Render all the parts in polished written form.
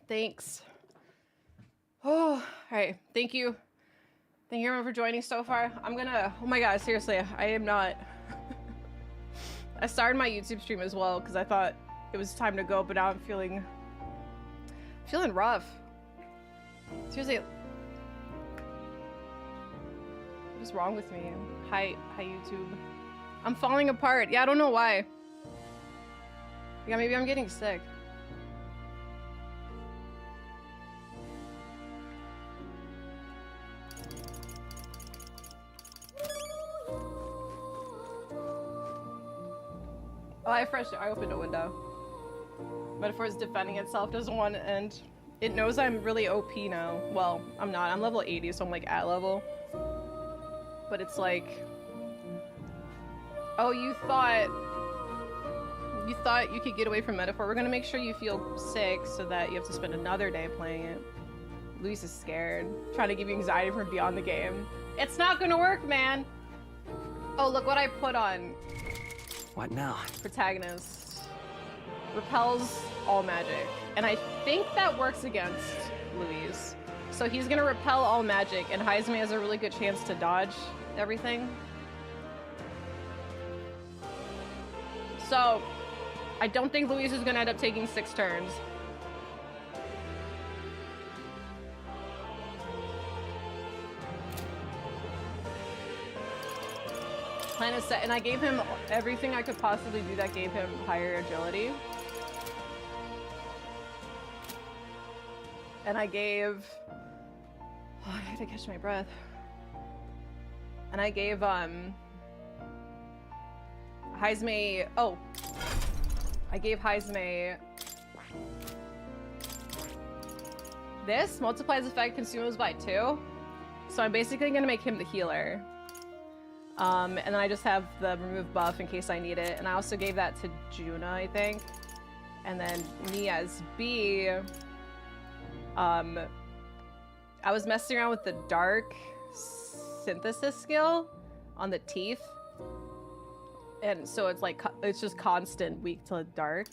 Thanks. Oh, all right. Thank you. Thank you everyone for joining so far. I'm gonna, oh my god, seriously, I am not. I started my YouTube stream as well because I thought it was time to go, but now I'm feeling rough. Seriously. What is wrong with me? Hi YouTube. I'm falling apart. Yeah, I don't know why. Yeah, maybe I'm getting sick. Oh, I opened a window. Metaphor is defending itself, doesn't want to end. It knows I'm really OP now. Well, I'm not. I'm level 80, so I'm like at level. But it's like... Oh, you thought you could get away from Metaphor. We're gonna make sure you feel sick so that you have to spend another day playing it. Luis is scared. Trying to give you anxiety from beyond the game. It's not gonna work, man! Oh, look what I put on. What now? Protagonist. Repels all magic. And I think that works against Luis. So he's gonna repel all magic, and Heisme has a really good chance to dodge everything. So, I don't think Luis is gonna end up taking 6 turns. Plan is set, and I gave him everything I could possibly do that gave him higher agility. And I gave... Oh, I had to catch my breath. And I gave, Heisme... Oh. I gave Heisme... This multiplies effect consumables by 2. So I'm basically gonna make him the healer. And then I just have the remove buff in case I need it. And I also gave that to Juna, I think. And then me as B... I was messing around with the dark synthesis skill on the teeth. And so it's like, it's just constant weak to dark.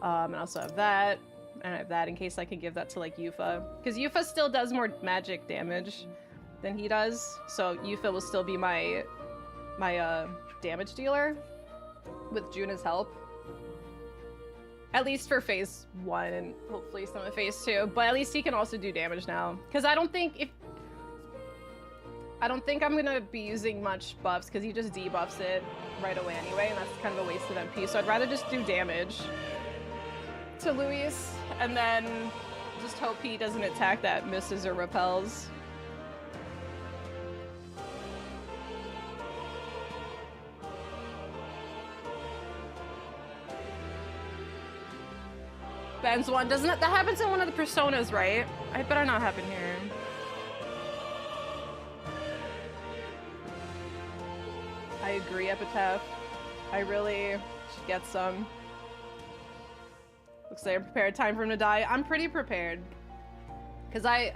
And I also have that. And I have that in case I can give that to like Yufa. Because Yufa still does more magic damage than he does. So Yufa will still be my damage dealer with Juna's help. At least for phase 1 and hopefully some of phase 2. But at least he can also do damage now. Because I don't think I'm gonna be using much buffs because he just debuffs it right away anyway, and that's kind of a waste of MP. So I'd rather just do damage to Luis and then just hope he doesn't attack that misses or repels. Ben's one. Doesn't it? That happens in one of the personas, right? It better not happen here. I agree, Epitaph. I really should get some. Looks like I'm prepared. Time for him to die. I'm pretty prepared. Because I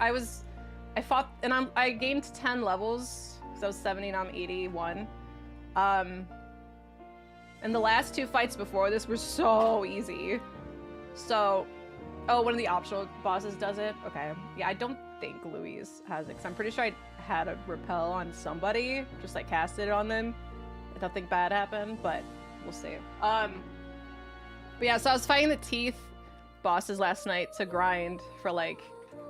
fought, and I gained 10 levels. Because I was 70 and I'm 81. And the last 2 fights before this were so easy. So, oh, one of the optional bosses does it? Okay. Yeah, I don't think Luis has it, because I'm pretty sure I had a repel on somebody, just like casted it on them. I don't think bad happened, but we'll see. But yeah, so I was fighting the teeth bosses last night to grind for like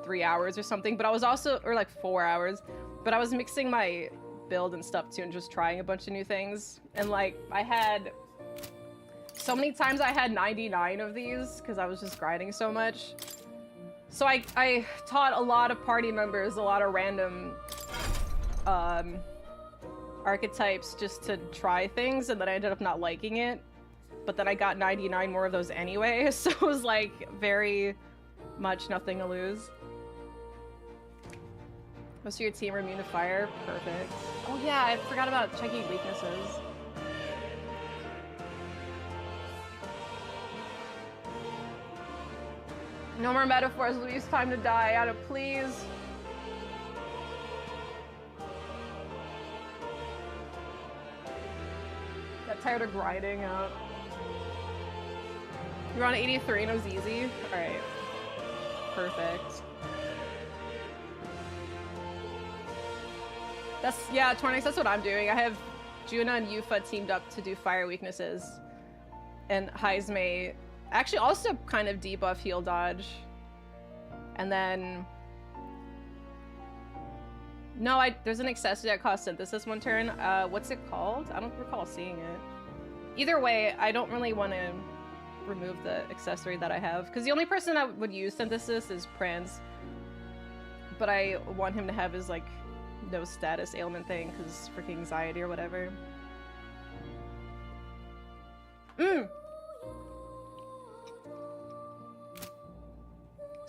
3 hours or something, but I was also, or like 4 hours, but I was mixing my build and stuff too and just trying a bunch of new things. And like, I had... So many times I had 99 of these because I was just grinding so much. So I taught a lot of party members a lot of random archetypes just to try things, and then I ended up not liking it. But then I got 99 more of those anyway, so it was like very much nothing to lose. Most of your team are immune to fire? Perfect. Oh yeah, I forgot about checking weaknesses. No more metaphors, Luis. Time to die. Ada, please. Got tired of grinding up. You're on 83 and it was easy? Alright. perfect. Yeah, Tornix, that's what I'm doing. I have Juna and Yufa teamed up to do fire weaknesses. And Heizme actually also kind of debuff heal dodge. And then... No, there's an accessory that costs synthesis one turn. What's it called? I don't recall seeing it. Either way, I don't really want to remove the accessory that I have. Because the only person that would use synthesis is Pranz. But I want him to have his, like, no status ailment thing, because freaking anxiety or whatever.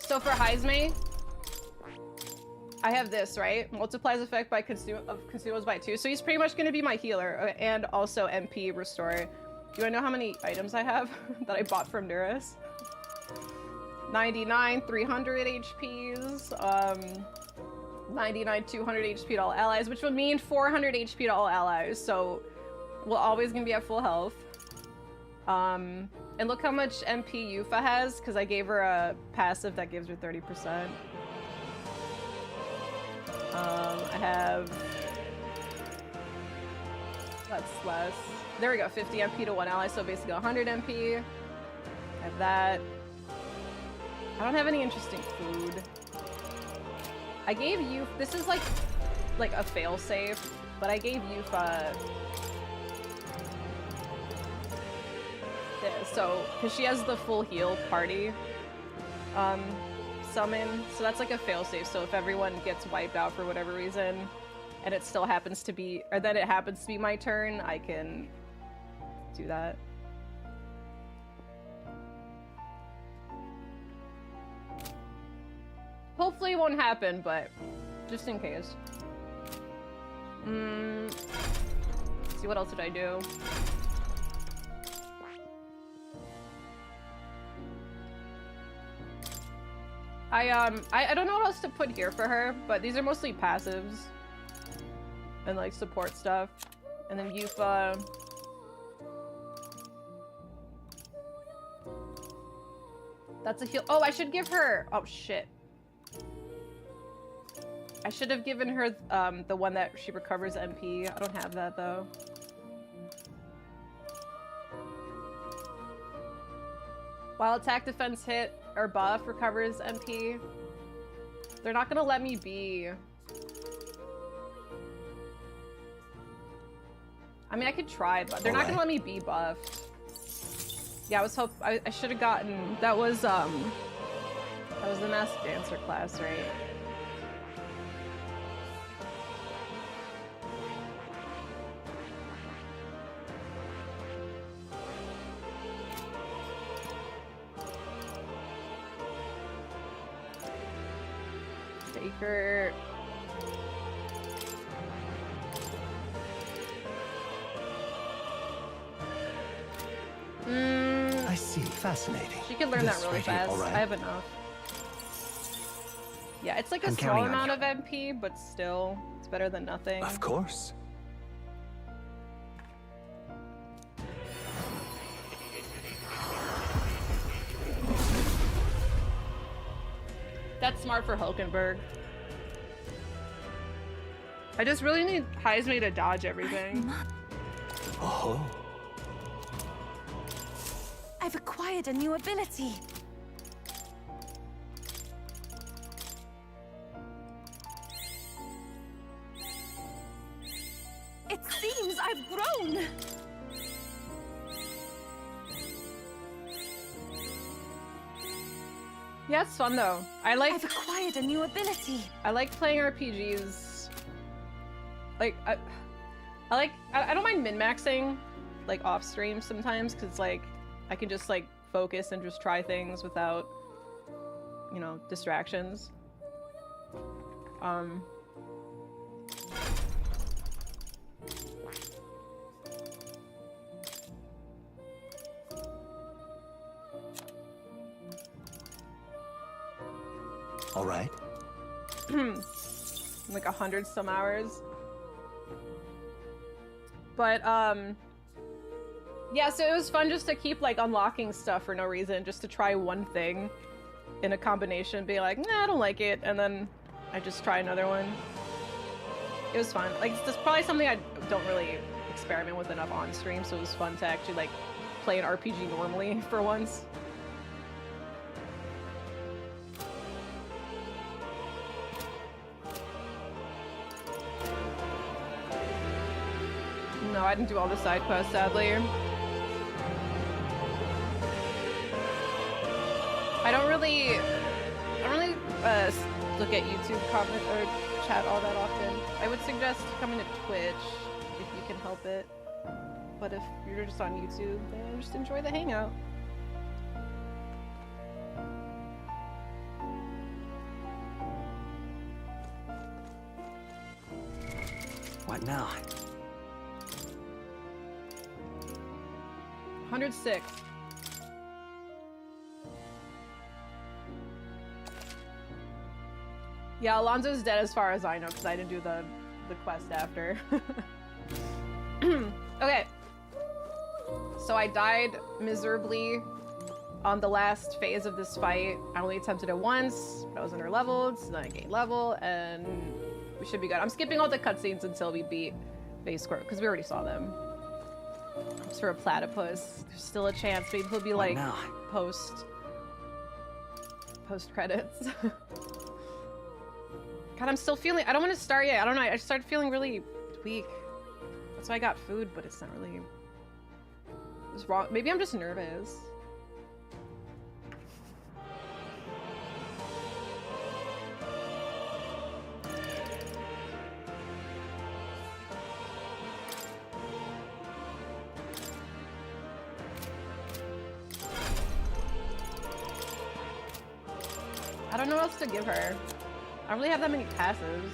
So for Heizme, I have this, right? Multiplies effect by consumables by 2. So he's pretty much going to be my healer and also MP restore. Do I know how many items I have that I bought from Neuros? 99, 300 HPs, 99, 200 HP to all allies, which would mean 400 HP to all allies. So we're always going to be at full health. And look how much MP Yufa has, because I gave her a passive that gives her 30%. I have... That's less. There we go, 50 MP to one ally, so basically 100 MP. I have that. I don't have any interesting food. I gave you... This is like a failsafe, but I gave Yufa... this, so, because she has the full heal party summon, so that's like a failsafe, so if everyone gets wiped out for whatever reason, and it still happens to be, or then it happens to be my turn, I can do that. Hopefully it won't happen, but just in case. Let's see, what else did I do? I don't know what else to put here for her, but these are mostly passives and like support stuff. And then Yufa. That's a heal. Oh, I should give her. Oh shit. I should have given her the one that she recovers MP. I don't have that though. While attack, defense, hit, or buff recovers MP. They're not gonna let me be. I mean, I could try, but they're not gonna let me be buffed. Yeah, I should have gotten. That was the Masked Dancer class, right? Taker. I see. Fascinating. She can learn that really fast. I have enough. Yeah, it's like a small amount of MP, but still, it's better than nothing. Of course. That's smart for Hulkenberg. I just really need Heizme to dodge everything. Oh. I've acquired a new ability. It seems I've grown. Yeah, it's fun though. I've acquired a new ability. I like playing RPGs. Like I don't mind min-maxing like off stream sometimes, because like I can just like focus and just try things without, you know, distractions. All right. Like 100 some hours. But yeah, so it was fun just to keep like unlocking stuff for no reason, just to try one thing. in a combination, being like, nah, I don't like it, and then I just try another one. It was fun. Like, it's probably something I don't really experiment with enough on stream, so it was fun to actually like play an RPG normally for once. No, I didn't do all the side quests, sadly. I don't really look at YouTube comment or chat all that often. I would suggest coming to Twitch if you can help it. But if you're just on YouTube, then just enjoy the hangout. What now? 106. Yeah, Alonzo's dead as far as I know, because I didn't do the quest after. Okay. So I died miserably on the last phase of this fight. I only attempted it once, but I was under-leveled, so then I gained level, and we should be good. I'm skipping all the cutscenes until we beat Phase Squirt, because we already saw them. Just for a platypus. There's still a chance. Maybe he'll be like post credits. God, I'm still feeling. I don't want to start yet. I don't know. I started feeling really weak. That's why I got food, but it's not really. It's wrong. Maybe I'm just nervous. I don't know what else to give her. I don't really have that many passives.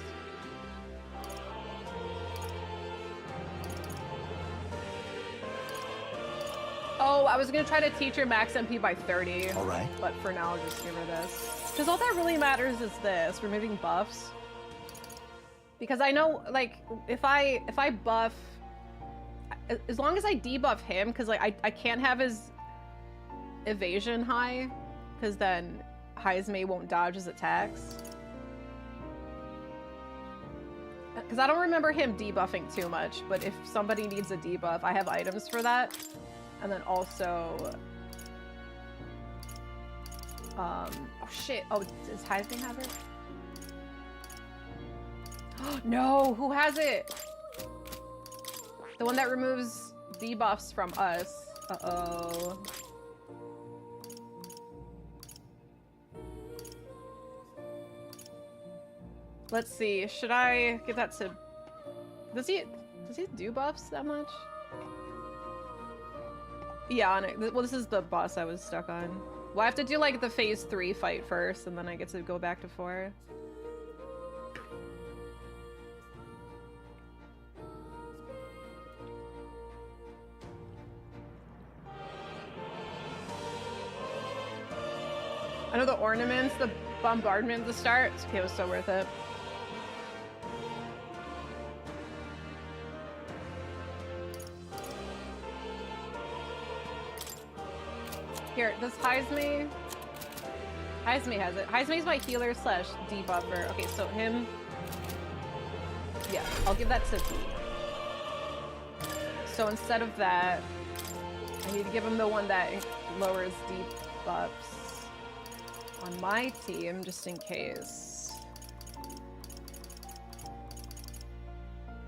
Oh, I was gonna try to teach her max MP by 30. All right. But for now, I'll just give her this. Because all that really matters is this, removing buffs. Because I know, like, if I buff, as long as I debuff him, because like I can't have his evasion high, because then Heismay won't dodge his attacks. Because I don't remember him debuffing too much, but if somebody needs a debuff, I have items for that. And then also... oh shit, oh, does Heismay have it? No, who has it? The one that removes debuffs from us. Uh-oh. Let's see, should I give that to... Does he do buffs that much? Yeah, on it. Well, this is the boss I was stuck on. Well, I have to do like the phase 3 fight first, and then I get to go back to 4. I know the ornaments, the bombardment at the start. Okay, it was so worth it. Here, does Heismay? Heismay has it. Heismay's my healer slash debuffer. Okay, so him. Yeah, I'll give that to B. So instead of that, I need to give him the one that lowers debuffs on my team, just in case.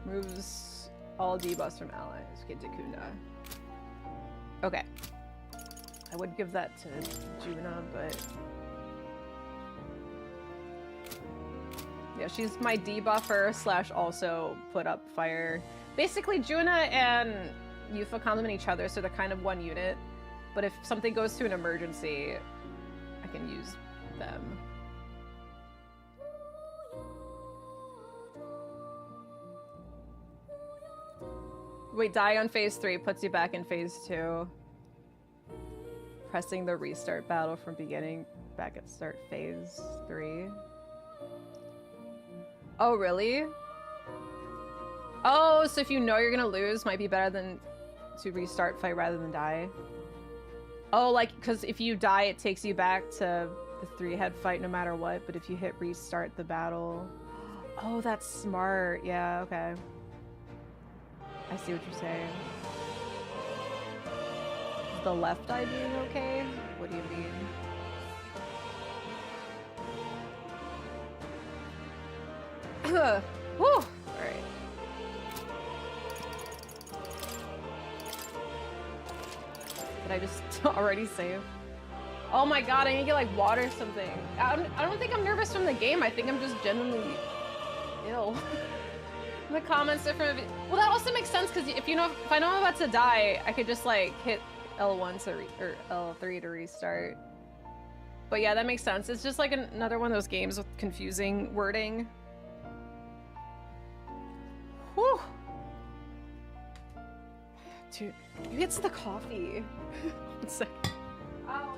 Moves all debuffs from allies. Okay, Dakuna. Okay. I would give that to Juna, but... Yeah, she's my debuffer slash also put up fire. Basically, Juna and Yuffie complement each other, so they're kind of one unit. But if something goes to an emergency, I can use them. Wait, die on phase 3 puts you back in phase 2. Pressing the restart battle from beginning back at start phase 3. Oh, really? Oh, so if you know you're gonna lose, might be better than to restart fight rather than die. Oh, like, because if you die, it takes you back to the 3-head fight no matter what, but if you hit restart the battle... Oh, that's smart. Yeah, okay. I see what you're saying. Is the left eye being okay? What do you mean? Woo! Alright. Did I just already save? Oh my god, I need to get like water or something. I don't think I'm nervous from the game. I think I'm just genuinely ill. The comments different. Well, that also makes sense because if I know I'm about to die, I could just like hit L1 or L3 to restart. But yeah, that makes sense. It's just like another one of those games with confusing wording. Whew. Dude, maybe it's the coffee. One sec. Ow.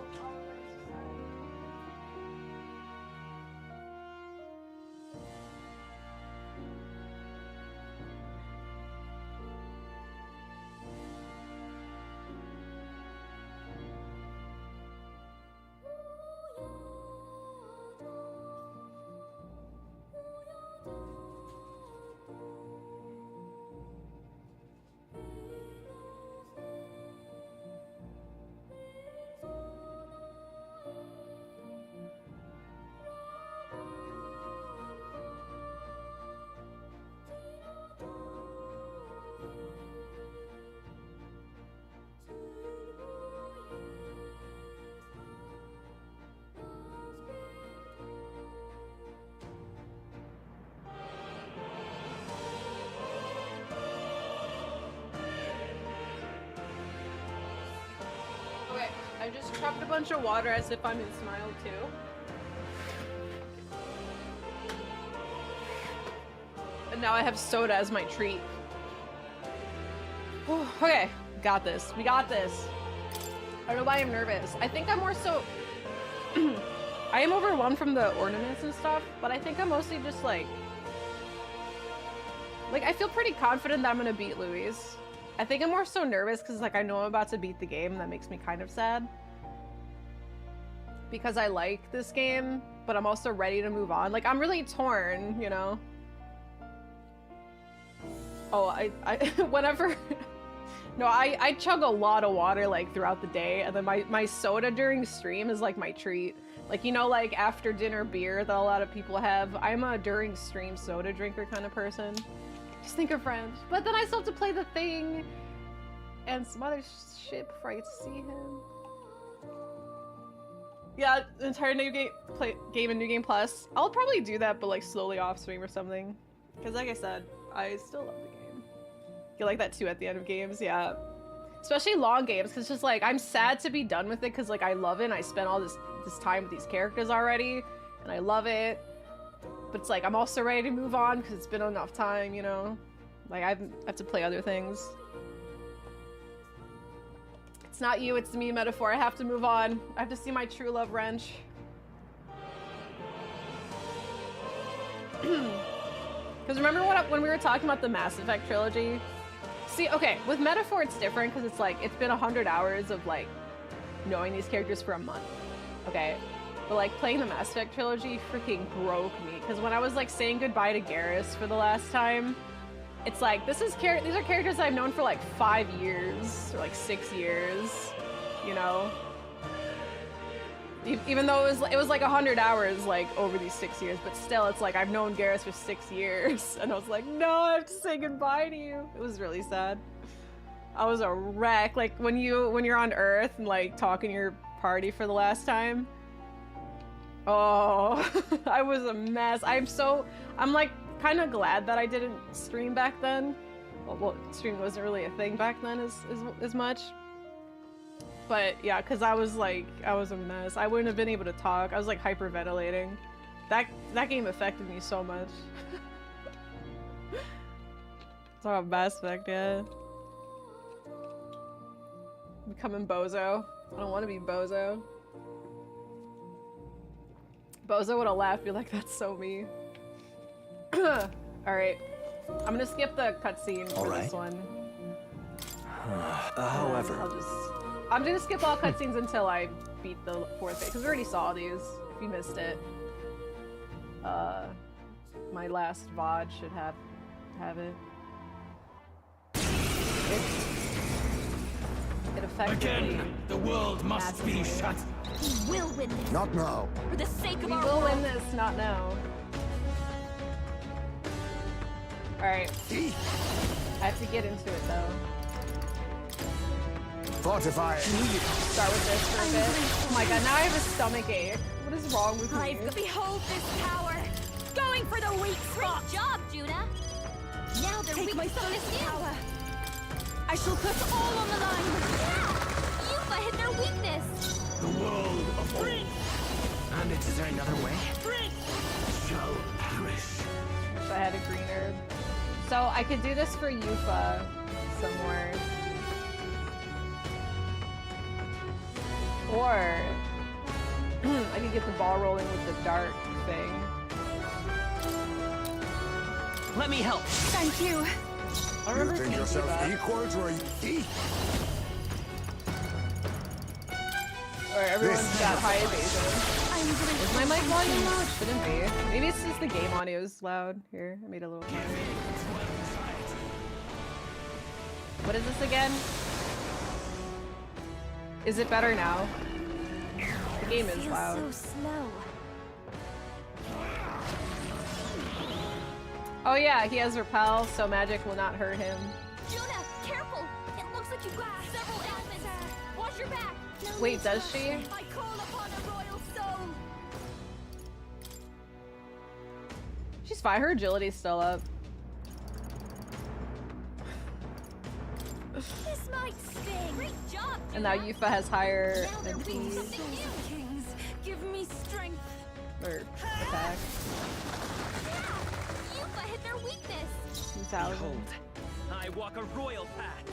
I just chopped a bunch of water as if I'm in Smile too. And now I have soda as my treat. Whew, okay, got this. We got this. I don't know why I'm nervous. I think I'm more so... I am overwhelmed from the ornaments and stuff, but I think I'm mostly just like... I feel pretty confident that I'm gonna beat Louise. I think I'm more so nervous because like I know I'm about to beat the game and that makes me kind of sad. Because I like this game, but I'm also ready to move on. Like I'm really torn, you know? Oh, I whenever... No, I chug a lot of water like throughout the day, and then my soda during stream is like my treat. Like, you know, like after dinner beer that a lot of people have. I'm a during stream soda drinker kind of person. Just think of friends. But then I still have to play the thing and some other shit before I get to see him. Yeah, entire new game and New Game Plus. I'll probably do that, but like slowly off stream or something. Because like I said, I still love the game. You like that too at the end of games, yeah. Especially long games, because it's just like, I'm sad to be done with it because like I love it and I spent all this time with these characters already, and I love it. But it's like, I'm also ready to move on because it's been enough time, you know? Like, I have to play other things. It's not you, it's me, metaphor. I have to move on. I have to see my true love wrench. Because remember when we were talking about the Mass Effect trilogy? See, okay, with metaphor it's different because it's like, it's been 100 hours of like, knowing these characters for a month. Okay? But like playing the Mass Effect trilogy freaking broke me because when I was like saying goodbye to Garrus for the last time, it's like these are characters I've known for like 5 years or like 6 years, you know. Even though it was like 100 hours like over these 6 years, but still it's like I've known Garrus for 6 years, and I was like, no, I have to say goodbye to you. It was really sad. I was a wreck. Like when you're on Earth and like talking to your party for the last time. Oh, I was a mess. I'm like kind of glad that I didn't stream back then. Well, streaming wasn't really a thing back then as much. But yeah, because I was a mess. I wouldn't have been able to talk. I was like hyperventilating. That game affected me so much. Talk about Mass Effect, yeah. Becoming Bozo. I don't want to be Bozo. Bozo would have laughed, be like, that's so me. Alright. I'm gonna skip the cutscene for this one. However... I'm gonna skip all cutscenes until I beat the 4th phase, because we already saw these. If you missed it, my last VOD should have it. It effectively. Again, the world must be shut. We will win this. Not now. For the sake of We our will world. win this, not now. Alright. I have to get into it though. Fortify. Start with this for a bit. Oh my god, now I have a stomach ache. What is wrong with me? Behold this power. Going for the weak spot. Great job, Judah. Now they're Take weak my so fullest to you. power. I shall put all on the line. Yeah! Yufa hit their weakness. The world of all And is there another way? shall perish. Wish I had a green herb. So I could do this for Yufa some more. Or I could get the ball rolling with the dark thing. Let me help. Thank you. I You remember think seeing yourself Yufa. equal to a thief? Or everyone's This- got high evasion. I'm gonna Is my mic volume loud? Shouldn't be. Maybe it's just the game audio is loud. Here, I made a little noise. What is this again? Is it better now? The game is feels loud. so slow. Oh yeah, he has repel, so magic will not hurt him. Judah, careful. It looks like you've got several elements. Watch your back. Wait, does she? I call upon a royal soul. She's fine. Her agility's still up. This might sting. Great job, Judah. And now Yufa has higher Now they're weak to MP something new. Kings, give me strength. or attack. Yeah! Yufa hit their weakness. 2000. Behold, I walk a royal path.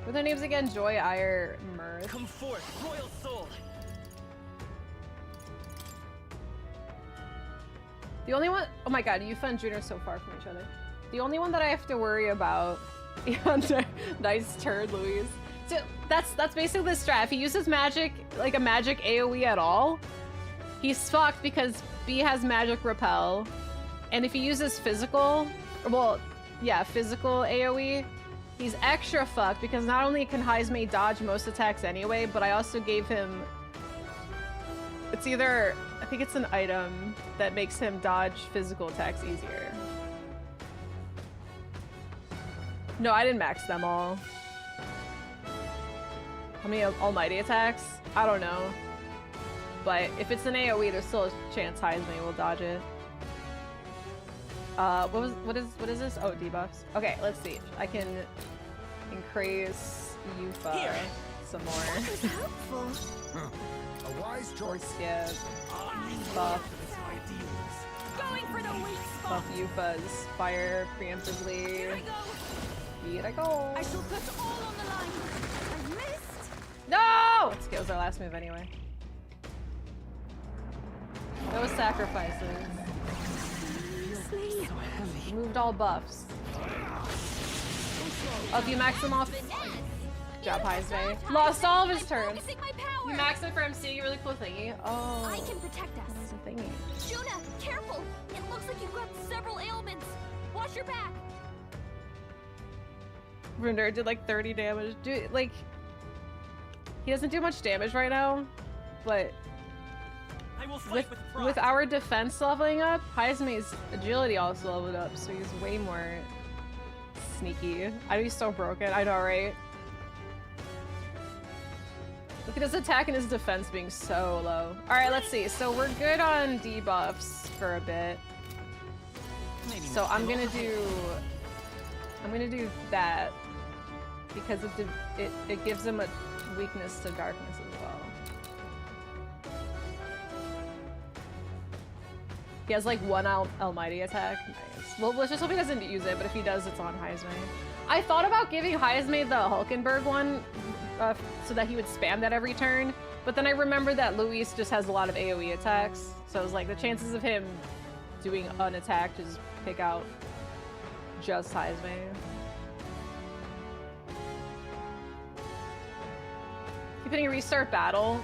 What are their names again? Joy, Ire, Mirth. Come forth, royal soul. The only one, oh my god, Yufa and June are so far from each other. The only one that I have to worry about, nice turn, Louise. So that's basically the strat. If he uses magic, like a magic AoE at all, he's fucked because B has magic repel. And if he uses physical, well, yeah, physical AoE, he's extra fucked because not only can Heismay dodge most attacks anyway, but I also gave him, it's either, I think it's an item that makes him dodge physical attacks easier. No, I didn't max them all. How many almighty attacks? I don't know. But if it's an AoE, there's still a chance Heismay will dodge it. What is this? Oh, debuffs. Okay, let's see. I can increase Yufa Here. some more. It's helpful. A wise choice. Yeah, buff Going for the weak spot. Yufa's fire Here preemptively. I go. Here I go. I shall put all on the line. I missed. No! It scales our last move anyway. No sacrifices. Sleep. Moved all buffs. Oh, if you max them off, Finesse. job You Heismay. sabotage Lost all of me his by turns. focusing my power. You max it for MC, really cool thingy. Oh, I can protect us. that's a thingy. Judah, careful. It looks like you've got several ailments. Watch your back. Runder did like 30 damage. Dude, like, he doesn't do much damage right now, but I will fight with pride. with our defense leveling up, Heismay's agility also leveled up, so he's way more sneaky. I'd be so broken. I know, right? Look at his attack and his defense being so low. Alright, let's see. So we're good on debuffs for a bit. Maybe So not. I'm gonna do that because it gives him a weakness to darkness as well. He has like one almighty attack. Nice. Well, let's just hope he doesn't use it, but if he does, it's on Heismay. I thought about giving Heismay the Hulkenberg one so that he would spam that every turn, but then I remembered that Luis just has a lot of AoE attacks, so it was like the chances of him doing an attack just pick out just Heismay. Keep hitting restart battle.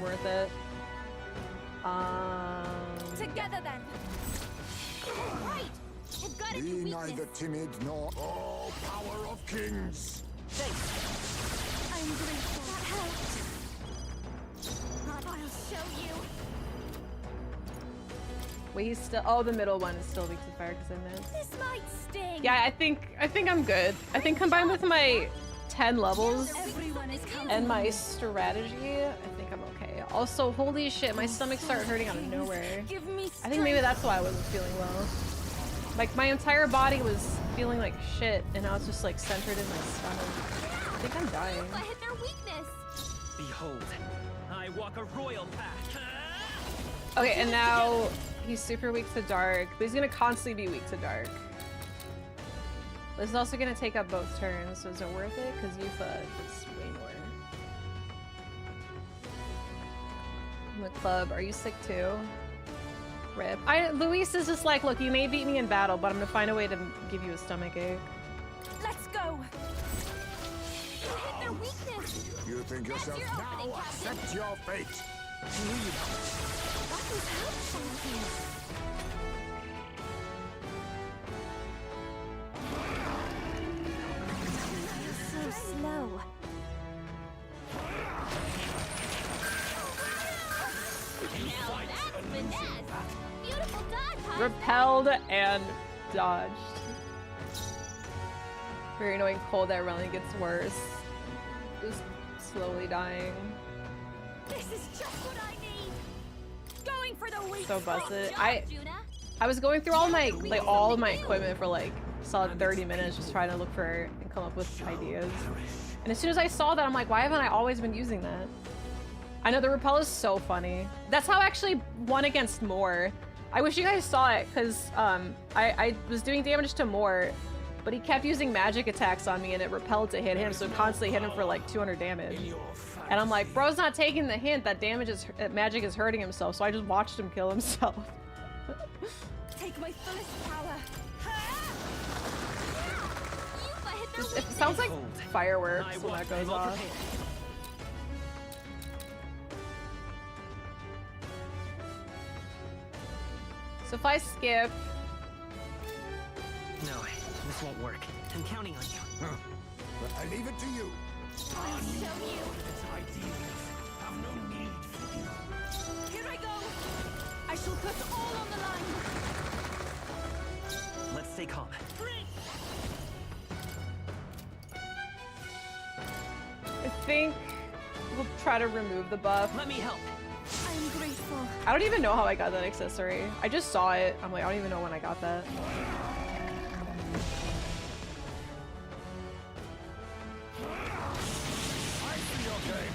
worth it. Together then. Right. I've got a Be new neither weakness. timid nor all power of kings. I'm grateful. That helped. I'll show you. Wait, he's still. Oh, the middle one is still weak to fire because I missed. This might sting. Yeah, I think I'm good. I think combined with my 10 levels Everyone is coming. and my strategy, I think I'm okay. Also, holy shit, my stomach started hurting out of nowhere. Give me I think maybe that's why I wasn't feeling well. Like my entire body was feeling like shit, and now it's just like centered in my stomach. I think I'm dying. I hit their weakness. Behold, I walk a royal path. Okay, and now he's super weak to dark, but he's gonna constantly be weak to dark. This is also gonna take up both turns, so is it worth it? Because Yufa is way more. In the club, are you sick too? Rip. Luis is just like, look, you may beat me in battle, but I'm gonna find a way to give you a stomach ache. Let's go. You hit their weakness. You think yourself your opening, now? Captain. Accept your fate. That was helpful. So slow. Now that's finesse. Beautiful dodge, huh? Repelled and dodged. Very annoying cold that really gets worse. Just slowly dying. This is just what I need. Going for the weak. So busted. Job, Juna. I was going through all of my equipment for like a solid 30 minutes just trying to look for and come up with ideas. And as soon as I saw that, I'm like, why haven't I always been using that? I know the repel is so funny. That's how I actually won against Moore. I wish you guys saw it because I was doing damage to Moore, but he kept using magic attacks on me and it repelled to hit him, so it constantly hit him for like 200 damage. And I'm like, bro's not taking the hint that magic is hurting himself, so I just watched him kill himself. Take my fullest power. Yufa hit their It weakness. sounds like fireworks I when walk that goes well off. prepared. So if I skip, No, this won't work. I'm counting on you. But I leave it to you. I'll show you. Its ideals have no need for you. Here I go. I shall put all on the line. Let's stay calm. I think we'll try to remove the buff. Let me help. I am grateful. I don't even know how I got that accessory. I just saw it. I'm like, I don't even know when I got that. I see your game.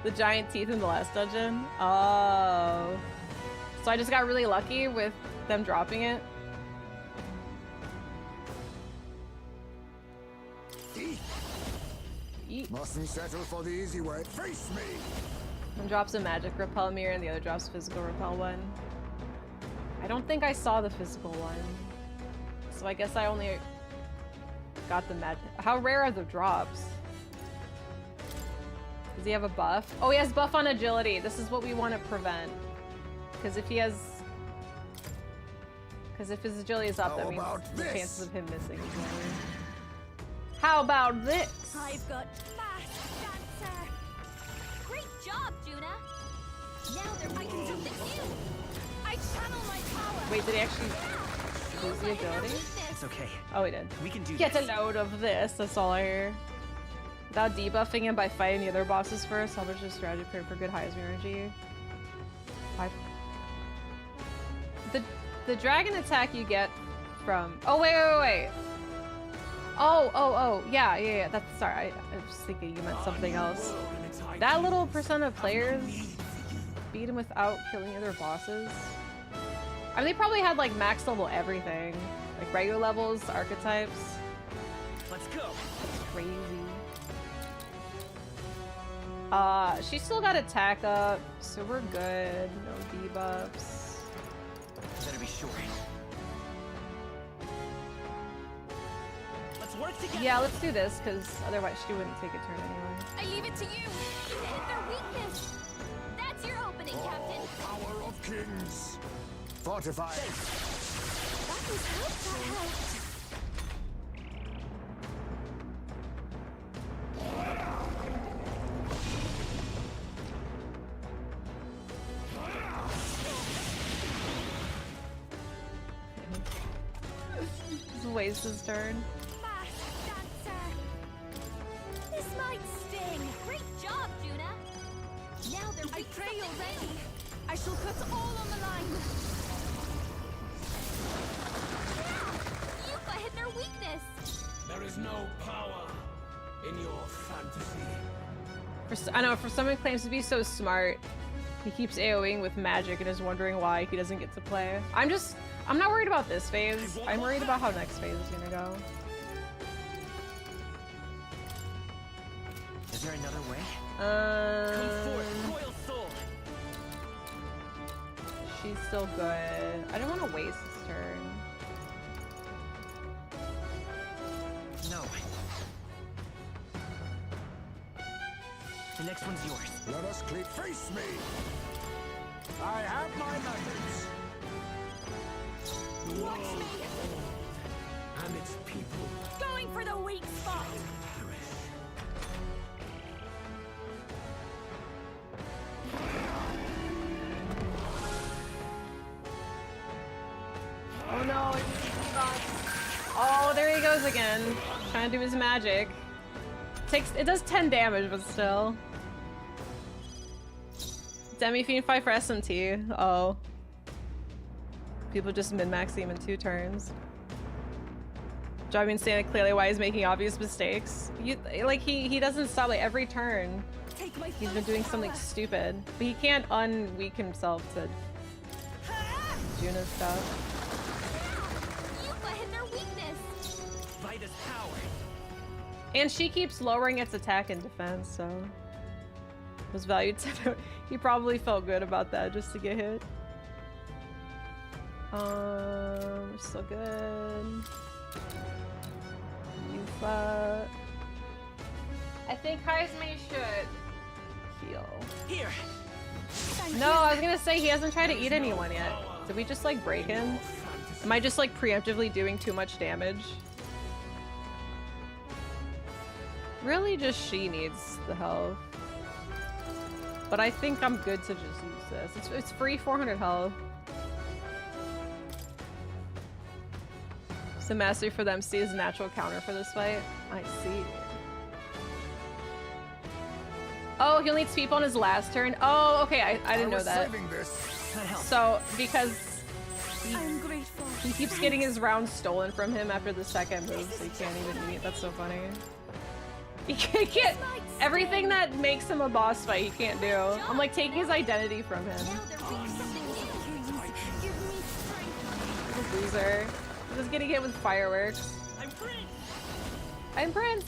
The giant teeth in the last dungeon. Oh. So I just got really lucky with them dropping it. Eat. Yeet. Mustn't settle for the easy way. Face me. One drops a magic repel mirror and the other drops physical repel one. I don't think I saw the physical one. So I guess I only got the magic. How rare are the drops? Does he have a buff? Oh, he has buff on agility. This is what we want to prevent. Because if he has... Because if his agility is up, How that means about the this? chances of him missing is lower. How about this? I've got Fast dancer. Great job, Juna. Now they're I can do this. I channel my power. Wait, did he actually lose the Yufa hit their agility? weakness. It's okay. Oh, he did. We can do Get a this. load of this, that's all I hear. Without debuffing him by fighting the other bosses first, how much is strategy prayer for good highs energy? 5. The dragon attack you get from... Oh, wait. Oh, yeah, that's... Sorry, I was thinking you meant something else. That little percent of players beat him without killing other bosses. I mean, they probably had, like, max level everything. Like, regular levels, archetypes. Let's go. That's crazy. She still got attack up, so we're good. No debuffs. Better be sure. Let's work together. Yeah, let's do this, because otherwise she wouldn't take a turn anyway. I leave it to you. You hit their weakness. That's your opening, Captain. Oh, power of kings. Fortify. That was help. That helped. This wastes his turn. Fast dancer. This might sting. Great job, Juna. Now they're I weak pray from you're the ready. wing. I shall put all on the line. Yupa hit their weakness. There is no power in your fantasy. I know, for someone who claims to be so smart, he keeps AoEing with magic and is wondering why he doesn't get to play. I'm not worried about this phase. I'm worried about how next phase is gonna go. Is there another way? Come forth, Um, royal soul. she's still good. I don't want to waste this turn. No. The next one's yours. Let us click. Face me. I have my methods. Watch me. And its people Going for the weak spot. perish. Oh no, oh, there he goes again. Trying to do his magic. It does 10 damage, but still. Demi-Fiend 5 for SMT. Oh. People just min-maxing him in 2 turns. Driving Santa clearly why he's making obvious mistakes. He doesn't stop like every turn. Take my He's been doing something stupid. But he can't unweak himself to Juna's stuff. Yupa hit their weakness. Vita's power. And she keeps lowering its attack and defense, so it was valued to he probably felt good about that just to get hit. We're still good. Yufa. I think Kaizumi should heal. Here. No, I was gonna say he hasn't tried to eat anyone yet. Did we just like break him? Am I just like preemptively doing too much damage? Really, just she needs the health. But I think I'm good to just use this. It's free 400 health. So mastery for the MC is a natural counter for this fight. I see. Oh, he'll need people on his last turn. Oh, okay, I didn't know that. Saving this. That helps. So, because I'm grateful. he keeps getting his round stolen from him after the second move, so he can't even eat. That's so funny. He can't everything that makes him a boss fight, he can't do. I'm like taking his identity from him. Now they're weak from the wing. Give me strength. He's a loser. He's just getting hit with fireworks. I'm Prince. I'm Prince.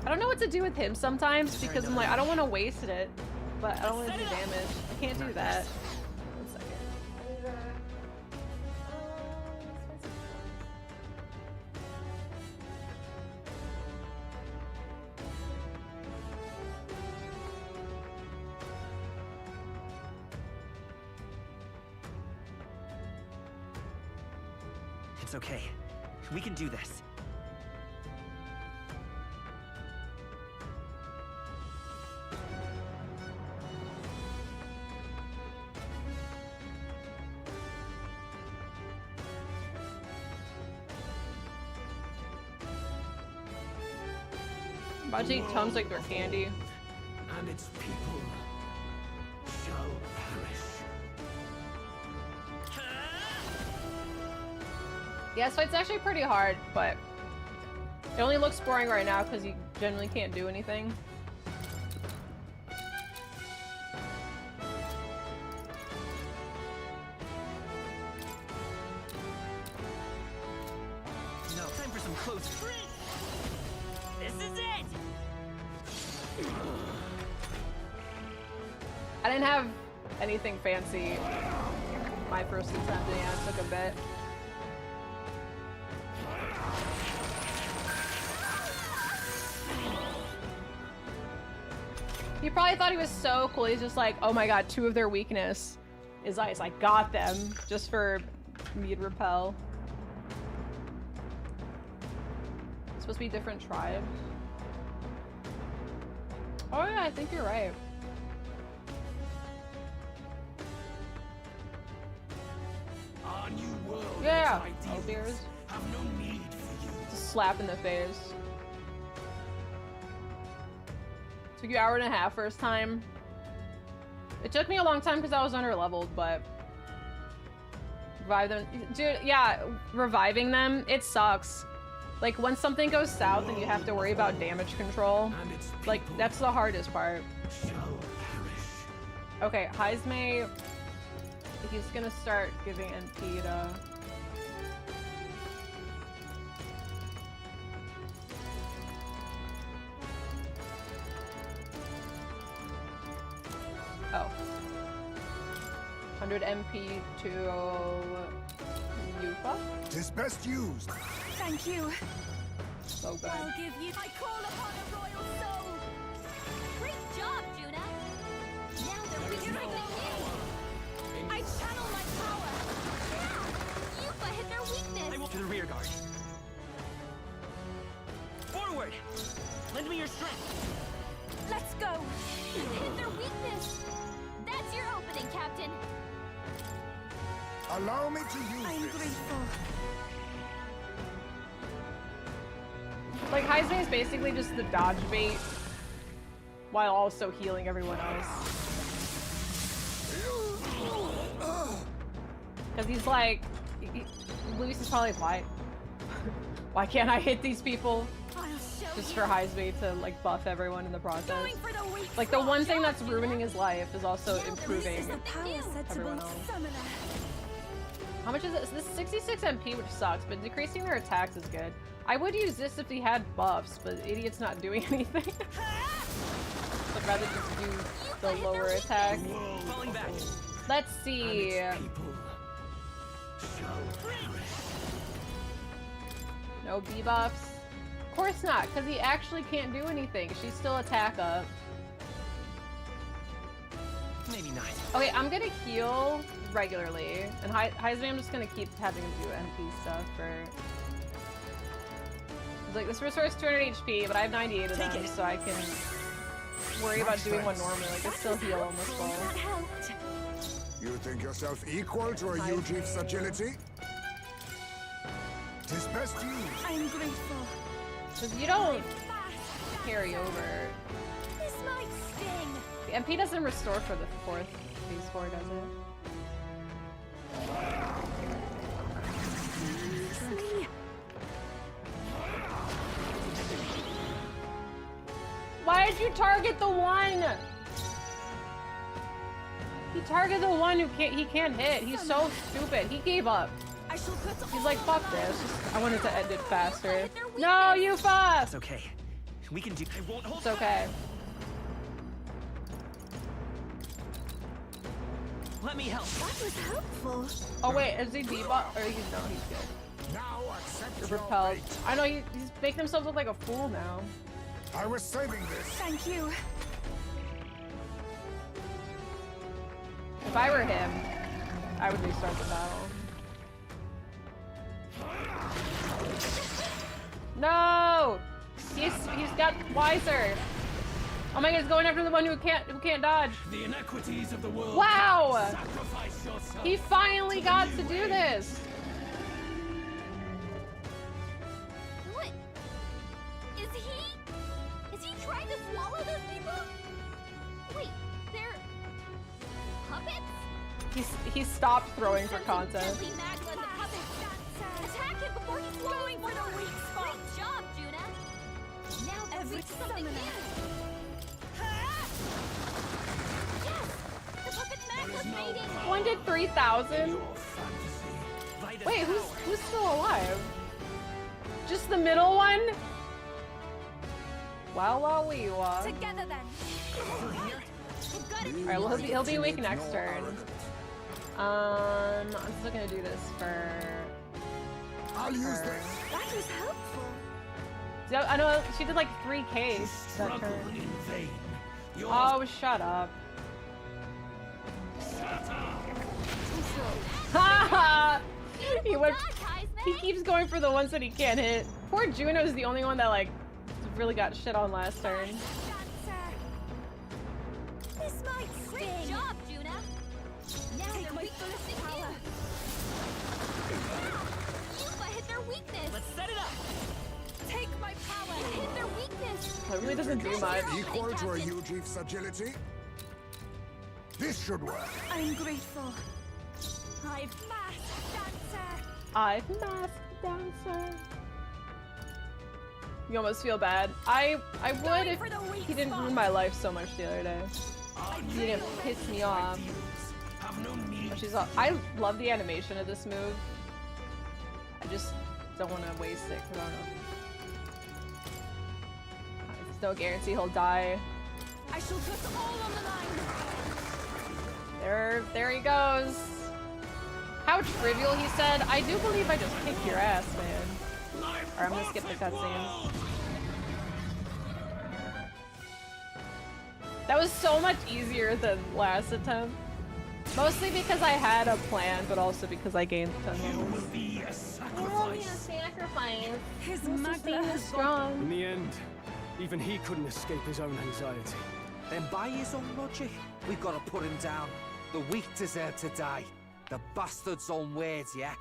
I don't know what to do with him sometimes because I'm like, I don't want to waste it, but I don't want to do damage. I can't do that. 1 second. It's okay. We can do this. I'm about to eat Tums like they're candy. And its people shall perish. Yeah, so it's actually pretty hard, but it only looks boring right now because you generally can't do anything. No, time for some close. This is it. I didn't have anything fancy my first attempt, and yeah, it took a bit. He probably thought he was so cool. He's just like, oh my god, 2 of their weakness is ice. I got them just for me to repel. It's supposed to be different tribes. Oh yeah, I think you're right. Our new world Yeah. and its Oh, ideals dears. have no need for you. It's a slap in the face. Took you 1.5 hours first time. It took me a long time because I was under leveled, but revive them, dude. Yeah, reviving them, it sucks. Like when something goes south and you have to worry about damage control, And its like people that's the hardest part. shall perish. Okay, Heismay, he's gonna start giving NP to. Oh. 100 MP to Yufa? Tis best used. Thank you. So good. I'll give you. I call upon a royal soul. Great job, Juna. Now they're restricting you. I channel my power. Yeah. Yufa hit their weakness. I will to the rear guard. Forward! Lend me your strength. Let's go. Hit their weakness. That's your opening, Captain. Allow me to use I'm this. grateful. Like, Heismay is basically just the dodge bait while also healing everyone else. Because he's like, Luis is probably like, why can't I hit these people? I'll show Just you. for Heismay to like buff everyone in the process. Going for the weak Like the spot. one thing that's ruining his life is also improving. This is the power set to everyone both else. summoner. How much is this? This is 66 MP, which sucks, but decreasing their attacks is good. I would use this if he had buffs, but idiot's not doing anything. I'd rather just do the lower attack. Falling back. Let's see. And its people shall perish. No debuffs. Of course not, because he actually can't do anything. She's still attack up. Maybe not. Okay, I'm gonna heal regularly, and Heismay I'm just gonna keep having him do MP stuff for. It's like this restores 200 HP, but I have 98 of them, so I can worry about doing one normally. Like, I still heal almost full. That helped. You think yourself equal to a Yuji's agility? Tis best used. I'm grateful. Because you don't carry over. This might sting. The MP doesn't restore for the fourth phase 4, does it? Truly. Why did you target the one? He targeted the one who can't hit. He's so stupid. He gave up. I shall put He's like, fuck this. I wanted to end it faster. Their No, weakness. Yufa! It's okay. We can do. I won't hold. It's okay. Let me help. That was helpful. Oh wait, is he debuff? Or he's no, he's good. Now accept You're your repelled. fate. I know he's making himself look like a fool now. I was saving this. Thank you. If I were him, I would restart the battle. No! He's got wiser. Oh my god, he's going after the one who can't dodge. The inequities of the world. Wow! Sacrifice yourself. He finally got to do this. What? Is he trying to swallow those people? Wait, they're puppets? He stopped throwing for Send content. some deadly magma in the puppets. Attack him before he swallows Going for the weak spot. Great job, Juna. Now they've Every reached something summoner. new. Yes! The puppet magma's mating! One did 3,000. Your fantasy. By the Wait, power. who's still alive? Just the middle one? Wow, wee wah. Together then. You've got it. Alright, well he'll be weak next turn. I'm still gonna do this for. I'll use this. That was helpful. Yeah, I know she did like 3K that Struggle turn. in vain. Your Oh, shut up. shut up. Haha! He went. Done, Heisman. He keeps going for the ones that he can't hit. Poor Juno's the only one that like really got shit on last turn. Dancer. This might sting. Great job, Juna. Now Take they're my weak to full power. Yuba hit their weakness. Let's set it up. Take my power. You hit their weakness. That really doesn't do much. Equal to a Yuji's agility. This should work. I'm grateful. I've masked dancer. I've masked dancer. You almost feel bad. I would Going if for the weak he didn't spot. ruin my life so much the other day. He didn't piss me off. Have no need. She's all, I love the animation of this move. I just don't want to waste it because I don't know. There's no guarantee he'll die. I shall put all on the line. There he goes. How trivial, he said. I do believe I just kicked your ass, man. Or I'm gonna skip the cutscenes. That was so much easier than last attempt. Mostly because I had a plan, but also because I gained 10 You levels. will be a sacrifice. Sacrifice. His Mr. magla Sting is has strong. In the end, even he couldn't escape his own anxiety. Then by his own logic, we've got to put him down. The weak deserve to die. The bastard's own words, yeah?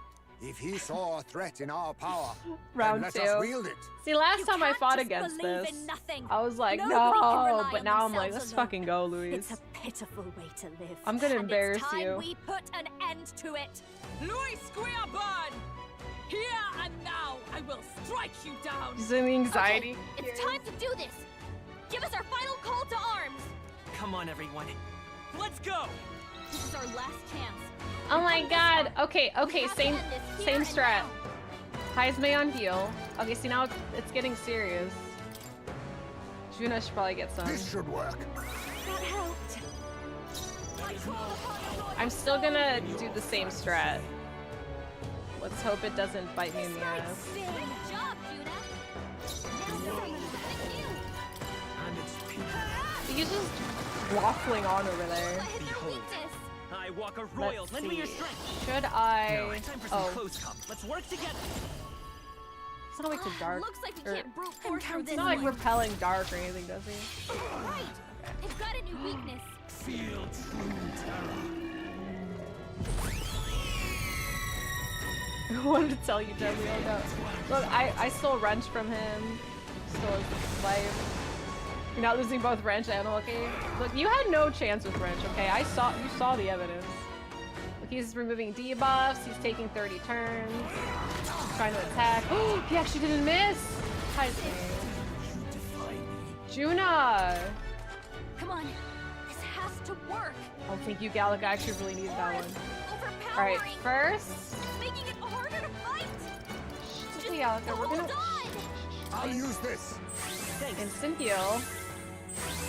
If he saw a threat in our power, Round then let 2. us wield it. See, last You time I can't fought just against believe this, in nothing. I was like, Nobody can no, rely but on now I'm like, themselves let's alone. fucking go, Louise. It's a pitiful way to live. I'm gonna and embarrass it's time you. we put an end to it. Louis Squareburn! Here and now, I will strike you down. She's in the anxiety. Okay, it's time to do this. Give us our final call to arms. Come on, everyone. Let's go. This is our last chance. Oh my god. Okay, We have to same end this here same and strat. now. Heisme on heal. Okay, see now it's getting serious. Juna should probably get some. This should work. That helped. I'm still gonna do the same strat. Let's hope it doesn't bite me in the ass. Great job, Juna. Now they're weak to you. And its people. He's just waffling on over there. Yuba hit their Behold. weakness. I walk a royal. Let's Lend me your see. strength. Should Now, I? time for some Oh, close comp. Let's work together. it's not like to dark. Looks like we or- can't brute force through It's this not like one. repelling dark or anything, does he? Right. They've got a new weakness. Feel true terror. I wanted to tell you, Debbie. Oh no. Look, I stole wrench from him. Stole his life. You're not losing both wrench and okay. Look, you had no chance with wrench. Okay, you saw the evidence. Look, he's removing debuffs. He's taking 30 turns. He's trying to attack. Oh, he actually didn't miss. Heisme. You defy me. Juna. Come on. This has to work. Oh, thank you, Gallic. I actually really needed that one. Overpowering. All right, first. Making it harder to fight. Just okay, Gallic. We're Hold gonna on. I'll use this. instant heal.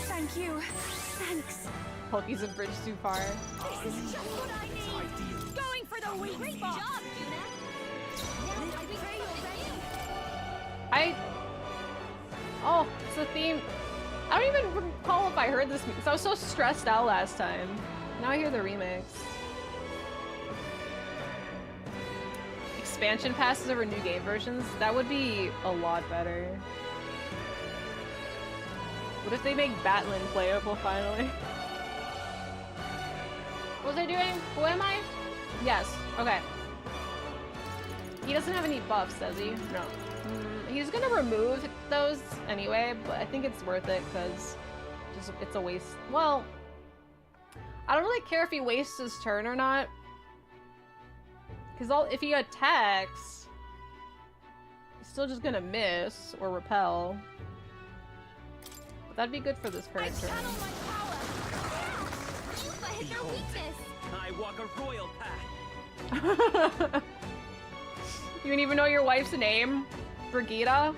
Thank you. Thanks. Pokey's a bridge too far. This is just what I need. Going for the weak Great spot. job, Juna. Now they're weak to you. Oh, it's the theme. I don't even recall if I heard this because I was so stressed out last time. Now I hear the remix. Expansion passes over new game versions? That would be a lot better. What if they make Batlin playable finally? What was I doing? Who am I? Yes. Okay. He doesn't have any buffs, does he? No. He's gonna remove those anyway, but I think it's worth it because it's a waste. Well, I don't really care if he wastes his turn or not. Because if he attacks, he's still just gonna miss or repel. But that'd be good for this I current turn. channel my power. Yuba hit their weakness. I walk a royal path. You didn't even know your wife's name? Brigitte?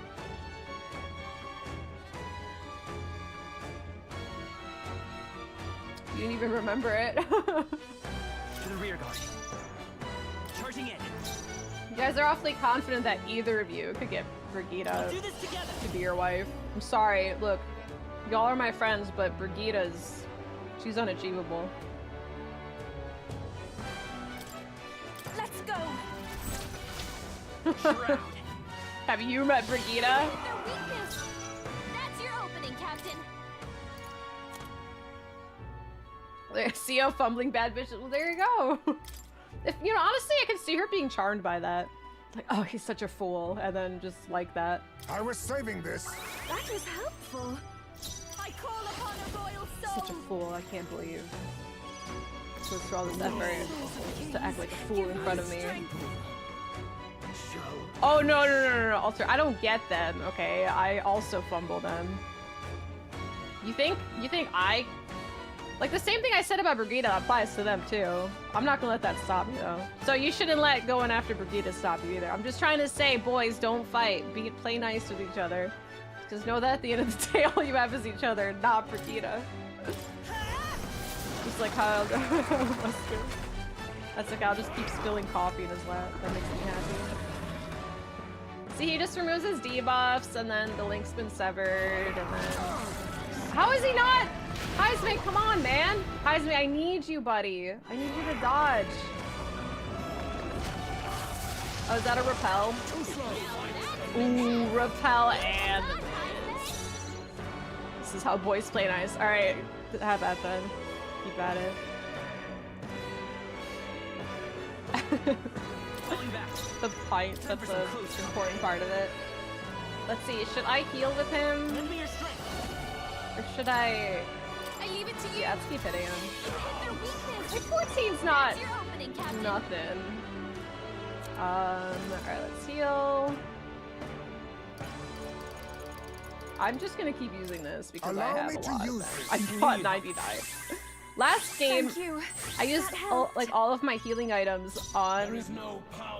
You didn't even remember it. To the rear guard. Charging in. You guys are awfully confident that either of you could get Brigitte We'll do this together. to be your wife. I'm sorry, look, y'all are my friends, but Brigitte's, she's unachievable. Let's go. Shroud. Have you met Brigitte? Their weakness. That's your opening, Captain. See how fumbling bad bitch. Well, there you go. If you know, honestly, I could see her being charmed by that. Like, oh, he's such a fool, and then just like that. I was saving this. That was helpful. I call upon a royal soul. Such a fool. I can't believe. Goes through all this effort just to act like a fool in front of me. Oh no, Alter. I don't get them. Okay, I also fumble them. You think I? Like, the same thing I said about Brigitte applies to them, too. I'm not gonna let that stop me, though. So you shouldn't let going after Brigitte stop you, either. I'm just trying to say, boys, don't fight. Play nice with each other. Just know that at the end of the day, all you have is each other, not Brigitte. Just like how... That's like, I'll just keep spilling coffee in his lap. That makes me happy. See, he just removes his debuffs, and then the link's been severed, and then... How is he not? Heisman, come on, man. Heisman, I need you, buddy. I need you to dodge. Oh, is that a repel? Ooh, repel and... This is how boys play nice. Alright, have at then. Keep at it. The point, that's the important part of it. Let's see, should I heal with him? Lend me your strength. Or should I... I leave it to you. Yeah, let's keep hitting him. Their weakness. Like, 14's not That's your opening, Captain. nothing. Alright, let's heal. I'm just gonna keep using this because Allow I have me a to lot use of them. this. I bought 90 dice. Last game, Thank you. I used That helped. like all of my healing items on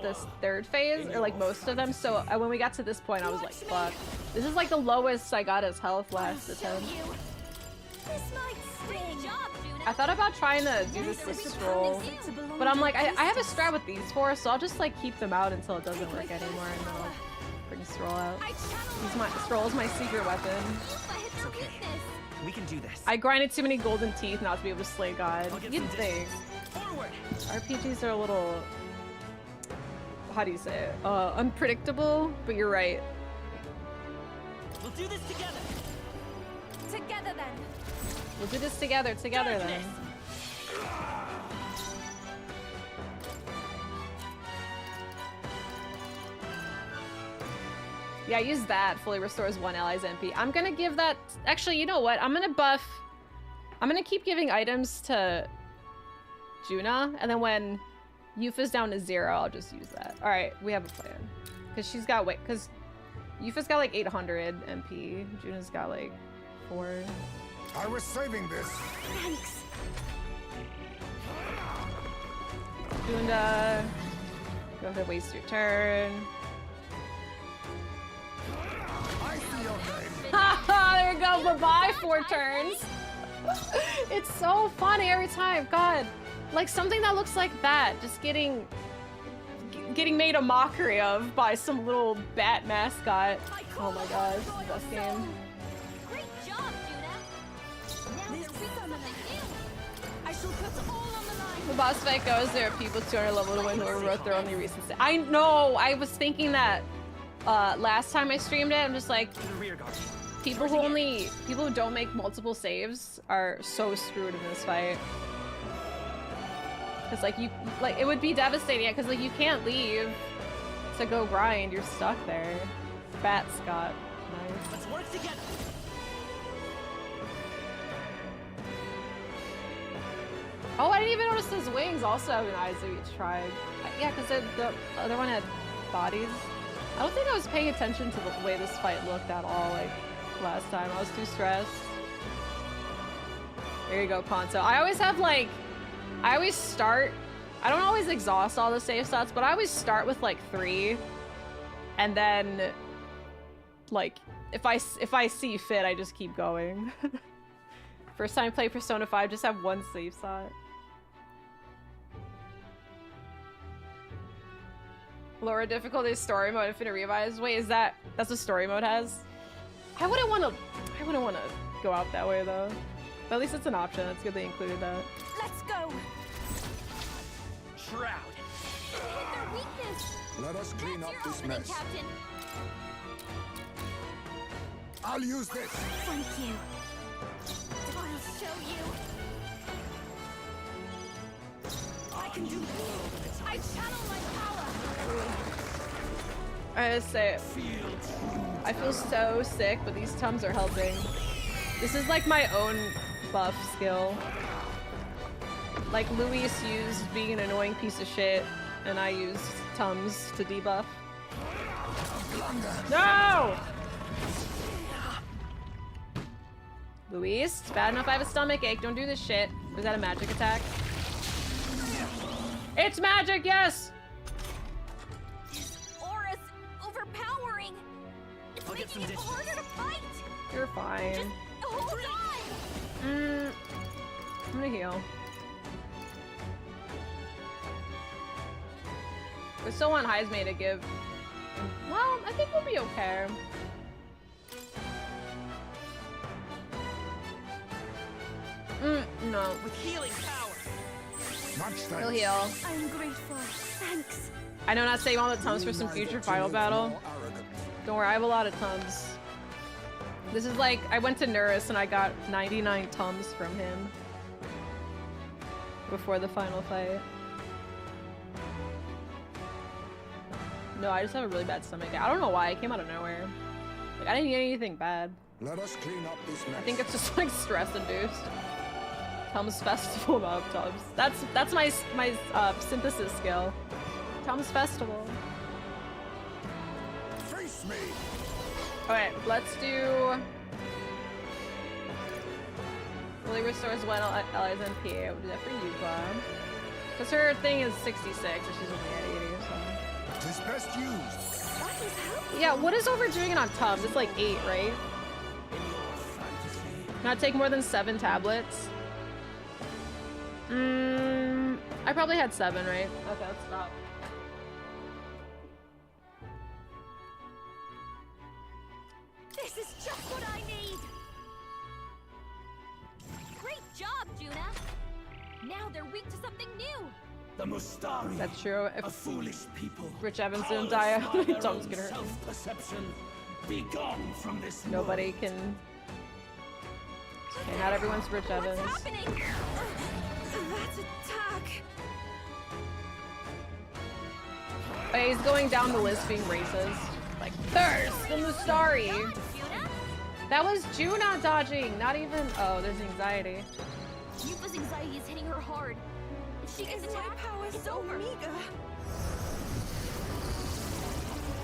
this third phase, or like most of them. So when we got to this point, I was like, fuck. This is like the lowest I got as health last attempt. This might sting. Job, Juna. I thought about trying to do this with scroll, but I'm like, I have a strat with these four, so I'll just like keep them out until it doesn't work anymore, and then I'll bring scroll out. Scroll is my secret weapon. It's okay. We can do this. I grinded too many golden teeth not to be able to slay God. I'll get You'd some think. Forward. RPGs are a little, how do you say it? Unpredictable, but you're right. We'll do this together. Together then. We'll do this together then. Yeah, use that. Fully restores one ally's MP. I'm gonna give that... Actually, you know what? I'm gonna keep giving items to Juna, and then when Yufa's down to 0, I'll just use that. Alright, we have a plan. Because she's got... Wait, because Yufa's got like 800 MP. Juna's got like 4. I was saving this. Thanks. Juna... Go ahead and waste your turn. I see your game. Haha, there we go. Bye-bye, 4 turns. It's so funny every time. God, like something that looks like that, just getting made a mockery of by some little bat mascot. Oh my god, this is the best game. Great job, Juna. Now they're weak on the line. I shall put all on the line. The boss fight goes, there are people 200 level to win who wrote their only recent I know, I was thinking that last time I streamed it. I'm just like, To the rear guard. people who don't make multiple saves are so screwed in this fight. Cause like it would be devastating, cause like you can't leave to go grind, you're stuck there. Bat Scott, nice. Let's work together. Oh, I didn't even notice his wings also have an eyes of each tribe. Yeah, cause the other one had bodies. I don't think I was paying attention to the way this fight looked at all, like last time. I was too stressed. There you go, Ponto. I always have like, I don't always exhaust all the save stats, but I always start with like 3. And then, like, if I see fit, I just keep going. First time I play Persona 5, just have 1 save slot. Lower difficulty story mode infinite revise. Wait, that's what story mode has? I wouldn't wanna go out that way though. But at least it's an option. That's good they included that. Let's go. Shroud. Hit their weakness. Let us clean That's up your this opening, mess. Captain. I'll use this. Thank you. I'll show you. I can do more. I channel my power. I just say it. I feel so sick, but these Tums are helping. This is like my own buff skill. Like Luis used being an annoying piece of shit, and I used Tums to debuff. No! Luis, it's bad enough I have a stomach ache. Don't do this shit. Was that a magic attack? It's magic, yes! Aura's overpowering. It's I'll get making some it dishes. harder to fight. You're fine. Just hold on. I'm gonna heal. I still want Heisme to give. Well, I think we'll be okay. No. With healing power. Much thanks. He'll heal. I'm grateful. Thanks. I know not saving all the Tums for some future final battle. Don't worry, I have a lot of Tums. This is like, I went to Nurus and I got 99 Tums from him. Before the final fight. No, I just have a really bad stomach. I don't know why, it came out of nowhere. Like, I didn't get anything bad. Let us clean up this mess. I think it's just like stress induced. Tums Festival about Tums. That's my synthesis skill. Tums Festival. Face me. Okay, let's do. Fully restores one allies MP. We'll do that for Yuka. Because her thing is 66, and she's only at 80 or something. Tis best used. That is helpful. Yeah, what is overdoing it on Tums? It's like 8, right? Not take more than 7 tablets. I probably had 7, right? Okay, let's stop. This is just what I need. Great job, Juna. Now they're weak to something new. The Mustari. That's true. A If foolish people. Rich Evans didn't die, Powerless by their Tom's own gonna hurt me. self-perception. Be gone from this Nobody world. can. Okay, not everyone's Rich Evans. What's happening? That's attack. Oh, he's going down the list being racist. Like, Thirst, the Mustari. Come on, Juna. That was Juna dodging, not even. Oh, there's anxiety. Yuka's anxiety is hitting her hard. If she gets attacked, it's over.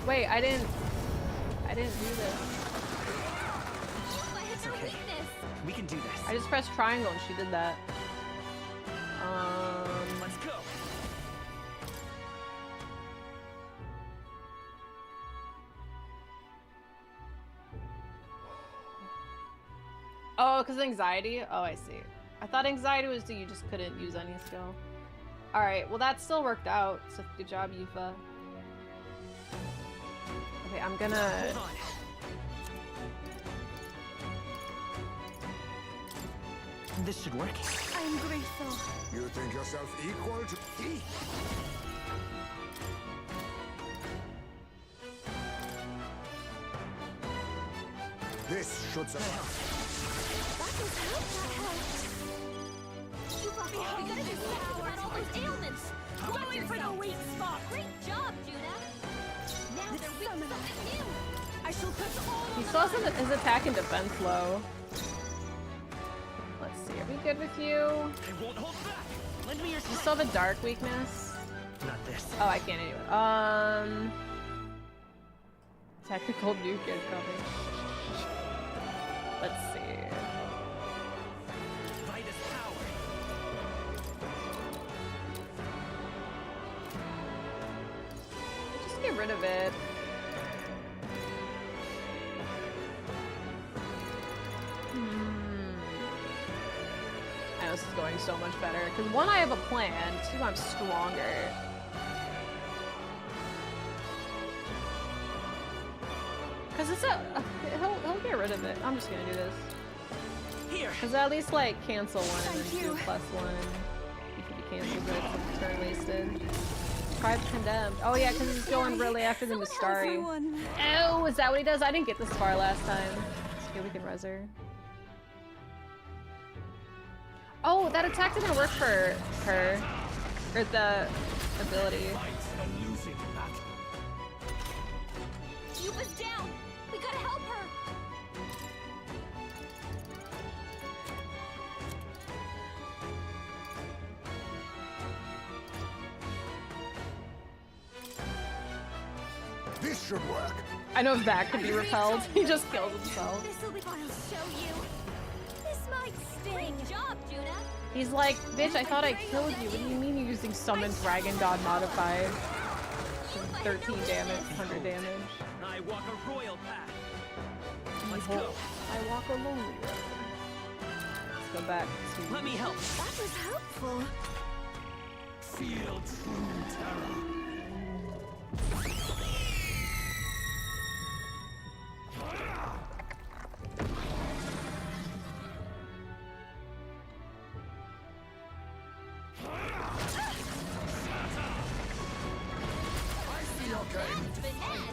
Wait, I didn't do this. Yuka hits her weakness. We can do this. I just pressed triangle and she did that. Let's go. Oh, because anxiety? Oh, I see. I thought anxiety was that you just couldn't use any skill. Alright, well that still worked out, so good job, Yufa. Okay, I'm gonna... Hold on. This should work. I'm grateful. You think yourself equal to me? This should suffice. That does help. That helps. Yuka, we gotta do something about all those ailments. Going for the weak spot. Great job, Juna. Now they're weak to something new. I shall put all He still has his attack and defense low. Let's see, are we good with you? I won't hold back. Lend me your You still have a dark weakness? Not this. Oh, I can't anyway. Technical nuke incoming. Let's see. Vitus power. Just get rid of it. I know this is going so much better. Because 1, I have a plan. 2, I'm stronger. Cause it's he'll get rid of it. I'm just gonna do this. Here. Cause at least like cancel one and Thank then you. do +1. If you cancel it, it's turn wasted. Tribe condemned. Oh yeah, cause he's going really after the Mistari. Everyone. Oh, is that what he does? I didn't get this far last time. Okay, we can res her. Oh, that attack didn't work for her. Or the ability. Yuba's down. We gotta help her. This should work. I know if that could be repelled. He just killed himself. This'll be what I'll show you. This might sting. Great job, Juna. He's like, bitch, I thought I killed you. What do you mean you're using Summon Dragon God modified? 13 damage, 100 damage. I walk a royal path. Let's Behold, go. I walk a lonely road. Let's go back to... Let me help. That was helpful. Feel true terror.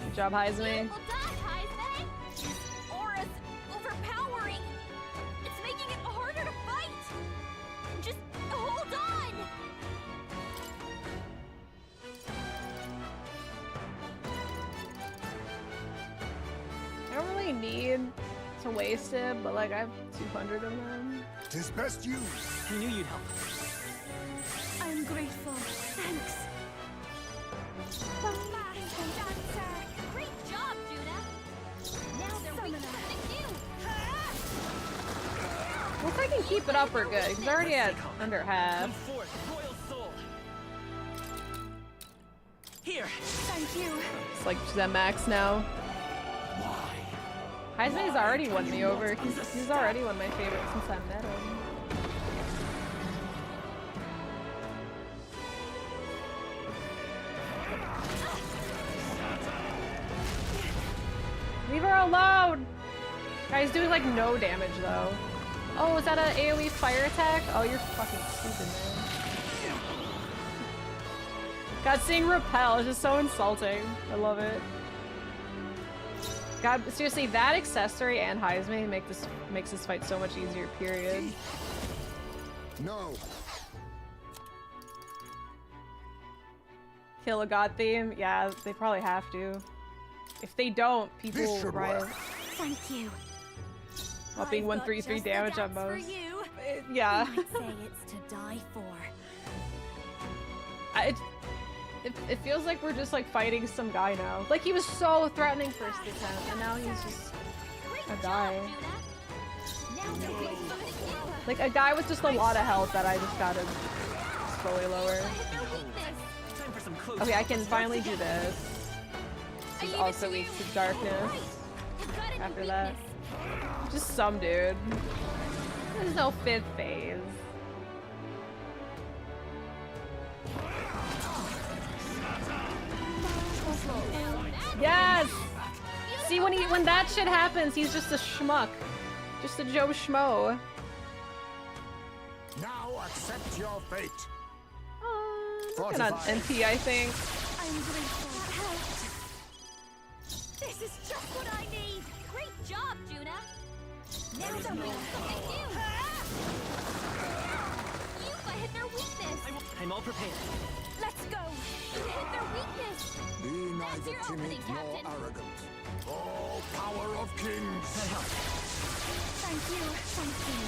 Good job, Heisman. Beautiful done, Heisman. This aura's overpowering. It's making it harder to fight. Just hold on. I don't really need to waste it, but like I have 200 of them. 'Tis best used. I knew you'd help. I'm grateful. Thanks. Great job, Juna. Now they're weak to something new. Well, if I can keep it up, we're good. Because I already at under half. Come forth, royal soul. Here. Thank you. It's like she's at max now. Heisman's already won me over. He's already one of my favorites since I met him. Leave her alone! Guy's doing like no damage though. Oh, is that an AoE fire attack? Oh, you're fucking stupid, man. God, seeing repel is just so insulting. I love it. God, seriously, that accessory and Heisman makes this fight so much easier, period. No. Kill a god theme? Yeah, they probably have to. If they don't, people should riot. work. Thank you. While being I've got 133 just the damage on dance for most. you. Yeah. You might say it's to die for. It feels like we're just like fighting some guy now. Like he was so threatening first attempt, and now he's just a guy. Like a guy with just a lot of health that I just gotta slowly lower. Time for some close. Okay, I can finally do this. This is also weak to darkness. After that, just some dude. There's no fifth phase. Yes! See, when that shit happens, he's just a schmuck. Just a Joe Schmo. Now accept your fate. Looking on NP, I think. I'm grateful. That helped. This is just what I need. Great job, Juna. Now they're doing something new. Yuba hit their weakness. I'm all prepared. Let's go. You hit their weakness. Be That's neither your timid opening, nor Captain. arrogant. Oh, power of kings. Thank you. Thank you.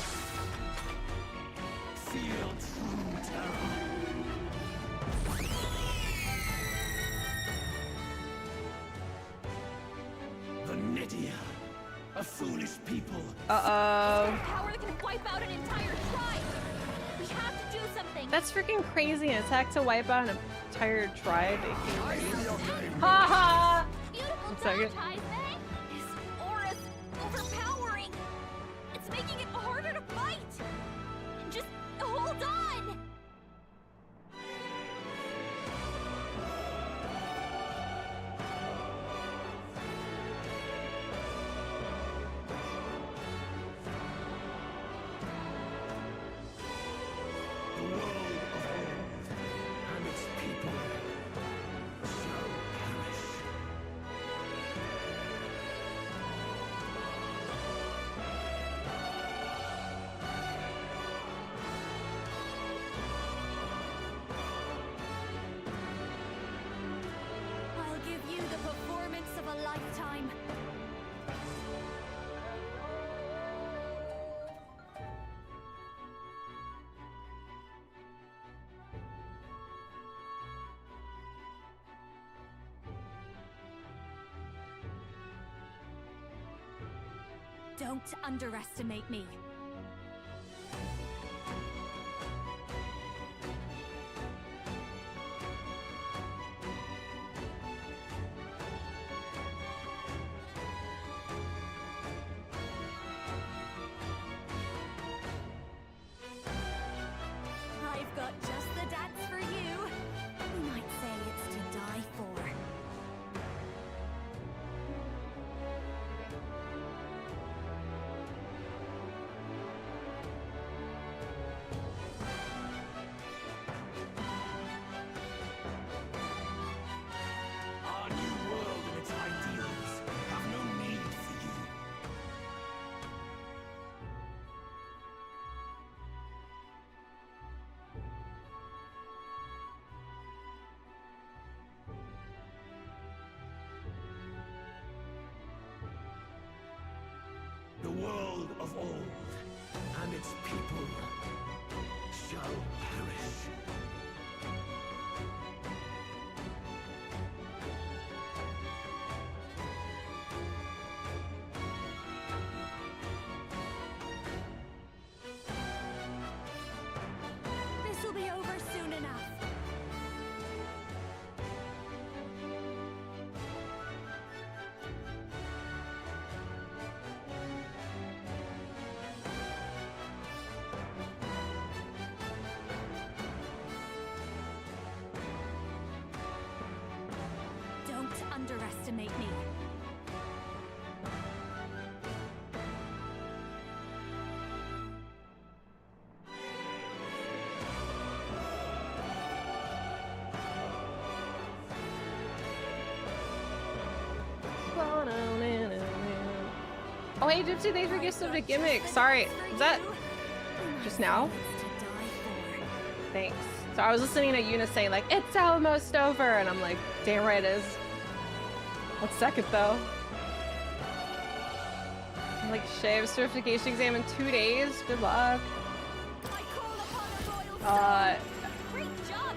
Feel true terror. The Nidia. A foolish people. Uh-oh. Power that can wipe out an entire tribe. We have to do something. That's freaking crazy. An attack to wipe out an entire tribe. Haha! Beautiful One second. dodge, Heisman. This aura's overpowering. It's making it harder to fight. Just hold on. Don't underestimate me. I've got just the dance for you. You might say it's to die for. Our new world and its ideals have no need for you. The world of old and its people shall perish. This will be over soon enough. Don't underestimate me. Oh hey Gypsy, thanks for gifts of the gimmick. Sorry, is that just now? Thanks. So I was listening to Yuna saying like, it's almost over, and I'm like, damn right it is. One second though. I'm like, shave certification exam in 2 days. Good luck.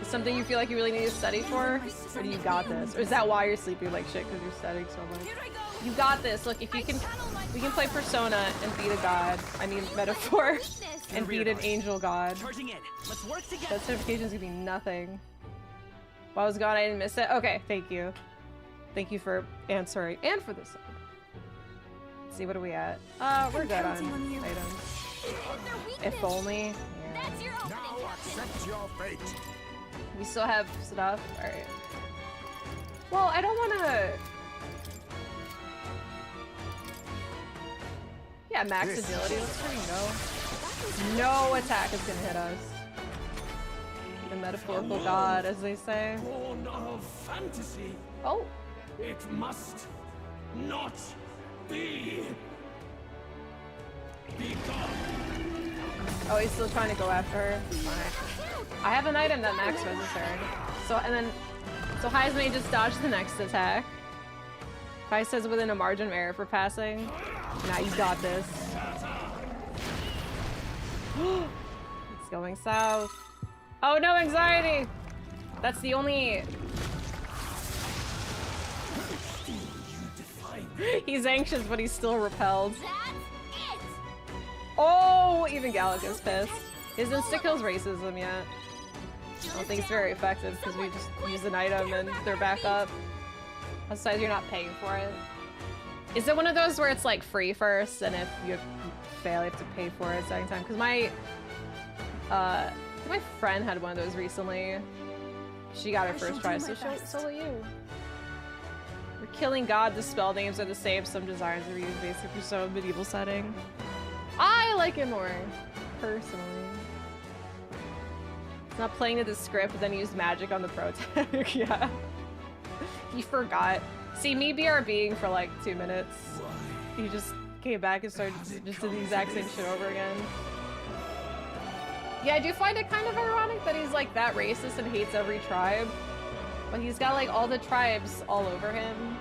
Is something you feel like you really need to study for? Or do you got this? Or is that why you're sleeping like shit because you're studying so much? You got this. Look, if you can, we can play Persona and beat a god. I mean, metaphor. And beat an angel god. Charging in. Let's work together. That certification's gonna be nothing. While I was gone, I didn't miss it. Okay, thank you. Thank you for answering and for this. Let's see, what are we at? We're good on items. If only. Yeah. Now accept your fate. We still have stuff. All right. Well, I don't want to. Yeah, max agility. Let's try no. No attack is gonna hit us. The metaphorical god, as they say. Born of fantasy. Oh. It must not be. Be gone. Oh, he's still trying to go after her. Fine. I have an item that max resisted. So Heisman just dodged the next attack. Kai says within a margin of error for passing. Now you got this. It's going south. Oh no, anxiety! That's the only... He's anxious, but he's still repelled. Oh, even Gallica's pissed. His insta-kills racism yet. I don't think it's very effective because we just use an item and they're back up. Besides, you're not paying for it. Is it one of those where it's like free first, and if you fail, you have to pay for it second time? Because my friend had one of those recently. She got it first try, so will you. We're killing God. The spell names are the same. Some designs are used basically for some medieval setting. I like it more, personally. It's not playing to the script, but then use magic on the pro tech. Yeah. He forgot. See, me BRBing for like 2 minutes. He just came back and started just did the exact same shit over again. Yeah, I do find it kind of ironic that he's like that racist and hates every tribe. But he's got like all the tribes all over him.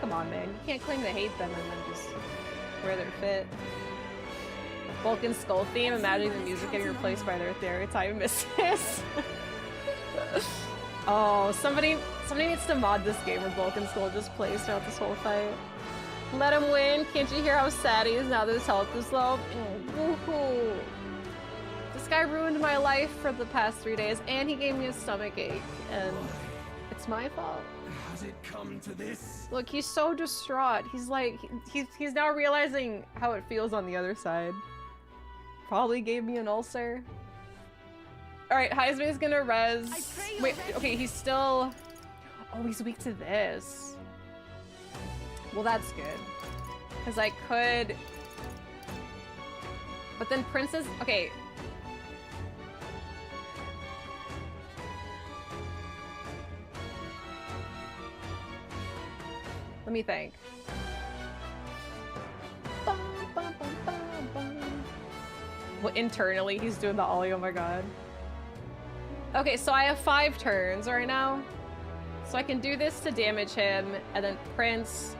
Come on, man. You can't claim to hate them and then just wear their fit. Vulcan skull theme, imagining the music getting replaced by their stereotype misses. Oh, somebody needs to mod this game where Vulcan skull just plays throughout this whole fight. Let him win. Can't you hear how sad he is now that his health is low? Woohoo. This guy ruined my life for the past 3 days, and he gave me a stomach ache, and it's my fault. Has it come to this? Look, he's so distraught. He's like, he's now realizing how it feels on the other side. Probably gave me an ulcer. All right, Heisman's gonna res. Wait, okay, he's still. Oh, he's weak to this. Well, that's good, because I could. But then Princess. Okay. Let me think. Well, internally, he's doing the ollie. Oh my god. Okay, so I have 5 turns right now. So I can do this to damage him, and then Prince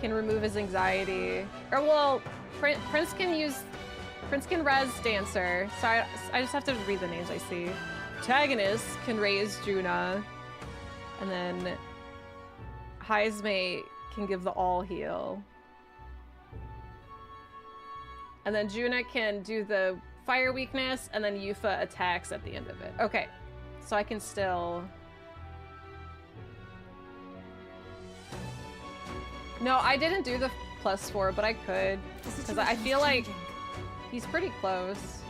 can remove his anxiety. Or, well, Prince can res Dancer. So I just have to read the names I see. Protagonist can raise Juna. And then Heismate can give the all heal. And then Juna can do the fire weakness, and then Yufa attacks at the end of it. Okay, so I can still... No, I didn't do the +4, but I could. Because I feel like he's pretty close.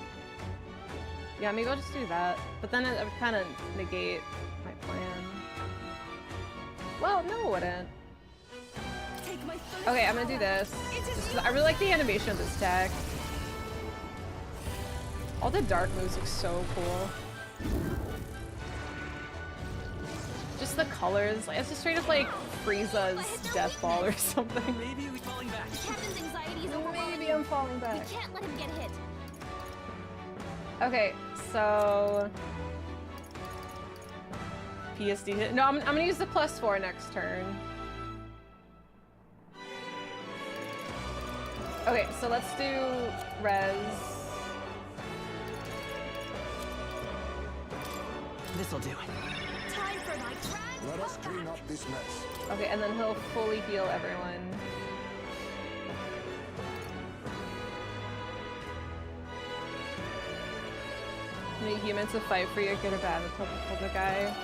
Yeah, maybe I'll just do that. But then it would kind of negate my plan. Well, no, it wouldn't. Okay, I'm gonna do this. Just 'cause I really like the animation of this tech. All the dark moves look so cool. Just the colors, like, it's just straight up like Frieza's death ball or something. Maybe we're falling back. Captain's anxiety is overwhelming. Maybe I'm falling back. We can't let him get hit. Okay, so PSD hit. No, I'm gonna use the +4 next turn. Okay, so let's do res. This'll do. Time for my grand Let us clean up this mess. Okay, and then he'll fully heal everyone. Need humans to fight for you, good or bad, the guy.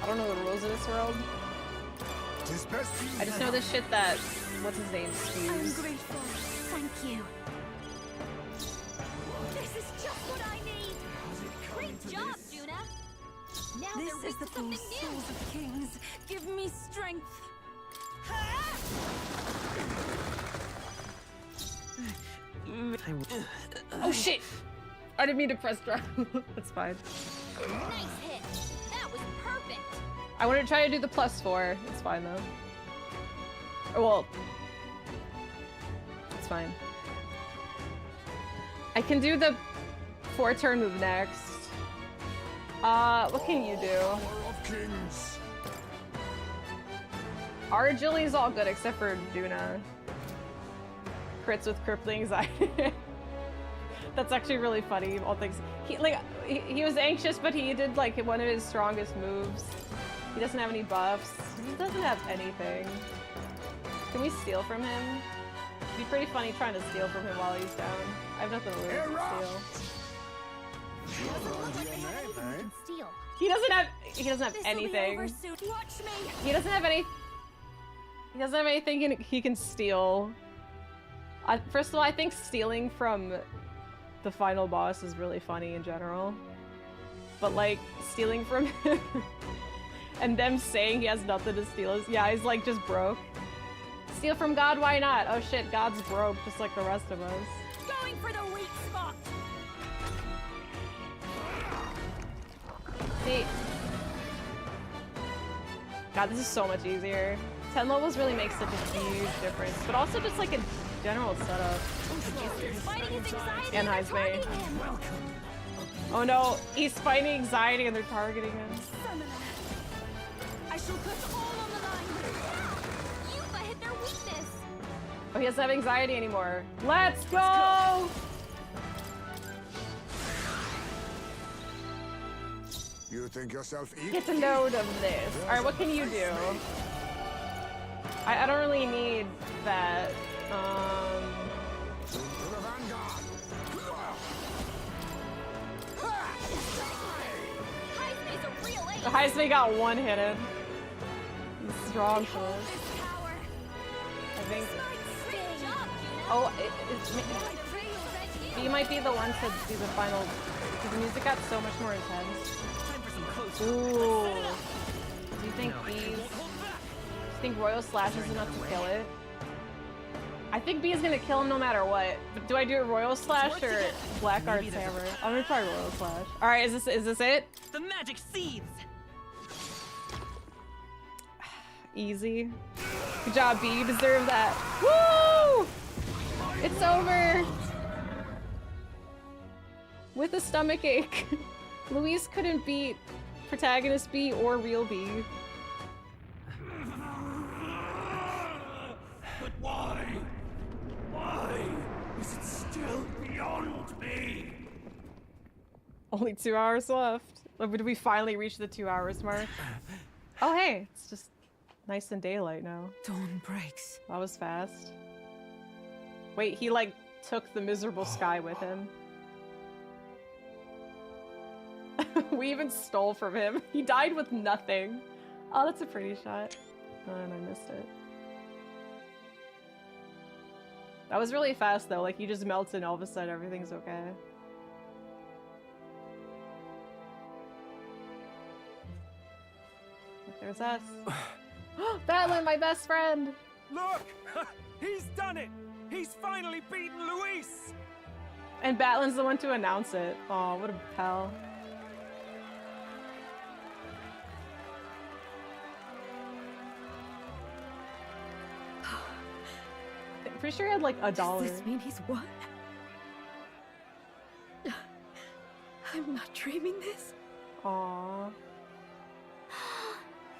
I don't know the rules of this world. Tis best I just know the shit that, what's his name, I'm spews. grateful. Thank you. This is just what I need. Great job, Juna. Now This they're is the weak to something full new. souls of kings. Give me strength. Oh shit! I didn't mean to press drop. That's fine. Nice hit. That was perfect. I want to try to do the +4. It's fine though. Or, well, it's fine. I can do the 4-turn move next. What can you do? Power of kings. Our agility's all good except for Juna. Crits with crippling anxiety. That's actually really funny. All things. He was anxious, but he did like one of his strongest moves. He doesn't have any buffs. He doesn't have anything. Can we steal from him? It'd be pretty funny trying to steal from him while he's down. I have nothing to lose to steal. Doesn't look like they have anything we can steal. He doesn't have This'll be anything. over soon. Watch me. He doesn't have anything he can steal. First of all, I think stealing from the final boss is really funny in general. But like stealing from him and them saying he has nothing to steal is, yeah, he's like just broke. Steal from God, why not? Oh shit, God's broke just like the rest of us. Going for the weak spot. See, God, this is so much easier. 10 levels really makes such a huge difference, but also just like a general setup. Fighting his anxiety And they're Heismate. targeting him. Oh no, he's fighting anxiety and they're targeting him. Summoner. I shall put all on the line. Yufa hit their weakness. Oh, he doesn't have anxiety anymore. Let's go! You think yourself equal? Get a load of this. Alright, what can you do? I don't really need that. To the vanguard. Heisman's a real ace. Heisman got one hit. He's strong for Behold us. this power. I think. Great job, Juno. Oh, The real red he might be the one to do the final. Because the music got so much more intense. Time for some close. Ooh. Do you think No, I B's? won't hold back. Do you think Royal Slash is enough to kill it? I think B is gonna kill him no matter what. But do I do a Royal Slash or Blackguard's Maybe there's a Hammer? I'm gonna try Royal Slash. All right, is this it? The magic seeds. Easy. Good job, B. You deserve that. Woo! It's over. With a stomach ache. Luis couldn't beat protagonist B or real B. But why? Why is it still beyond me? Only 2 hours left. Did we finally reach the 2 hours mark? Oh hey, it's just nice and daylight now. Dawn breaks. That was fast. Wait, he like took the miserable sky with him. We even stole from him. He died with nothing. Oh, that's a pretty shot. Oh, and I missed it. That was really fast though, like he just melts and all of a sudden everything's okay. Look, there's us. Batlin, my best friend! Look! He's done it! He's finally beaten Luis! And Batlin's the one to announce it. Oh, what a pal. I'm pretty sure he had like $1. Does this mean he's won? I'm not dreaming this. Aww.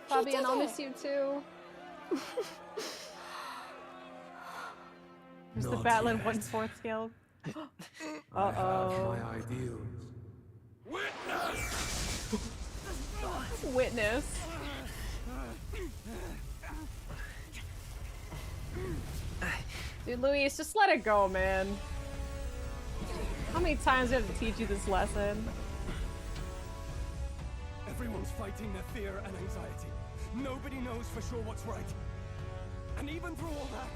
Fabian, I'll miss you too. There's the Not Batlin yet. 1/4 scale. I have Uh-oh. my ideals. Witness! Witness. Dude, Luis, just let it go, man. How many times do I have to teach you this lesson? Everyone's fighting their fear and anxiety. Nobody knows for sure what's right. And even through all that,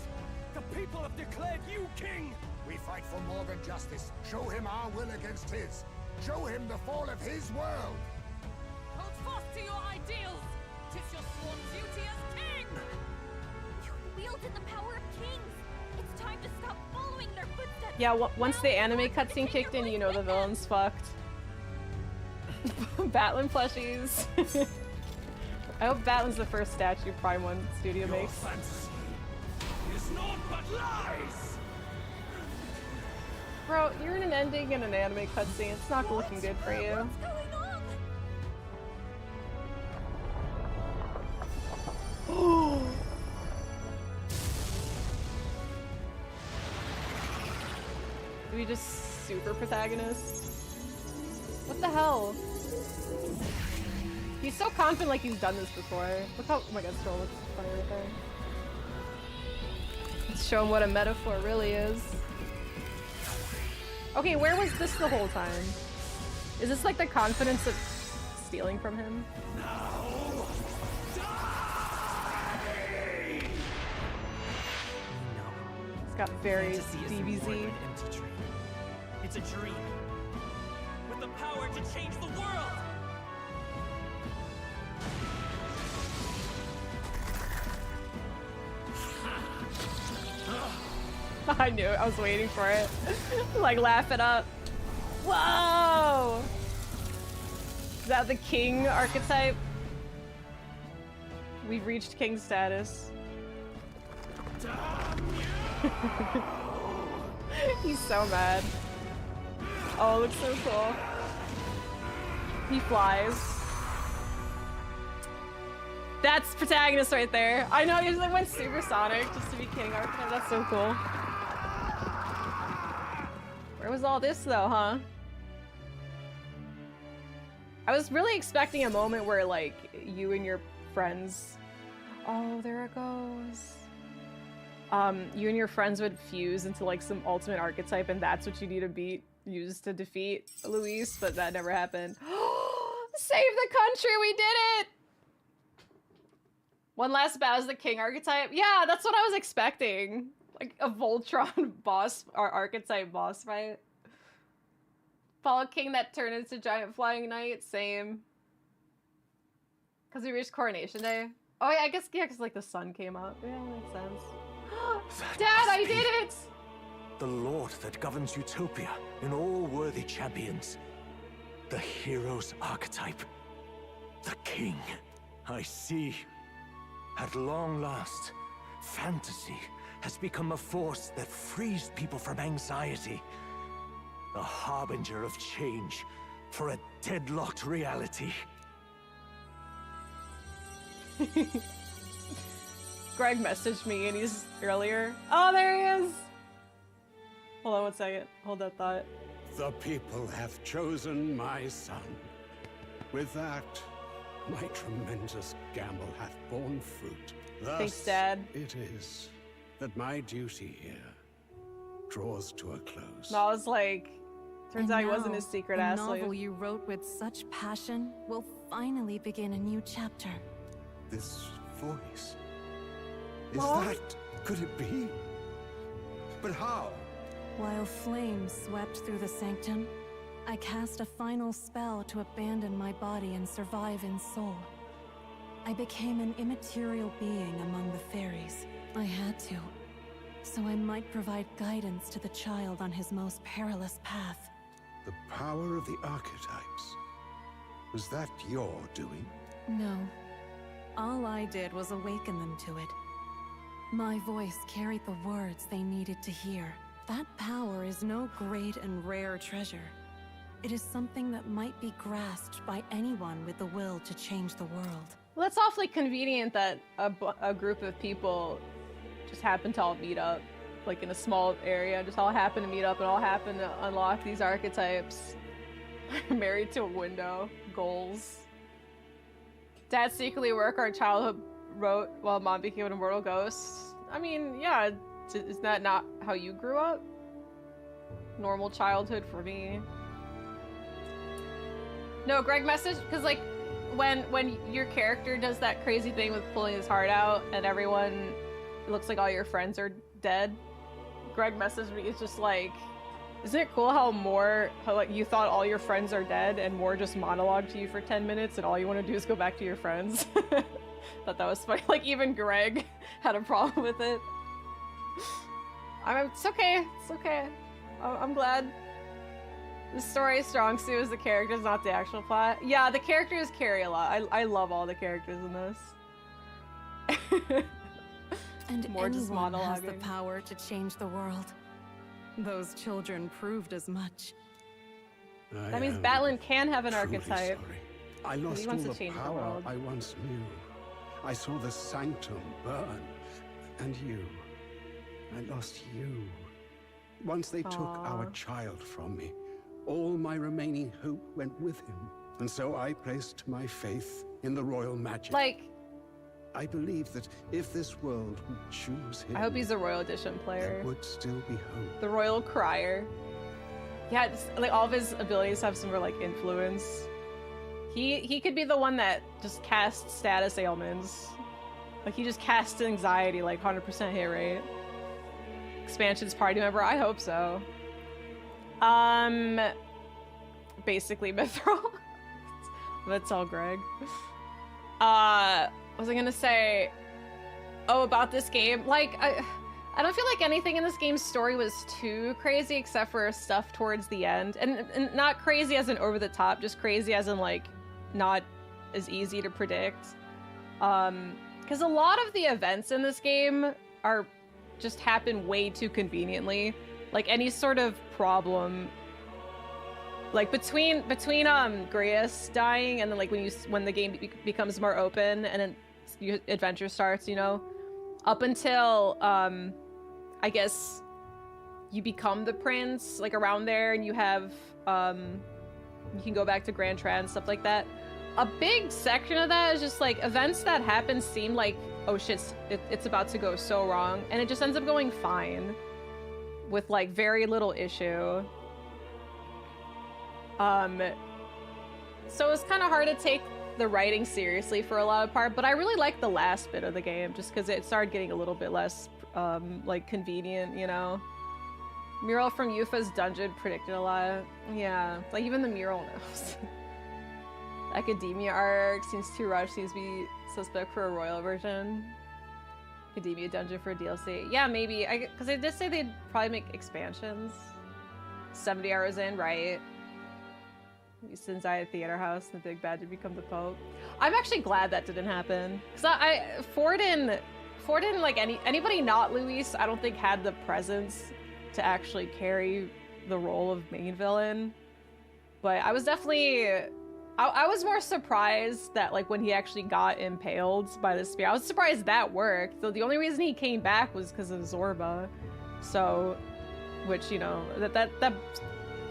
the people have declared you king! We fight for more than justice. Show him our will against his. Show him the fall of his world. Hold fast to your ideals. 'Tis your sworn duty as king. You wielded the power of kings. It's time to stop following their footsteps. Yeah, once the anime cutscene kicked in, you know the villain's fucked. Batlin plushies. I hope Batlin's the first statue Prime 1 Studio Your makes. fantasy is naught but lies! Bro, you're in an ending in an anime cutscene. It's not looking good for you. What's going on? Do we just super protagonist? What the hell? He's so confident like he's done this before. Look how- oh my god, Stroll looks funny right there. Let's show him what a metaphor really is. Okay, where was this the whole time? Is this like the confidence of stealing from him? It's got very Fantasy is more than DBZ. an empty dream. It's a dream with the power to change the world. I knew it. I was waiting for it. Like, laugh it up. Whoa! Is that the king archetype? We've reached king status. He's so mad. Oh, it looks so cool. He flies. That's protagonist right there. I know, he just like went supersonic just to be king archetype. That's so cool. Where was all this though, huh? I was really expecting a moment where like you and your friends... Oh, there it goes. You and your friends would fuse into like some ultimate archetype, and that's what you need to use to defeat Luis, but that never happened. Save the country, we did it! One last bout as the king archetype. Yeah, that's what I was expecting. Like a Voltron boss or archetype boss fight. Follow king that turned into giant flying knight. Same. Because we reached coronation day. Oh yeah, I guess yeah, because like the sun came up. Yeah, that makes sense. Dad, I did it! The lord that governs Utopia in all worthy champions. The hero's archetype. The king. I see. At long last, fantasy has become a force that frees people from anxiety. A harbinger of change for a deadlocked reality. Greg messaged me and he's earlier. Oh, there he is! Hold on 1 second. Hold that thought. The people have chosen my son. With that, my tremendous gamble hath borne fruit. Thus, Thanks, Dad. it is that my duty here draws to a close. No, I was like, turns out he wasn't now, his secret the ass novel slave. you wrote with such passion will finally begin a new chapter. This voice. Is Mom? that... could it be? But how? While flames swept through the sanctum, I cast a final spell to abandon my body and survive in soul. I became an immaterial being among the fairies. I had to, so I might provide guidance to the child on his most perilous path. The power of the archetypes. Was that your doing? No. All I did was awaken them to it. My voice carried the words they needed to hear. That power is no great and rare treasure. It is something that might be grasped by anyone with the will to change the world. Well, that's awfully convenient that a group of people just happen to all meet up, like in a small area, just all happen to meet up and all happen to unlock these archetypes. Married to a window. Goals. Dad secretly work our childhood wrote while mom became an immortal ghost. I mean, yeah, is that not how you grew up? Normal childhood for me. No, Greg messaged, because like, when your character does that crazy thing with pulling his heart out and everyone, it looks like all your friends are dead. Greg messaged me, it's just like, isn't it cool how like you thought all your friends are dead and more just monologued to you for 10 minutes and all you want to do is go back to your friends? Thought that was funny. Like even Greg had a problem with it. It's okay. It's okay. I'm glad. The story is strong suit is the characters, not the actual plot. Yeah, the characters carry a lot. I love all the characters in this. And More just anyone has the monologuing. power to change the world. Those children proved as much. That means Batlin can have an Truly archetype. sorry. I lost He all wants to the change the power world. I once knew. I saw the sanctum burn. And you. I lost you. Once they took our Aw. child from me, all my remaining hope went with him. And so I placed my faith in the royal magic. Like, I believe that if this world would choose him, I hope he's a Royal Edition player. there would still be hope. The Royal Crier. Yeah, like all of his abilities have some like influence. He could be the one that just casts status ailments. Like he just casts anxiety, like 100% hit rate. Expansion's party member, I hope so. Basically Mithril. That's all Greg. What was I gonna say? Oh, about this game, like I don't feel like anything in this game's story was too crazy except for stuff towards the end. And not crazy as in over the top, just crazy as in like not as easy to predict. Because a lot of the events in this game are just happen way too conveniently. Like any sort of problem, like between Grius dying and then like when the game becomes more open and then your adventure starts, you know, up until I guess you become the prince, like around there, and you have you can go back to Grand Trad and stuff like that. A big section of that is just like events that happen seem like oh shit, it's about to go so wrong, and it just ends up going fine with like very little issue. So it's kind of hard to take the writing seriously for a lot of part, but I really like the last bit of the game just because it started getting a little bit less like convenient, you know. Mural from Yufa's dungeon predicted a lot. Yeah, like even the mural knows. Academia arc seems too rushed, seems to be suspect for a royal version. Academia dungeon for DLC. Yeah, maybe. Because they did say they'd probably make expansions. 70 hours in, right? Since I had Theater House and the big bad to become the Pope. I'm actually glad that didn't happen. Because Ford didn't like anybody not Luis, I don't think had the presence to actually carry the role of main villain. But I was definitely, I was more surprised that like when he actually got impaled by the spear, I was surprised that worked. So the only reason he came back was because of Zorba. So, which, you know, that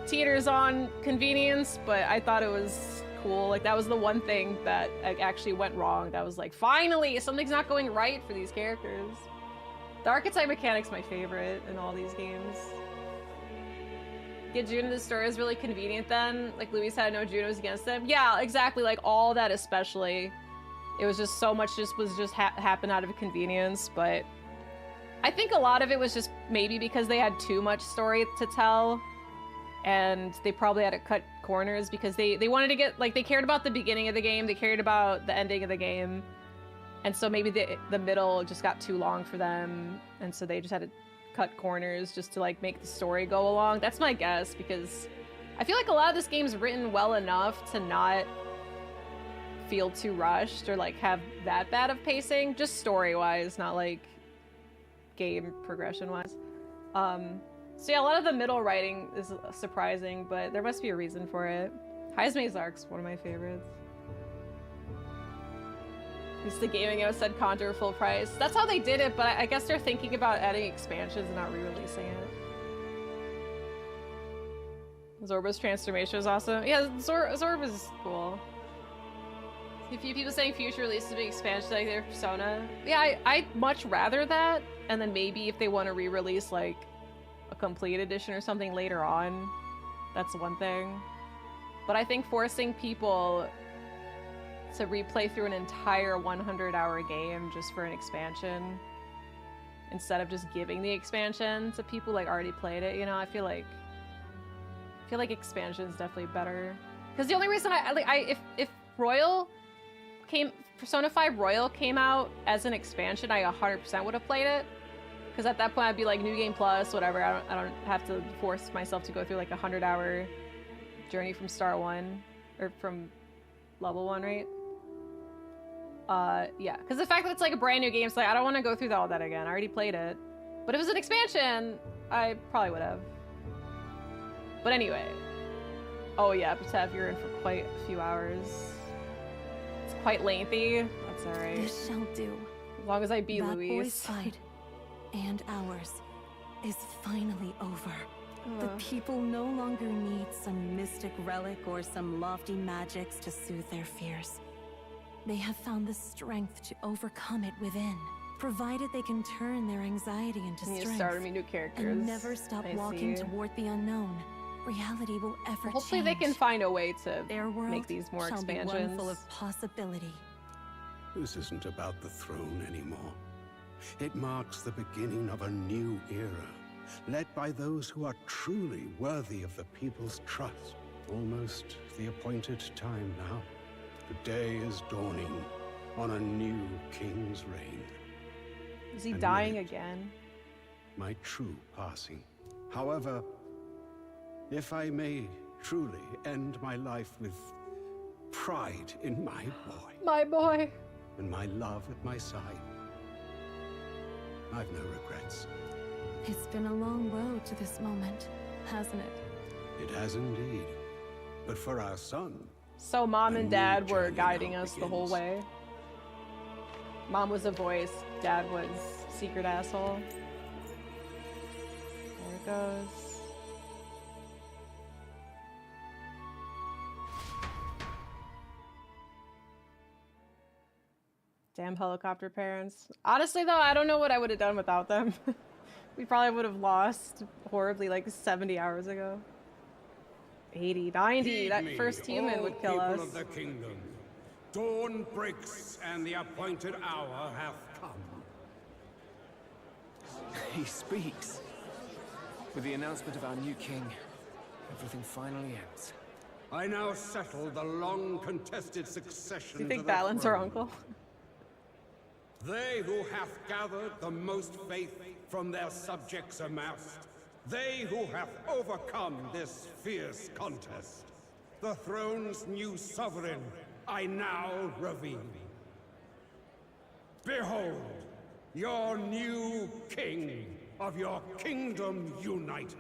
teeters on convenience, but I thought it was cool. Like that was the one thing that actually went wrong. That was like, finally, something's not going right for these characters. The archetype mechanic's my favorite in all these games. Get Juno, the story is really convenient then. Like Luis had no Junos against them. Yeah, exactly. Like all that especially. It was just so much happened out of convenience, but I think a lot of it was just maybe because they had too much story to tell. And they probably had to cut corners because they wanted to get, like, they cared about the beginning of the game, they cared about the ending of the game. And so maybe the middle just got too long for them. And so they just had to cut corners just to, like, make the story go along. That's my guess, because I feel like a lot of this game's written well enough to not feel too rushed or, like, have that bad of pacing. Just story-wise, not, like, game progression-wise. So yeah, a lot of the middle writing is surprising, but there must be a reason for it. Heismei's arc's one of my favorites. It's the gaming said Contour full price. That's how they did it, but I guess they're thinking about adding expansions and not re-releasing it. Zorba's transformation was awesome. Yeah, Zorba's cool. A few people saying future releases to be expansions like their Persona. Yeah, I'd much rather that, and then maybe if they want to re-release like a complete edition or something later on, that's one thing. But I think forcing people to replay through an entire 100-hour game just for an expansion instead of just giving the expansion to people like already played it, you know, I feel like expansion is definitely better. Because the only reason if Royal Persona 5 Royal came out as an expansion, I 100% would have played it. Because at that point, I'd be like, New Game Plus, whatever. I don't have to force myself to go through like a 100-hour journey from Star 1. Or from level 1, right? Yeah. Because the fact that it's like a brand new game, it's like, I don't want to go through all that again. I already played it. But if it was an expansion, I probably would have. But anyway. Oh yeah, Epitaph, you're in for quite a few hours. It's quite lengthy. That's alright. This shall do. As long as I beat that Luis. Boy's fight and ours is finally over. The people no longer need some mystic relic or some lofty magics to soothe their fears. They have found the strength to overcome it within, provided they can turn their anxiety into strength New characters. and never stop walking toward the unknown. Reality will ever Hopefully change. they can find a way to Their world make these more shall be expansions. one full of possibility. This isn't about the throne anymore. It marks the beginning of a new era, led by those who are truly worthy of the people's trust. Almost the appointed time now. The day is dawning on a new king's reign. Is he And dying with it, again? my true passing. However, if I may truly end my life with pride in my boy. My boy. And my love at my side, I've no regrets. It's been a long road to this moment, hasn't it? It has indeed. But for our son, So mom a and new dad were journey guiding now us the whole begins. way. Mom was a voice, dad was secret asshole. There it goes. Damn helicopter parents. Honestly, though, I don't know what I would have done without them. We probably would have lost horribly like 70 hours ago. 80, 90. That first human would kill us. Of the kingdom. Dawn breaks and the appointed hour hath come. He speaks. With the announcement of our new king, everything finally ends. I now settle the long contested succession. Do you think to the Balin's throne. her uncle? They who hath gathered the most faith from their subjects amassed, they who have overcome this fierce contest, the throne's new sovereign, I now reveal. Behold, your new king of your kingdom united.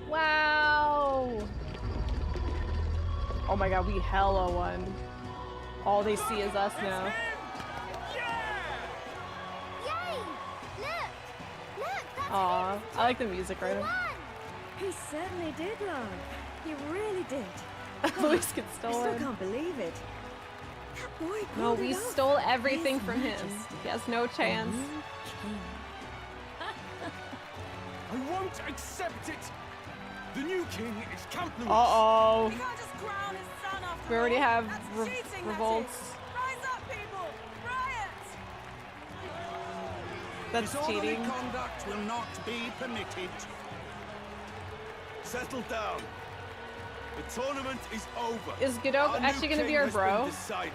Wow! Oh my god, we hella won. All they see is us now. Yay! Look! Look, that's Aw, I like the music right now. He certainly did, love. He really did. Luis can I stole still it. can't believe it. That boy No, pulled we it off. stole everything His from him. Majesty. He has no chance. I won't accept it! The new king is Count Louis. Uh-oh. We can't just crown his son after We already all. have That's cheating, that revolts. is. Rise up, people! Riot! That's Disorderly cheating. conduct will not be permitted. Settle down. The tournament is over. Is Godot Our new actually gonna be king our has bro? been decided,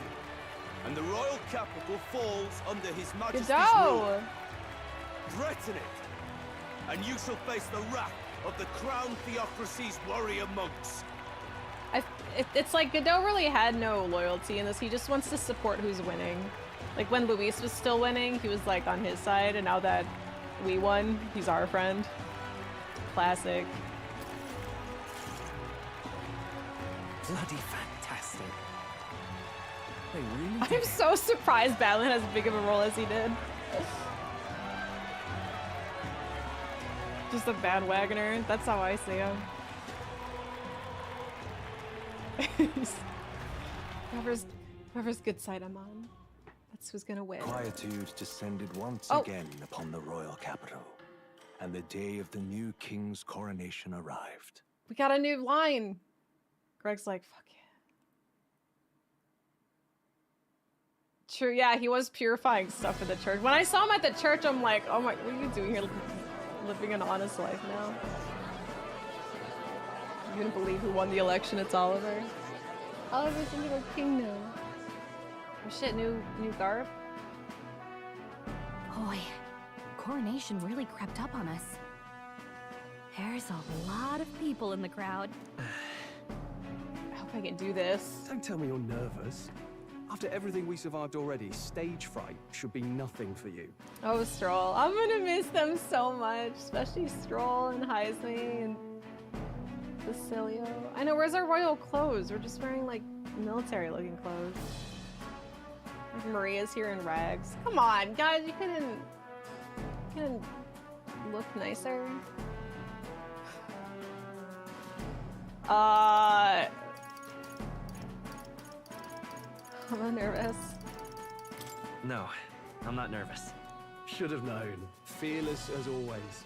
and the royal capital falls under his majesty's rule. Godot! Threaten it, and you shall face the wrath of the crown theocracy's warrior monks. It's like Godot really had no loyalty in this. He just wants to support who's winning. Like when Luis was still winning, he was like on his side, and now that we won, he's our friend. Classic. Bloody fantastic. They really I'm so surprised Balin has as big of a role as he did. Just a bandwagoner. That's how I see him. whoever's good side I'm on, that's who's gonna win. Quietude descended once Oh. again upon the royal capital, and the day of the new king's coronation arrived. We got a new line. Greg's like, fuck yeah. True, yeah, he was purifying stuff for the church. When I saw him at the church, I'm like, oh my, what are you doing here? Living an honest life now. You gonna believe who won the election? It's Oliver. Oliver's into a king now. Oh shit, new garb? Boy, coronation really crept up on us. There's a lot of people in the crowd. I hope I can do this. Don't tell me you're nervous. After everything we survived already, stage fright should be nothing for you. Oh, Stroll. I'm gonna miss them so much, especially Stroll and Heisme and Basilio. I know, where's our royal clothes? We're just wearing like military looking clothes. Like Maria's here in rags. Come on, guys, you couldn't look nicer? I'm nervous. No, I'm not nervous. Should have known. Fearless as always.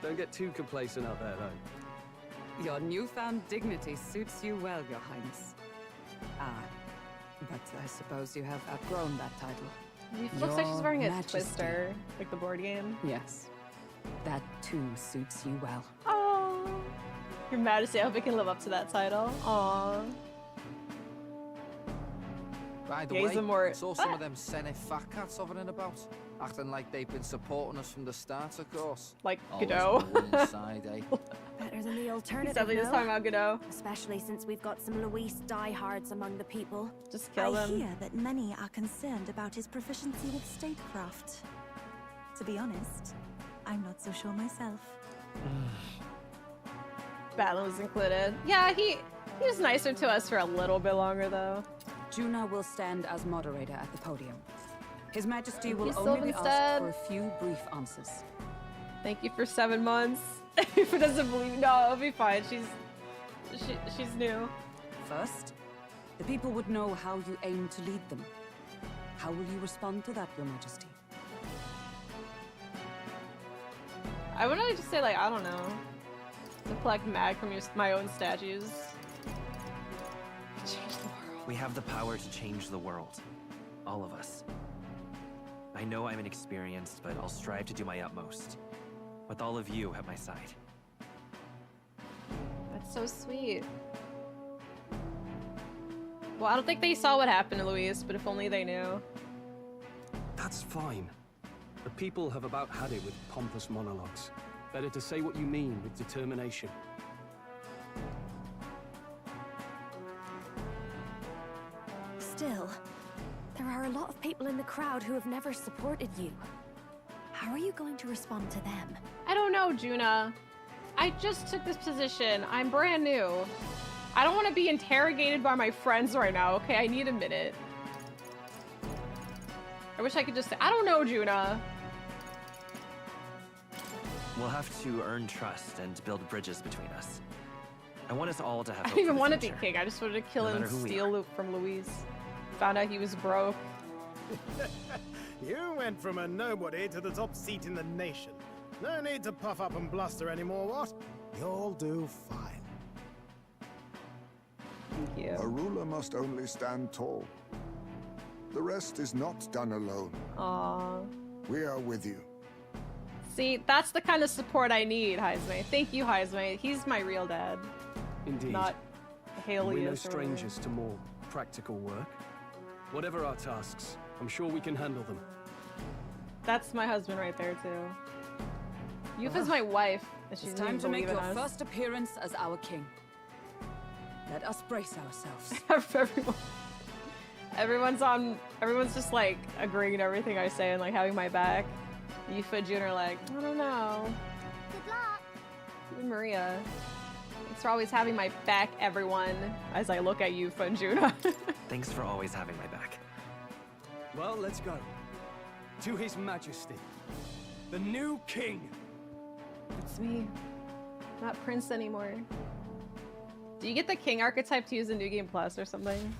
Don't get too complacent out there, though. Your newfound dignity suits you well, Your Highness. Ah, but I suppose you have outgrown that title. It looks like she's wearing a Majesty. Twister, like the board game. Yes, that too suits you well. Oh, Your Majesty, I hope I can live up to that title. Aw. By the Yeah, he's way, a more- saw some of them Senate fat cats hovering about, acting like they've been supporting us from the start, of course. Like Always Godot. on the winning side, eh? Better than the alternative, definitely just no? talking about Godot. Especially since we've got some Luis diehards among the people. Just kill I them. hear that many are concerned about his proficiency with statecraft. To be honest, I'm not so sure myself. Battle was included. Yeah, he was nicer to us for a little bit longer though. Juna will stand as moderator at the podium. His Majesty will He's only be Sylvan's asked dead. for a few brief answers. Thank you for 7 months. If it doesn't believe, no, it'll be fine. She's new. First, the people would know how you aim to lead them. How will you respond to that, Your Majesty? I would really just say, like, I don't know. To collect mag from my own statues. Change the world. We have the power to change the world. All of us. I know I'm inexperienced, but I'll strive to do my utmost. With all of you at my side. That's so sweet. Well, I don't think they saw what happened to Luis, but if only they knew. That's fine. The people have about had it with pompous monologues. Better to say what you mean with determination. Still, there are a lot of people in the crowd who have never supported you. How are you going to respond to them? I don't know, Juna. I just took this position. I'm brand new. I don't want to be interrogated by my friends right now, okay? I need a minute. I wish I could just say, I don't know, Juna. We'll have to earn trust and build bridges between us. I want us all to have I hope didn't even for want the to be future. king. I just wanted to kill No him matter and who we steal are. loot from Luis. Found out he was broke. You went from a nobody to the top seat in the nation. No need to puff up and bluster anymore, what? You'll do fine. Thank you. A ruler must only stand tall. The rest is not done alone. Aww. We are with you. See, that's the kind of support I need, Heismay. Thank you, Heismay. He's my real dad. Indeed. Not We're no Halius or strangers to more practical work. Whatever our tasks, I'm sure we can handle them. That's my husband right there, too. Yufa's my wife. And she's It's time to make believe your in us. first appearance as our king. Let us brace ourselves. Everyone's just like agreeing to everything I say and like having my back. Yufa and June are like, I don't know. Good luck. Even Maria. Thanks for always having my back, everyone. As I look at Yufa and Juna. Thanks for always having my back. Well, let's go. To His Majesty, the new king. It's me. Not Prince anymore. Do you get the king archetype to use in New Game Plus or something?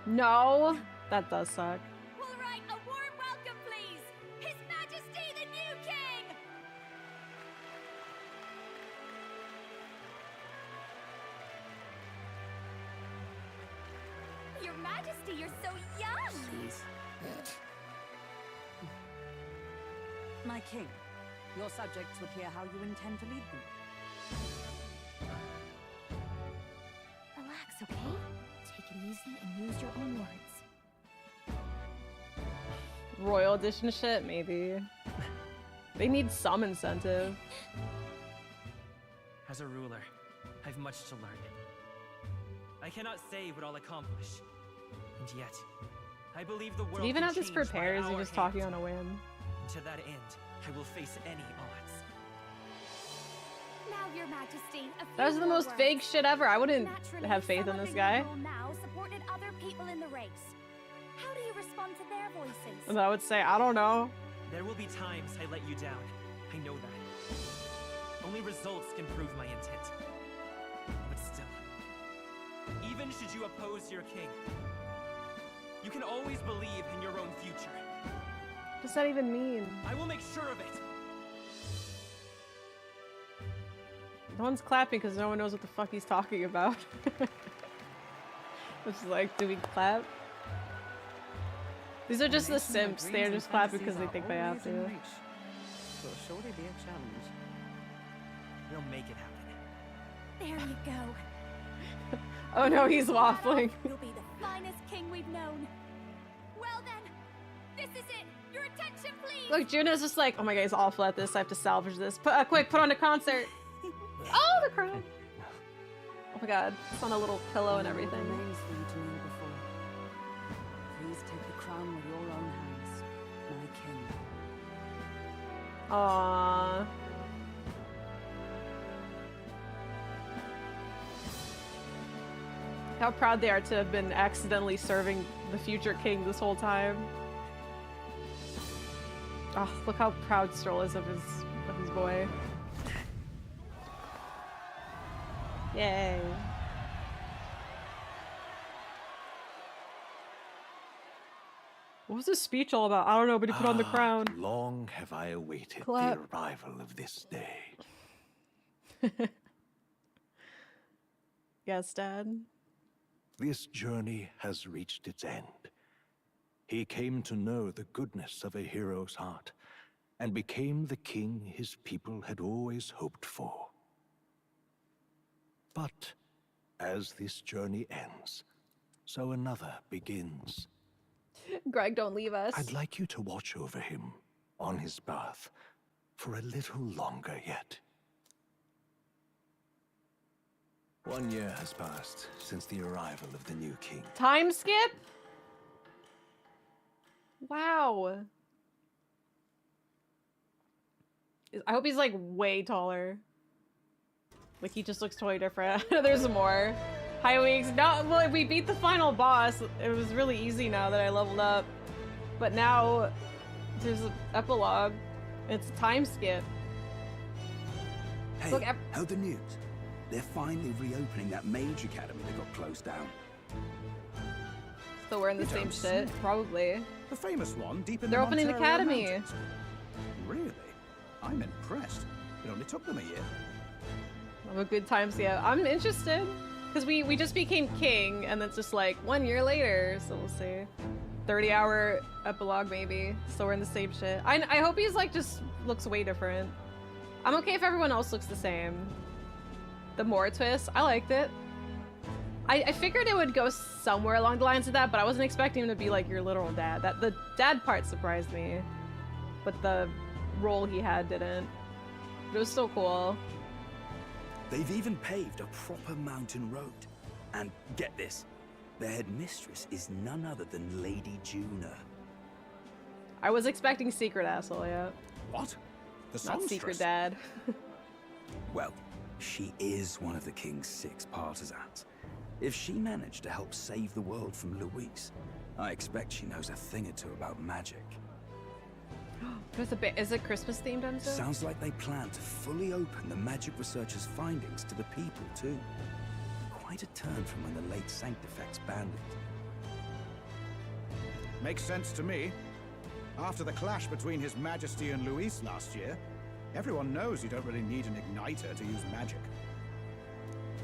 No, that does suck. All right, a warm welcome, please. His Majesty, the new king. Your Majesty, you're so young. My king, your subjects will hear how you intend to lead them. Relax, okay? Take it easy and use your own words. Royal edition shit, maybe. They need some incentive. As a ruler, I've much to learn. I cannot say what I'll accomplish. And yet, I believe the world Did he even can have this change by prepared? Is he our just hand. talking on a whim? To that end, I will face any odds. Now, Your Majesty, a few That was the more most words. vague shit ever. I wouldn't Naturally, have faith in someone this in guy. your role now supported other people in the race. How do you respond to their voices? And I would say, I don't know. There will be times I let you down. I know that. Only results can prove my intent. But still, even should you oppose your king, you can always believe in your own future. What does that even mean? I will make sure of it. No one's clapping because no one knows what the fuck he's talking about. It's like, do we clap? These are just the simps. They're just clapping because they think they have to. Will surely be a challenge. We'll make it happen. There you go. Oh no, he's waffling. You'll be the finest king we've known. Well then, this is it. Your attention, please. Look, Juno's just like, oh my god, he's awful at this. I have to salvage this. Quick, put on a concert. Oh, the crowd. Oh my god, it's on a little pillow and everything. Remains for you to know before. Please take the crown with your own hands, my king. Aww. How proud they are to have been accidentally serving the future king this whole time. Oh, look how proud Stroll is of his boy. Yay. What was his speech all about? I don't know, but he put on the crown. Long have I awaited Clap. the arrival of this day. Yes, Dad. This journey has reached its end. He came to know the goodness of a hero's heart, and became the king his people had always hoped for. But as this journey ends, so another begins. Greg, don't leave us. I'd like you to watch over him on his path for a little longer yet. 1 year has passed since the arrival of the new king. Time skip? Wow. I hope he's like way taller. Like he just looks totally different. There's more. Hi Weeks. No, well, we beat the final boss. It was really easy now that I leveled up. But now there's an epilogue. It's a time skip. Hey, Look, how'd the news? They're finally reopening that mage academy that got closed down. So we're in the same shit, probably. The famous one deep in They're the opening the Montero academy. Mountains. Really? I'm impressed. It only took them a year. I'm a good time skip. I'm interested. Because we just became king, and it's just like 1 year later, so we'll see. 30-hour epilogue, maybe. So we're in the same shit. I hope he's like just looks way different. I'm okay if everyone else looks the same. The more twist, I liked it. I figured it would go somewhere along the lines of that, but I wasn't expecting him to be like your literal dad. That the dad part surprised me, but the role he had didn't. But it was still cool. They've even paved a proper mountain road. And get this, their headmistress is none other than Lady Juna. I was expecting secret asshole, yeah. What? The Not secret songstress? dad. Well, she is one of the king's 6 partisans. If she managed to help save the world from Luis, I expect she knows a thing or two about magic. There's a bit. Is it Christmas themed? I'm so. Sounds like they plan to fully open the magic researchers' findings to the people, too. Quite a turn from when the late Sanctifex banned it. Makes sense to me. After the clash between His Majesty and Luis last year, everyone knows you don't really need an igniter to use magic.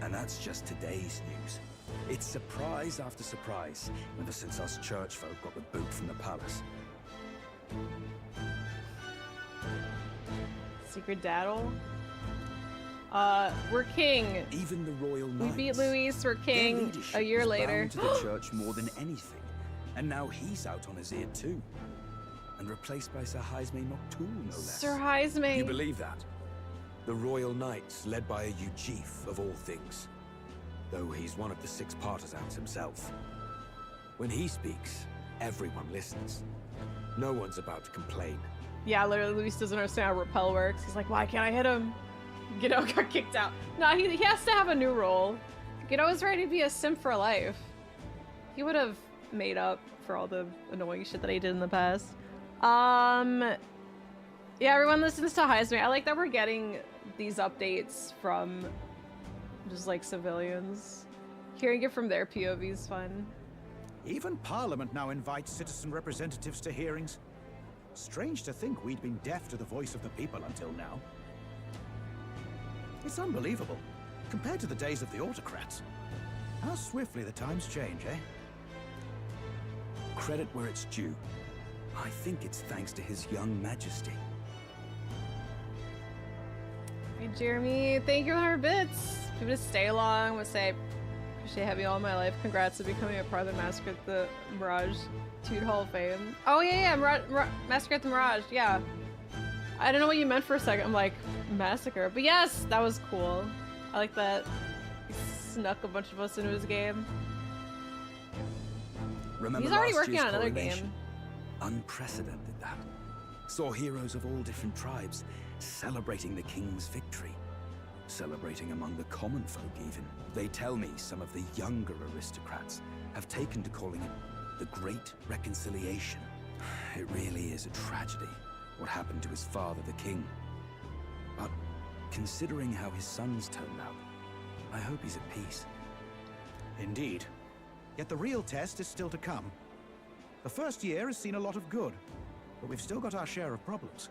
And that's just today's news. It's surprise after surprise, ever since us church folk got the boot from the palace. Secret daddle. We're king. Even the royal We knights. beat Luis. We're Their king. leadership A year was later. bound to the church more than anything, and now he's out on his ear too, and replaced by Sir Jaime Nocturne, no less. Sir Jaime. You believe that? The royal knights, led by a Uchief of all things, though he's one of the 6 partisans himself. When he speaks, everyone listens. No one's about to complain. Yeah, literally, Luis doesn't understand how repel works. He's like, why can't I hit him? Giddo got kicked out. No, he has to have a new role. Giddo is ready to be a simp for life. He would have made up for all the annoying shit that he did in the past. Yeah, everyone listens to Heisman. I like that we're getting these updates from just like civilians. Hearing it from their POV is fun. Even Parliament now invites citizen representatives to hearings. Strange to think we'd been deaf to the voice of the people until now. It's unbelievable, compared to the days of the autocrats. How swiftly the times change, eh? Credit where it's due. I think it's thanks to His young majesty. Hey, Jeremy, thank you for 100 bits. People to stay long, would say, appreciate having you all my life. Congrats to becoming a part of the Massacre at the Mirage Toot Hall of Fame. Oh, yeah, Massacre at the Mirage, yeah. I don't know what you meant for a second. I'm like, Massacre. But yes, that was cool. I like that he snuck a bunch of us into his game. Remember He's already last working year's on another coronation? game. Unprecedented, that. Saw heroes of all different tribes celebrating the king's victory. celebrating among the common folk even. They tell me some of the younger aristocrats have taken to calling it the Great Reconciliation. It really is a tragedy, what happened to his father, the king. But considering how his sons turned out, I hope he's at peace. Indeed. Yet the real test is still to come. The first year has seen a lot of good, but we've still got our share of problems.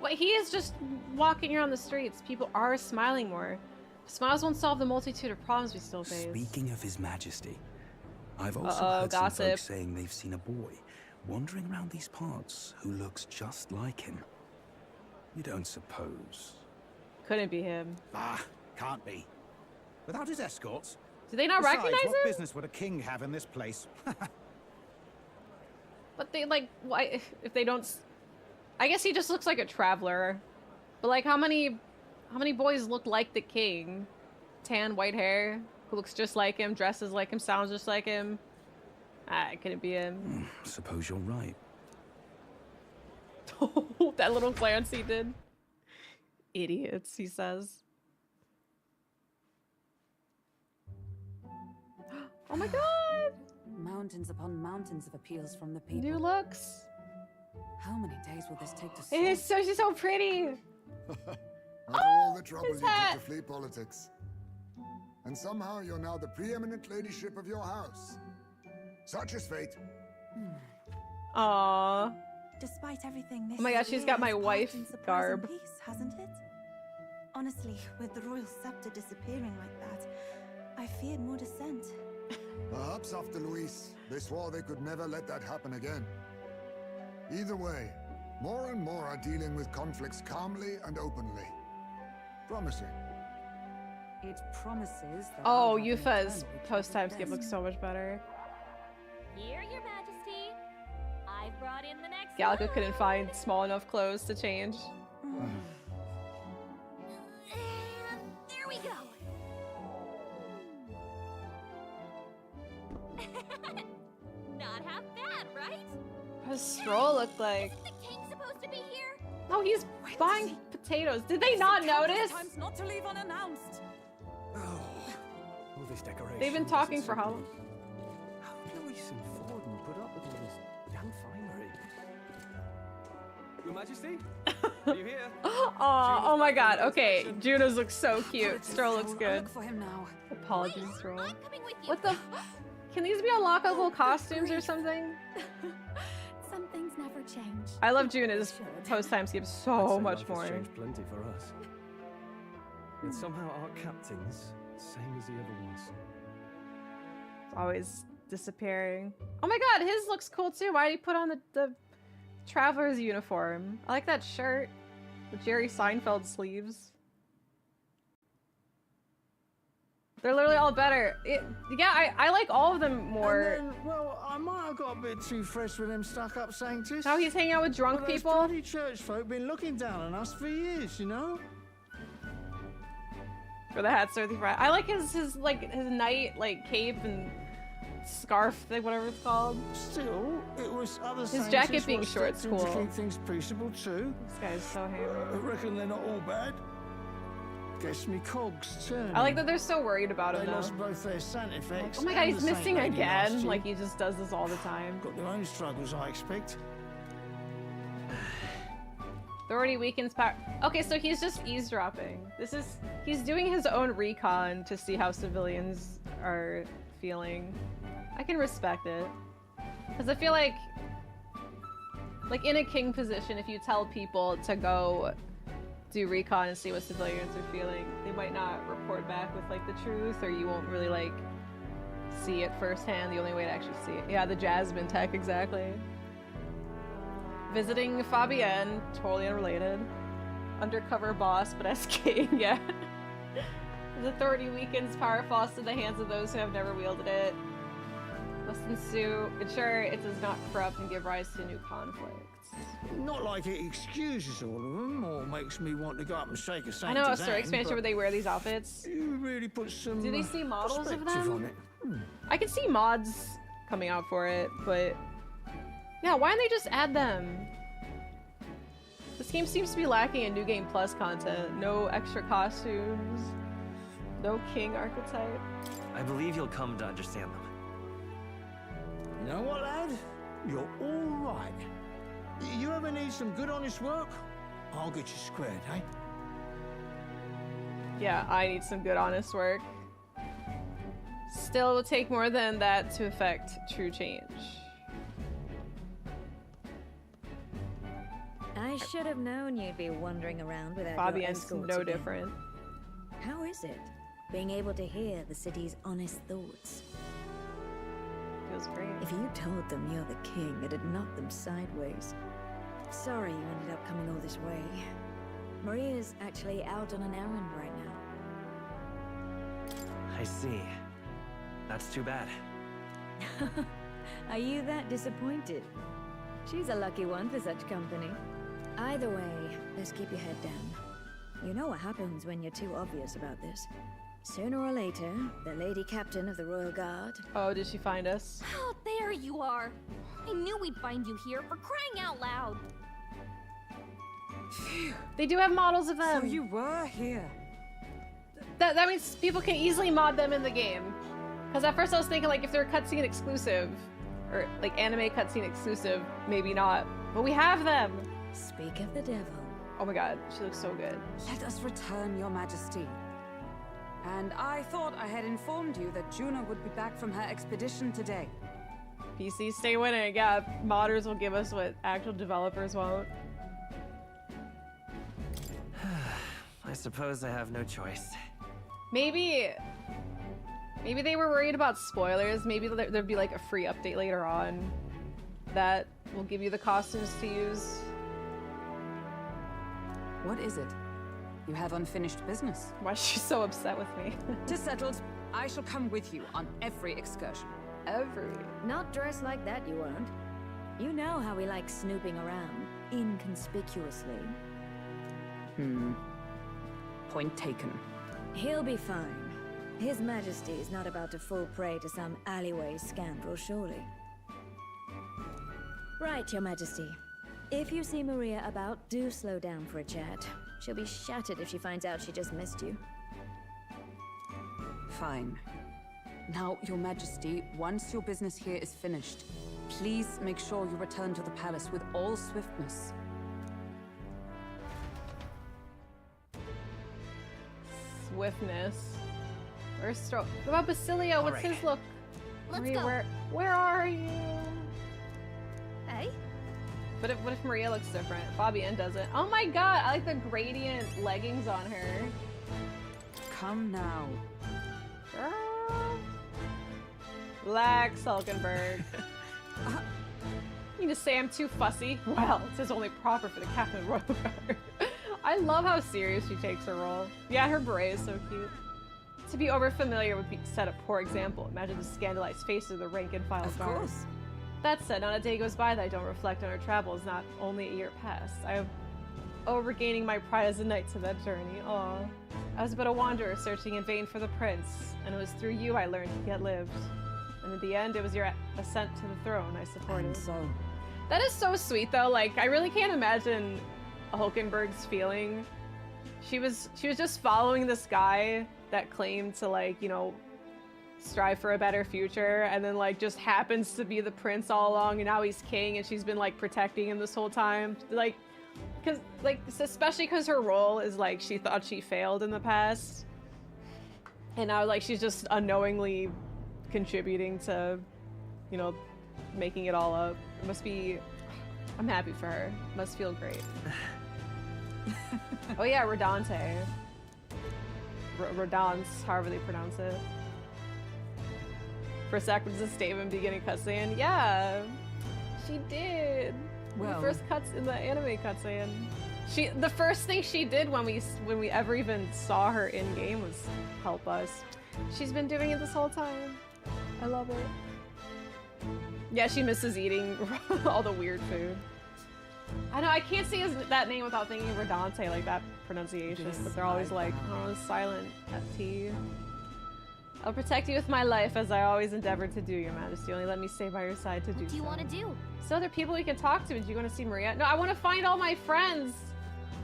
Well, he is just walking around the streets. People are smiling more. Smiles won't solve the multitude of problems we still face. Speaking of His Majesty, I've also heard some folks saying they've seen a boy wandering around these parts who looks just like him. You don't suppose? Couldn't be him. Ah, can't be. Without his escorts? Do they not Besides, recognize what him? business would a king have in this place? But they, like, why, if they don't... I guess he just looks like a traveler. But, like, how many boys look like the king? Tan, white hair, who looks just like him, dresses like him, sounds just like him. Ah, it couldn't be him. Suppose you're right. That little glance he did. Idiots, he says. Oh my god! Mountains upon mountains of appeals from the people. New looks. How many days will this take to It is so, she's so pretty. After all the trouble his you hat. took to flee politics. And somehow you're now the preeminent ladyship of your house. Such is fate. Aww. Despite everything, this Oh my gosh, she's got my year has wife passed in surprising garb. Peace, hasn't it? Honestly, with the royal scepter disappearing like that, I feared more dissent. Perhaps after Luis, they swore they could never let that happen again. Either way, more and more are dealing with conflicts calmly and openly. Promising. It promises that Oh, Yufa's post-time skip looks so much better. Here, Your Majesty. I've brought in the next Gallico couldn't find small enough clothes to change. There we go. Not half bad, right? What does Stroll look like? Isn't the king supposed to be here? No, he's buying potatoes. Did they not notice? Times not to leave unannounced. All this decoration. They've been talking for how long? How did Luis and Forden put up with all this damn finery? Your Majesty? Are you here? Oh my god. Okay, Juno's looks so cute. Stroll looks I'll good. look for him now. Apologies, Stroll. What the? Can these be unlockable costumes or something? Some things never change. I love Juno's post-time skip so much Life more. has changed plenty for us. Yet somehow our captain's same as he ever was. Always disappearing. Oh my god, his looks cool too. Why did he put on the traveler's uniform? I like that shirt with Jerry Seinfeld sleeves. They're literally all better. Yeah, I like all of them more. And then, well, I might have got a bit too fresh with them stuck-up sanctus. How he's hanging out with drunk Well, those people? bloody church folk been looking down on us for years, you know? For the hat Sirthy Fry. I like his knight like cape and scarf, like whatever it's called. Still, it was other His sanctus jacket being what short's stepped in to cool. keep things peaceable too. This guy's so hammered. I reckon they're not all bad. Guess me cogs turn. I like that they're so worried about him They now. lost both their Santifex. Oh my god, and he's the Saint missing Lady last again. year. Like he just does this all the time. Got their own struggles, I expect. Authority weakens power. Okay, so he's just eavesdropping. He's doing his own recon to see how civilians are feeling. I can respect it. Because I feel like in a king position, if you tell people to go do recon and see what civilians are feeling, they might not report back with like the truth, or you won't really like see it firsthand. The only way to actually see it. Yeah, the Jasmine tech, exactly. Visiting Fabienne, totally unrelated. Undercover boss, but as king, yeah. His authority weakens, power falls to the hands of those who have never wielded it. Must ensure it does not corrupt and give rise to new conflicts. Not like it excuses all of them or makes me want to go up and shake a I saint. know, a story expansion where they wear these outfits. You really put some. Do they see models of perspective them? on it. I can see mods coming out for it, but yeah, why don't they just add them? This game seems to be lacking in New Game Plus content. No extra costumes. No king archetype. I believe you'll come to understand them. You know what, lad? You're all right. You ever need some good, honest work? I'll get you squared, eh? Yeah, I need some good, honest work. Still, it will take more than that to affect true change. I should have known you'd be wandering around without your Fabian's escorts no again. different. How is it, being able to hear the city's honest thoughts? Feels great. If you told them you're the king, it'd knock them sideways. Sorry you ended up coming all this way. Maria's actually out on an errand right now. I see. That's too bad. Are you that disappointed? She's a lucky one for such company. Either way, let's keep your head down. You know what happens when you're too obvious about this. Sooner or later, the Lady Captain of the Royal Guard... Oh, did she find us? Oh, there you are. I knew we'd find you here, for crying out loud. They do have models of them. So you were here. That means people can easily mod them in the game. Because at first I was thinking like if they're cutscene exclusive, or like anime cutscene exclusive, maybe not. But we have them. Speak of the devil. Oh my god, she looks so good. Let us return, Your Majesty. And I thought I had informed you that Juna would be back from her expedition today. PC stay winning. Yeah, modders will give us what actual developers won't. I suppose I have no choice. Maybe they were worried about spoilers. Maybe there'd be like a free update later on that will give you the costumes to use. What is it? You have unfinished business. Why is she so upset with me? Just settled. I shall come with you on every excursion. Not dressed like that, you won't. You know how we like snooping around, inconspicuously. Point taken. He'll be fine. His Majesty is not about to fall prey to some alleyway scoundrel, surely. Right, Your Majesty. If you see Maria about, do slow down for a chat. She'll be shattered if she finds out she just missed you. Fine. Now, Your Majesty, once your business here is finished, please make sure you return to the palace with all swiftness. Swiftness. Where's What about Basilio? What's his look? Let's Maria, go. Where are you? Hey? What if Maria looks different? Fabienne doesn't. Oh my god, I like the gradient leggings on her. Come now. Girl. Relax, Hulkenberg. You just say I'm too fussy? Well, it says only proper for the Captain of the Royal Guard. I love how serious she takes her role. Yeah, her beret is so cute. To be overfamiliar would set a poor example. Imagine the scandalized faces of the rank and file guards. Course. That said, not a day goes by that I don't reflect on our travels, not only a year past. I have regaining my pride as a knight to that journey. Aw. I was but a wanderer searching in vain for the prince, and it was through you I learned he had lived. And in the end, it was your ascent to the throne I supported. And so. That is so sweet though, like, I really can't imagine Hulkenberg's feeling. She was just following this guy that claimed to, like, you know, strive for a better future, and then like just happens to be the prince all along, and now he's king, and she's been like protecting him this whole time, like, because like, especially because her role is like she thought she failed in the past, and now like she's just unknowingly contributing to, you know, making it all up. It must be, I'm happy for her. Must feel great. Oh yeah, Rodante. Rodance, however they pronounce it. First act was a statement beginning cutscene. Yeah, she did. Well, the first cuts in the anime cutscene. The first thing she did when we ever even saw her in game was help us. She's been doing it this whole time. I love it. Yeah, she misses eating all the weird food. I know, I can't say that name without thinking of Rodante, like that pronunciation, but they're always like, oh, silent at T. I'll protect you with my life as I always endeavored to do, Your Majesty. Only let me stay by your side to do so. What do you want to do? So other people we can talk to. Do you want to see Maria? No, I want to find all my friends.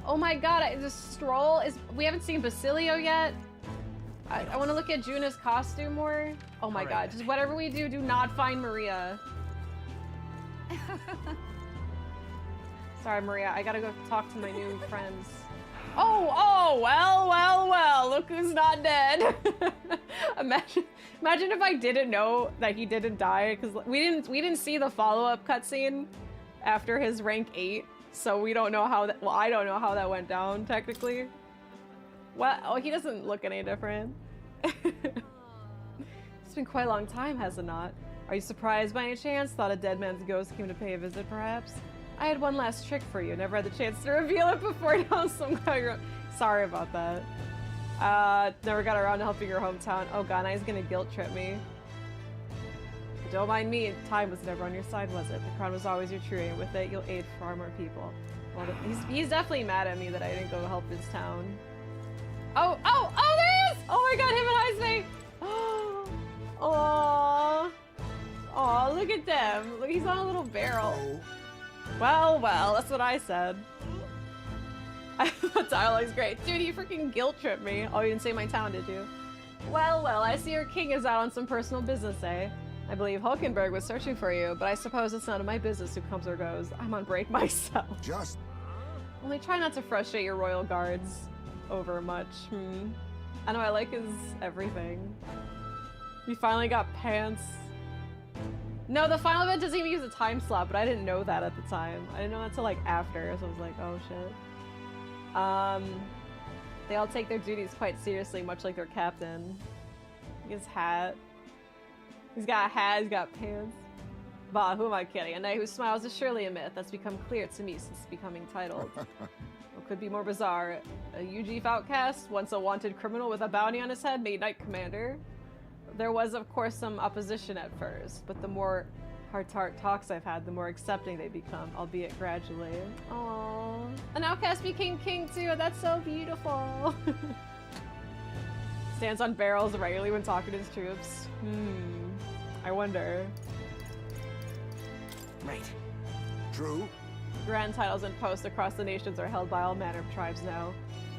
Oh my god, just stroll. We haven't seen Basilio yet. I want to look at Juna's costume more. Oh my god, just whatever we do, do not find Maria. Sorry, Maria, I gotta go talk to my new friends. Oh, well, look who's not dead. Imagine if I didn't know that he didn't die, because we didn't see the follow-up cutscene after his rank 8, so we don't know how that, well, I don't know how that went down, technically. Well, oh, he doesn't look any different. It's been quite a long time, has it not? Are you surprised by any chance? Thought a dead man's ghost came to pay a visit, perhaps? I had one last trick for you. Never had the chance to reveal it before now, so sorry about that. Never got around to helping your hometown. Oh, Ganai's gonna guilt trip me. Don't mind me. Time was never on your side, was it? The crown was always your true aim. With it, you'll aid far more people. Well, he's definitely mad at me that I didn't go help his town. Oh, there he is! Oh my god, him and Heisme! Aww. Aw, look at them. Look, he's on a little barrel. Well, that's what I said. That dialogue's great. Dude, you freaking guilt tripped me. Oh, you didn't say my town, did you? Well, I see your king is out on some personal business, eh? I believe Hulkenberg was searching for you, but I suppose it's none of my business who comes or goes. I'm on break myself. Only try not to frustrate your royal guards over much. I know I like his everything. He finally got pants. No, the final event doesn't even use a time slot, but I didn't know that at the time. I didn't know that until like after, so I was like, oh shit. They all take their duties quite seriously, much like their captain. His hat. He's got a hat, he's got pants. Bah, who am I kidding? A knight who smiles is surely a myth that's become clear to me since becoming titled. What could be more bizarre? A UGF outcast, once a wanted criminal with a bounty on his head, made knight commander. There was, of course, some opposition at first, but the more heart-to-heart talks I've had, the more accepting they become, albeit gradually. Aww. An outcast became king too, that's so beautiful. Stands on barrels regularly when talking to his troops. I wonder. Right. True. Grand titles and posts across the nations are held by all manner of tribes now,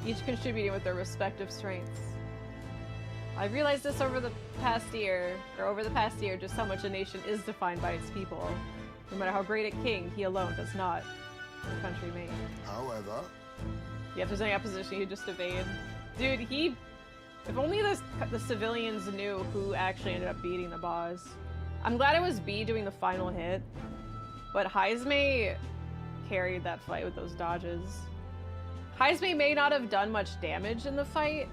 each contributing with their respective strengths. I've realized this over the past year, just how much a nation is defined by its people. No matter how great a king, he alone does not. The country may. However... Yeah, if there's any opposition, he'd just evade. Dude, if only the civilians knew who actually ended up beating the boss. I'm glad it was B doing the final hit, but Heisme carried that fight with those dodges. Heisme may not have done much damage in the fight,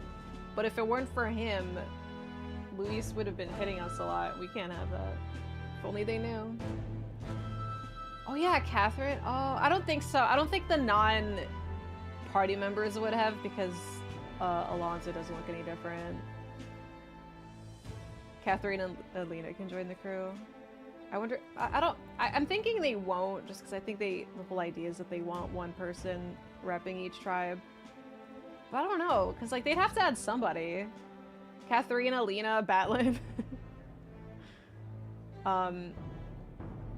but if it weren't for him, Luis would have been hitting us a lot. We can't have that. If only they knew. Oh yeah, Catherine. Oh, I don't think so. I don't think the non-party members would have, because Alonso doesn't look any different. Catherine and Alina can join the crew. I wonder, I'm thinking they won't, just because I think the whole idea is that they want one person repping each tribe. But I don't know, because like they'd have to add somebody. Catherine, Alina, Batlin.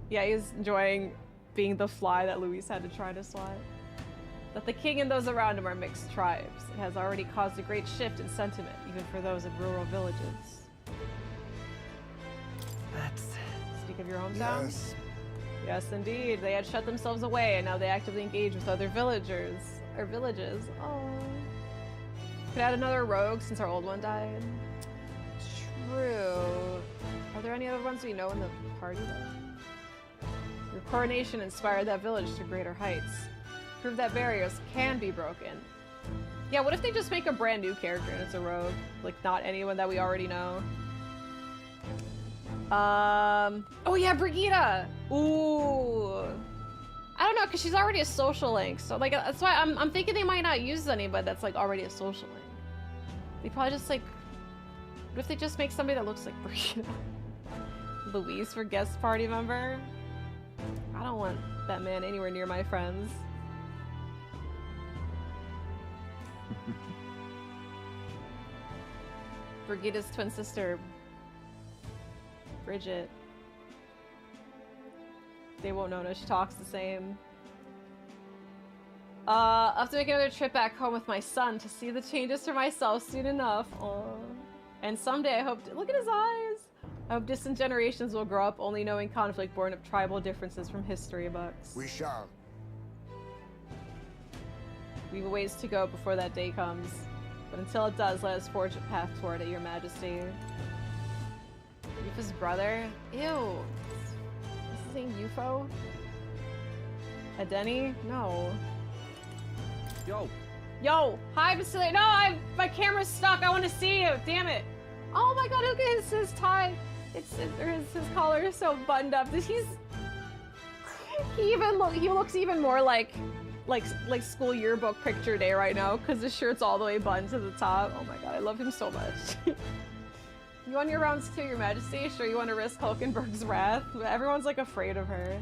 Yeah, he's enjoying being the fly that Luis had to try to swat. That the king and those around him are mixed tribes. It has already caused a great shift in sentiment, even for those in rural villages. Speak of your hometown? Yes. Yes, indeed. They had shut themselves away, and now they actively engage with other villagers. Or villages. Oh. Could add another rogue since our old one died. True. Are there any other ones we know in the party though? Your coronation inspired that village to greater heights. Prove that barriers can be broken. Yeah, what if they just make a brand new character and it's a rogue? Like, not anyone that we already know. Oh yeah, Brigitte! Ooh. I don't know, because she's already a social link, so like, that's why I'm thinking they might not use anybody that's like already a social link. They probably just like, what if they just make somebody that looks like Brigitte? Luis for guest party member? I don't want that man anywhere near my friends. Brigida's twin sister, Bridget. They won't know. No, she talks the same. I'll have to make another trip back home with my son to see the changes for myself soon enough. Aww. And someday I hope look at his eyes! I hope distant generations will grow up only knowing conflict born of tribal differences from history books. We shall. We have a ways to go before that day comes. But until it does, let us forge a path toward it, Your Majesty. Yufa's brother? Ew. Is his name Yufo? Adeni? No. Yo. Yo! Hi, Basilia! No, my camera's stuck! I want to see you! Damn it! Oh my god, look at his tie! His collar is so buttoned up. He looks even more like school yearbook picture day right now because his shirt's all the way buttoned to the top. Oh my god, I love him so much. You on your rounds too, Your Majesty? Sure you want to risk Hulkenberg's wrath? Everyone's like afraid of her.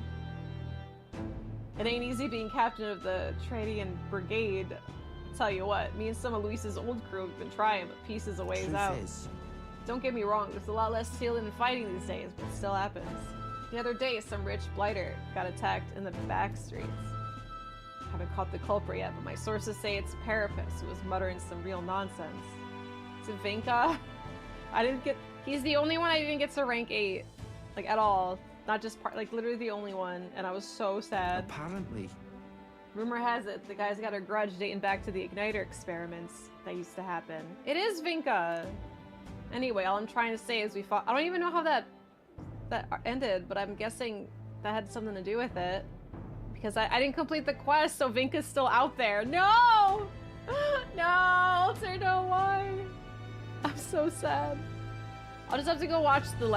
It ain't easy being captain of the Tradian Brigade. I'll tell you what, me and some of Luis's old crew have been trying, but peace is a ways out. Don't get me wrong, there's a lot less stealing and fighting these days, but it still happens. The other day, some rich blighter got attacked in the back streets. Haven't caught the culprit yet, but my sources say it's Parapus who was muttering some real nonsense. Is it Vinka? He's the only one I didn't get to rank 8. Like, at all. Not just literally the only one, and I was so sad. Apparently. Rumor has it the guy's got a grudge dating back to the Igniter experiments that used to happen. It is Vinka! Anyway, all I'm trying to say is we fought- I don't even know how that ended, but I'm guessing that had something to do with it. Because I didn't complete the quest, so Vinka's still out there. No! No! Alter, no, why? I'm so sad. I'll just have to go watch the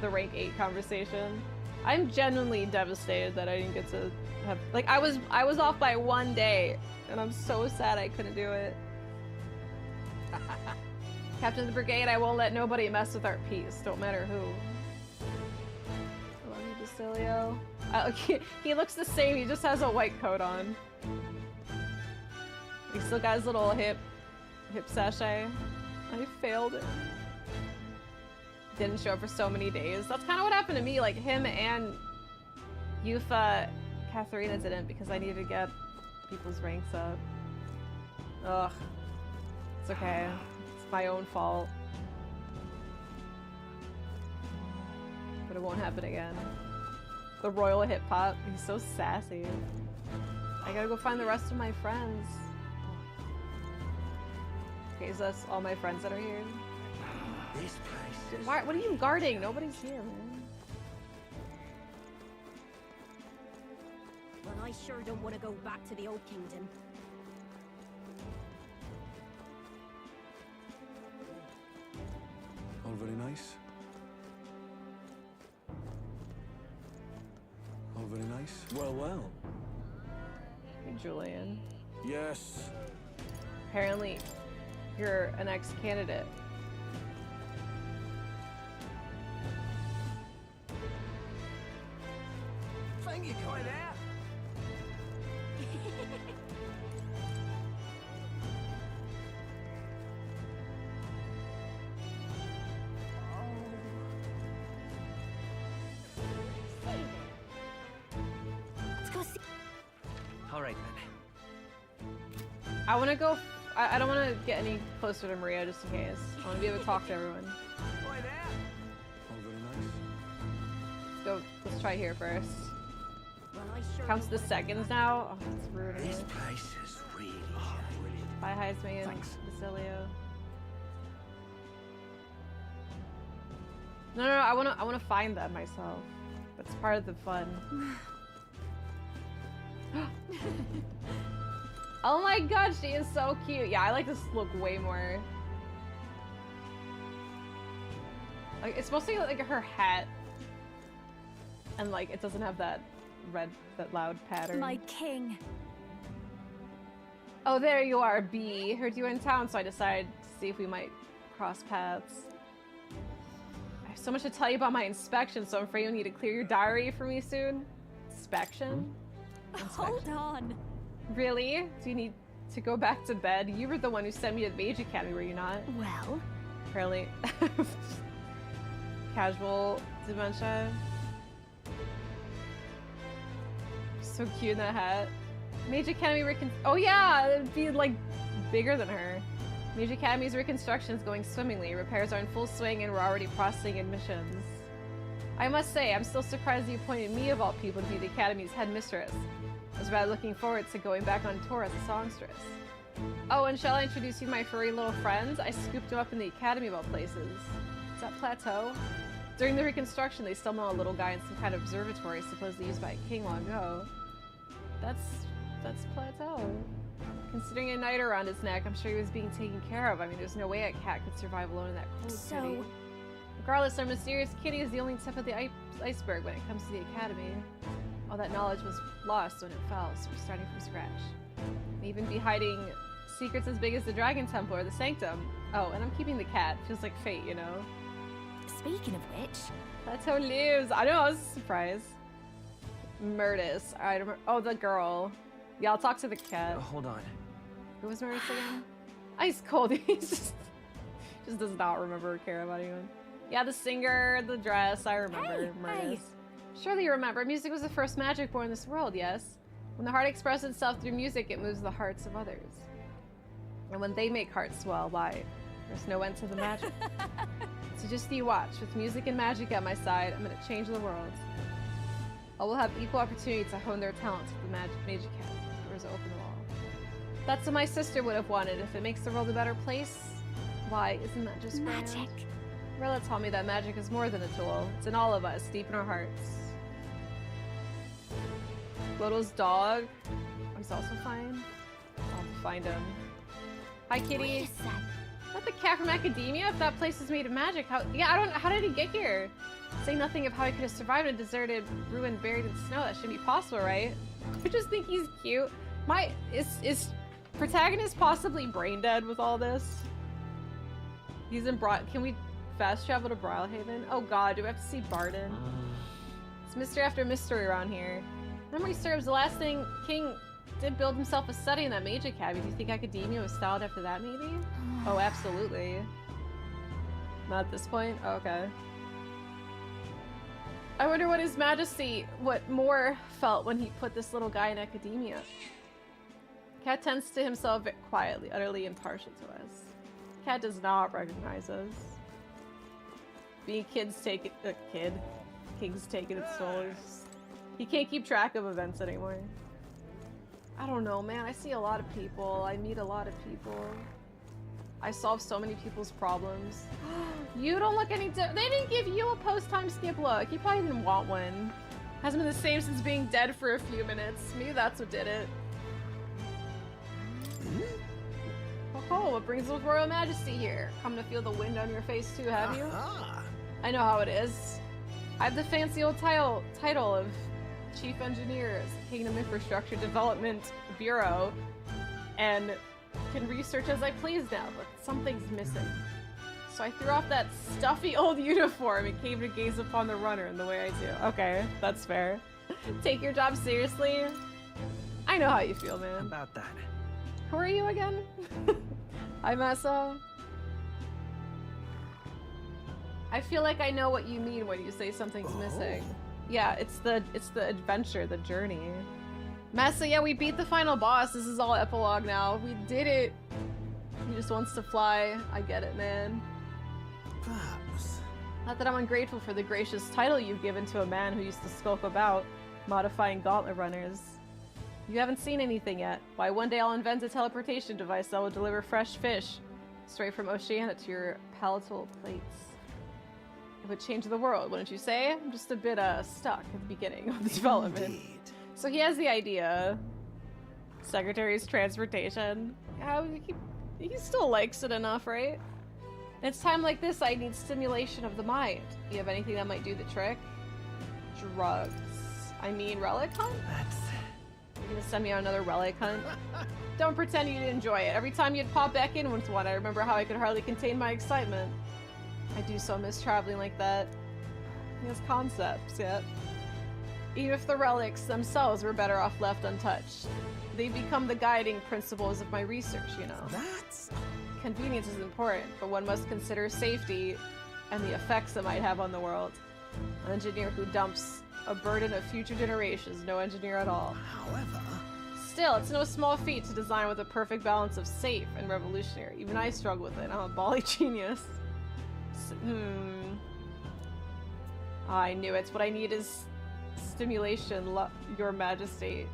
rank 8 conversation. I'm genuinely devastated that I didn't get to have, like, I was off by 1 day, and I'm so sad I couldn't do it. Captain of the Brigade, I won't let nobody mess with our peace, don't matter who. I love you, Basilio. He looks the same, he just has a white coat on. He still got his little hip sachet. I failed it. Didn't show up for so many days. That's kind of what happened to me, like him and Yufa, Katharina didn't because I needed to get people's ranks up. Ugh. It's okay. It's my own fault. But it won't happen again. The royal hip hop. He's so sassy. I gotta go find the rest of my friends. Okay, is this all my friends that are here? This place is... Why? What are you guarding? Nobody's here, man. Well, I sure don't want to go back to the old kingdom. All very nice. All very nice. Well, well. Hey, Julian. Yes. Apparently, you're an ex-candidate. Thank you, quite there. Let's go see. All right, then. I want to go. I don't want to get any closer to Maria just in case. I want to be able to talk to everyone. All very nice. Let's go. Let's try here first. Well, I sure Counts the seconds now. Oh, that's rude. This place is really brilliant. Bye, Heisman and Basilio. No, I wanna find them myself. That's part of the fun. Oh my god, she is so cute. Yeah, I like this look way more. Like, it's mostly like her hat. And like, it doesn't have that loud pattern. My king. Oh, there you are, B. Heard you in town, so I decided to see if we might cross paths. I have so much to tell you about my inspection, so I'm afraid you'll need to clear your diary for me soon. Inspection? Hold on. Really? Do you need to go back to bed? You were the one who sent me to the Mage Academy, were you not? Well, Apparently. Casual dementia. So cute in that hat. Mage Academy oh yeah, it'd be like bigger than her. Mage Academy's reconstruction is going swimmingly. Repairs are in full swing and we're already processing admissions. I must say, I'm still surprised you appointed me of all people to be the Academy's headmistress. I was rather looking forward to going back on tour as a songstress. Oh, and shall I introduce you to my furry little friends? I scooped them up in the Academy of all places. Is that Plateau? During the reconstruction, they stumbled on a little guy in some kind of observatory supposedly used by a king long ago. That's Plateau. Considering a knight around his neck, I'm sure he was being taken care of. I mean, there's no way a cat could survive alone in that cold city. Regardless, our mysterious kitty is the only tip of the iceberg when it comes to the Academy. All that knowledge was lost when it fell, so we're starting from scratch. And even be hiding secrets as big as the Dragon Temple or the Sanctum. Oh, and I'm keeping the cat. Feels like fate, you know? Speaking of which... Plateau lives! I know, I was surprised. Murtis. I don't remember. Oh, the girl. Yeah, I'll talk to the cat. Hold on. Who was Murtis again? Ice cold. He just does not remember or care about anyone. Yeah, the singer, the dress, I remember. Murtis. Surely you remember. Music was the first magic born in this world, yes? When the heart expresses itself through music, it moves the hearts of others. And when they make hearts swell, why? There's no end to the magic. So just you watch. With music and magic at my side, I'm gonna change the world. All will have equal opportunity to hone their talents with the Mage Academy. Doors open to all. That's what my sister would have wanted. If it makes the world a better place, why isn't that just magic? Rella taught me that magic is more than a tool. It's in all of us, deep in our hearts. Glodo's dog. He's also fine. I'll find him. Hi, kitty. Not the cat from academia. If that place is made of magic, how did he get here? Saying nothing of how he could have survived a deserted ruin buried in snow. That shouldn't be possible, right? I just think he's cute. Is protagonist possibly brain dead with all this? He's in Can we fast travel to Brawlhaven? Oh god, do we have to see Barden? It's mystery after mystery around here. Memory serves, the last thing King did build himself a study in that Mage Academy. Do you think academia was styled after that, maybe? Oh, absolutely. Not at this point? Oh, okay. I wonder what His Majesty, what Moore felt when he put this little guy in academia. Cat tends to himself quietly, utterly impartial to us. Cat does not recognize us. Being king's taking its soul. He can't keep track of events anymore. I don't know, man. I see a lot of people. I meet a lot of people. I solve so many people's problems. You don't look any different. They didn't give you a post-time skip look. You probably didn't want one. Hasn't been the same since being dead for a few minutes. Maybe that's what did it. Oh, what brings the Royal Majesty here? Come to feel the wind on your face too, have you? I know how it is. I have the fancy old title of Chief Engineer, Kingdom Infrastructure Development Bureau, and can research as I please now, but something's missing. So I threw off that stuffy old uniform and came to gaze upon the runner in the way I do. Okay, that's fair. Take your job seriously. I know how you feel, man. About that. Who are you again? Hi, Massa. I feel like I know what you mean when you say something's missing. Yeah, it's the adventure, the journey. Massa, yeah, we beat the final boss. This is all epilogue now. We did it. He just wants to fly. I get it, man. Perhaps. Not that I'm ungrateful for the gracious title you've given to a man who used to skulk about, modifying gauntlet runners. You haven't seen anything yet. Why, one day I'll invent a teleportation device that will deliver fresh fish straight from Oceania to your palatable plates. It would change the world, wouldn't you say? I'm just a bit stuck at the beginning of the development. Indeed. So he has the idea. Secretary's transportation. Yeah, he still likes it enough, right? And it's time like this I need stimulation of the mind. You have anything that might do the trick? Drugs. I mean, relic hunt? You're gonna send me on another relic hunt? Don't pretend you didn't enjoy it. Every time you'd pop back in with one, I remember how I could hardly contain my excitement. I do so miss traveling like that. He has concepts, yet. Even if the relics themselves were better off left untouched. They become the guiding principles of my research, you know. convenience is important, but one must consider safety and the effects it might have on the world. An engineer who dumps a burden of future generations, no engineer at all. However... Still, it's no small feat to design with a perfect balance of safe and revolutionary. Even I struggle with it. I'm a bally genius. I knew it. What I need is stimulation, your majesty.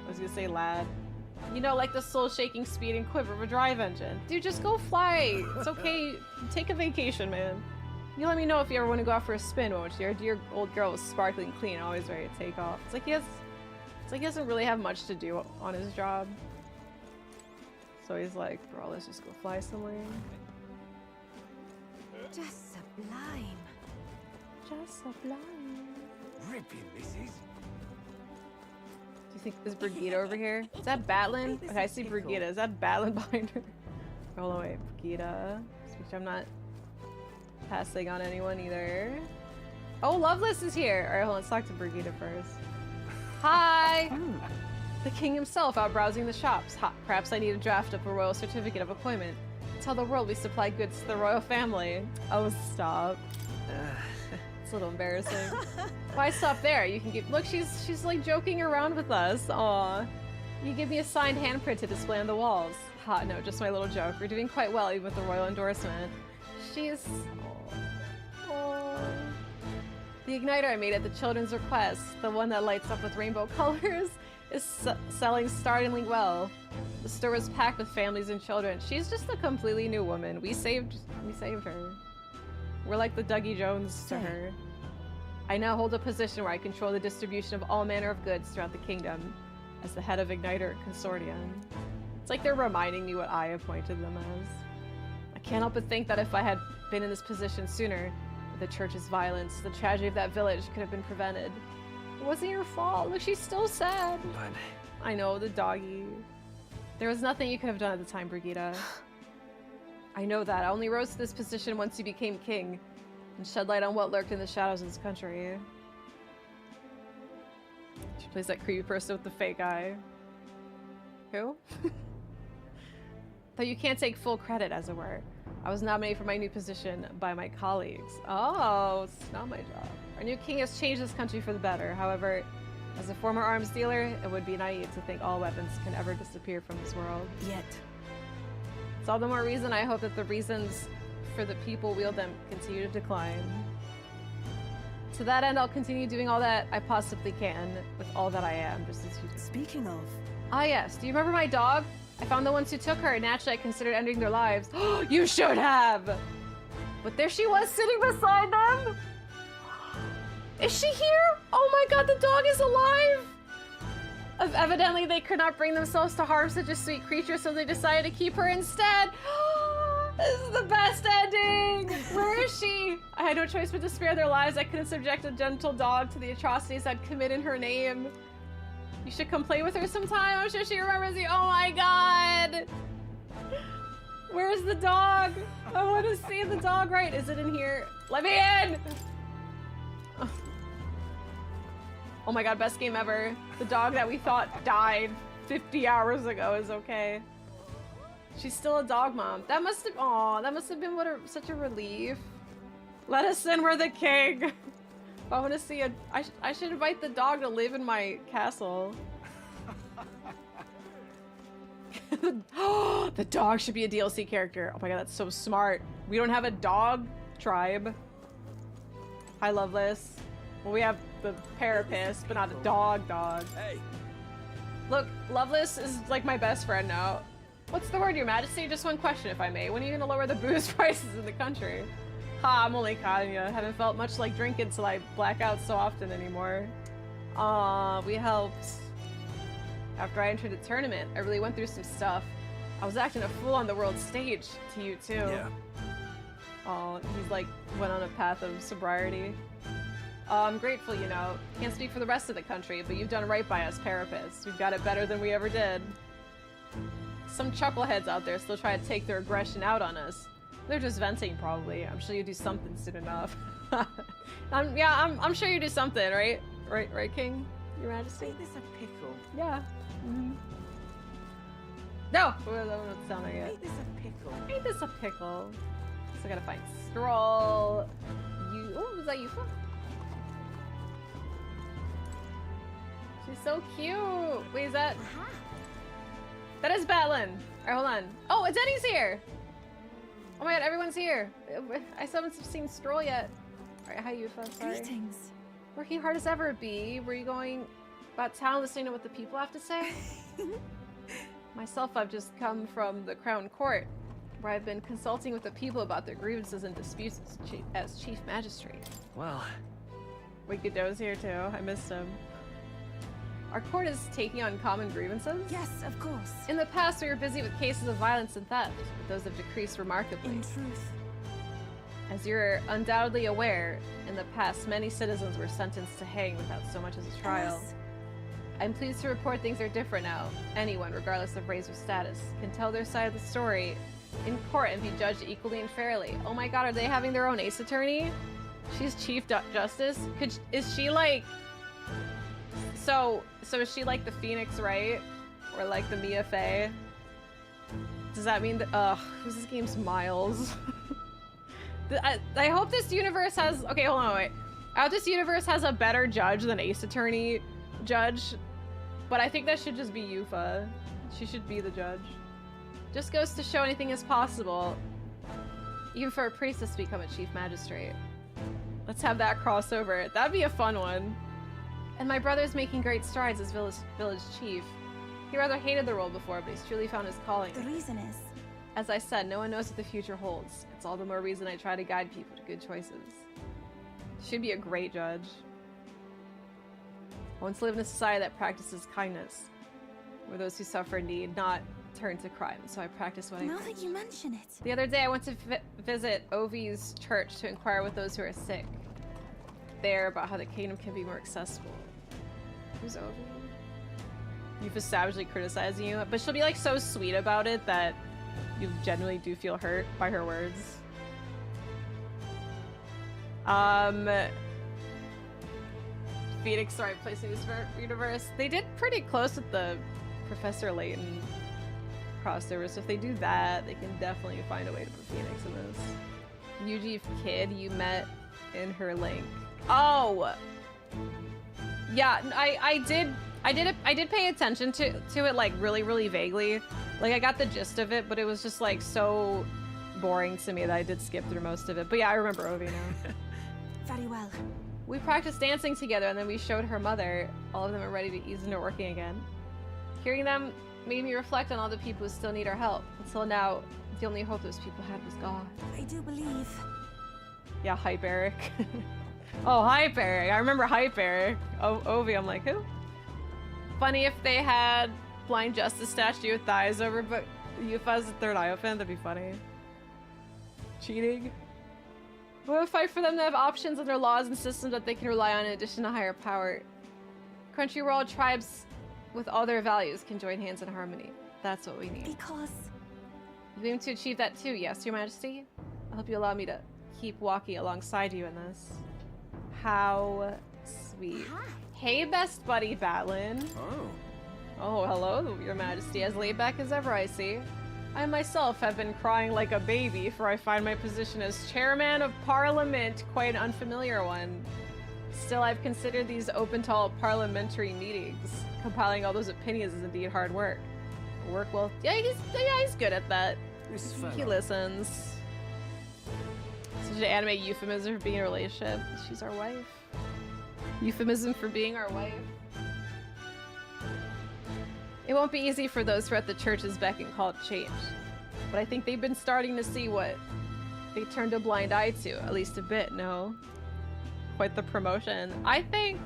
I was gonna say lad. You know, like the soul-shaking speed and quiver of a drive engine. Dude, just go fly. It's okay. Take a vacation, man. You let me know if you ever want to go out for a spin, won't you? Your dear old girl was sparkling clean, always ready to take off. It's like he doesn't really have much to do on his job. So he's like, bro, let's just go fly somewhere. Just sublime. Just sublime. Ripping, missus. Do you think there's Brigida over here? Is that Batlin? Okay, I see Brigida. Is that Batlin behind her? Roll away, Brigida. Which I'm not passing on anyone either. Oh, Loveless is here! Alright, hold on, let's talk to Brigida first. Hi! The king himself out browsing the shops. Perhaps I need to draft up a royal certificate of appointment. Tell the world we supply goods to the royal family. Oh, stop. It's a little embarrassing. Why stop there? You can give— look, she's like joking around with us. Aw. You give me a signed handprint to display on the walls. Ha, no, just my little joke. We're doing quite well even with the royal endorsement. She's... oh. The igniter I made at the children's request, the one that lights up with rainbow colors, is selling startlingly well. The store was packed with families and children. She's just a completely new woman. We saved her. We're like the Dougie Jones to her. I now hold a position where I control the distribution of all manner of goods throughout the kingdom as the head of Igniter Consortium. It's like they're reminding me what I appointed them as. I can't help but think that if I had been in this position sooner, the church's violence, the tragedy of that village could have been prevented. It wasn't your fault. Look, she's still sad. But... I know, the doggy. There was nothing you could have done at the time, Brigida. I know that. I only rose to this position once you became king and shed light on what lurked in the shadows of this country. She plays that creepy person with the fake eye. Who? Though you can't take full credit, as it were. I was nominated for my new position by my colleagues. Oh, it's not my job. Our new king has changed this country for the better. However, as a former arms dealer, it would be naive to think all weapons can ever disappear from this world. Yet. It's all the more reason I hope that the reasons for the people wield them continue to decline. To that end, I'll continue doing all that I possibly can with all that I am, just as you do. Speaking of... Ah yes, do you remember my dog? I found the ones who took her, and naturally I considered ending their lives. You should have! But there she was, sitting beside them! Is she here? Oh my god, the dog is alive! Evidently they could not bring themselves to harm such a sweet creature, so they decided to keep her instead. This is the best ending! Where is she? I had no choice but to spare their lives. I couldn't subject a gentle dog to the atrocities I'd commit in her name. You should come play with her sometime. I'm sure she remembers you. Oh my god! Where's the dog? I want to see the dog, right? Is it in here? Let me in! Oh my god, best game ever. The dog that we thought died 50 hours ago is okay. She's still a dog mom. That must have— aw, that must have been such a relief. Let us in, we're the king. If I want to see I should invite the dog to live in my castle. The dog should be a DLC character. Oh my god, that's so smart. We don't have a dog tribe. Hi, Loveless. Well, we have the Parapist, but not a dog. Hey. Look, Loveless is like my best friend now. What's the word, Your Majesty? Just one question, if I may. When are you gonna lower the booze prices in the country? Ha, I'm only kidding ya. Haven't felt much like drinking till I black out so often anymore. We helped. After I entered the tournament, I really went through some stuff. I was acting a fool on the world stage to you too. Yeah. Oh, he's like went on a path of sobriety. I'm grateful, you know. Can't speak for the rest of the country, but you've done right by us Parapists. We've got it better than we ever did. Some chuckleheads out there still try to take their aggression out on us. They're just venting, probably. I'm sure you do something soon enough. I'm sure you do something, right? Right, King? Your Majesty? Is this a pickle? Yeah. No! We're not sounding it. Ain't this a pickle? Ain't this a pickle? So I gotta find Stroll. Oh, was that Yufa? She's so cute. Wait, is that? That is Batlin. Alright, hold on. Oh, Denny's here! Oh my god, everyone's here. I still haven't seen Stroll yet. Alright, hi Yufa, sorry. Greetings. Working hard as ever, B. Were you going about town listening to what the people have to say? Myself, I've just come from the Crown Court, where I've been consulting with the people about their grievances and disputes as Chief Magistrate. Well... Wait, Godot's here too. I missed him. Our court is taking on common grievances? Yes, of course. In the past, we were busy with cases of violence and theft, but those have decreased remarkably. In truth. As you're undoubtedly aware, in the past, many citizens were sentenced to hang without so much as a trial. Yes. I'm pleased to report things are different now. Anyone, regardless of race or status, can tell their side of the story in court and be judged equally and fairly. Oh my god, are they having their own ace attorney? She's Chief Justice? Is she like... So is she like the Phoenix, right? Or like the Mia Fey? Does that mean that... Ugh, who's this game's Miles? I hope this universe has... Okay, hold on, wait. I hope this universe has a better judge than Ace Attorney judge. But I think that should just be Yufa. She should be the judge. Just goes to show anything is possible. Even for a priestess to become a Chief Magistrate. Let's have that crossover. That'd be a fun one. And my brother's making great strides as village chief. He rather hated the role before, but he's truly found his calling. The reason is... As I said, no one knows what the future holds. It's all the more reason I try to guide people to good choices. Should be a great judge. I want to live in a society that practices kindness, where those who suffer need not turn to crime, so I practice what I Now preach. that you mention it. The other day I went to visit Ovi's church to inquire with those who are sick there about how the kingdom can be more accessible. Who's Ovi? Yufa's savagely criticizing you, but she'll be like so sweet about it that you genuinely do feel hurt by her words. Phoenix, sorry, placing this universe. They did pretty close with the Professor Layton crossover, so if they do that, they can definitely find a way to put Phoenix in this. UG kid you met in her link. Oh! Yeah, I did pay attention to it like really vaguely. Like I got the gist of it, but it was just like so boring to me that I did skip through most of it. But yeah, I remember Ovi now. Very well. We practiced dancing together and then we showed her mother. All of them are ready to ease into working again. Hearing them made me reflect on all the people who still need our help. Until now, the only hope those people had was God. I do believe. Yeah, Hype Eric. Oh, Hype Eric. I remember Hype Eric. Oh, Ovi, I'm like, who? Funny if they had Blind Justice statue with thighs over, but Yufa's the third eye open. That'd be funny. Cheating. We'll fight for them to have options and their laws and systems that they can rely on in addition to higher power. Country world tribes with all their values can join hands in harmony. That's what we need. Because... You aim to achieve that too, yes, Your Majesty? I hope you allow me to keep walking alongside you in this. How sweet. Hi. Hey, best buddy Batlin. Oh. Oh, hello, Your Majesty. As laid back as ever, I see. I myself have been crying like a baby, for I find my position as Chairman of Parliament quite an unfamiliar one. Still, I've considered these open to all parliamentary meetings. Compiling all those opinions is indeed hard work. Work well. Yeah, he's good at that. He listens. Such an anime euphemism for being in a relationship. She's our wife. Euphemism for being our wife. It won't be easy for those who are at the church's beck and call to change. But I think they've been starting to see what they turned a blind eye to, at least a bit, no? Quite the promotion. I think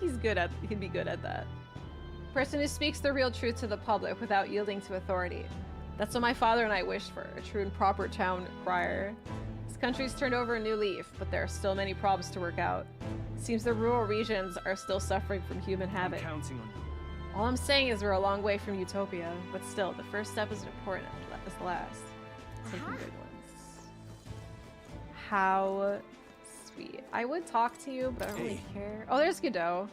he'd be good at that. Person who speaks the real truth to the public without yielding to authority. That's what my father and I wished for, a true and proper town crier. This country's turned over a new leaf, but there are still many problems to work out. It seems the rural regions are still suffering from human havoc. I'm counting on you. All I'm saying is we're a long way from utopia, but still, the first step is important as the last. Taking good ones. How sweet. I would talk to you, but I don't really care. Oh, there's Godot.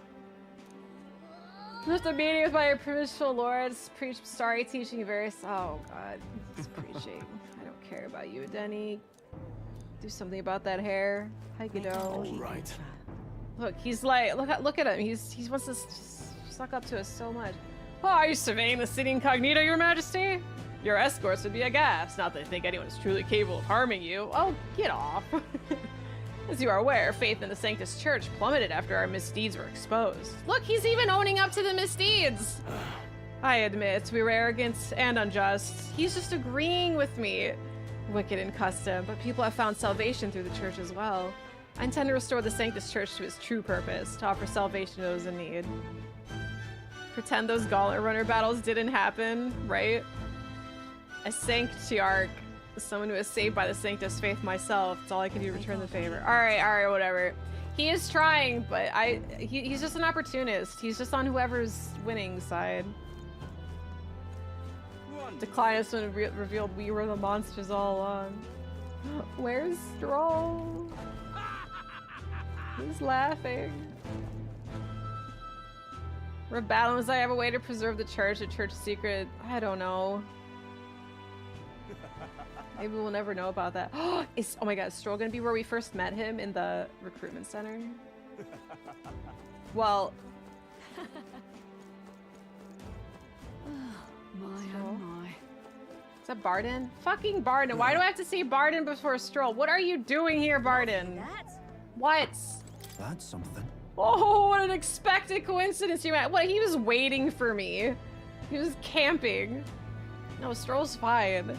Just a meeting with my provincial lords. Preach starry teaching various. Oh god, he's preaching. I don't care about you, Denny. Do something about that hair. Haikido. All right. Look, he's like, look at him. He wants to suck up to us so much. Oh, are you surveying the city incognito, Your Majesty? Your escorts would be aghast. Not that they think anyone is truly capable of harming you. Oh, get off. As you are aware, faith in the Sanctus Church plummeted after our misdeeds were exposed. Look, he's even owning up to the misdeeds. I admit, we were arrogant and unjust. He's just agreeing with me. Wicked in custom, but people have found salvation through the church as well. I intend to restore the Sanctus Church to its true purpose, to offer salvation to those in need. Pretend those Gauntlet Runner battles didn't happen, right? A Sanctiarch, someone who is saved by the Sanctus faith myself. It's all I can do to return the favor. Alright, whatever. He is trying, but he's just an opportunist. He's just on whoever's winning side. Declinus when it revealed we were the monsters all along. Where's Stroll? Who's laughing? Rebellion, was I have a way to preserve the church, a church secret? I don't know. Maybe we'll never know about that. Oh my god, is Stroll gonna be where we first met him in the recruitment center? Well... Is that Barden? Fucking Barden. Why do I have to say Barden before Stroll? What are you doing here, Barden? What? That's something. Oh, what an unexpected coincidence. What, he was waiting for me. He was camping. No, Stroll's fine.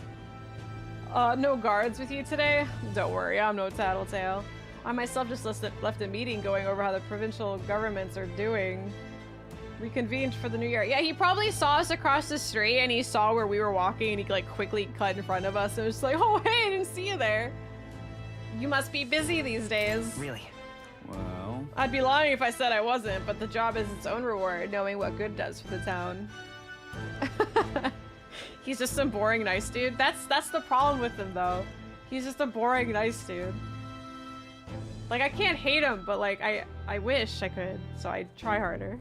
No guards with you today? Don't worry, I'm no tattletale. I myself just left a meeting going over how the provincial governments are doing. Reconvened for the new year. Yeah, he probably saw us across the street and he saw where we were walking and he like quickly cut in front of us and was just like, oh hey, I didn't see you there. You must be busy these days. Really? Well... I'd be lying if I said I wasn't, but the job is its own reward, knowing what good does for the town. He's just some boring nice dude. That's the problem with him though. He's just a boring nice dude. Like I can't hate him, but like I wish I could, so I try harder.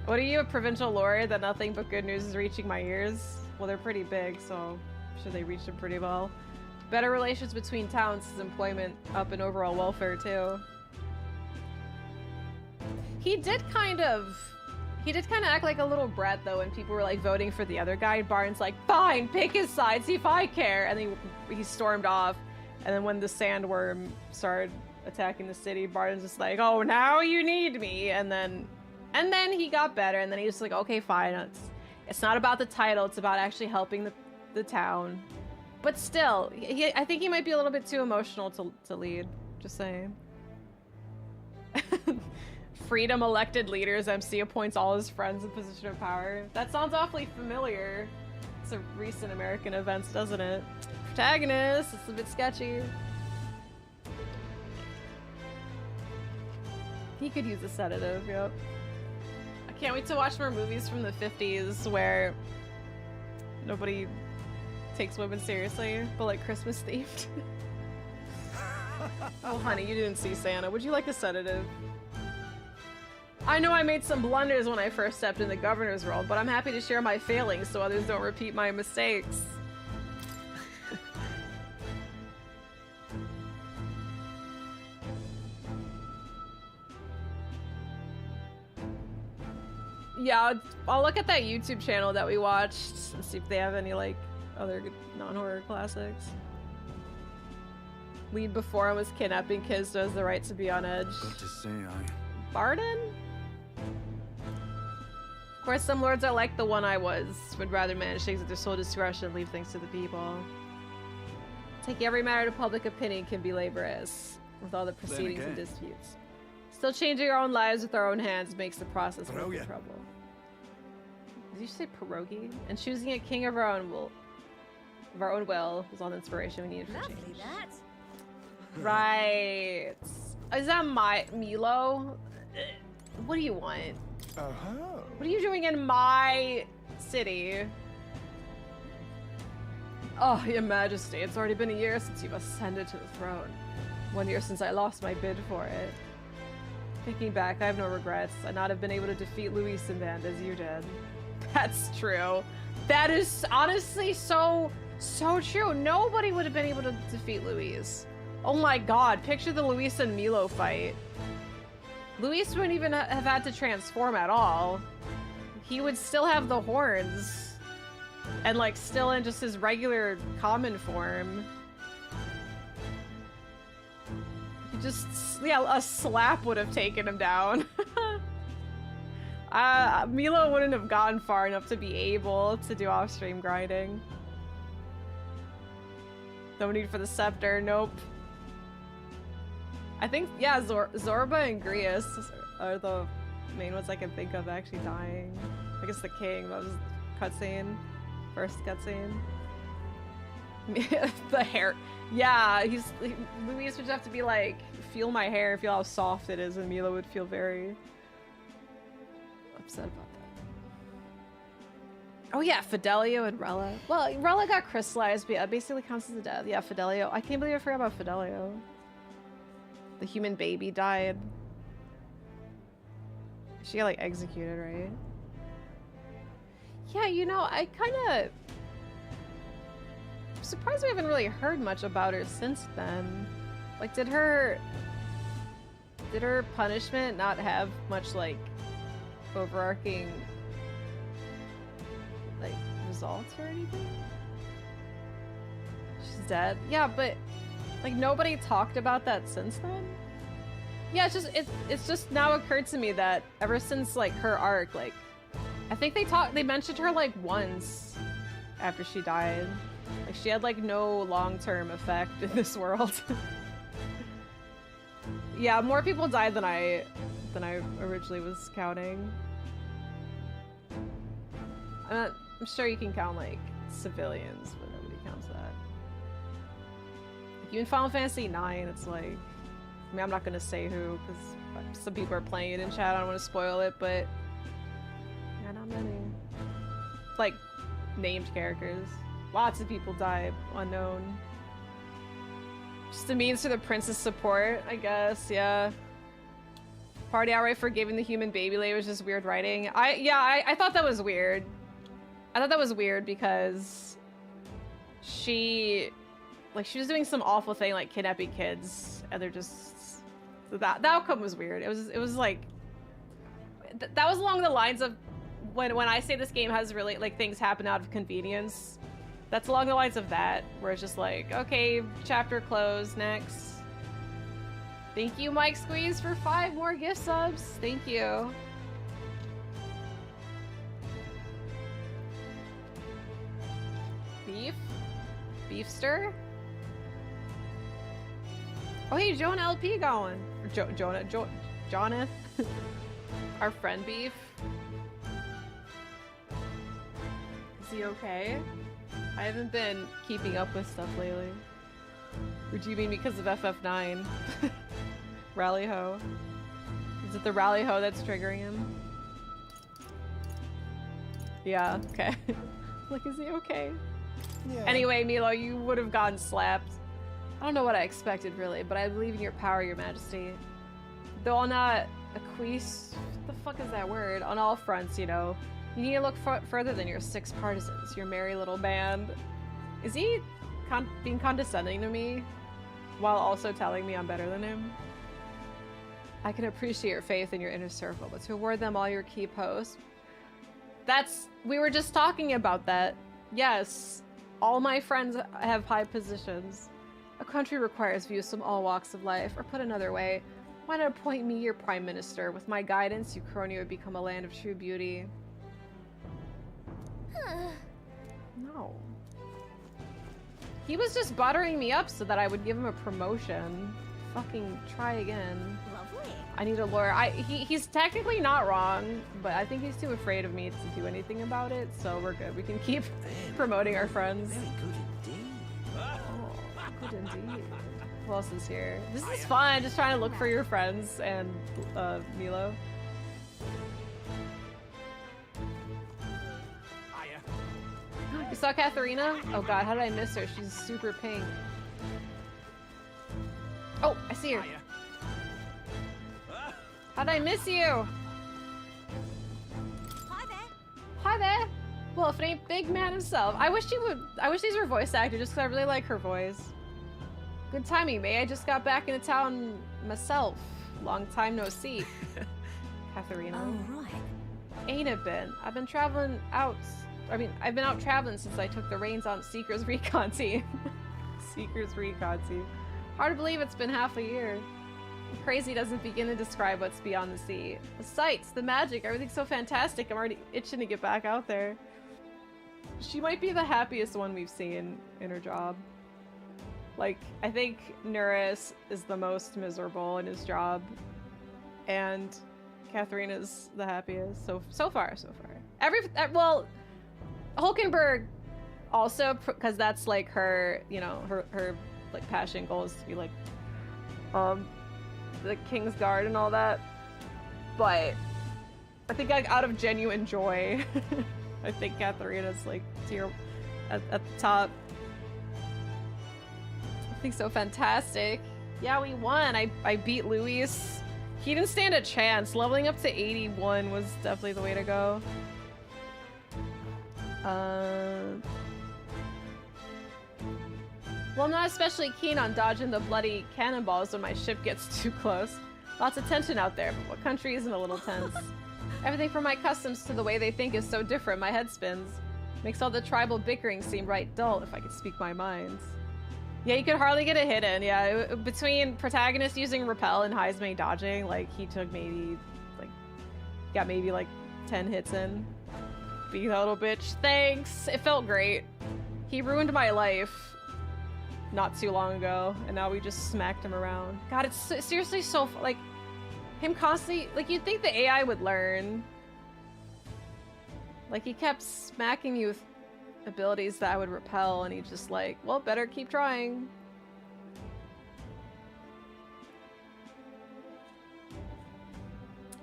What are you, a provincial lord that nothing but good news is reaching my ears? Well, they're pretty big, so I'm sure they reached them pretty well. Better relations between towns is employment up and overall welfare too. He did kind of act like a little brat though when people were like voting for the other guy. Barnes like, fine, pick his side, see if I care. And then he stormed off. And then when the sandworm started attacking the city, Barnes just like, oh, now you need me. And then he got better. And then he was like, okay, fine. It's not about the title. It's about actually helping the town. But still, I think he might be a little bit too emotional to lead. Just saying. Freedom elected leaders. MC appoints all his friends in position of power. That sounds awfully familiar. It's a recent American events, doesn't it? Protagonist. It's a bit sketchy. He could use a sedative, yep. I can't wait to watch more movies from the 50s where nobody takes women seriously, but like Christmas themed. Oh honey, you didn't see Santa. Would you like a sedative? I know I made some blunders when I first stepped in the governor's role, but I'm happy to share my failings so others don't repeat my mistakes. Yeah, I'll look at that YouTube channel that we watched and see if they have any like other non-horror classics. Lead before him was kidnapping kids, so has the right to be on edge. Got to say, Barden? Of course, some lords are like the one I was, would rather manage things at their sole discretion and leave things to the people. Taking every matter to public opinion can be laborious, with all the proceedings and disputes. Still changing our own lives with our own hands makes the process worth the trouble. Did you say pierogi? And choosing a king of our own will is all the inspiration we need for change. Right. Is that Milo? What do you want? What are you doing in my city? Oh, Your Majesty, it's already been a year since you've ascended to the throne. 1 year since I lost my bid for it. Thinking back, I have no regrets. I'd not have been able to defeat Luis and Band as you did. That's true. That is honestly so true. Nobody would have been able to defeat Luis. Oh my god, picture the Luis and Milo fight. Luis wouldn't even have had to transform at all. He would still have the horns. And like still in just his regular common form. He just, yeah, a slap would have taken him down. Milo wouldn't have gotten far enough to be able to do off-stream grinding. No need for the scepter, nope. I think, yeah, Zorba and Grius are the main ones I can think of actually dying. I guess the king, that was cutscene. First cutscene. The hair. Yeah, Luis would have to be like, feel my hair, feel how soft it is, and Milo would feel very upset about that. Oh yeah, Fidelio and Rella. Well, Rella got crystallized, but yeah, basically counts as a death. Yeah, Fidelio. I can't believe I forgot about Fidelio. The human baby died. She got like executed, right? Yeah, you know, I kind of... I'm surprised we haven't really heard much about her since then. Like, did her punishment not have much, like, overarching, like, results or anything? She's dead? Yeah, but, like, nobody talked about that since then? Yeah, it's just now occurred to me that ever since, like, her arc, like, I think they mentioned her, like, once after she died. Like, she had, like, no long-term effect in this world. Yeah, more people died than I originally was counting. I'm sure you can count, like, civilians, but nobody counts that. Like, even Final Fantasy IX, it's like... I mean, I'm not gonna say who, because some people are playing it in chat, I don't want to spoil it, but... Yeah, not many. Like, named characters. Lots of people die unknown. Just a means to the prince's support, I guess, yeah. Party outright for giving the human baby lay was just weird writing. I thought that was weird. I thought that was weird because she was doing some awful thing like kidnapping kids, and they're just... The outcome was weird. It was like... that was along the lines of when I say this game has really, like, things happen out of convenience. That's along the lines of that, where it's just like, okay, chapter closed, next. Thank you, Mike Squeeze, for 5 more gift subs. Thank you. Beefster? Oh, hey, Jonah LP going. Jonah. Our friend Beef. Is he okay? I haven't been keeping up with stuff lately. Or do you mean because of FF9? Rally Ho. Is it the Rally Ho that's triggering him? Yeah, okay. Like, is he okay? Yeah. Anyway, Milo, you would have gotten slapped. I don't know what I expected, really, but I believe in your power, your majesty. Though I'll not acquiesce... What the fuck is that word? On all fronts, you know. You need to look further than your 6 partisans, your merry little band. Is he being condescending to me while also telling me I'm better than him? I can appreciate your faith in your inner circle, but to award them all your key posts... We were just talking about that. Yes, all my friends have high positions. A country requires views from all walks of life, or put another way, why not appoint me your prime minister? With my guidance, Uchronia would become a land of true beauty. No. He was just buttering me up so that I would give him a promotion. Fucking try again. Lovely. I need a lawyer. He's technically not wrong, but I think he's too afraid of me to do anything about it, so we're good. We can keep promoting our friends. Very good indeed. Oh, good indeed. Who else is here? This is fun, just trying to look for your friends and Milo. You saw Katharina? Oh god, how did I miss her? She's super pink. Oh, I see her. How'd I miss you? Hi there. Hi there. Well, if it ain't Big Man himself. I wish these were voice acted just because I really like her voice. Good timing, May. I just got back into town myself. Long time no see. Katharina. Oh, right. Ain't it been? I've been traveling out. I've been out traveling since I took the reins on Seeker's Recon team. Seeker's Recon team. Hard to believe it's been half a year. Crazy doesn't begin to describe what's beyond the sea. The sights, the magic, everything's so fantastic. I'm already itching to get back out there. She might be the happiest one we've seen in her job. Like, I think Nuris is the most miserable in his job, and Katharina's the happiest. So far. Well, Hulkenberg also, because that's like her, you know, her like passion goal is to be like, the King's Guard and all that. But I think like out of genuine joy, I think Katharina's like tier at the top. I think so fantastic. Yeah, we won. I beat Luis. He didn't stand a chance. Leveling up to 81 was definitely the way to go. Well, I'm not especially keen on dodging the bloody cannonballs when my ship gets too close. Lots of tension out there, but what country isn't a little tense? Everything from my customs to the way they think is so different, my head spins. Makes all the tribal bickering seem right dull, if I could speak my mind. Yeah, you could hardly get a hit in, yeah. Between protagonist using repel and Heismay dodging, like, he took maybe, like, got maybe, like, 10 hits in. Beat that little bitch. Thanks! It felt great. He ruined my life not too long ago, and now we just smacked him around. God, it's seriously so, like, him constantly, like, you'd think the AI would learn. Like, he kept smacking me with abilities that I would repel, and he just like, well, better keep trying.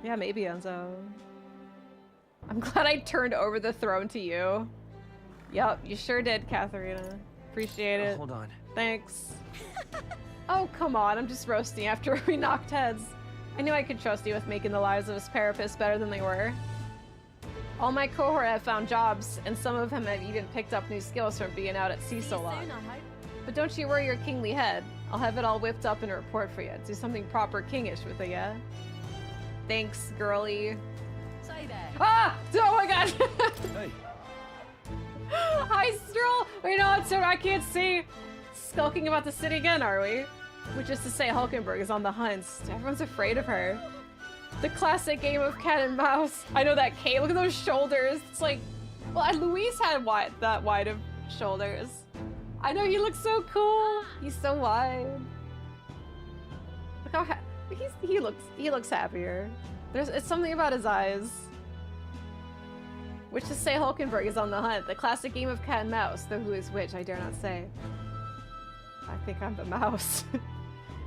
Yeah, maybe, Enzo. I'm glad I turned over the throne to you. Yep, you sure did, Katharina. Appreciate it. Hold on. Thanks. Oh, come on, I'm just roasting after we knocked heads. I knew I could trust you with making the lives of his Parapists better than they were. All my cohort have found jobs, and some of them have even picked up new skills from being out at sea so long. But don't you worry your kingly head. I'll have it all whipped up in a report for you. Do something proper kingish with it, yeah? Thanks, girly. Say that. Ah! Oh my god! Hey. Hi, Stroll! Wait, no, it's I can't see. Skulking about the city again, are we? Which is to say Hulkenberg is on the hunt. Everyone's afraid of her. The classic game of cat and mouse. I know that Kate, look at those shoulders. It's like, well, Luis had that wide of shoulders. I know, he looks so cool. He's so wide. Look how he looks happier. It's something about his eyes. Which to say Hulkenberg is on the hunt. The classic game of cat and mouse. Though who is which, I dare not say. I think I'm the mouse.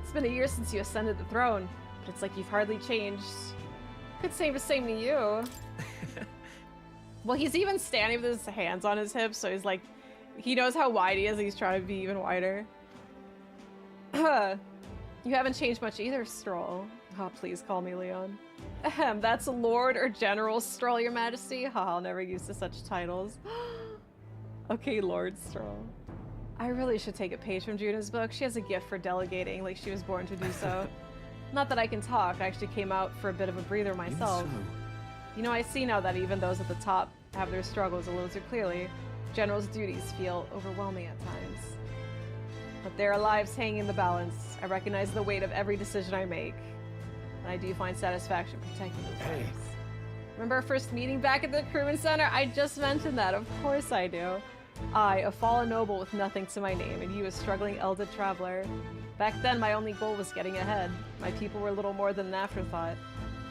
It's been a year since you ascended the throne. But it's like you've hardly changed. Could say the same to you. Well, he's even standing with his hands on his hips, so he's like, he knows how wide he is, and he's trying to be even wider. You haven't changed much either, Stroll. Oh, please call me Leon. Ahem, that's Lord or General Stroll, Your Majesty. Haha, I'll never use to such titles. Okay, Lord Stroll. I really should take a page from Juna's book. She has a gift for delegating, like she was born to do so. Not that I can talk, I actually came out for a bit of a breather myself. You know, I see now that even those at the top have their struggles a little too clearly. General's duties feel overwhelming at times. But there are lives hanging in the balance. I recognize the weight of every decision I make. And I do find satisfaction protecting those lives. Remember our first meeting back at the Crewman Center? I just mentioned that, of course I do. I, a fallen noble with nothing to my name, and you a struggling Eldad traveler. Back then, my only goal was getting ahead. My people were little more than an afterthought.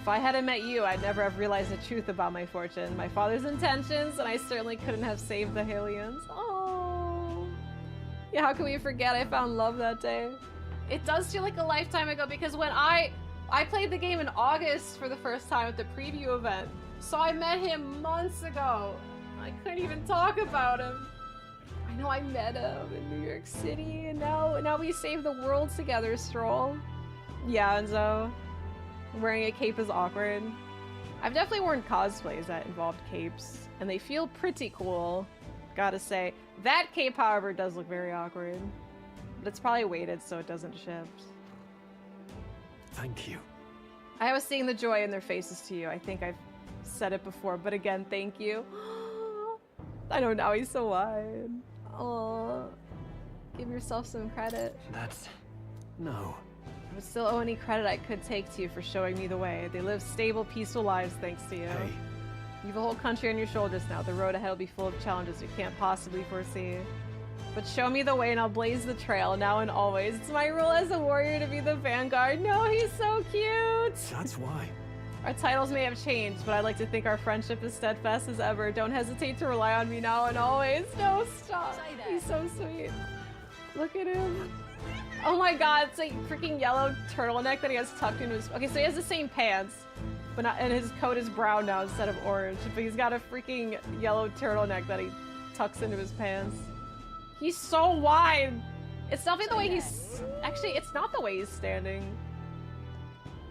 If I hadn't met you, I'd never have realized the truth about my fortune, my father's intentions, and I certainly couldn't have saved the Halians. Oh, yeah, how can we forget I found love that day? It does feel like a lifetime ago, because when I played the game in August for the first time at the preview event, so I met him months ago. I couldn't even talk about him. I know I met him in New York City, and now we save the world together, Stroll. Yeah, Enzo. Wearing a cape is awkward. I've definitely worn cosplays that involved capes, and they feel pretty cool, gotta say. That cape, however, does look very awkward. But it's probably weighted so it doesn't shift. Thank you. I was seeing the joy in their faces to you. I think I've said it before, but again, thank you. I know, now he's so wide. Aww. Give yourself some credit. That's... no. I would still owe any credit I could take to you for showing me the way. They live stable, peaceful lives thanks to you. Hey. You have a whole country on your shoulders now. The road ahead will be full of challenges you can't possibly foresee. But show me the way and I'll blaze the trail, now and always. It's my role as a warrior to be the vanguard. No, he's so cute! That's why. Our titles may have changed, but I'd like to think our friendship is steadfast as ever. Don't hesitate to rely on me now and always. No, stop. He's so sweet. Look at him. Oh my god, it's a freaking yellow turtleneck that he has tucked into his... Okay, so he has the same pants, but not... and his coat is brown now instead of orange. But he's got a freaking yellow turtleneck that he tucks into his pants. He's so wide! It's definitely the way he's... Actually, it's not the way he's standing.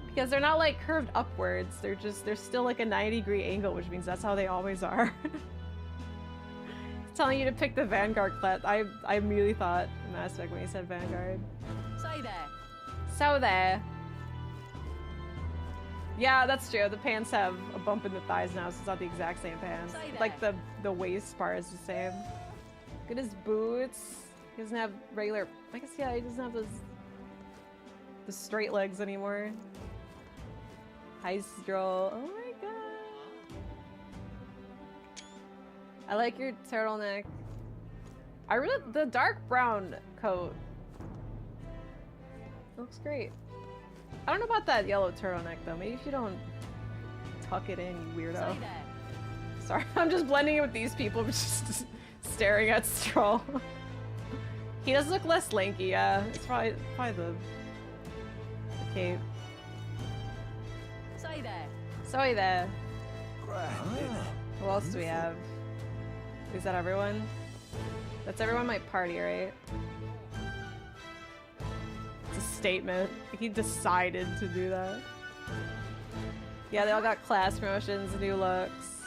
Because they're not, like, curved upwards. They're just... They're still, like, a 90-degree angle, which means that's how they always are. It's telling you to pick the Vanguard class. I immediately thought Mass Effect when he said Vanguard. Say there. So there. Yeah, that's true. The pants have a bump in the thighs now, so it's not the exact same pants. Like, the waist part is the same. Look at his boots. He doesn't have regular... I guess, yeah, he doesn't have the straight legs anymore. High stroll. Oh my god. I like your turtleneck. I really... The dark brown coat looks great. I don't know about that yellow turtleneck, though. Maybe if you don't tuck it in, you weirdo. Sorry, I'm just blending in with these people, just staring at Stroll. He does look less lanky, yeah. It's probably the cape. Say there. Sorry there. Who else do we have? Is that everyone? That's everyone in my party, right? It's a statement. He decided to do that. Yeah, they all got class promotions, new looks.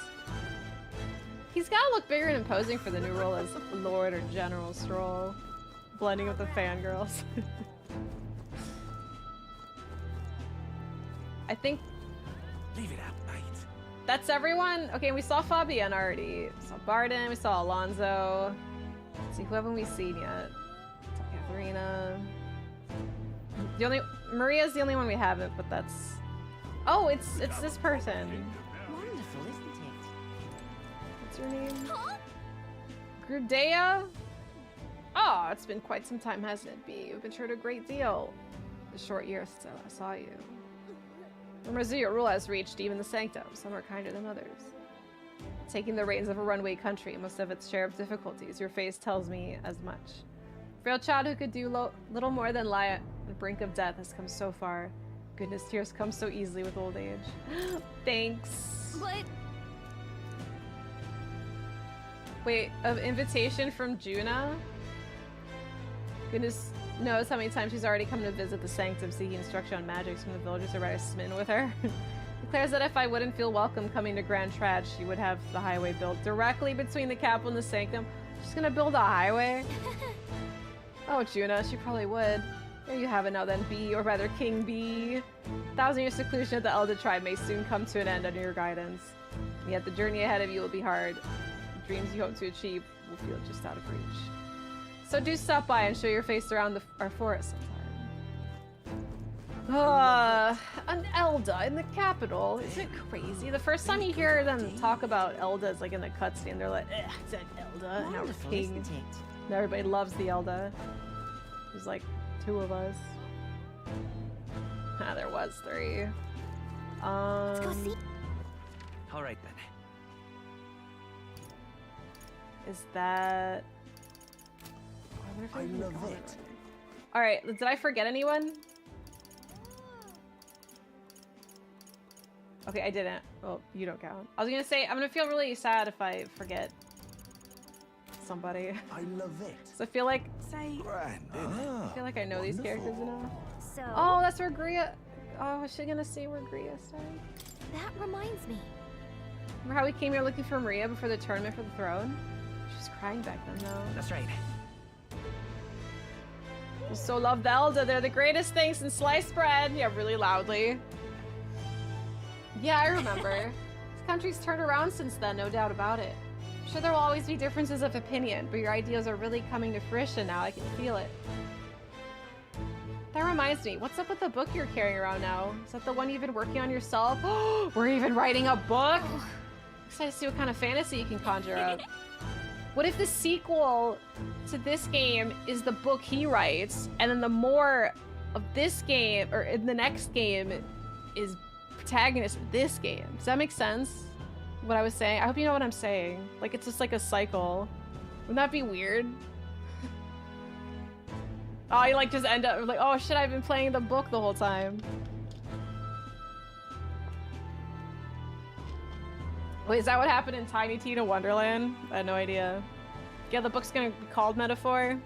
He's gotta look bigger and imposing for the new role as Lord or General Stroll. Blending with the fangirls. I think... Leave it out, mate. That's everyone? Okay, we saw Fabienne already. We saw Barden, we saw Alonso. Let's see, who haven't we seen yet? Katharina. Maria's the only one we haven't, but that's... Oh, it's this person. Wonderful, isn't it? What's her name? Grudea? Oh, it's been quite some time, hasn't it, Bee? You've matured a great deal. The short years since I saw you. Remember, your rule has reached even the sanctum. Some are kinder than others. Taking the reins of a runaway country must have its share of difficulties. Your face tells me as much. Frail child who could do little more than lie at the brink of death has come so far. Goodness, tears come so easily with old age. Thanks. But... Wait, an invitation from Juna? Goodness knows how many times she's already come to visit the sanctum seeking instruction on magics from the villagers are rather smitten with her. Declares that if I wouldn't feel welcome coming to Grand Trad, she would have the highway built directly between the capital and the sanctum. She's gonna build a highway? Oh, Juna, she probably would. There you have it now then, Bee, or rather King Bee. 1,000 years seclusion of the Elder tribe may soon come to an end under your guidance. And yet the journey ahead of you will be hard. The dreams you hope to achieve will feel just out of reach. So do stop by and show your face around our forest sometime. An Elda in the capital. Is it crazy? The first time you hear them talk about Eldas, like in the cutscene, they're like, it's an Elda, and our king. And everybody loves the Elda. There's like 2 of us. Ah, there was 3. Let's go see. All right then. Is that... I love it. Alright, did I forget anyone? Okay, I didn't. Well, you don't count. I was gonna say, I'm gonna feel really sad if I forget somebody. I love it. So I feel like... Say... I feel like I know these characters enough. So... Oh, that's where Gria... Oh, is she gonna see where Gria's staying? That reminds me. Remember how we came here looking for Maria before the tournament for the throne? She was crying back then, though. That's right. We so love the Elda. They're the greatest thing since sliced bread. Yeah, really loudly. Yeah, I remember. This country's turned around since then, no doubt about it. I'm sure there will always be differences of opinion, but your ideas are really coming to fruition now. I can feel it. That reminds me, what's up with the book you're carrying around now? Is that the one you've been working on yourself? We're even writing a book? Excited to see what kind of fantasy you can conjure up. What if the sequel to this game is the book he writes, and then the more of this game, or in the next game, is protagonist of this game? Does that make sense? What I was saying? I hope you know what I'm saying. Like, it's just like a cycle. Wouldn't that be weird? Oh, you like just end up like, oh shit, I've been playing the book the whole time. Wait, is that what happened in Tiny Tina Wonderland? I had no idea. Yeah, the book's gonna be called Metaphor.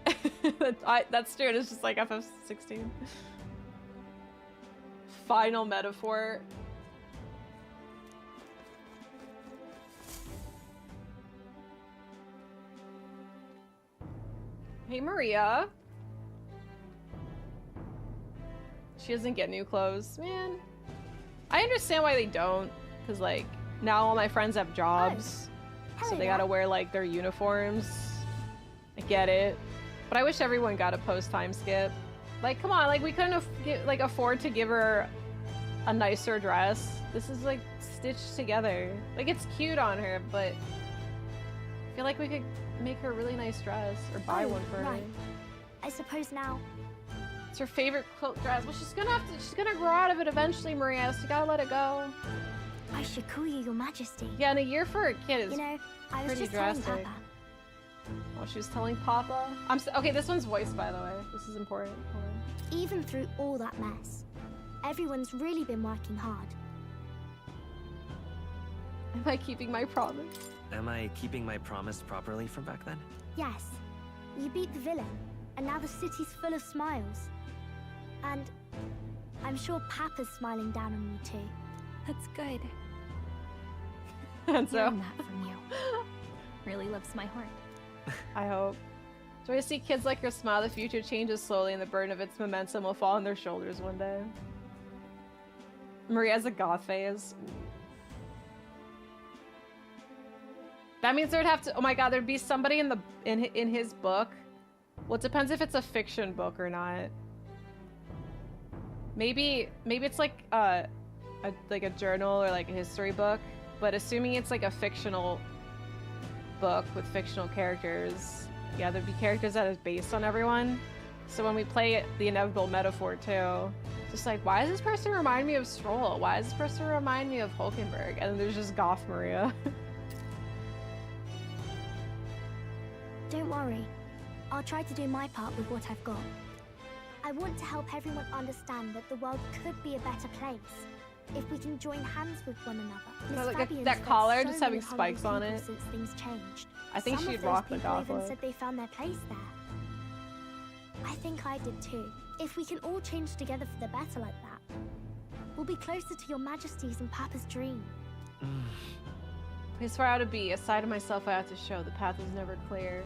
That's true, it's just like FF16. Final Metaphor. Hey, Maria. She doesn't get new clothes. Man. I understand why they don't. Because, like, now all my friends have jobs. So they gotta wear, like, their uniforms. I get it. But I wish everyone got a post-time skip. Like, come on. Like, we couldn't afford to give her a nicer dress. This is, like, stitched together. Like, it's cute on her, but I feel like we could make her a really nice dress or buy one for her. I suppose now. It's her favorite quilt dress. Well, she's gonna grow out of it eventually, Maria, so you gotta let it go. I should call you Your Majesty. Yeah, and a year for a kid is I was pretty just drastic. telling Papa. Oh, she was telling Papa? Okay, this one's voiced, by the way. This is important. Hold on. Even through all that mess, everyone's really been working hard. Am I keeping my promise? Am I keeping my promise properly from back then? Yes, you beat the villain, and now the city's full of smiles. And I'm sure Papa's smiling down on you too. That's good. And so Hearing that from you really lifts my heart. I hope. Joy to see kids like her smile. The future changes slowly, and the burden of its momentum will fall on their shoulders one day. Maria has a goth phase. That means there'd have to. Oh my god, there'd be somebody in his book. Well, it depends if it's a fiction book or not. Maybe it's like a journal or like a history book, but assuming it's like a fictional book with fictional characters, yeah, there'd be characters that is based on everyone. So when we play the inevitable metaphor too, just like, why does this person remind me of Stroll? Why does this person remind me of Hulkenberg? And then there's just Goth Maria. Don't worry. I'll try to do my part with what I've got. I want to help everyone understand that the world could be a better place if we can join hands with one another. Look at Fabian's that fed collar so just having many hungry spikes on people it. Since things changed. I think Some she'd of those rock the people goth even look. said they found their place there. I think I did too. If we can all change together for the better like that, we'll be closer to Your Majesty's and Papa's dream. Place where I ought to be, a side of myself I have to show. The path is never clear.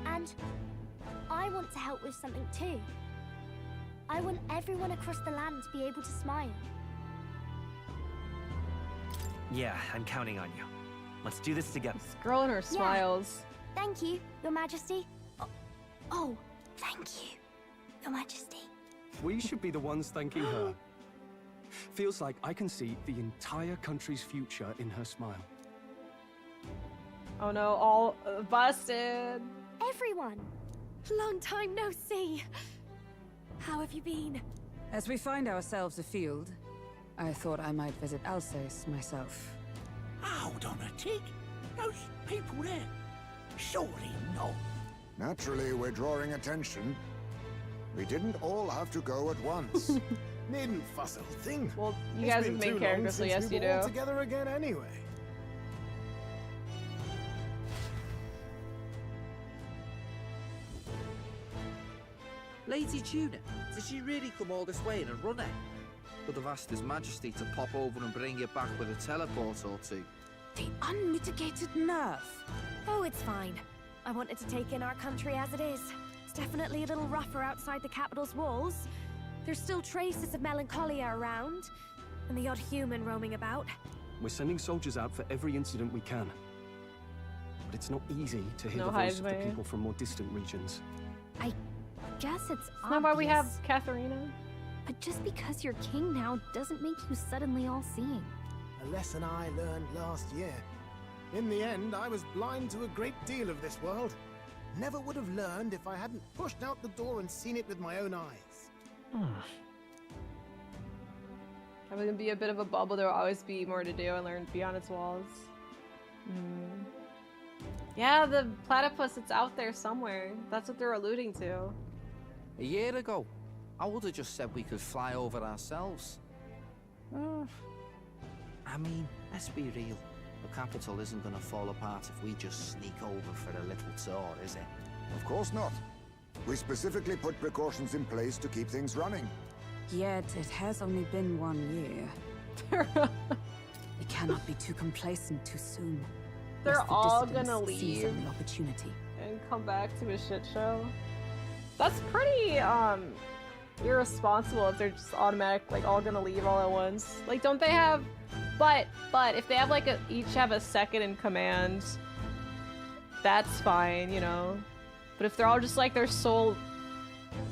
And I want to help with something too. I want everyone across the land to be able to smile. Yeah, I'm counting on you. Let's do this together. This girl and her smiles. Thank you, Your Majesty. Oh, thank you, Your Majesty. We should be the ones thanking her. Feels like I can see the entire country's future in her smile. Oh no, all busted. Everyone! Long time no see. How have you been? As we find ourselves afield, I thought I might visit Alsace myself. Hold on a tick. Those people there. Surely not. Naturally, we're drawing attention. We didn't all have to go at once. Needn't fuss a thing. Well, you It's guys been are too main long characters, so since yes, we you were all do. together again anyway. Lady Tuna, did she really come all this way in a runner? Would have asked His Majesty to pop over and bring you back with a teleport or two. The unmitigated nerve. Oh, it's fine. I wanted to take in our country as it is. It's definitely a little rougher outside the capital's walls. There's still traces of melancholia around, and the odd human roaming about. We're sending soldiers out for every incident we can. But it's not easy to hear No the voice of the highway. people from more distant regions. I guess it's Isn't that why we have obvious. Katharina? But just because you're king now doesn't make you suddenly all-seeing. A lesson I learned last year. In the end, I was blind to a great deal of this world. Never would have learned if I hadn't pushed out the door and seen it with my own eyes. I'm gonna be a bit of a bubble. There will always be more to do and learn beyond its walls. Yeah, the platypus, it's out there somewhere. That's what they're alluding to. A year ago, I would have just said we could fly over ourselves. I mean, let's be real. The capital isn't going to fall apart if we just sneak over for a little tour, is it? Of course not. We specifically put precautions in place to keep things running. Yet it has only been 1 year. We cannot be too complacent too soon. They're lest the all dissidents gonna seize leave on the opportunity. and come back to a shit show. That's pretty irresponsible if they're just automatic, like all gonna leave all at once. Like, don't they have? But if they have like each have a second in command, that's fine, you know. But if they're all just like their sole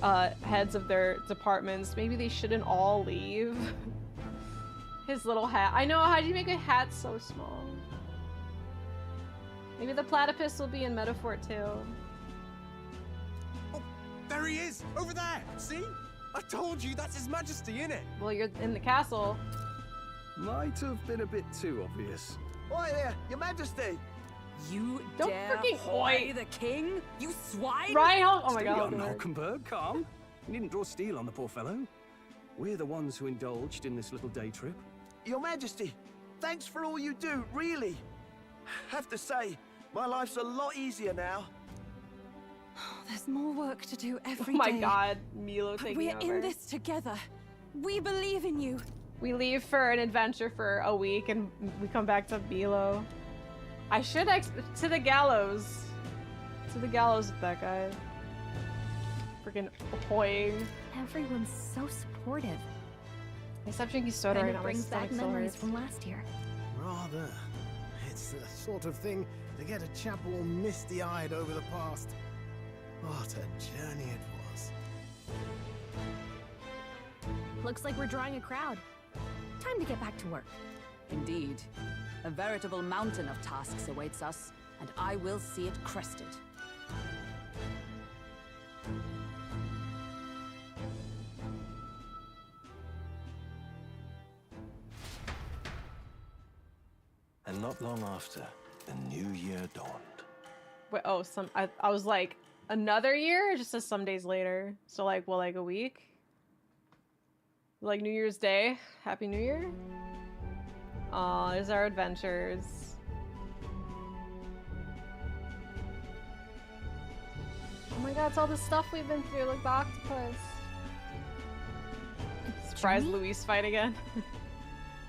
heads of their departments, maybe they shouldn't all leave. His little hat. I know. How do you make a hat so small? Maybe the platypus will be in metaphor too. There he is! Over there! See? I told you, that's His Majesty, innit? Well, you're in the castle. Might have been a bit too obvious. Oi there, Your Majesty! You Don't dare freaking hoy oi. the king? You swine! Reinhold! Oh my Steal god. on Hulkenberg, calm. You needn't draw steel on the poor fellow. We're the ones who indulged in this little day trip. Your Majesty, thanks for all you do, really. Have to say, my life's a lot easier now. There's more work to do every Oh day. my god, Milo But taking we're over. in this together. We believe in you. We leave for an adventure for a week and we come back to Milo. I should to the gallows. To the gallows with that guy. Freaking hoying. Everyone's so supportive. Except drinking soda Kind right of now. My brings back stomach so memories hurts. from last year. Rather. It's the sort of thing to get a chap all misty-eyed over the past. What a journey it was. Looks like we're drawing a crowd. Time to get back to work. Indeed. A veritable mountain of tasks awaits us, and I will see it crested. And not long after, a new year dawned. Wait, oh, I was like, another year? It just says some days later. So like, well, like a week? Like New Year's Day? Happy New Year? Aw, there's our adventures. Oh my god, it's all the stuff we've been through, like the octopus. Surprise Luis fight again.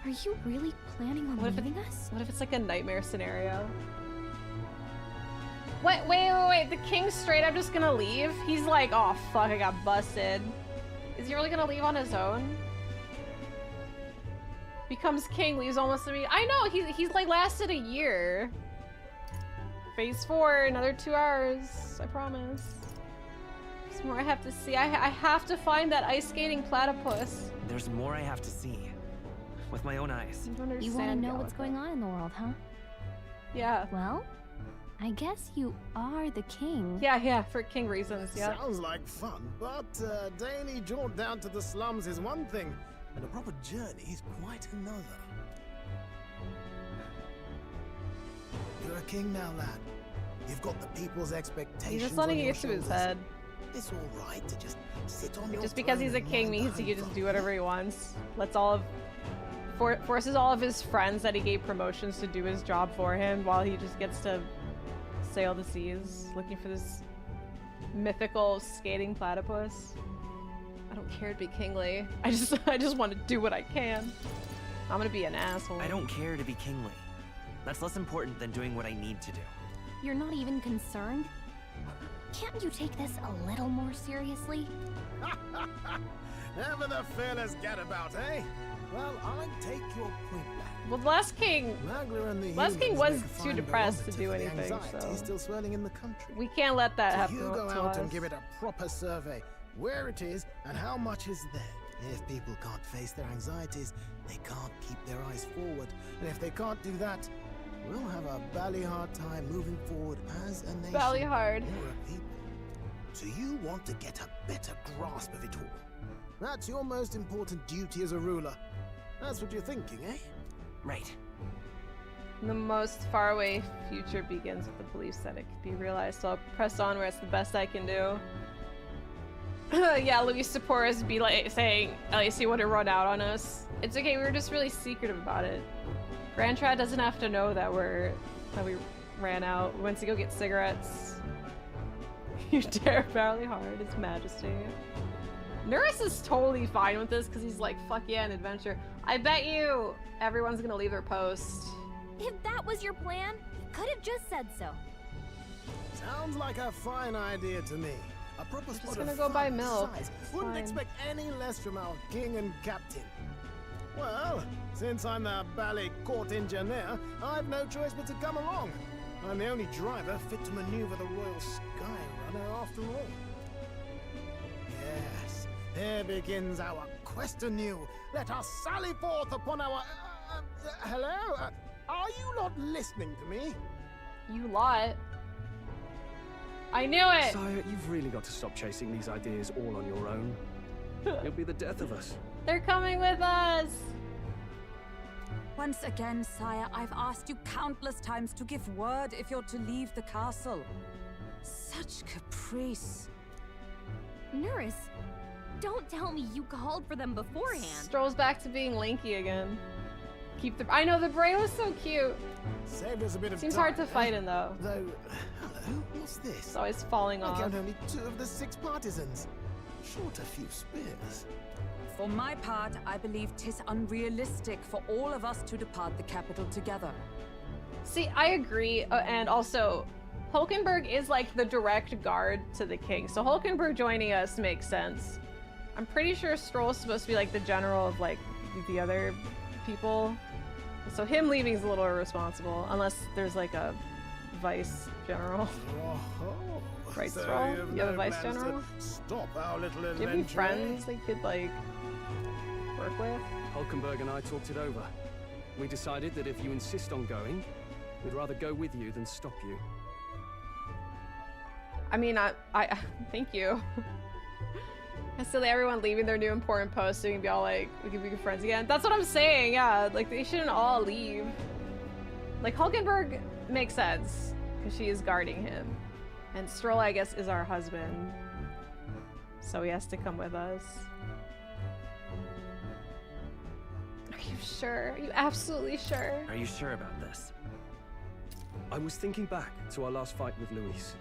Are you really planning on leaving us? What if it's like a nightmare scenario? Wait, the king's straight up just gonna leave? He's like, oh fuck, I got busted. Is he really gonna leave on his own? Becomes king, leaves almost immediately. I know, he's like lasted a year. Phase 4, another 2 hours, I promise. There's more I have to see. I have to find that ice skating platypus. There's more I have to see. With my own eyes. You want to know what's going on in the world, huh? Yeah. Well, I guess you are the king. Yeah, for king reasons, yeah. Sounds like fun, but a daily jaunt down to the slums is one thing, and a proper journey is quite another. You're a king now, lad. You've got the people's expectations. He's just letting on it your get to his shoulders. head. It's all right to just sit on your Just because he's a throne king and means mind he the can just do whatever he wants. Lets all of forces all of his friends that he gave promotions to do his job for him while he just gets to sail the seas looking for this mythical skating platypus. I don't care to be kingly. I just want to do what I can. I'm gonna be an asshole. I don't care to be kingly. That's less important than doing what I need to do. You're not even concerned? Can't you take this a little more seriously? Ever the fearless gadabout, eh? Well, I take your point back. Well, the last king was too depressed to do anything, so still swirling in the country. We can't let that happen You go to out us. and give it a proper survey. Where it is and how much is there. If people can't face their anxieties, they can't keep their eyes forward. And if they can't do that, we'll have a bally hard time moving forward as a nation. Bally hard. Or a people. So you want to get a better grasp of it all. That's your most important duty as a ruler. That's what you're thinking, eh? Right. The most faraway future begins with the belief that it could be realized, so I'll press on where it's the best I can do. Yeah, Luis support us be like saying, at least you want to run out on us. It's okay, we were just really secretive about it. Grand Trad doesn't have to know that we ran out. We went to go get cigarettes. You dare barely hard, His Majesty. Nurse is totally fine with this because he's like, fuck yeah, an adventure. I bet you everyone's gonna leave their post. If that was your plan, you could have just said so. Sounds like a fine idea to me. A proper spot gonna of go buy fun milk. size. It's Wouldn't fine. expect any less from our king and captain. Well, since I'm the bally court engineer, I've no choice but to come along. I'm the only driver fit to maneuver the Royal Skyrunner after all. Yes, here begins our quest anew. Let us sally forth upon our... hello? Are you not listening to me? You lot. I knew it! Sire, you've really got to stop chasing these ideas all on your own. It'll be the death of us. They're coming with us! Once again, sire, I've asked you countless times to give word if you're to leave the castle. Such caprice. Nurse, don't tell me you called for them beforehand. Strolls back to being lanky again. Keep the... I know, the Bray was so cute. Saved us a bit of Seems time, hard to fight in, though. Though, hello, what's this? It's always falling I off. count only 2 of the 6 partisans. Short a few spears. For my part, I believe 'tis unrealistic for all of us to depart the capital together. See, I agree, and also, Hulkenberg is like the direct guard to the king, so Hulkenberg joining us makes sense. I'm pretty sure Stroll's supposed to be like the general of like the other people, so him leaving is a little irresponsible, unless there's like a vice general. Right, So Stroll? you've You have a no vice plans to general? Stop our little Do adventure. you have any friends they could like work with? Hulkenberg and I talked it over. We decided that if you insist on going, we'd rather go with you than stop you. I mean, I thank you. It's silly, everyone leaving their new important posts so we can be all like, we can be good friends again. That's what I'm saying, yeah. Like, they shouldn't all leave. Like, Hulkenberg makes sense, because she is guarding him. And Stroll, I guess, is our husband. So he has to come with us. Are you sure? Are you absolutely sure? Are you sure about this? I was thinking back to our last fight with Luis.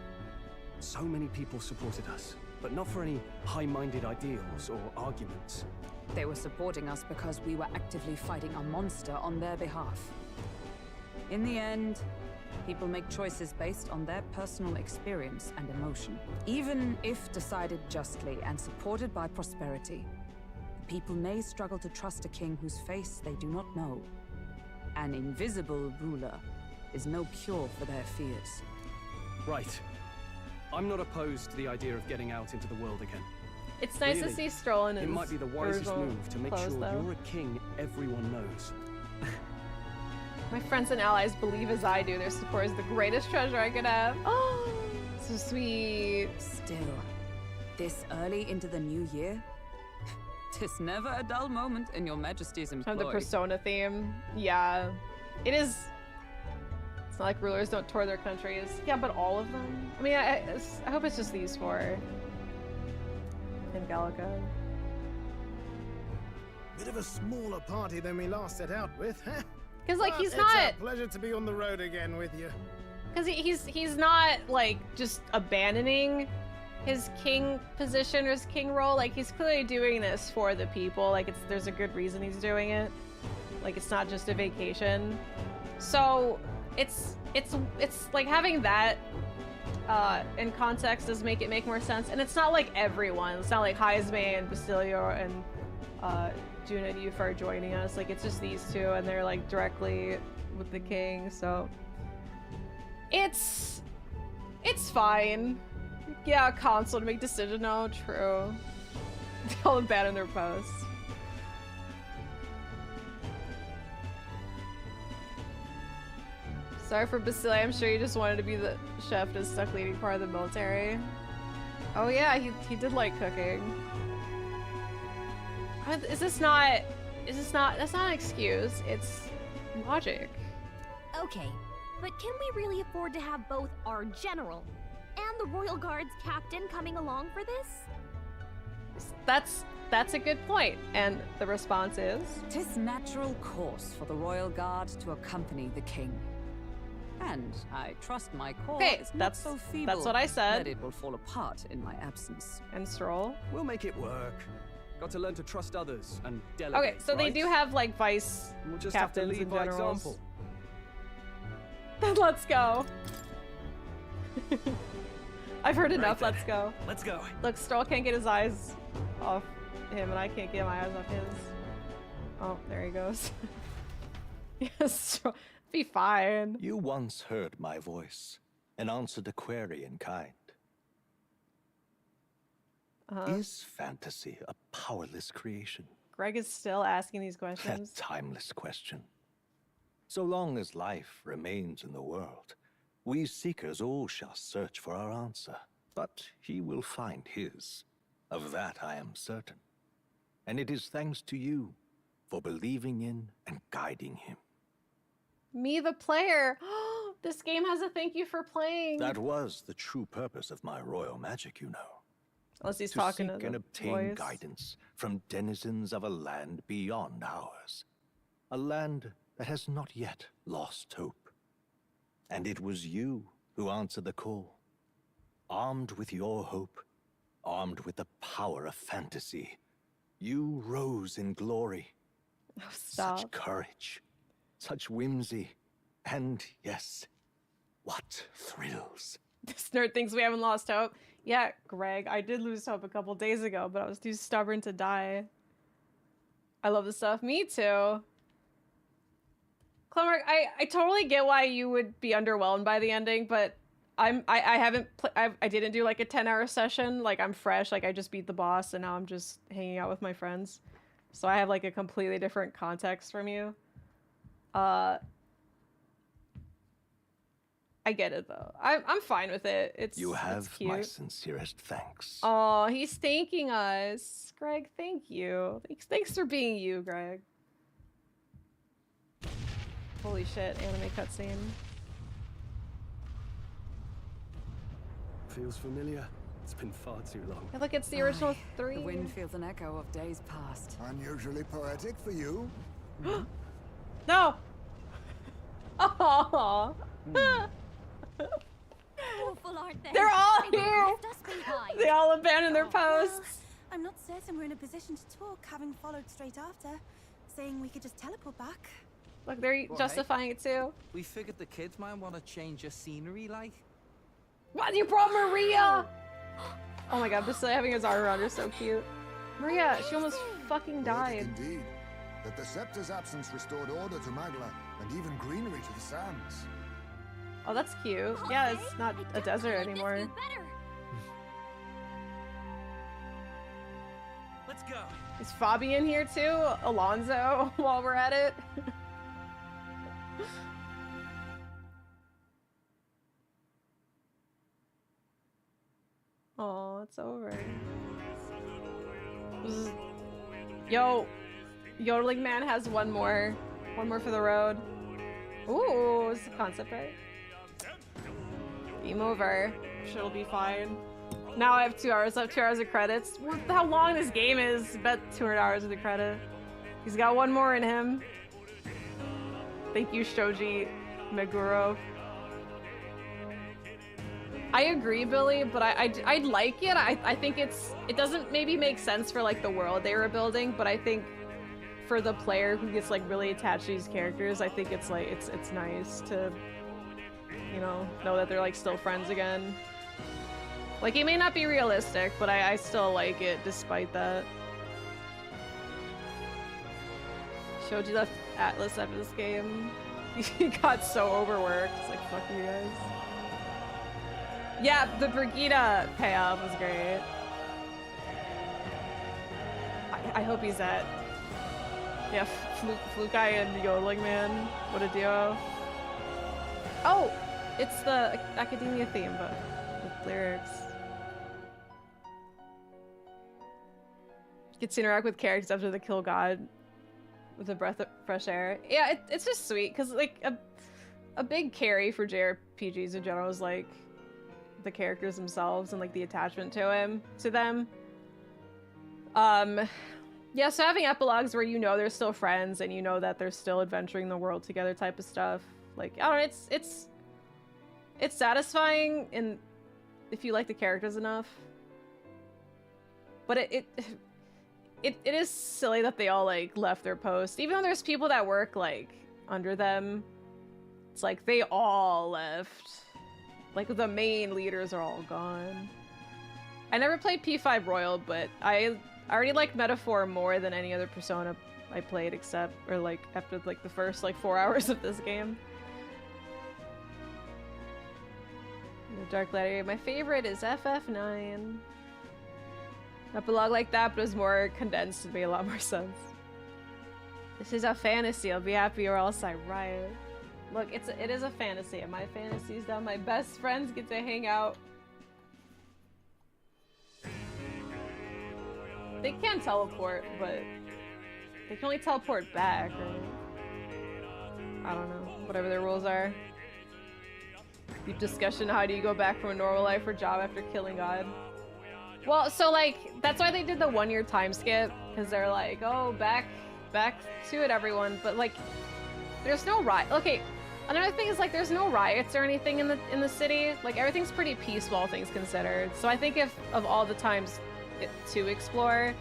So many people supported us, but not for any high-minded ideals or arguments. They were supporting us because we were actively fighting a monster on their behalf. In the end, people make choices based on their personal experience and emotion. Even if decided justly and supported by prosperity, people may struggle to trust a king whose face they do not know. An invisible ruler is no cure for their fears. Right. I'm not opposed to the idea of getting out into the world again. It's nice to Really, see Stroll in his it might be the wisest original move to make clothes, sure though. you're a king everyone knows. My friends and allies believe as I do. Their support is the greatest treasure I could have. Oh, so sweet. Still, this early into the new year, 'tis never a dull moment in your Majesty's employ. Kind of the Persona theme. Yeah. It is. It's not like rulers don't tour their countries. Yeah, but all of them? I mean, I hope it's just these 4. And Gallica. Bit of a smaller party than we last set out with, huh? 'Cause, like, But he's it's not- a pleasure to be on the road again with you. Because he's not, like, just abandoning his king position or his king role. Like, he's clearly doing this for the people. Like, there's a good reason he's doing it. Like, it's not just a vacation. So it's like having that in context does make it make more sense. And it's not like everyone. It's not like Heisme and Basilio and Juna and Yufa are joining us. Like, it's just these two, and they're like directly with the king. So it's fine. Yeah, console to make decision. No, true. They all abandon their posts. Sorry for Basilio. I'm sure you just wanted to be the chef to stuck leading part of the military. Oh yeah, he did like cooking. That's not an excuse. It's logic. Okay, but can we really afford to have both our general and the Royal Guard's captain coming along for this? That's a good point. And the response is? 'Tis natural course for the Royal Guard to accompany the king. And I trust my corps is not so feeble that's what I said. that it will fall apart in my absence. And Stroll? We'll make it work. Got to learn to trust others and delegate. Okay, so right? they do have like vice We'll just captains have to lead and by generals. example. Then let's go. I've heard enough. Right Let's go. Let's go. Look, Stroll can't get his eyes off him, and I can't get my eyes off his. Oh, there he goes. Yes, Stroll. Be fine. You once heard my voice and answered a query in kind. Is fantasy a powerless creation? Greg is still asking these questions. A timeless question. So long as life remains in the world, we seekers all shall search for our answer. But he will find his. Of that I am certain. And it is thanks to you for believing in and guiding him. Me, the player. This game has a thank you for playing. That was the true purpose of my royal magic, you know. Unless he's to talking seek to and the obtain voice. guidance from denizens of a land beyond ours. A land that has not yet lost hope. And it was you who answered the call. Armed with your hope, armed with the power of fantasy, you rose in glory. Oh, stop. Such courage, such whimsy, and yes, what thrills. This nerd thinks we haven't lost hope. Yeah, Greg, I did lose hope a couple days ago, but I was too stubborn to die. I love this stuff. Me too. Clemmer, I totally get why you would be underwhelmed by the ending, but I didn't do like a 10-hour session. Like, I'm fresh. Like, I just beat the boss, and now I'm just hanging out with my friends. So I have like a completely different context from you. I get it though. I'm fine with it. You have it's cute. my sincerest thanks. Oh, he's thanking us. Greg, thank you. Thanks for being you, Greg. Holy shit, anime cutscene. Feels familiar. It's been far too long. Hey, look, it's the original 3. The wind feels an echo of days past. Unusually poetic for you. No! Oh. Awful, aren't they? They're all They here! left us behind. They all abandoned their Well, posts. I'm not certain we're in a position to talk, having followed straight after, saying we could just teleport back. Look, they're Well, justifying it too. We figured the kids might want to change your scenery, like. What? You brought Maria! Oh my god, Basilio having his arm around her is so cute. Maria, she almost fucking died. Indeed. That the scepter's absence restored order to Magla, and even greenery to the sands. Oh, that's cute. Yeah, it's not a desert anymore. Let's go. Is Fabian here too? Alonzo, while we're at it? Oh, it's over. Yo, Yodeling Man has one more for the road. Ooh, is the concept right? Game over. I'm sure it'll be fine. Now I have 2 hours left, 2 hours of credits. How long this game is? I bet 200 hours of the credit. He's got one more in him. Thank you, Shoji Meguro. I agree, Billy, but I like it. I think it doesn't maybe make sense for like the world they were building, but I think for the player who gets like really attached to these characters, I think it's like it's nice to, you know that they're like still friends again. Like, it may not be realistic, but I still like it despite that. Showed you the Atlas after this game. He got so overworked. It's like, fuck you guys. Yeah, the Brigida payoff was great. I hope he's at... Yeah, Flukai and Yodeling Man. What a duo. Oh! It's the Academia theme book with lyrics. Gets to interact with characters after the kill god with a breath of fresh air. Yeah, it's just sweet because like a big carry for JRPGs in general is like the characters themselves and like the attachment to them. Yeah, so having epilogues where you know they're still friends and you know that they're still adventuring the world together type of stuff. Like, I don't know, it's satisfying in if you like the characters enough. But it is silly that they all like left their post. Even though there's people that work like under them, it's like they all left. Like the main leaders are all gone. I never played P5 Royal, but I already like Metaphor more than any other Persona I played except, or like after like the first like 4 hours of this game. The Dark Gladiator. My favorite is FF9. Epilogue like that, but it was more condensed and made a lot more sense. This is a fantasy. I'll be happy or else I riot. Look, it is a fantasy, and my fantasy is that my best friends get to hang out. They can teleport, but they can only teleport back, right? I don't know. Whatever their rules are. Deep discussion, how do you go back from a normal life or job after killing God? Well, so like, that's why they did the 1 year time skip, because they're like, oh, back to it, everyone. But like, there's no riot. Okay, another thing is like, there's no riots or anything in the city. Like, everything's pretty peaceful, all things considered. So I think if of all the times to explore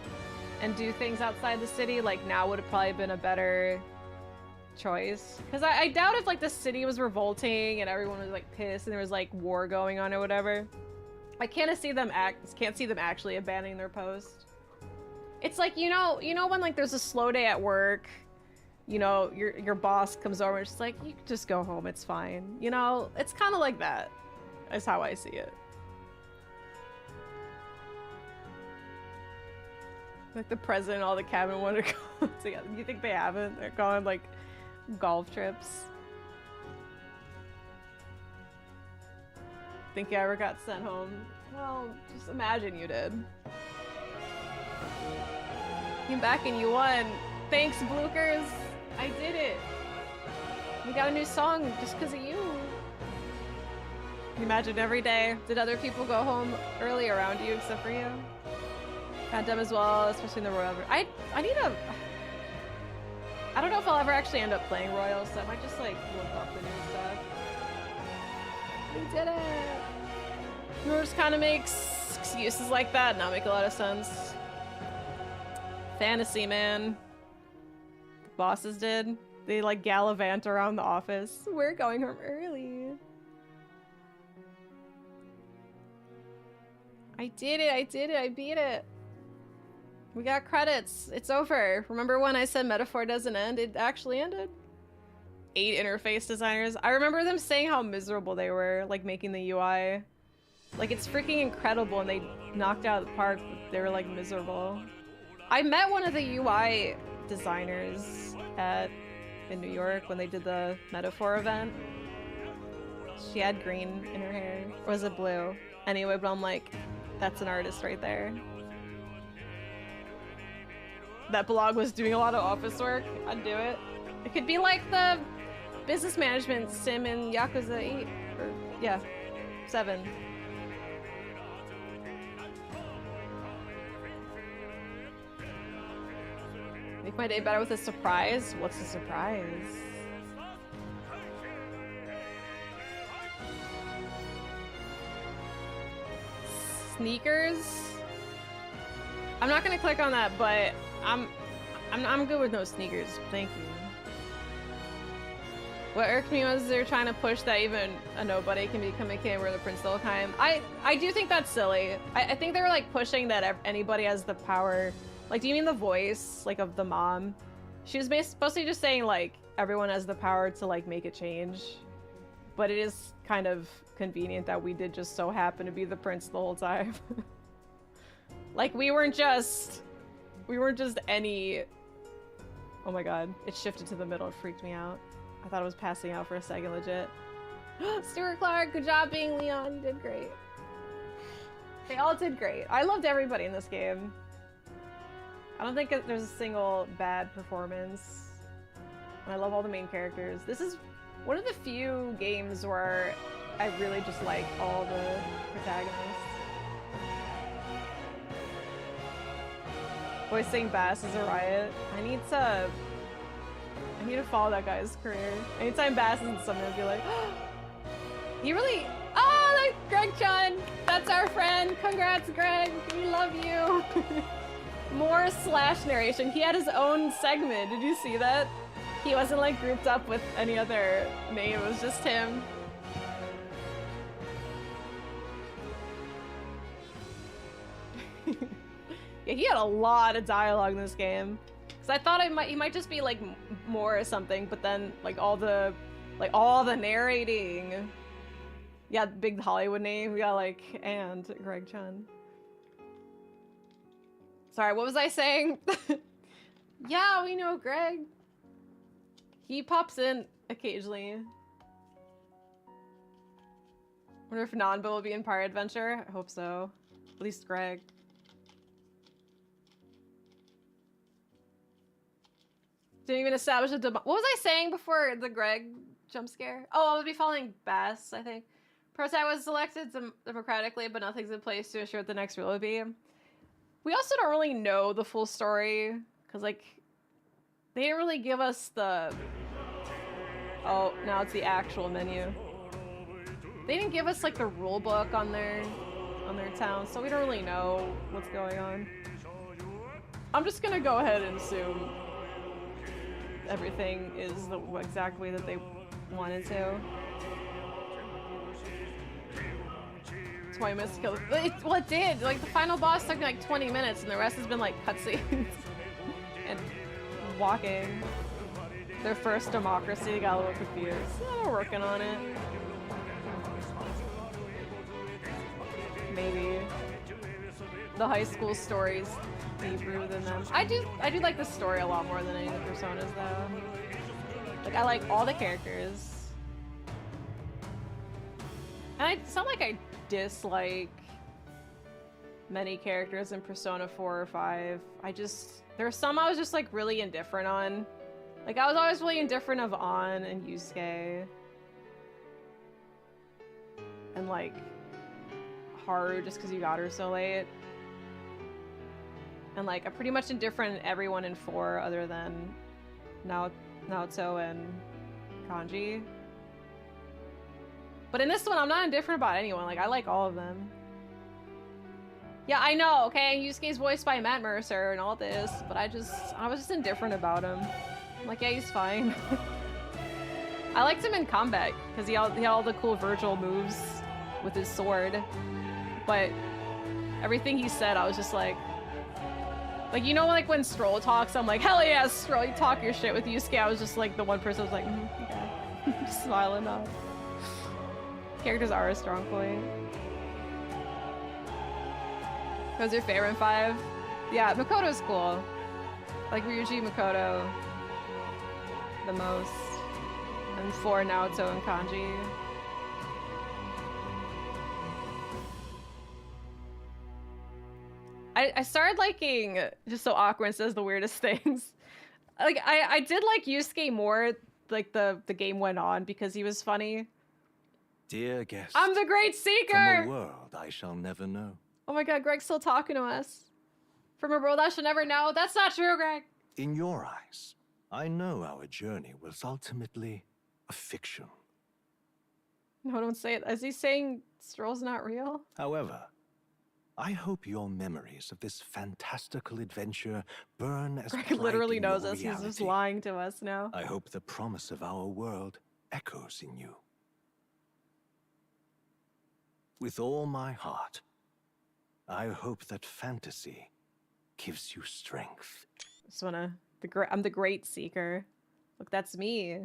and do things outside the city, like now would have probably been a better choice. Because I doubt if like the city was revolting and everyone was like pissed and there was like war going on or whatever. I can't see them actually abandoning their post. It's like, you know when like there's a slow day at work, you know, your boss comes over and it's just like, you can just go home, it's fine. You know, it's kind of like that. That's how I see it. Like the president and all the cabinet want to go together. You think they haven't? They're going like golf trips. Think you ever got sent home? Well, just imagine you did. Came back and you won. Thanks, Blookers. I did it. We got a new song just because of you. You imagine every day. Did other people go home early around you except for you? Got them as well, especially in the Royal. I don't know if I'll ever actually end up playing Royal, so I might just like look up the new stuff. We did it! Yours kind of makes excuses like that not make a lot of sense. Fantasy, man. The bosses did. They like gallivant around the office. We're going home early. I did it, I beat it. We got credits. It's over. Remember when I said Metaphor doesn't end? It actually ended. 8 interface designers. I remember them saying how miserable they were, like making the UI. Like, it's freaking incredible and they knocked it out of the park, but they were like miserable. I met one of the UI designers in New York when they did the Metaphor event. She had green in her hair. Or was it blue? Anyway, but I'm like, that's an artist right there. That blog was doing a lot of office work. I'd do it. It could be like the business management sim in Yakuza 8. Or, yeah, 7. Make my day better with a surprise? What's a surprise? Sneakers. I'm not gonna click on that, but I'm good with no sneakers. Thank you. What irked me was they're trying to push that even a nobody can become a king or the prince the whole time. I do think that's silly. I think they're like pushing that anybody has the power. Like, do you mean the voice, like, of the mom? She was supposed to be just saying, like, everyone has the power to, like, make a change. But it is kind of convenient that we did just so happen to be the prince the whole time. Like, we weren't just any... Oh my god, it shifted to the middle, it freaked me out. I thought I was passing out for a second, legit. Stuart Clark, good job being Leon, you did great. They all did great. I loved everybody in this game. I don't think there's a single bad performance. And I love all the main characters. This is one of the few games where I really just like all the protagonists. Voicing Bass is a riot. I need to follow that guy's career. Anytime Bass is in something, I'd be like, oh, he really... Oh, that's Greg Chun! That's our friend! Congrats, Greg! We love you! More slash narration. He had his own segment. Did you see that? He wasn't like grouped up with any other name. It was just him. Yeah, he had a lot of dialogue in this game. Cause I thought he might just be like more or something, but then like all the narrating. Yeah, big Hollywood name. We got like and Greg Chun. Sorry, what was I saying? Yeah, we know Greg. He pops in occasionally. Wonder if Nanbo will be in Pirate Adventure? I hope so. At least Greg. Didn't even establish a what was I saying before the Greg jump scare? Oh, I would be following Bass, I think. Protag was selected democratically, but nothing's in place to ensure what the next rule would be. We also don't really know the full story, because, like, they didn't really give us the... Oh, now it's the actual menu. They didn't give us, like, the rule book on their town, so we don't really know what's going on. I'm just gonna go ahead and assume everything is the exact way that they wanted to. 20 minutes to kill the... Well, it did! Like, the final boss took me like 20 minutes, and the rest has been like cutscenes. And walking. Their first democracy, got a little confused. Yeah, we're working on it. Maybe. The high school stories deeper than them. I do like the story a lot more than any of the personas though. Like, I like all the characters. And it's not like I dislike many characters in Persona 4 or 5. There are some I was just like really indifferent on. Like, I was always really indifferent of An and Yusuke. And like Haru just because you got her so late. And like, I'm pretty much indifferent in everyone in 4 other than Naoto and Kanji. But in this one, I'm not indifferent about anyone. Like, I like all of them. Yeah, I know, okay? Yusuke's voiced by Matt Mercer and all this, but I was just indifferent about him. I'm like, yeah, he's fine. I liked him in combat, because he had all the cool virtual moves with his sword. But everything he said, I was just like, you know, like when Stroll talks, I'm like, hell yeah, Stroll, you talk your shit with Yusuke. I was just like the one person who was like, okay. Just smiling off. Characters are a strong point. Who's your favorite in 5? Yeah, Makoto's cool. Like Ryuji Makoto the most. And 4, Naoto and Kanji. I started liking Just So Awkward says the weirdest things. Like, I did like Yusuke more, like, the game went on because he was funny. Dear guest, I'm the Great Seeker! from a world I shall never know. Oh my god, Greg's still talking to us. From a world I shall never know. That's not true, Greg. In your eyes, I know our journey was ultimately a fiction. No, don't say it. Is he saying Stroll's not real? However, I hope your memories of this fantastical adventure burn as Greg pride literally in knows your us. He's just reality. lying to us now. I hope the promise of our world echoes in you. With all my heart, I hope that fantasy gives you strength. Just wanna. I'm the Great Seeker. Look, that's me.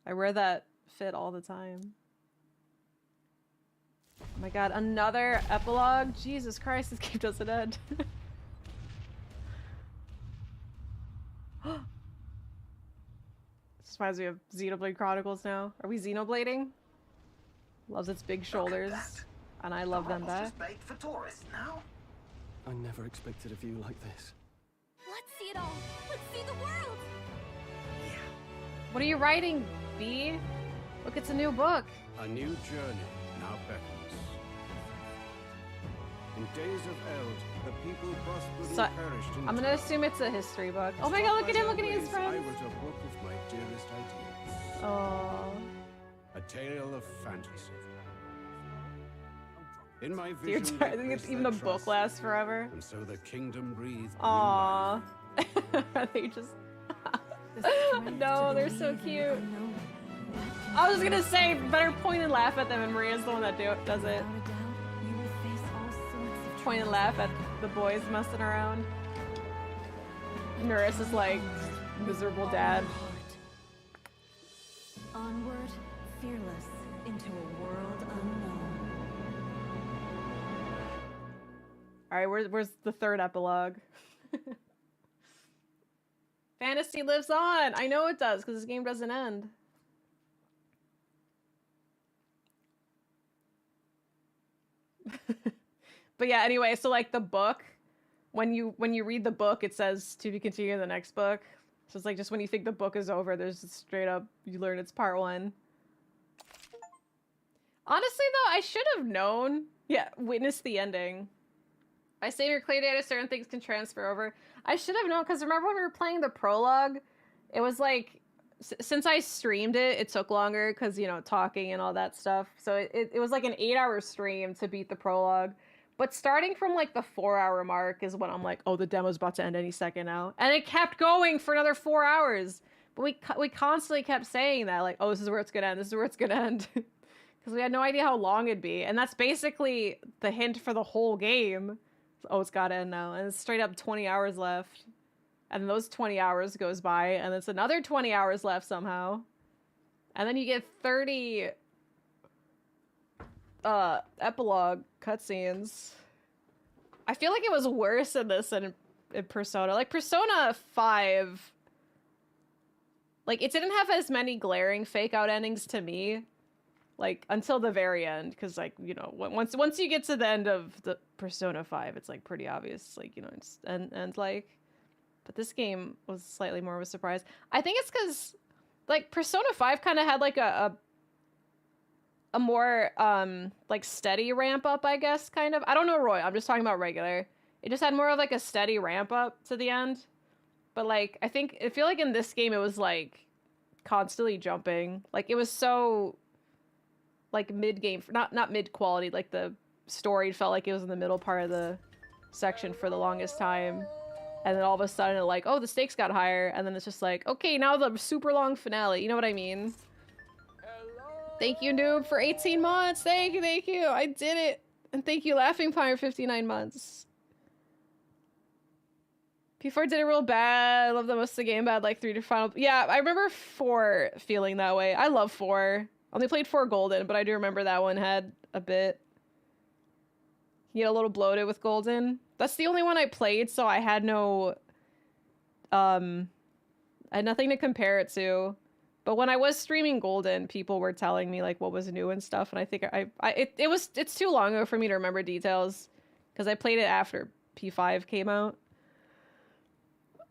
I wear that fit all the time. Oh my god, another epilogue? Jesus Christ, this game doesn't end. This reminds me of Xenoblade Chronicles now. Are we Xenoblading? Loves its big shoulders. And I love them back. For tourists now. I never expected a view like this. Let's see it all. Let's see the world. What are you writing, B? Look, it's a new book. A new journey now beckons. In days of eld, the people prospered So, and perished in I'm gonna assume it's a history book. Oh my god, look at him looking at his I friends. wrote a book of my dearest ideas. Oh. A tale of fantasy. In my Dear vision, I think it's even the book lasts forever. and so the kingdom breathed. Aww. They just. No, they're so cute. I was gonna say, better point and laugh at them, and Maria's the one that does it. Point and laugh at the boys messing around. Norris is like, miserable dad. Onward, fearless, into a world unknown. Alright, where's the third epilogue? Fantasy lives on! I know it does, because this game doesn't end. But yeah, anyway, so like the book, when you read the book, it says to be continued in the next book. So it's like just when you think the book is over, there's just straight up, you learn it's part 1. Honestly though, I should have known. Yeah, witness the ending. By saving your clay data, certain things can transfer over. I should have known, because remember when we were playing the prologue? It was like, since I streamed it, it took longer, because, you know, talking and all that stuff. So it was like an 8-hour stream to beat the prologue. But starting from like the 4-hour mark is when I'm like, oh, the demo's about to end any second now. And it kept going for another 4 hours. But we constantly kept saying that, like, oh, this is where it's gonna end, this is where it's gonna end. Because we had no idea how long it'd be. And that's basically the hint for the whole game. Oh, it's gotta end now. And it's straight up 20 hours left. And those 20 hours goes by, and it's another 20 hours left somehow. And then you get 30 epilogue cutscenes. I feel like it was worse in this than in Persona. Like, Persona 5, like, it didn't have as many glaring fake out endings to me. Like, until the very end, because, like, you know, once you get to the end of the Persona 5, it's, like, pretty obvious, like, you know, it's, and like, but this game was slightly more of a surprise. I think it's because, like, Persona 5 kind of had, like, a more, like, steady ramp up, I guess, kind of. I don't know, Roy, I'm just talking about regular. It just had more of, like, a steady ramp up to the end. But, like, I feel like in this game it was, like, constantly jumping. Like, it was so, like, mid-game, not mid-quality, like, the story felt like it was in the middle part of the section for the longest time. And then all of a sudden, like, oh, the stakes got higher, and then it's just like, okay, now the super long finale. You know what I mean? Thank you, Noob, for 18 months. Thank you, thank you. I did it. And thank you, Laughing Pine, for 59 months. P4 did it real bad. I love the most of the game bad, like 3 to final. Yeah, I remember 4 feeling that way. I love 4. Only played 4 Golden, but I do remember that one had a bit. You get a little bloated with Golden. That's the only one I played, so I had no... I had nothing to compare it to. But when I was streaming Golden, people were telling me, like, what was new and stuff, and I think it's too long ago for me to remember details, because I played it after P5 came out.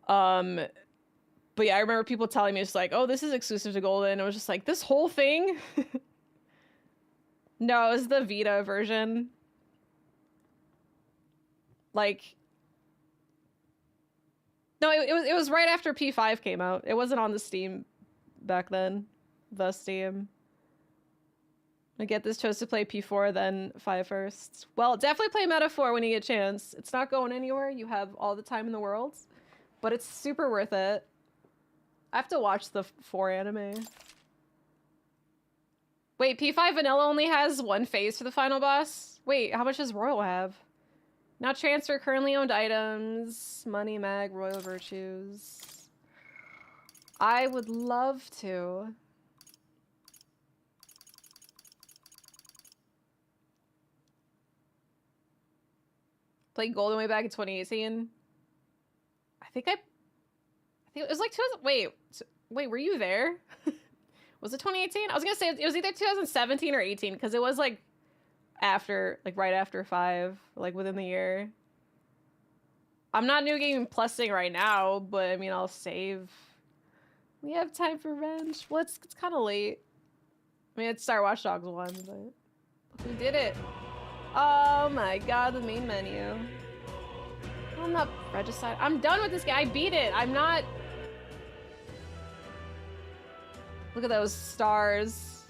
But yeah, I remember people telling me, it's like, oh, this is exclusive to Golden, and I was just like, this whole thing? No, it was the Vita version. Like, no, it was right after P5 came out. It wasn't on the Steam back then. The Steam. I get this, chose to play P4, then 5 first. Well, definitely play Meta-4 when you get a chance. It's not going anywhere. You have all the time in the world. But it's super worth it. I have to watch the 4 anime. Wait, P5 Vanilla only has 1 phase for the final boss? Wait, how much does Royal have? Now transfer currently owned items. Money, mag, Royal Virtues. I would love to. Played Golden way back in 2018. I think it was like 2000. Wait, were you there? Was it 2018? I was gonna say it was either 2017 or 18 because it was like after, like right after 5, like within the year. I'm not New Game Plusing right now, but I mean I'll save. We have time for revenge. Well, it's kind of late. I mean, it's Star Watch Dogs 1, but we did it. Oh my god, the main menu. I'm not regicide. I'm done with this game. I beat it. I'm not. Look at those stars.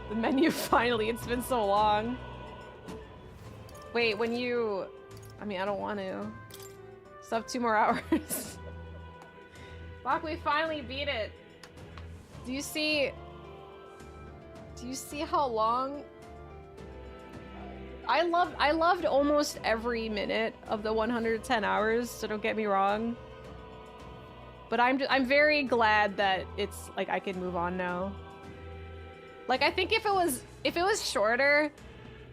The menu finally. It's been so long. Wait, when you. I mean, I don't want to. Still have 2 more hours. Fuck, we finally beat it. Do you see how long? I loved almost every minute of the 110 hours, so don't get me wrong. But I'm very glad that it's like I can move on now. Like I think if it was shorter,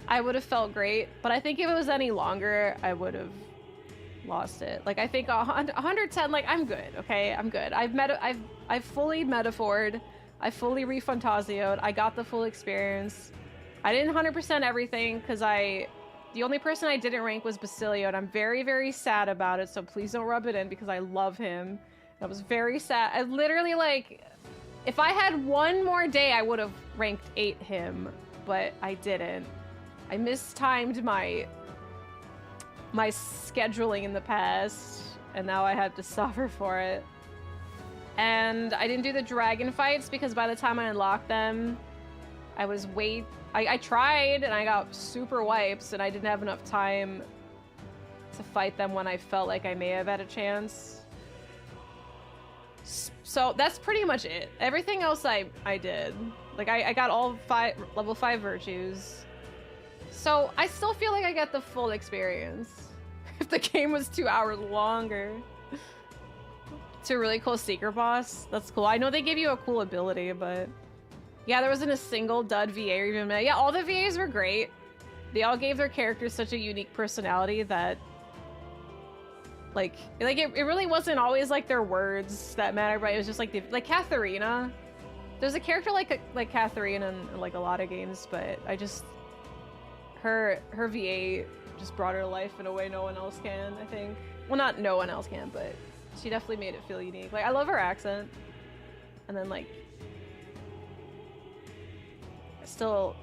I would have felt great, but I think if it was any longer, I would have lost it. Like I think 110, like I'm good, okay? I'm good. I've fully metaphored. I fully refantazioed. I got the full experience. I didn't 100% everything because the only person I didn't rank was Basilio, and I'm very, very sad about it, so please don't rub it in because I love him. I was very sad. I literally, like, if I had 1 more day, I would have ranked 8 him, but I didn't. I mistimed my scheduling in the past, and now I have to suffer for it. And I didn't do the dragon fights because by the time I unlocked them, I was I tried and I got super wipes and I didn't have enough time to fight them when I felt like I may have had a chance. So that's pretty much it. Everything else I did. Like I got all level 5 virtues. So I still feel like I got the full experience. If the game was 2 hours longer. It's a really cool secret boss. That's cool. I know they give you a cool ability, but yeah, there wasn't a single dud VA or even yeah, all the VAs were great. They all gave their characters such a unique personality that like it really wasn't always like their words that mattered, right? It was just like Katharina. There's a character like Katharina in like a lot of games, but I just her VA just brought her to life in a way no one else can, I think. Well, not no one else can, but she definitely made it feel unique. Like I love her accent. And then like still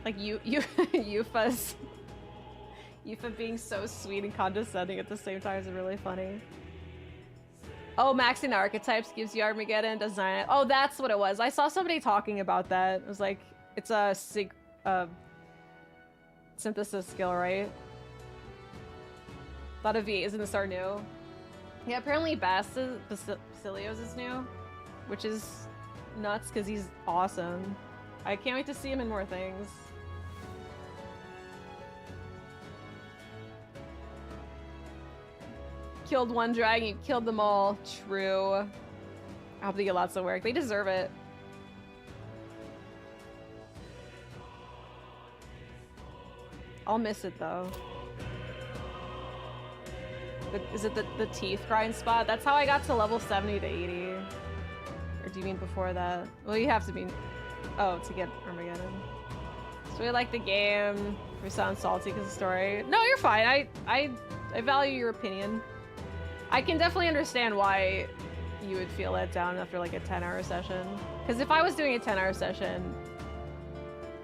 like Yufa's Yufa being so sweet and condescending at the same time is really funny. Oh, maxing archetypes gives you Armageddon, design it. Oh, that's what it was. I saw somebody talking about that. It was like it's a synthesis skill, right? Thought of V8 isn't start new. Yeah, apparently Basilio's is new, which is nuts because he's awesome. I can't wait to see him in more things. Killed 1 dragon, you killed them all. True. I hope they get lots of work. They deserve it. I'll miss it though. Is it the teeth grind spot? That's how I got to level 70 to 80. Or do you mean before that? Well, you have to be... Oh, to get Armageddon. So we like the game. We sound salty because of the story. No, you're fine. I value your opinion. I can definitely understand why you would feel let down after like a 10-hour session. Because if I was doing a 10-hour session,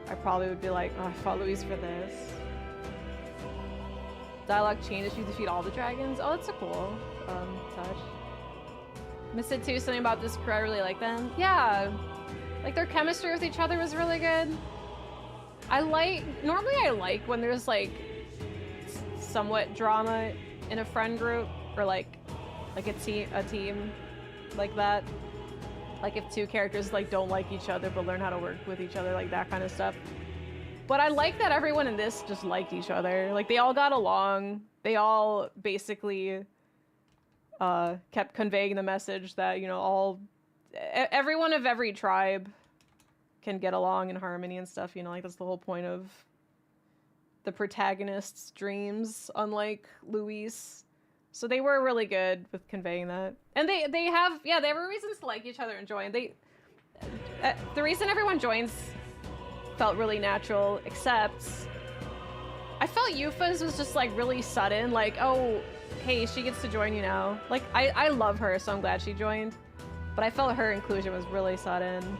I probably would be like, oh, I fought Luis for this. Dialogue changes if you defeat all the dragons. Oh, that's a cool touch. Missed it too, something about this crew, I really like them. Yeah. Like their chemistry with each other was really good. Normally I like when there's like somewhat drama in a friend group or like a team like that. Like if two characters like don't like each other but learn how to work with each other, like that kind of stuff. But I like that everyone in this just liked each other. Like they all got along. They all basically kept conveying the message that, you know, everyone of every tribe can get along in harmony and stuff, you know, like that's the whole point of the protagonist's dreams, unlike Luis. So they were really good with conveying that. And they have reasons to like each other and join. The reason everyone joins felt really natural, except I felt Yufa's was just like really sudden, like, oh, hey, she gets to join you now. Like, I love her, so I'm glad she joined. But I felt her inclusion was really sudden.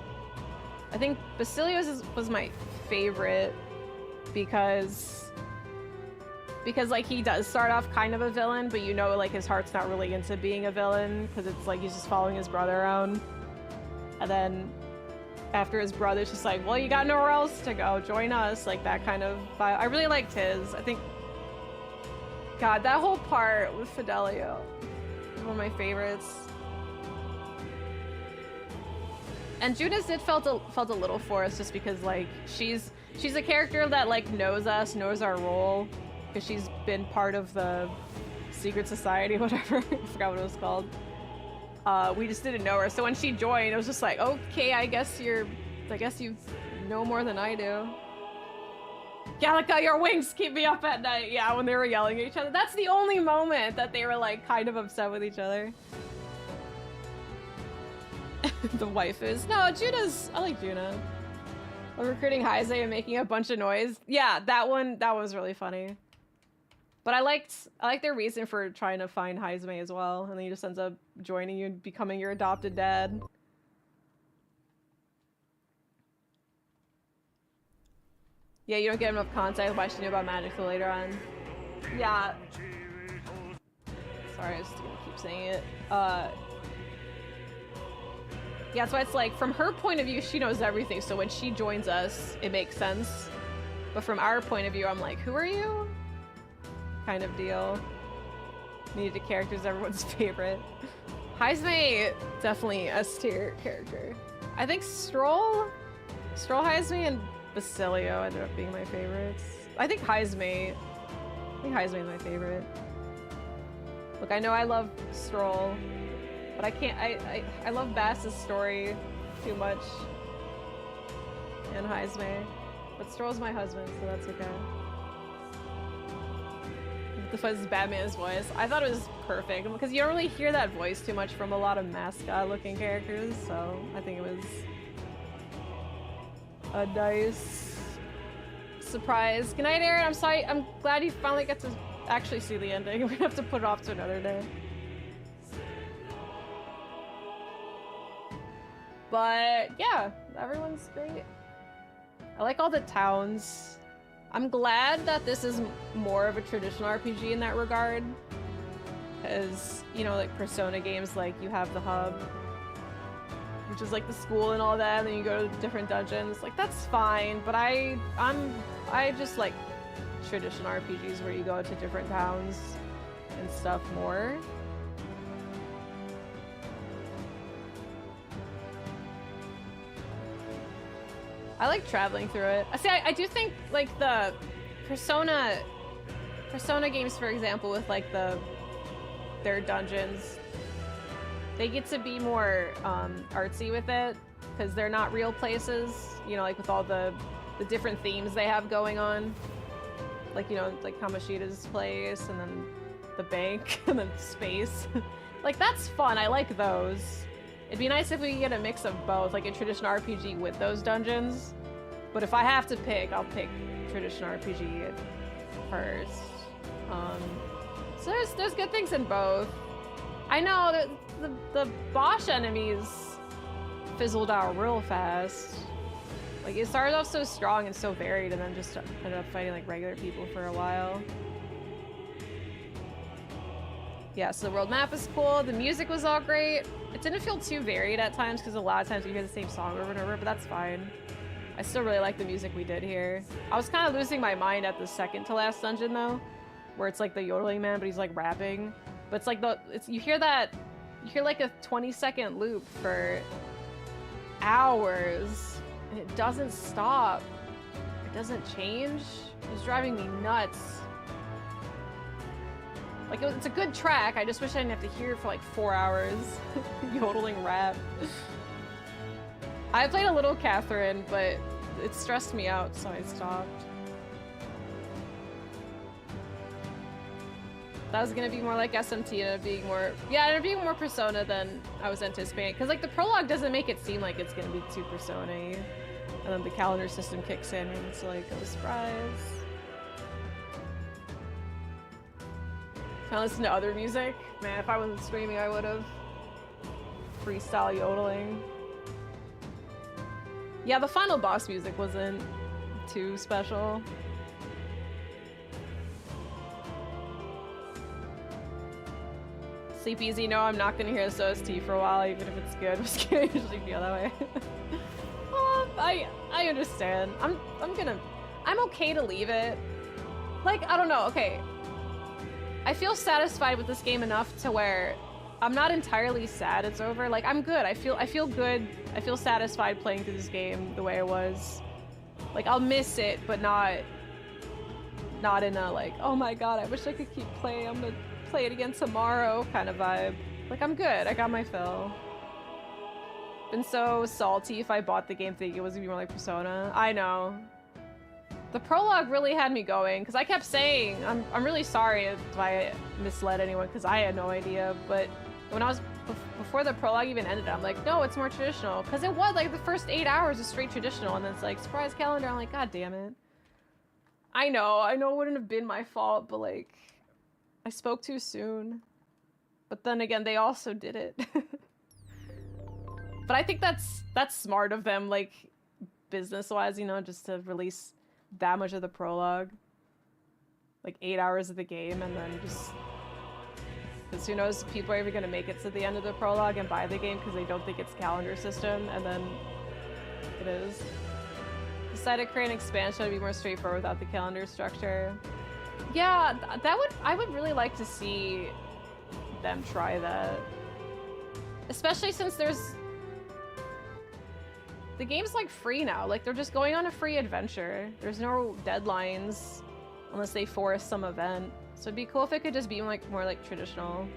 I think Basilio's was my favorite because like he does start off kind of a villain, but you know like his heart's not really into being a villain because it's like he's just following his brother around. And then after his brother's just like, well, you got nowhere else to go, join us, like that kind of vibe. I really liked his. I think, God, that whole part with Fidelio is one of my favorites. And Judas did felt a little forced just because like she's a character that like knows us, knows our role, because she's been part of the secret society, whatever. I forgot what it was called. We just didn't know her, so when she joined, it was just like, okay, I guess you know more than I do. Gallica, your wings keep me up at night. Yeah, when they were yelling at each other. That's the only moment that they were like kind of upset with each other. The wife is no, Juna's. I like Juna. Recruiting Heise and making a bunch of noise. Yeah, that one was really funny. But I liked their reason for trying to find Heise as well, and then he just ends up joining you and becoming your adopted dad. Yeah, you don't get enough context why she knew about magic till later on. Yeah. Sorry, I was just gonna keep saying it. Yeah, that's why it's like, from her point of view, she knows everything, so when she joins us, it makes sense. But from our point of view, I'm like, who are you? Kind of deal. Needed a character's everyone's favorite. Heisme, definitely S-tier character. I think Stroll, Heisme, and Basilio ended up being my favorites. I think Heisme is my favorite. Look, I know I love Stroll, but I can't, I love Bass's story too much. And Heisme. But Stroll's my husband, so that's okay. The fuzz is Batman's voice. I thought it was perfect because you don't really hear that voice too much from a lot of mascot looking characters, so I think it was a nice surprise. Good night, Aaron. I'm sorry. I'm glad you finally get to actually see the ending. We're gonna have to put it off to another day. But yeah, everyone's great. I like all the towns. I'm glad that this is more of a traditional RPG in that regard. Because, you know, like Persona games, like you have the hub, which is like the school and all that, and then you go to different dungeons. Like that's fine, but I just like traditional RPGs where you go to different towns and stuff more. I like traveling through it. See, I do think like the Persona games, for example, with like their dungeons, they get to be more artsy with it because they're not real places. You know, like with all the different themes they have going on. Like, you know, like Kamoshida's place and then the bank and then space. Like that's fun. I like those. It'd be nice if we could get a mix of both, like a traditional RPG with those dungeons. But if I have to pick, I'll pick traditional RPG first. So there's good things in both. I know that the boss enemies fizzled out real fast. Like it started off so strong and so varied, and then just ended up fighting like regular people for a while. Yeah, so the world map is cool. The music was all great. It didn't feel too varied at times because a lot of times you hear the same song over and over, but that's fine. I still really like the music we did here. I was kind of losing my mind at the second to last dungeon though, where it's like the yodeling man, but he's like rapping. But it's like you hear like a 20-second loop for hours, and it doesn't stop. It doesn't change. It's driving me nuts. Like, it's a good track, I just wish I didn't have to hear it for like 4 hours. Yodeling rap. I played a little Catherine, but it stressed me out, so I stopped. That was gonna be more like SMT and it being more, yeah, and it being more Persona than I was anticipating. Because like the prologue doesn't make it seem like it's gonna be too Persona-y. And then the calendar system kicks in and it's like, oh, surprise. Can I listen to other music? Man, if I wasn't streaming, I would have. Freestyle yodeling. Yeah, the final boss music wasn't too special. Sleep easy. No, I'm not gonna hear this OST for a while, even if it's good. I'm just gonna usually feel that way. I understand. I'm okay to leave it. Like, I don't know, okay. I feel satisfied with this game enough to where I'm not entirely sad it's over. Like, I'm good. I feel good. I feel satisfied playing through this game the way it was. Like, I'll miss it, but not in a like, oh my god, I wish I could keep playing. I'm gonna play it again tomorrow kind of vibe. Like, I'm good. I got my fill. Been so salty if I bought the game thinking it was gonna be more like Persona. I know. The prologue really had me going, because I kept saying, I'm really sorry if I misled anyone, because I had no idea, but when I was, before the prologue even ended, I'm like, no, it's more traditional, because it was like the first 8 hours is straight traditional, and then it's like, surprise calendar, I'm like, god damn it. I know it wouldn't have been my fault, but like, I spoke too soon. But then again, they also did it. But I think that's smart of them, like, business-wise, you know, just to release that much of the prologue. Like 8 hours of the game, and then just... Because who knows if people are even going to make it to the end of the prologue and buy the game because they don't think it's calendar system, and then it is. Decided to create an expansion to be more straightforward without the calendar structure. Yeah, I would really like to see them try that. Especially since the game's like free now. Like, they're just going on a free adventure. There's no deadlines unless they force some event. So it'd be cool if it could just be like more like traditional.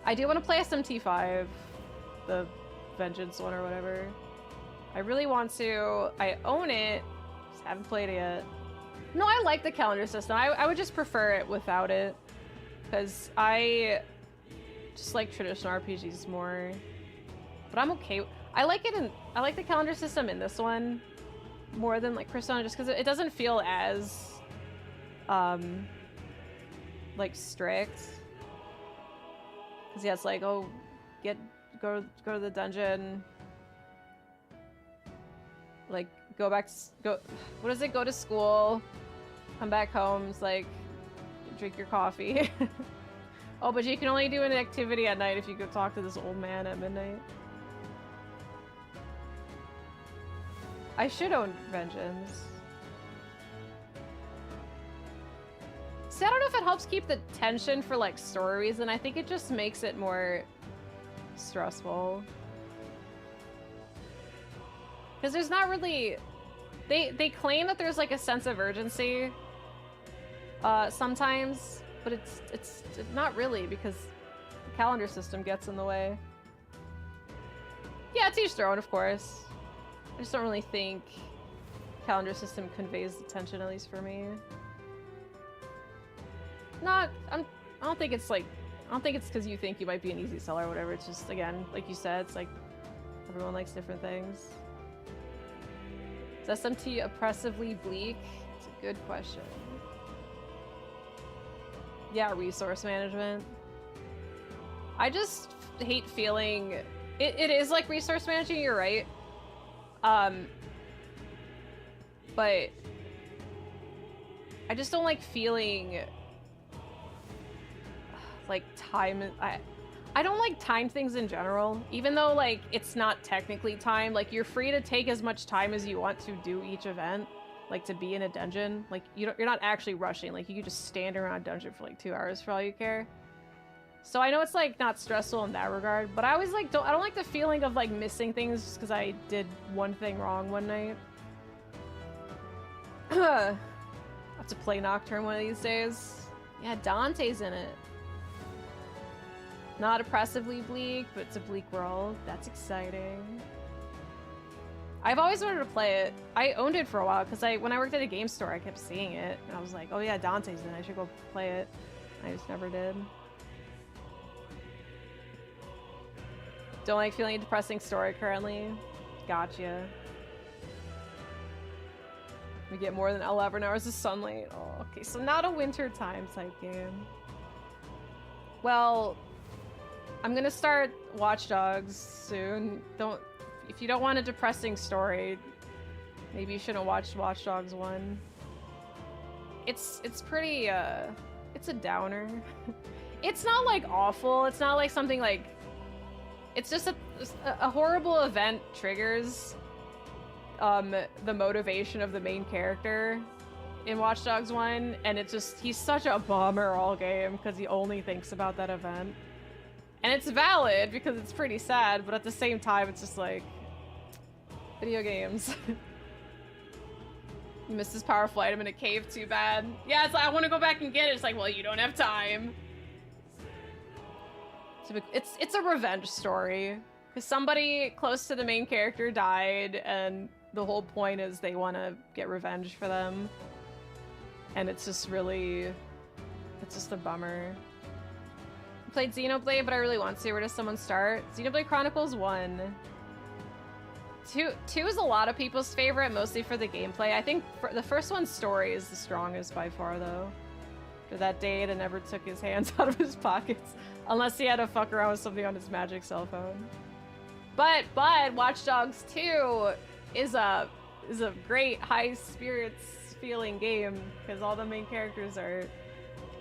I do want to play SMT5, the Vengeance one or whatever. I really want to. I own it, just haven't played it yet. No, I like the calendar system. I would just prefer it without it, because I just like traditional RPGs more. But I'm okay. I like the calendar system in this one more than like Persona, just because it doesn't feel as like strict. Because yeah, it's like, oh, go to the dungeon, like go what is it, go to school, come back home, it's like drink your coffee. Oh, but you can only do an activity at night if you go talk to this old man at midnight. I should own Vengeance. See, I don't know if it helps keep the tension for like story reason. I think it just makes it more stressful. Because there's not really... They claim that there's like a sense of urgency sometimes, but it's not really, because the calendar system gets in the way. Yeah, it's each their own, of course. I just don't really think calendar system conveys the tension, at least for me. I don't think it's because you think you might be an easy seller or whatever. It's just, again, like you said, it's like everyone likes different things. Is SMT oppressively bleak? It's a good question. Yeah, resource management. I just hate feeling... It is like resource managing, you're right. But I just don't like feeling like time. I don't like timed things in general, even though like it's not technically timed. Like you're free to take as much time as you want to do each event, like to be in a dungeon. Like you're not actually rushing. Like you could just stand around a dungeon for like 2 hours for all you care. So I know it's like not stressful in that regard, but I always like I don't like the feeling of like missing things just because I did one thing wrong one night. I'll have to play Nocturne one of these days. Yeah, Dante's in it. Not oppressively bleak, but it's a bleak world. That's exciting. I've always wanted to play it. I owned it for a while because when I worked at a game store, I kept seeing it. And I was like, oh yeah, Dante's in it. I should go play it. I just never did. Don't like feeling a depressing story currently. Gotcha. We get more than 11 hours of sunlight. Oh, okay, so not a winter time type game. Well, I'm gonna start Watch Dogs soon. If you don't want a depressing story, maybe you shouldn't watch Watch Dogs 1. It's pretty, it's a downer. It's not like awful. It's not like something like, it's just a horrible event triggers the motivation of the main character in Watch Dogs 1, and it's just, he's such a bummer all game because he only thinks about that event. And it's valid because it's pretty sad, but at the same time, it's just like, video games. You missed this powerful item in a cave, too bad. Yeah, it's like, I want to go back and get it. It's like, well, you don't have time. It's a revenge story. Because somebody close to the main character died, and the whole point is they want to get revenge for them. And it's just really, it's just a bummer. I played Xenoblade, but I really want to. Where does someone start? Xenoblade Chronicles 1. 2 is a lot of people's favorite, mostly for the gameplay. I think the first one's story is the strongest by far, though. After that day, Ada never took his hands out of his pockets, unless he had to fuck around with something on his magic cell phone. But Watch Dogs 2 is a great high spirits feeling game because all the main characters are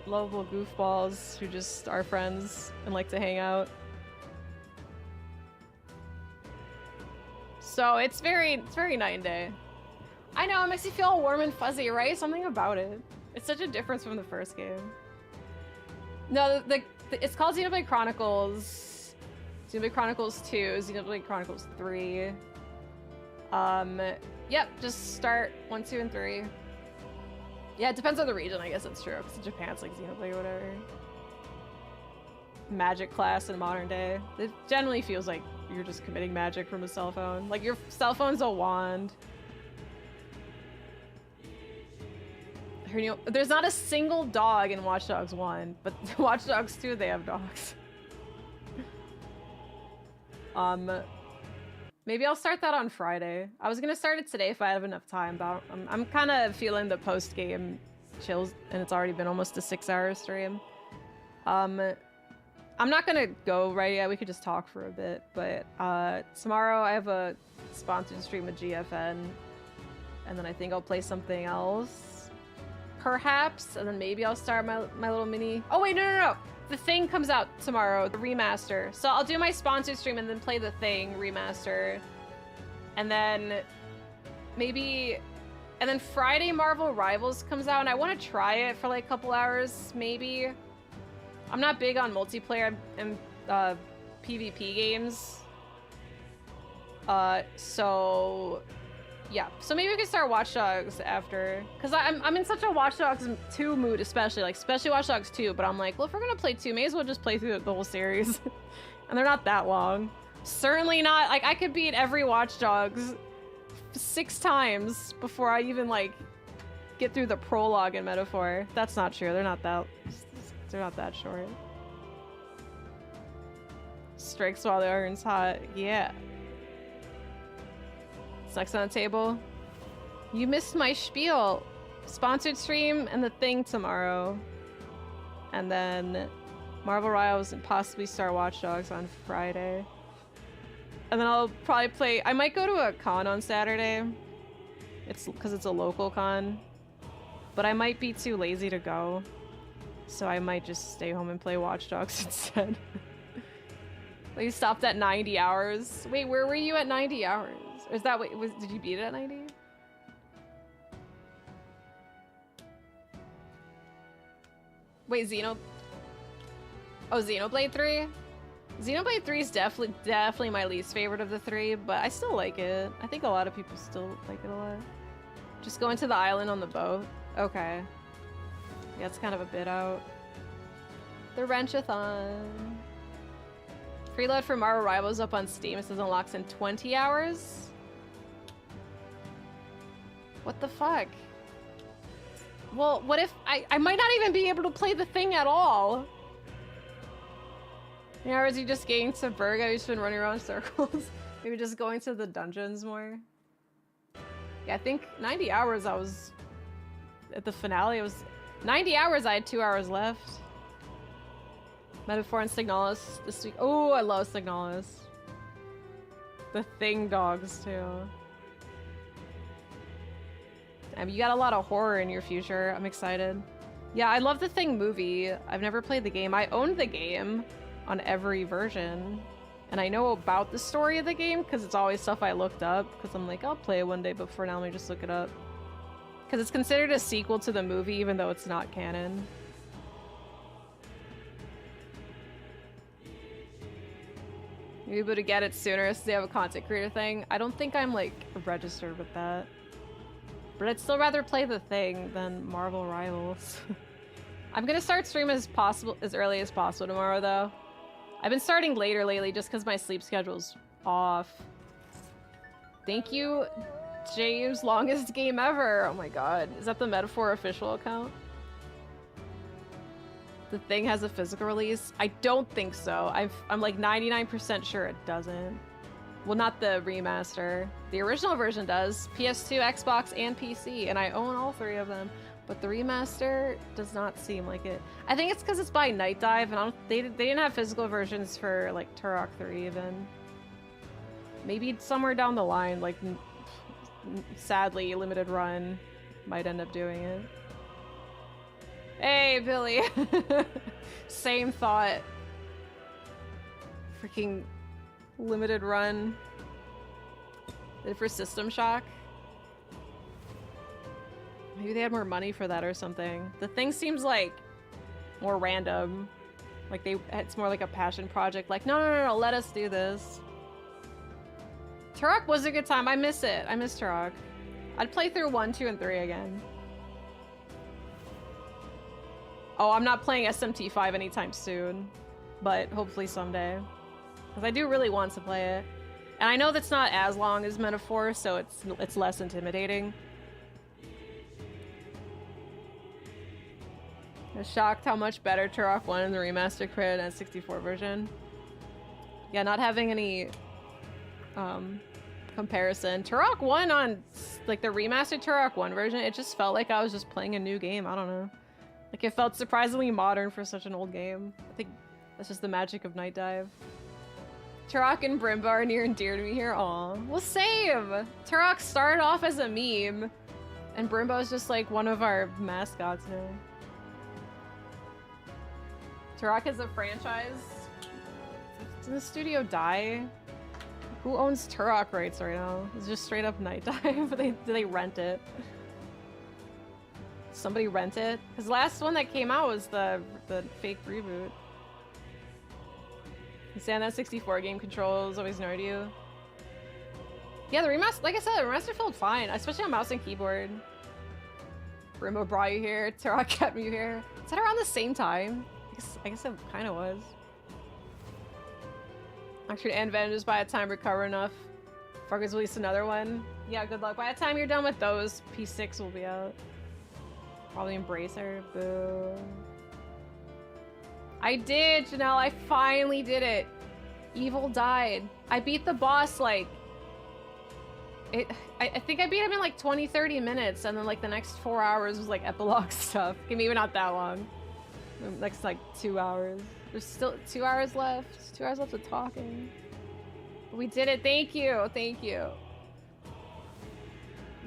lovable goofballs who just are friends and like to hang out. So it's very night and day. I know, it makes you feel all warm and fuzzy, right? Something about it. It's such a difference from the first game. No, it's called Xenoblade Chronicles. Xenoblade Chronicles 2, Xenoblade Chronicles 3. Yep, just start 1, 2, and 3. Yeah, it depends on the region, I guess that's true, because in Japan it's like Xenoblade or whatever. Magic class in modern day. It generally feels like you're just committing magic from a cell phone. Like your cell phone's a wand. There's not a single dog in Watch Dogs 1, but Watch Dogs 2, they have dogs. Maybe I'll start that on Friday. I was gonna start it today if I have enough time, but I'm kind of feeling the post-game chills, and it's already been almost a 6-hour stream. I'm not gonna go right yet, we could just talk for a bit, but tomorrow I have a sponsored stream with GFN, and then I think I'll play something else, perhaps, and then maybe I'll start my little mini... Oh wait, no! The Thing comes out tomorrow, the remaster. So I'll do my sponsored stream and then play The Thing remaster. And then maybe... And then Friday Marvel Rivals comes out and I want to try it for like a couple hours, maybe. I'm not big on multiplayer and PvP games. So... Yeah, so maybe we can start Watch Dogs after, because I'm in such a Watch Dogs 2 mood, especially Watch Dogs 2, but I'm like, well, if we're gonna play 2, may as well just play through the whole series. And they're not that long. Certainly not, like, I could beat every Watch Dogs 6 times before I even, like, get through the prologue in Metaphor. That's not true, they're not that short. Strikes while the iron's hot, yeah. Sex on the table. You missed my spiel. Sponsored stream and The Thing tomorrow. And then Marvel Rivals and possibly start Watch Dogs on Friday. And then I'll probably play... I might go to a con on Saturday. It's because it's a local con. But I might be too lazy to go. So I might just stay home and play Watch Dogs instead. Well, you stopped at 90 hours. Wait, where were you at 90 hours? Or is that what was? Did you beat it at 90? Wait, Oh, Xenoblade 3? Xenoblade 3 is definitely my least favorite of the three, but I still like it. I think a lot of people still like it a lot. Just going to the island on the boat. Okay. Yeah, it's kind of a bit out. The Wrenchathon. Preload for Marvel Rivals up on Steam. It says unlocks in 20 hours. What the fuck? Well, what if I might not even be able to play the thing at all? The hours you just gained to Berg, I've just been running around in circles. Maybe just going to the dungeons more. Yeah, I think 90 hours I was at the finale. It was 90 hours, I had 2 hours left. Metaphor and Signalis this week. Oh, I love Signalis. The Thing dogs too. Damn, you got a lot of horror in your future. I'm excited. Yeah, I love the Thing movie. I've never played the game. I owned the game on every version. And I know about the story of the game because it's always stuff I looked up because I'm like, I'll play it one day, but for now, let me just look it up. Because it's considered a sequel to the movie, even though it's not canon. You're able to get it sooner since they have a content creator thing. I don't think I'm like registered with that. But I'd still rather play the Thing than Marvel Rivals. I'm gonna start stream as early as possible tomorrow though. I've been starting later lately just because my sleep schedule's off. Thank you, James. Longest game ever. Oh my god. Is that the Metaphor official account? The Thing has a physical release? I don't think so. I'm like 99% sure it doesn't. Well, not the remaster. The original version does. PS2, Xbox, and PC, and I own all three of them. But the remaster does not seem like it. I think it's because it's by Night Dive, and they didn't have physical versions for like Turok 3 even. Maybe somewhere down the line, like sadly, Limited Run might end up doing it. Hey, Billy. Same thought. Freaking Limited Run. Did it for System Shock. Maybe they had more money for that or something. The Thing seems like more random. Like it's more like a passion project. Like, no, let us do this. Turok was a good time. I miss it. I miss Turok. I'd play through 1, 2, and 3 again. Oh, I'm not playing SMT5 anytime soon. But hopefully someday. Because I do really want to play it. And I know that's not as long as Metaphor, so it's less intimidating. I was shocked how much better Turok 1 in the remastered credit and 64 version. Yeah, not having any comparison. Turok 1 on like the remastered Turok 1 version, it just felt like I was just playing a new game. I don't know. Like it felt surprisingly modern for such an old game. I think that's just the magic of Night Dive. Turok and Brimba are near and dear to me here. Aw. Well, same! Turok started off as a meme, and Brimba is just like one of our mascots now. Turok is a franchise. Did the studio die? Who owns Turok rights right now? It's just straight up Night Dive. Do they rent it? Somebody rent it? Because the last one that came out was the fake reboot. You saying that 64 game controls always annoyed you? Yeah, the remaster, like I said, the remaster felt fine, especially on mouse and keyboard. Brimbo brought you here, Turok kept you here. Is that around the same time? I guess it kind of was. Actually, and Vengeance by the time recover enough. Fargo's released another one. Yeah, good luck. By the time you're done with those, P6 will be out. Probably Embracer. Boo. I did, Janelle. I finally did it. Evil died. I beat the boss like... I think I beat him in like 20-30 minutes, and then like the next 4 hours was like epilogue stuff. Okay, maybe not that long. Next like 2 hours. There's still 2 hours left. 2 hours left of talking. We did it. Thank you. Thank you.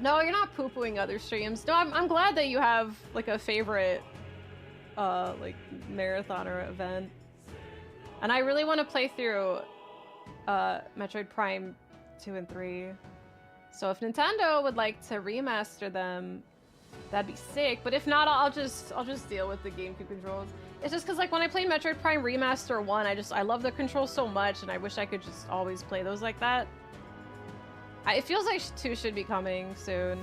No, you're not poo-pooing other streams. No, I'm glad that you have like a favorite like marathoner event. And I really want to play through Metroid Prime 2 and 3. So if Nintendo would like to remaster them, that'd be sick. But if not, I'll just deal with the GameCube controls. It's just because like when I played Metroid Prime Remaster 1, I love the controls so much, and I wish I could just always play those like that. It feels like 2 should be coming soon.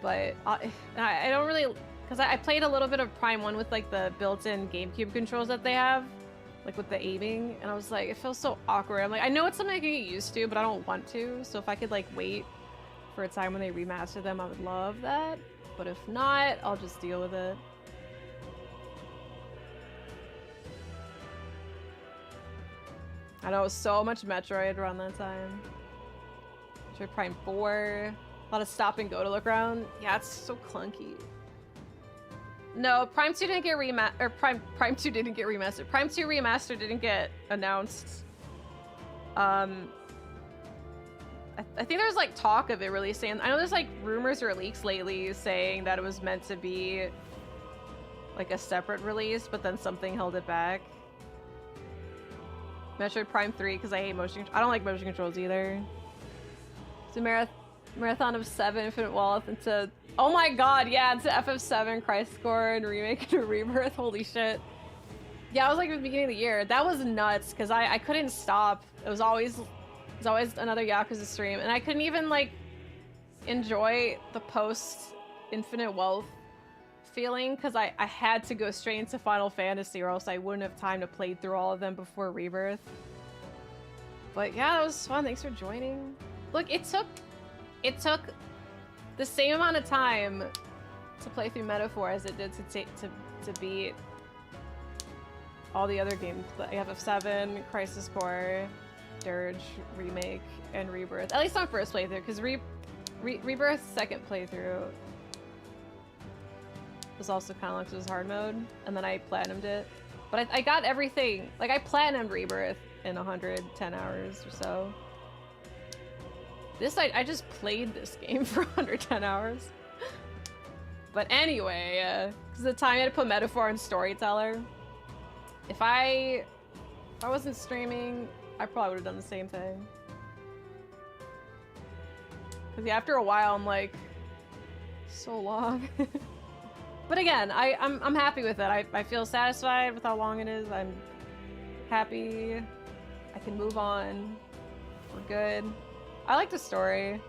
But I don't really, because I played a little bit of Prime 1 with like the built-in GameCube controls that they have, like with the aiming, and I was like, it feels so awkward. I'm like, I know it's something I can get used to, but I don't want to. So if I could like wait for a time when they remaster them, I would love that. But if not, I'll just deal with it. I know it was so much Metroid around that time. Metroid Prime 4. A lot of stop and go to look around. Yeah, it's so clunky. No, Prime 2 didn't get Prime 2 didn't get remastered. Prime 2 remaster didn't get announced. I think there's like talk of it releasing. I know there's like rumors or leaks lately saying that it was meant to be like a separate release, but then something held it back. Metroid Prime 3 because I hate motion. I don't like motion controls either. It's a marathon of 7 Infinite Wealth into, oh my god, yeah, into FF7 Crisis Core and Remake and Rebirth. Holy shit. Yeah, I was like at the beginning of the year. That was nuts because I couldn't stop. It was always another Yakuza stream, and I couldn't even like enjoy the post Infinite Wealth feeling because I had to go straight into Final Fantasy or else I wouldn't have time to play through all of them before Rebirth. But yeah, that was fun. Thanks for joining. Look, it took the same amount of time to play through Metaphor as it did to beat all the other games. The FF7, Crisis Core, Dirge, Remake, and Rebirth. At least on first playthrough, because Rebirth's second playthrough was also kind of like it was hard mode, and then I platinumed it. But I got everything. Like, I platinumed Rebirth in 110 hours or so. This, I just played this game for 110 hours. But anyway, because the time I had to put Metaphor and Storyteller. If I wasn't streaming, I probably would have done the same thing. Because yeah, after a while, I'm like, so long. But again, I'm happy with it. I feel satisfied with how long it is. I'm happy. I can move on. We're good. I like the story.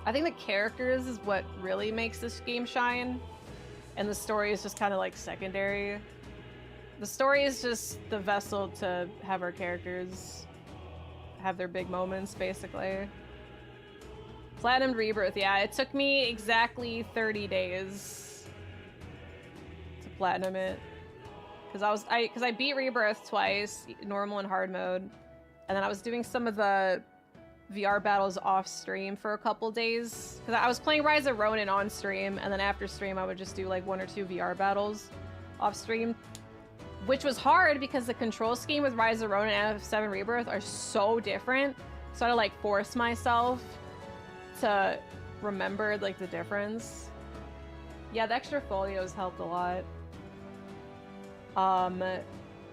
I think the characters is what really makes this game shine. And the story is just kind of like secondary. The story is just the vessel to have our characters have their big moments, basically. Platinum Rebirth, yeah, it took me exactly 30 days to platinum it. Because I beat Rebirth twice, normal and hard mode. And then I was doing some of the VR battles off stream for a couple days. Because I was playing Rise of Ronin on stream, and then after stream I would just do like 1 or 2 VR battles off stream. Which was hard because the control scheme with Rise of Ronin and FF7 Rebirth are so different. So I had to like force myself to remember like the difference. Yeah, the extra folios helped a lot. But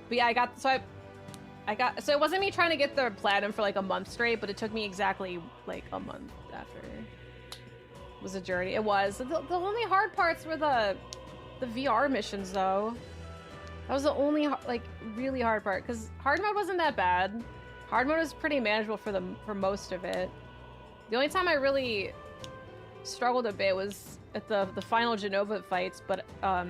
yeah, so it wasn't me trying to get the platinum for like a month straight, but it took me exactly like a month after. It was a journey. It was. The only hard parts were the VR missions though. That was the only like really hard part, because hard mode wasn't that bad. Hard mode was pretty manageable for most of it. The only time I really struggled a bit was at the final Genova fights, but I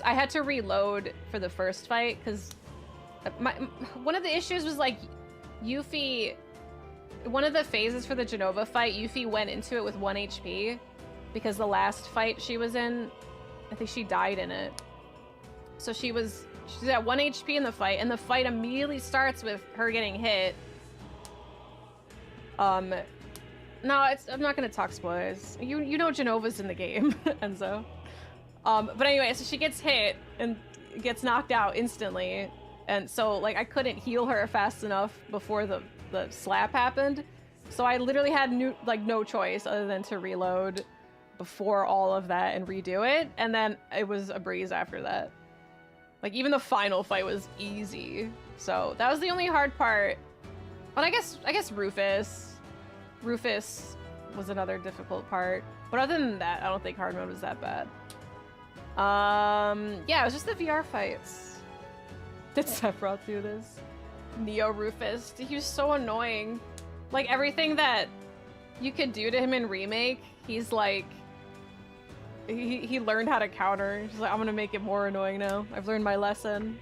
had to reload for the first fight because one of the issues was like Yuffie. One of the phases for the Genova fight, Yuffie went into it with 1 HP because the last fight she was in, I think she died in it. So she's at 1 HP in the fight, and the fight immediately starts with her getting hit. No, I'm not gonna talk spoilers. You know Genova's in the game, Enzo. But anyway, so she gets hit and gets knocked out instantly, and so like I couldn't heal her fast enough before the slap happened, so I literally had no choice other than to reload before all of that and redo it, and then it was a breeze after that. Like, even the final fight was easy. So that was the only hard part. But I guess Rufus was another difficult part. But other than that, I don't think hard mode was that bad. Yeah, it was just the VR fights. Did Sephiroth do this? Neo Rufus. He was so annoying. Like, everything that you could do to him in Remake, he's like... He learned how to counter. He's like, I'm gonna make it more annoying now. I've learned my lesson.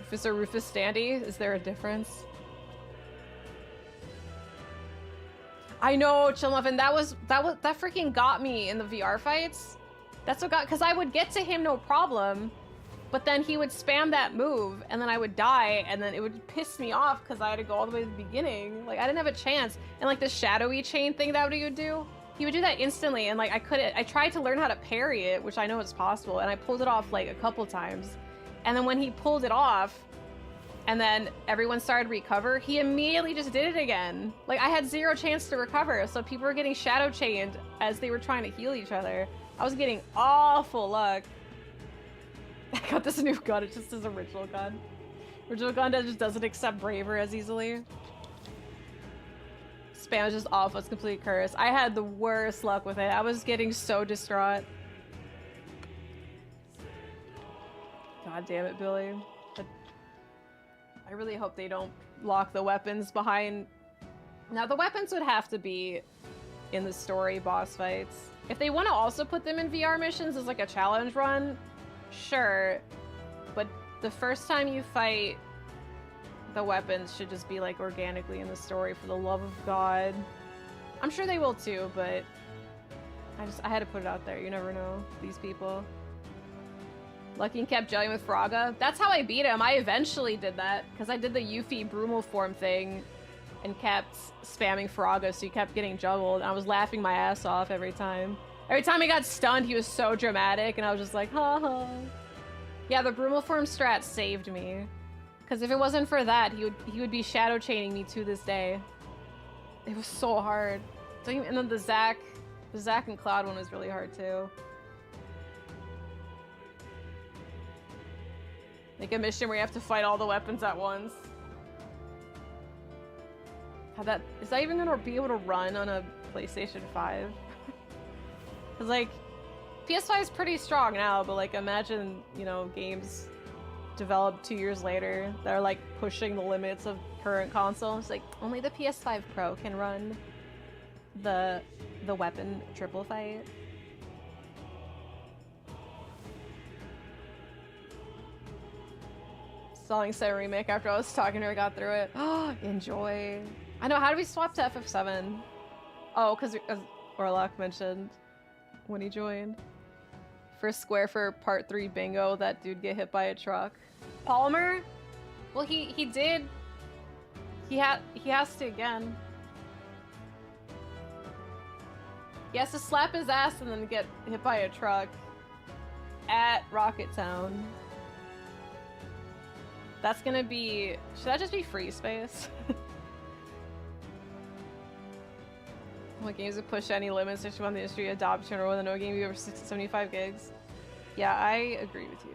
Rufus or Rufus Standy? Is there a difference? I know, Chillmuffin. That freaking got me in the VR fights. That's what got, because I would get to him no problem, but then he would spam that move, and then I would die, and then it would piss me off because I had to go all the way to the beginning. Like, I didn't have a chance. And like the shadowy chain thing that he would do, he would do that instantly, and like I couldn't. I tried to learn how to parry it, which I know is possible, and I pulled it off like a couple times. And then when he pulled it off, and then everyone started to recover, he immediately just did it again. Like, I had zero chance to recover, so people were getting shadow chained as they were trying to heal each other. I was getting awful luck. I got this new gun, it's just his original gun. Original gun just doesn't accept Braver as easily. Spam is just awful, it's complete curse. I had the worst luck with it. I was getting so distraught. God damn it, Billy. But I really hope they don't lock the weapons behind... Now, the weapons would have to be in the story boss fights. If they want to also put them in VR missions as like a challenge run, sure. But the first time you fight, the weapons should just be like organically in the story, for the love of God. I'm sure they will too, but I had to put it out there. You never know, these people. Lucky and kept gelling with Fraga. That's how I beat him. I eventually did that because I did the Yuffie Brumal form thing and kept spamming Fraga, so he kept getting juggled. I was laughing my ass off every time. Every time he got stunned, he was so dramatic, and I was just like, ha ha. Yeah, the Brumal form strat saved me. Because if it wasn't for that, he would be shadow chaining me to this day. It was so hard. And then the Zack and Cloud one was really hard too. Make a mission where you have to fight all the weapons at once. God, is that even gonna be able to run on a PlayStation 5? Cause like, PS5 is pretty strong now, but like imagine, you know, games developed 2 years later that are like pushing the limits of current consoles. Like, only the PS5 Pro can run the weapon triple fight. Stalling 7 remake after I was talking to her, got through it. Oh, enjoy. I know, how do we swap to FF7? Oh, because as Orlock mentioned when he joined. First square for part 3 bingo, that dude get hit by a truck. Palmer? Well, he did. He has to again. He has to slap his ass and then get hit by a truck at Rocket Town. That's gonna be... Should that just be free space? What games would push any limits if you want the industry adoption, or whether no game be over 75 gigs? Yeah, I agree with you.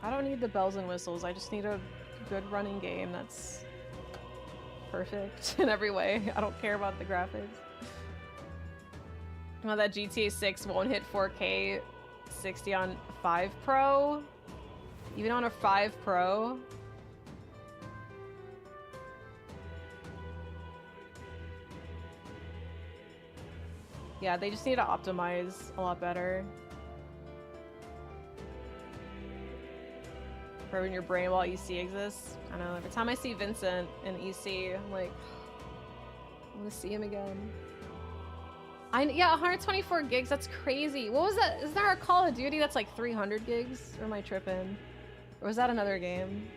I don't need the bells and whistles. I just need a good running game that's perfect in every way. I don't care about the graphics. Well, that GTA 6 won't hit 4K 60 on 5 Pro? Even on a 5 Pro? Yeah, they just need to optimize a lot better. In your brain while EC exists. I know, every time I see Vincent in EC, I'm like, I want to see him again. Yeah, 124 gigs, that's crazy. What was that? Is there a Call of Duty that's like 300 gigs? Or am I tripping? Or was that another game?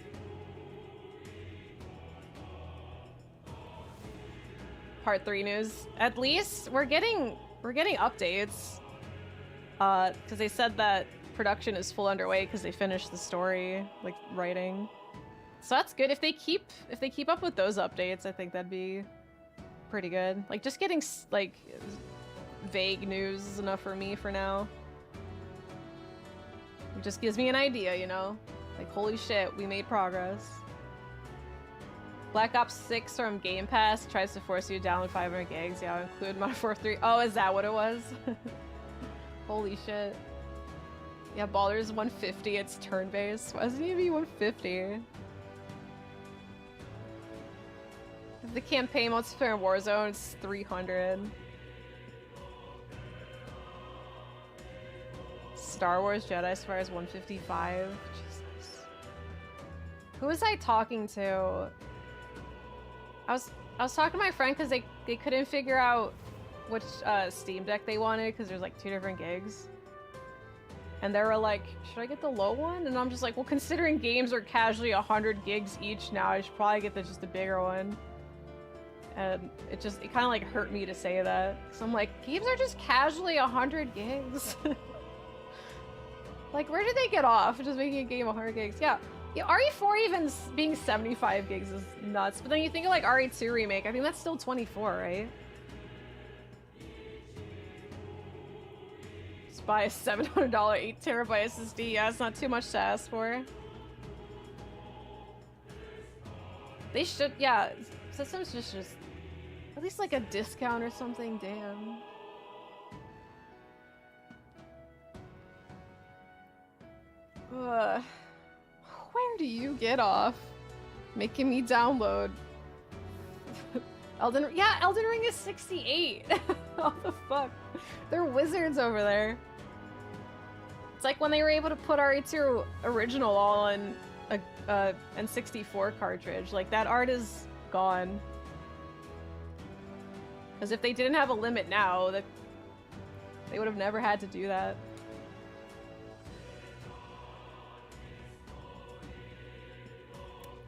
Part 3 news. At least we're getting updates. Because they said that production is full underway because they finished the story, like writing. So that's good. If they keep up with those updates, I think that'd be pretty good. Like just getting like vague news is enough for me for now. It just gives me an idea, you know? Like, holy shit, we made progress. Black Ops 6 from Game Pass tries to force you to download 500 gigs. Yeah, I'll include Modern Warfare 3. Oh, is that what it was? Holy shit. Yeah, Baldur's 150, it's turn-based. Why doesn't it be 150? If the campaign multiplayer in Warzone, it's 300. Star Wars Jedi Spire is 155. Jesus. Who was I talking to? I was talking to my friend because they couldn't figure out which Steam Deck they wanted because there's like 2 different gigs. And they were like, should I get the low one? And I'm just like, well, considering games are casually 100 gigs each now, I should probably get just the bigger one. And it kind of like hurt me to say that. So I'm like, games are just casually 100 gigs. Like, where did they get off just making a game 100 gigs? Yeah, RE4 even being 75 gigs is nuts. But then you think of like RE2 Remake, I think that's still 24, right? Just buy a $700 8TB SSD. Yeah, it's not too much to ask for. They should, yeah, systems just at least like a discount or something, damn. Where do you get off? Making me download. Elden Ring is 68. What the fuck? They're wizards over there. It's like when they were able to put RE2 original all in a N64 cartridge. Like, that art is gone. Because if they didn't have a limit now, they would have never had to do that.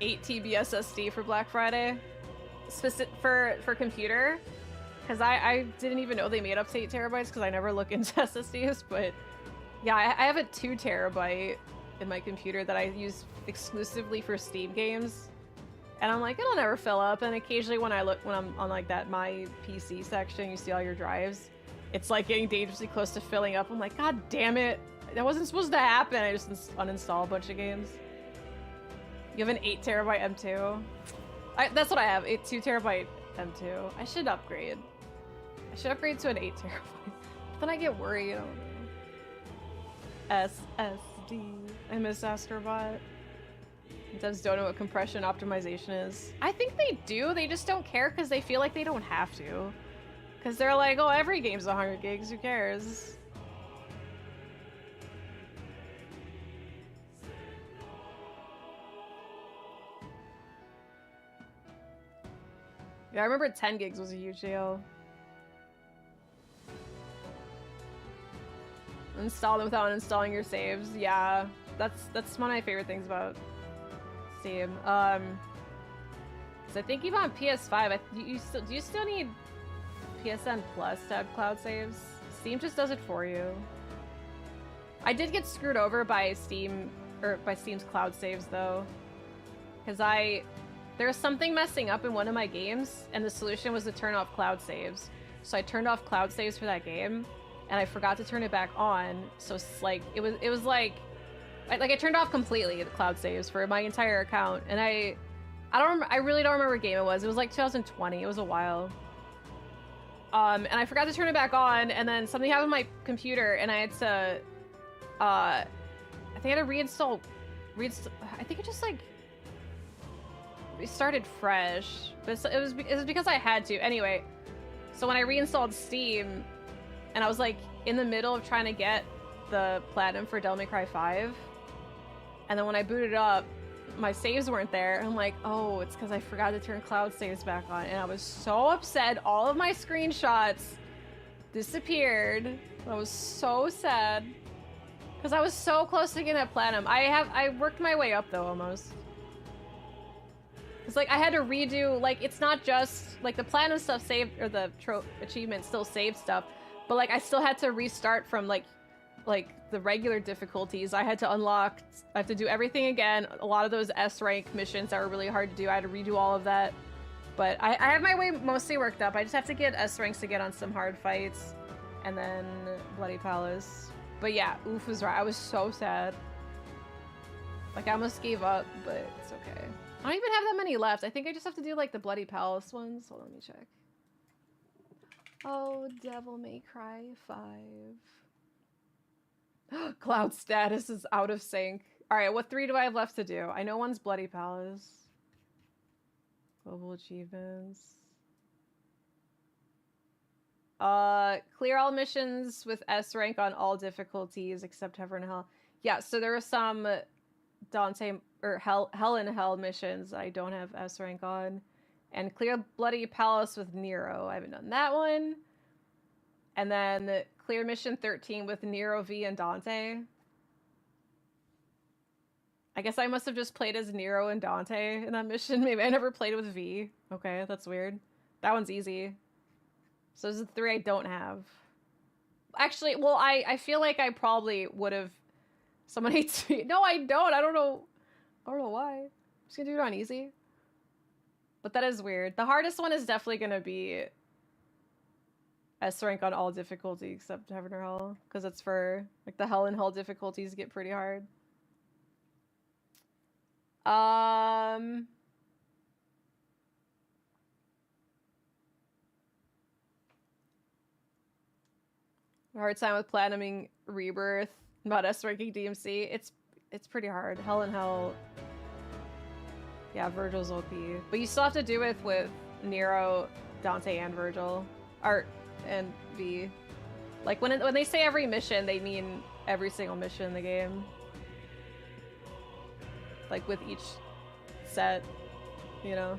$8 TB SSD for Black Friday, specific for computer, because I didn't even know they made up to 8 TB because I never look into SSDs. But yeah, I have a 2 TB in my computer that I use exclusively for Steam games, and I'm like, it'll never fill up. And occasionally when I'm on like that my PC section, you see all your drives, it's like getting dangerously close to filling up. I'm like, god damn it, that wasn't supposed to happen. I just uninstall a bunch of games. You have an 8 TB M2. That's what I have, 2 TB M2. I should upgrade. I should upgrade to an 8 TB. But then I get worried. I don't know. SSD. I miss Astrobot. Devs don't know what compression optimization is. I think they do. They just don't care because they feel like they don't have to. Because they're like, oh, every game's 100 gigs. Who cares? Yeah, I remember 10 gigs was a huge deal. Install them without uninstalling your saves. Yeah, that's one of my favorite things about Steam. Because I think even on PS5, do you still need PSN Plus to have cloud saves? Steam just does it for you. I did get screwed over by Steam, or by Steam's cloud saves though, because there was something messing up in one of my games, and the solution was to turn off cloud saves. So I turned off cloud saves for that game, and I forgot to turn it back on. So it's like it was like I turned off completely the cloud saves for my entire account, and I really don't remember what game it was. It was like 2020. It was a while. And I forgot to turn it back on, and then something happened with my computer, and I had to I think I had to reinstall. I think it just like restarted fresh, but it was because I had to. Anyway, so when I reinstalled Steam, and I was like in the middle of trying to get the platinum for Devil May Cry 5, and then when I booted up, my saves weren't there. I'm like, oh, it's because I forgot to turn cloud saves back on, and I was so upset. All of my screenshots disappeared. I was so sad because I was so close to getting that platinum. I worked my way up though, almost. It's like I had to redo, like, it's not just like the platinum stuff saved, or the achievement still saved stuff, but like I still had to restart from like the regular difficulties. I had to unlock, I have to do everything again. A lot of those S rank missions that were really hard to do, I had to redo all of that. But I have my way mostly worked up. I just have to get S ranks to get on some hard fights. And then Bloody Palace. But yeah, Oof was right. I was so sad. Like, I almost gave up, but it's okay. I don't even have that many left. I think I just have to do, like, the Bloody Palace ones. Hold on, let me check. Oh, Devil May Cry 5. Cloud status is out of sync. Alright, what 3 do I have left to do? I know one's Bloody Palace. Global achievements. Clear all missions with S rank on all difficulties except Heaven and Hell. Yeah, so there are some Dante or Hell and Hell missions I don't have S rank on. And clear Bloody Palace with Nero. I haven't done that one. And then clear mission 13 with Nero, V, and Dante. I guess I must have just played as Nero and Dante in that mission. Maybe I never played with V. Okay, that's weird. That one's easy. So those are the 3 I don't have. Actually, well, I feel like I probably would have... Someone hates me. No, I don't. I don't know why. I'm just gonna do it on easy. But that is weird. The hardest one is definitely gonna be S rank on all difficulty except Heaven or Hell. Because it's for, like, the Hell and Hell difficulties get pretty hard. Hard time with platinuming Rebirth. About S ranking DMC. It's pretty hard. Hell and Hell. Yeah, Virgil's OP. But you still have to do it with Nero, Dante, and Virgil. Art and V. Like when they say every mission, they mean every single mission in the game. Like with each set, you know.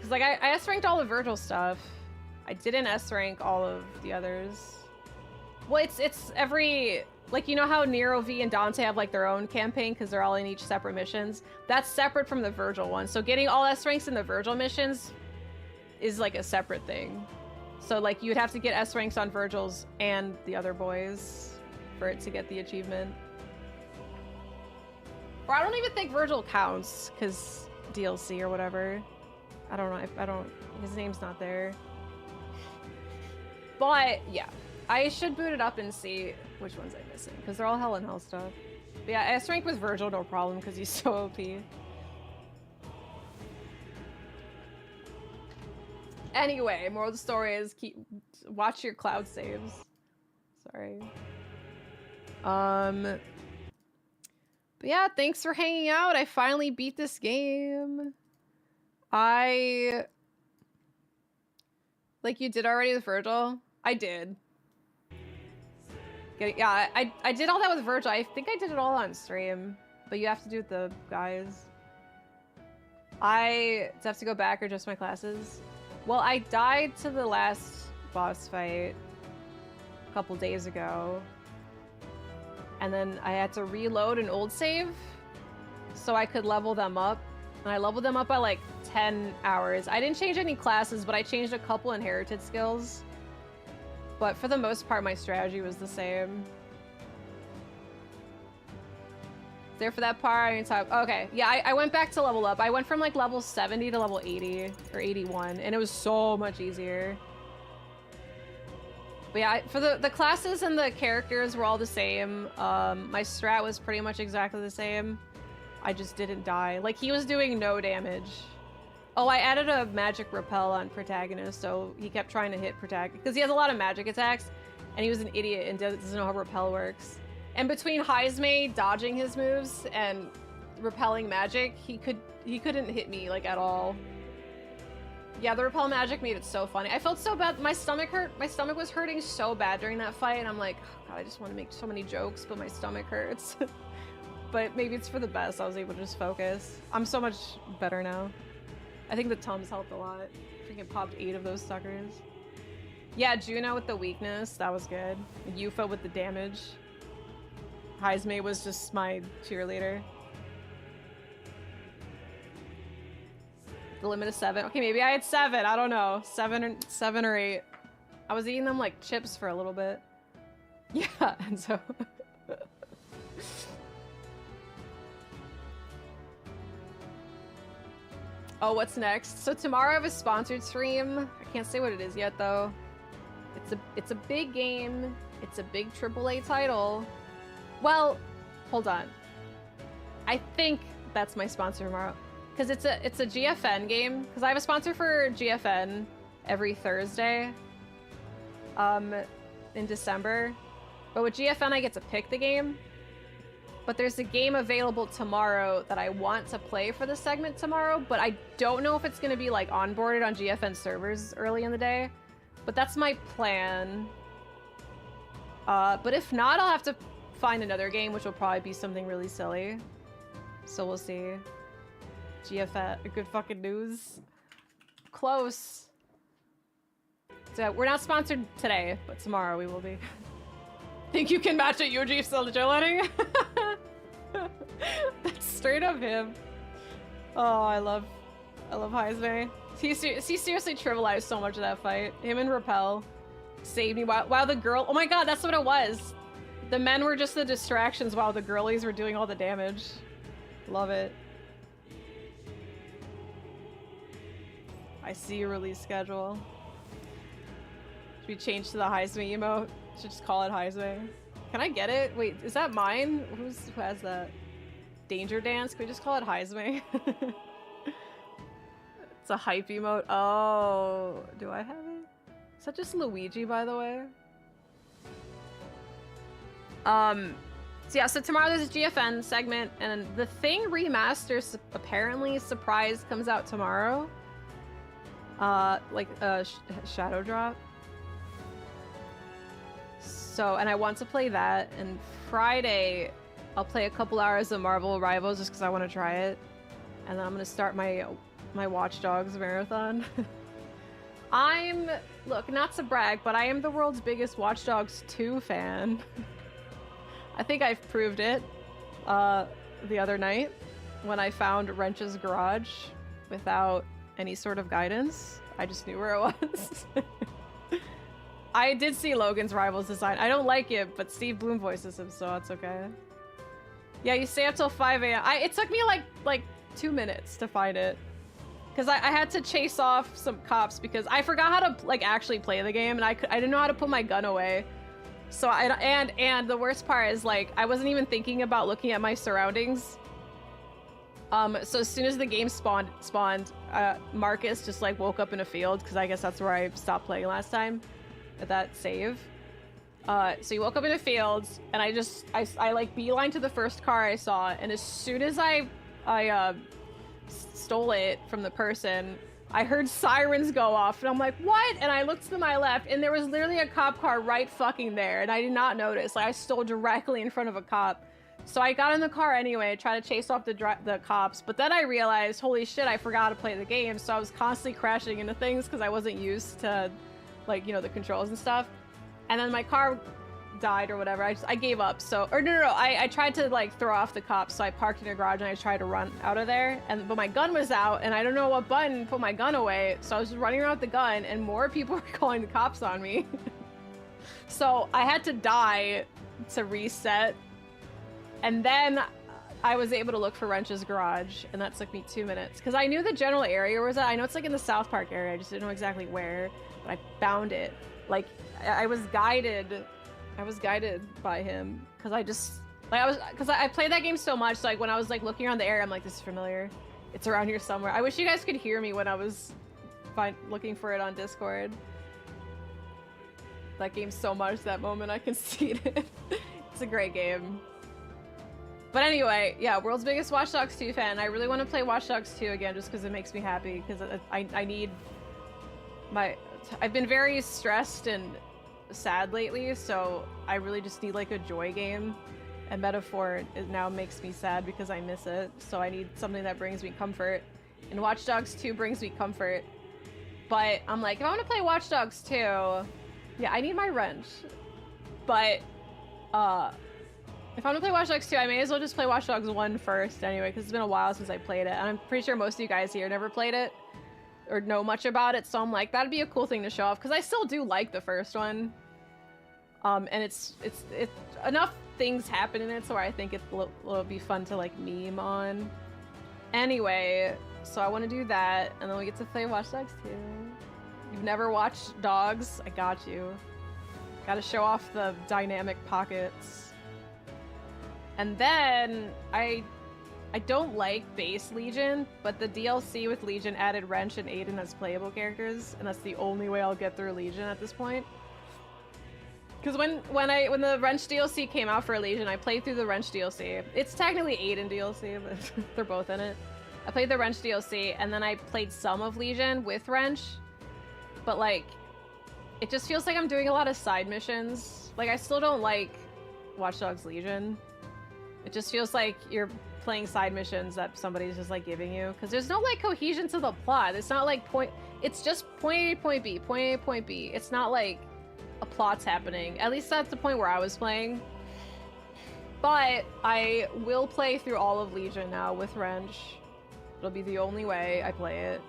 Cause like I S ranked all the Virgil stuff. I didn't S rank all of the others. Well, it's every, like, you know how Nero, V, and Dante have like their own campaign because they're all in each separate missions? That's separate from the Virgil one. So getting all S ranks in the Virgil missions is like a separate thing. So like you'd have to get S ranks on Virgil's and the other boys for it to get the achievement. Or I don't even think Virgil counts because DLC or whatever. I don't know. His name's not there. But yeah, I should boot it up and see which ones I'm missing because they're all Hell and Hell stuff. But yeah, S rank with Virgil, no problem because he's so OP. Anyway, moral of the story is watch your cloud saves. Sorry. But yeah, thanks for hanging out. I finally beat this game. Like you did already with Virgil? I did. Yeah, I did all that with Virgil. I think I did it all on stream, but you have to do it with the guys. I have to go back or just my classes? Well, I died to the last boss fight a couple days ago. And then I had to reload an old save so I could level them up. And I leveled them up by like 10 hours. I didn't change any classes, but I changed a couple inherited skills. But for the most part, my strategy was the same. There for that part, okay. Yeah, I went back to level up. I went from like level 70 to level 80 or 81, and it was so much easier. But yeah, for the classes and the characters were all the same. My strat was pretty much exactly the same. I just didn't die. Like, he was doing no damage. Oh, I added a magic repel on protagonist, so he kept trying to hit protagonist because he has a lot of magic attacks, and he was an idiot and doesn't know how repel works. And between Heismay dodging his moves and repelling magic, he couldn't hit me like at all. Yeah, the repel magic made it so funny. I felt so bad. My stomach hurt. My stomach was hurting so bad during that fight, and I'm like, oh God, I just want to make so many jokes, but my stomach hurts. But maybe it's for the best. I was able to just focus. I'm so much better now. I think the Tums helped a lot. Freaking popped 8 of those suckers. Yeah, Juno with the weakness. That was good. Yufa with the damage. Heismay was just my cheerleader. The limit is 7. Okay, maybe I had 7. I don't know. 7 or 8. I was eating them like chips for a little bit. Yeah, and so... Oh, what's next? So tomorrow I have a sponsored stream. I can't say what it is yet, though. It's a big game. It's a big AAA title. Well, hold on. I think that's my sponsor tomorrow, because it's a GFN game. Because I have a sponsor for GFN every Thursday, in December. But with GFN, I get to pick the game. But there's a game available tomorrow that I want to play for the segment tomorrow, but I don't know if it's going to be like onboarded on GFN servers early in the day. But that's my plan. But if not, I'll have to find another game, which will probably be something really silly. So we'll see. GFN, good fucking news. Close. So we're not sponsored today, but tomorrow we will be. Think you can match it, Yuji, still agility? That's straight up him. Oh, I love Heisme. He seriously trivialized so much of that fight. Him and Repel saved me while the girl— oh my god, that's what it was. The men were just the distractions while the girlies were doing all the damage. Love it. I see your release schedule. Should we change to the Heisme emote? Should just call it Heisme. Can I get it? Wait, is that mine? Who has that? Danger Dance? Can we just call it Heisme? It's a hype emote. Oh, do I have it? Is that just Luigi, by the way? So yeah, so tomorrow there's a GFN segment, and the Thing Remaster apparently surprise comes out tomorrow. Like a Shadow Drop. So, and I want to play that, and Friday I'll play a couple hours of Marvel Rivals just because I want to try it, and then I'm gonna start my Watch Dogs marathon. Look, not to brag, but I am the world's biggest Watch Dogs 2 fan. I think I've proved it the other night when I found Wrench's garage without any sort of guidance. I just knew where it was. I did see Logan's Rivals design. I don't like it, but Steve Bloom voices him, so that's okay. Yeah, you stay up till 5 a.m. It took me like 2 minutes to find it. Because I had to chase off some cops because I forgot how to like actually play the game, and I didn't know how to put my gun away. So and the worst part is like I wasn't even thinking about looking at my surroundings. So as soon as the game spawned, Marcus just like woke up in a field, because I guess that's where I stopped playing last time at that save. So he woke up in a field, and I like beeline to the first car I saw, and as soon as I stole it from the person, I heard sirens go off, and I'm like, what? And I looked to my left, and there was literally a cop car right fucking there, and I did not notice. Like, I stole directly in front of a cop. So I got in the car anyway, tried to chase off the cops, but then I realized, holy shit, I forgot how to play the game, so I was constantly crashing into things because I wasn't used to, like, you know, the controls and stuff. And then my car died or whatever. I gave up. So, or no, I tried to like throw off the cops, so I parked in a garage and I tried to run out of there, but my gun was out, and I don't know what button put my gun away, so I was just running around with the gun, and more people were calling the cops on me. So I had to die to reset, and then I was able to look for Wrench's garage, and that took me 2 minutes because I knew the general area was at. I know it's like in the South Park area, I just didn't know exactly where, but I found it. Like I was guided by him because I played that game so much, so like when I was like looking around the area, I'm like, this is familiar, it's around here somewhere. I wish you guys could hear me when I was looking for it on Discord. That game so much, that moment I conceded. It's a great game. But anyway, yeah, world's biggest Watch Dogs 2 fan. I really want to play Watch Dogs 2 again just because it makes me happy, because I need I've been very stressed and sad lately, so I really just need like a joy game, and Metaphor now makes me sad because I miss it, so I need something that brings me comfort, and Watch Dogs 2 brings me comfort. But I'm like, if I want to play Watch Dogs 2, yeah, I need my wrench, but if I want to play Watch Dogs 2, I may as well just play Watch Dogs 1 first anyway, because it's been a while since I played it, and I'm pretty sure most of you guys here never played it or know much about it, so I'm like, that'd be a cool thing to show off, because I still do like the first one. And it's enough things happen in it, so I think it'll be fun to like meme on. Anyway, so I want to do that, and then we get to play Watch Dogs 2. You've never watched Dogs? I got you. Gotta show off the dynamic pockets. And then I don't like base Legion, but the DLC with Legion added Wrench and Aiden as playable characters, and that's the only way I'll get through Legion at this point. Because when the Wrench DLC came out for Legion, I played through the Wrench DLC. It's technically Aiden DLC, but they're both in it. I played the Wrench DLC, and then I played some of Legion with Wrench, but like, it just feels like I'm doing a lot of side missions. Like, I still don't like Watch Dogs Legion. It just feels like you're playing side missions that somebody's just like giving you, because there's no like cohesion to the plot. It's not like it's just point A, point B, point A, point B. It's not like a plot's happening. At least that's the point where I was playing. But I will play through all of Legion now with Wrench. It'll be the only way I play it.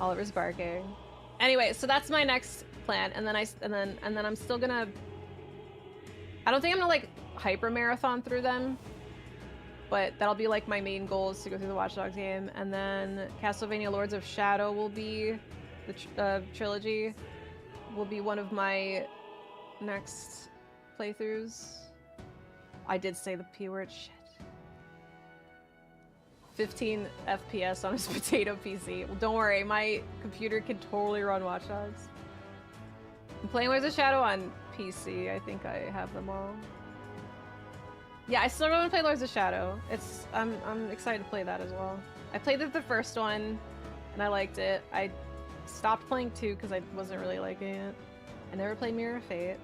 Oliver's barking. Anyway, so that's my next plan, and then I'm still gonna. I don't think I'm gonna like hyper marathon through them, but that'll be like my main goal, is to go through the Watch Dogs game, and then Castlevania Lords of Shadow will be the trilogy. Will be one of my next playthroughs. I did say the P word. Shit. 15 FPS on his potato PC. Well, don't worry, my computer can totally run Watch Dogs. I'm playing Lords of Shadow on PC. I think I have them all. Yeah, I still want to play Lords of Shadow. I'm excited to play that as well. I played the first one, and I liked it. I stopped playing 2 because I wasn't really liking it. I never played Mirror of Fate.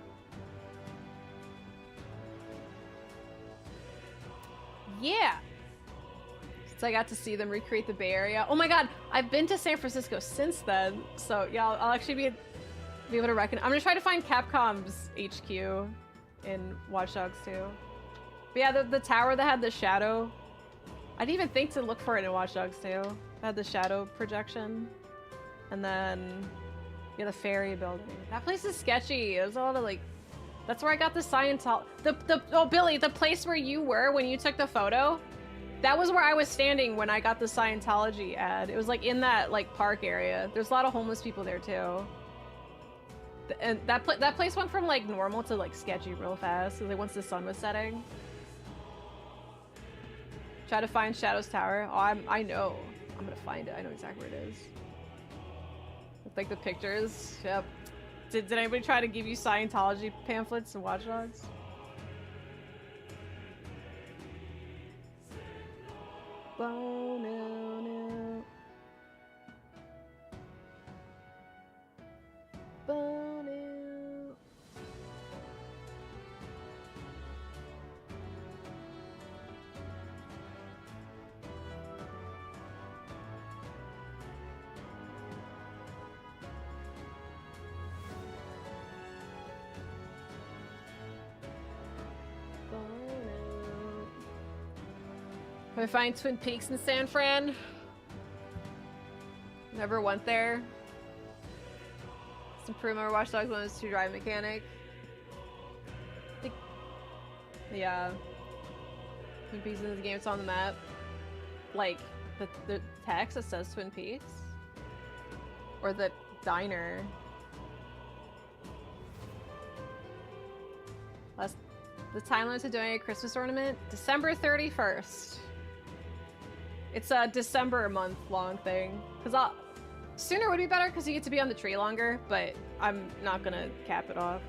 Yeah! So I got to see them recreate the Bay Area. Oh my god, I've been to San Francisco since then. So yeah, I'll actually be able to reckon. I'm gonna try to find Capcom's HQ in Watch Dogs 2. But yeah, the tower that had the shadow. I didn't even think to look for it in Watch Dogs 2. It had the shadow projection. And then, yeah, the ferry building. That place is sketchy. There's a lot of like, that's where I got the Scientology. Oh, Billy, the place where you were when you took the photo. That was where I was standing when I got the Scientology ad. It was like in that like park area. There's a lot of homeless people there too. And that place went from like normal to like sketchy real fast. Like once the sun was setting. Try to find Shadow's Tower. Oh, I know. I'm gonna find it. I know exactly where it is. With like the pictures. Yep. Did anybody try to give you Scientology pamphlets and Watch Dogs? Oh, no, no. Oh, no. Can I find Twin Peaks in San Fran? Never went there. Some Primo Watch Dogs 1 is 2 drive mechanic. Yeah. Twin Peaks in the game, it's on the map. Like, the text that says Twin Peaks? Or the diner. The time limit to doing a Christmas ornament? December 31st. It's a December month long thing. Because sooner would be better because you get to be on the tree longer, but I'm not gonna cap it off.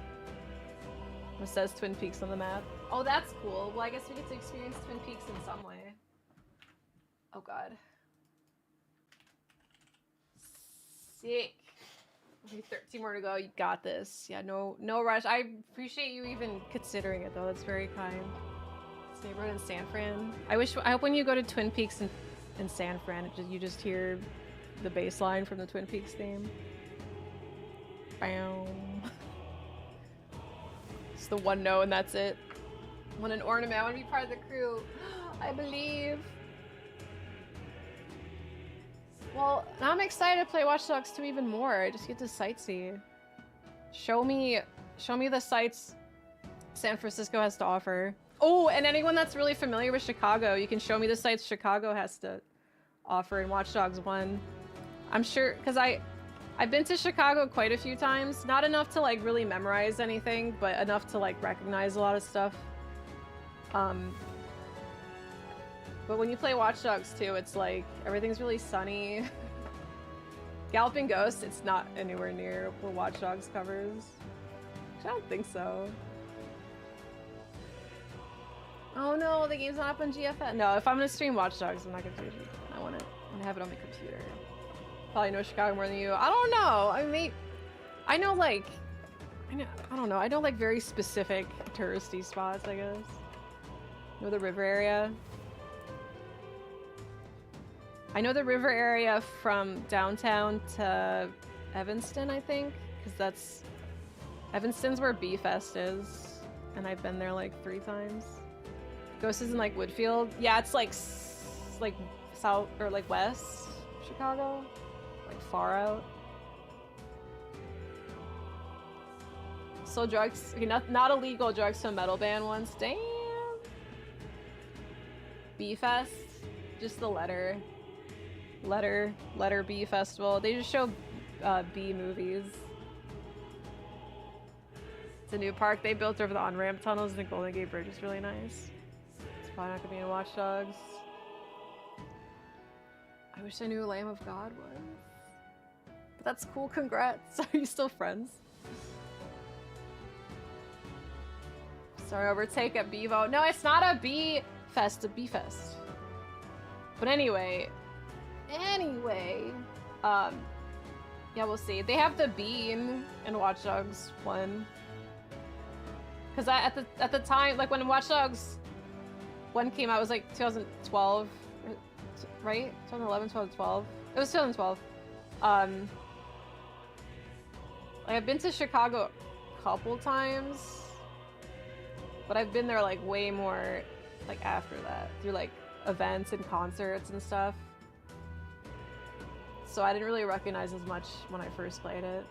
It says Twin Peaks on the map. Oh, that's cool. Well, I guess we get to experience Twin Peaks in some way. Oh god. Sick. Okay, 13 more to go. You got this. Yeah, no rush. I appreciate you even considering it though. That's very kind. This neighborhood in San Fran. I hope when you go to Twin Peaks in San Fran, you just hear the bass line from the Twin Peaks theme. Bam. It's the one no and that's it. I want an ornament. I want to be part of the crew. I believe. Well, now I'm excited to play Watch Dogs 2 even more. I just get to sightsee. Show me the sights San Francisco has to offer. Oh, and anyone that's really familiar with Chicago, you can show me the sights Chicago has to offer in Watch Dogs 1. I'm sure, because I've been to Chicago quite a few times. Not enough to like really memorize anything, but enough to like recognize a lot of stuff. But when you play Watch Dogs 2, it's like everything's really sunny. Galloping Ghost, it's not anywhere near what Watch Dogs covers. I don't think so. Oh no, the game's not up on GFN. No, if I'm gonna stream Watch Dogs, I'm not gonna do it. I want to have it on my computer. Probably know Chicago more than you. I don't know. I mean, I know like, I don't know. I know like very specific touristy spots, I guess. You know the river area? I know the river area from downtown to Evanston, I think, because that's Evanston's where B-Fest is, and I've been there like 3 times. Ghost is in like Woodfield. Yeah, it's like south or like west Chicago, like far out. So drugs, okay, not illegal drugs to a metal band once. Damn. B-Fest, just the letter B festival. They just show B movies. It's a new park they built over the on-ramp tunnels, and the Golden Gate Bridge is really nice. It's probably not gonna be in Watch Dogs. I wish I knew who Lamb of God was. But that's cool, congrats. Are you still friends? Sorry, overtake at Bevo. No, it's not a B fest, a B fest. But anyway, yeah, we'll see. They have the beam in Watch Dogs 1. Because at the time, like when Watch Dogs 1 came out, it was like 2012, right? 2011, 2012. It was 2012. Like I've been to Chicago a couple times, but I've been there like way more like after that, through like events and concerts and stuff. So I didn't really recognize as much when I first played it,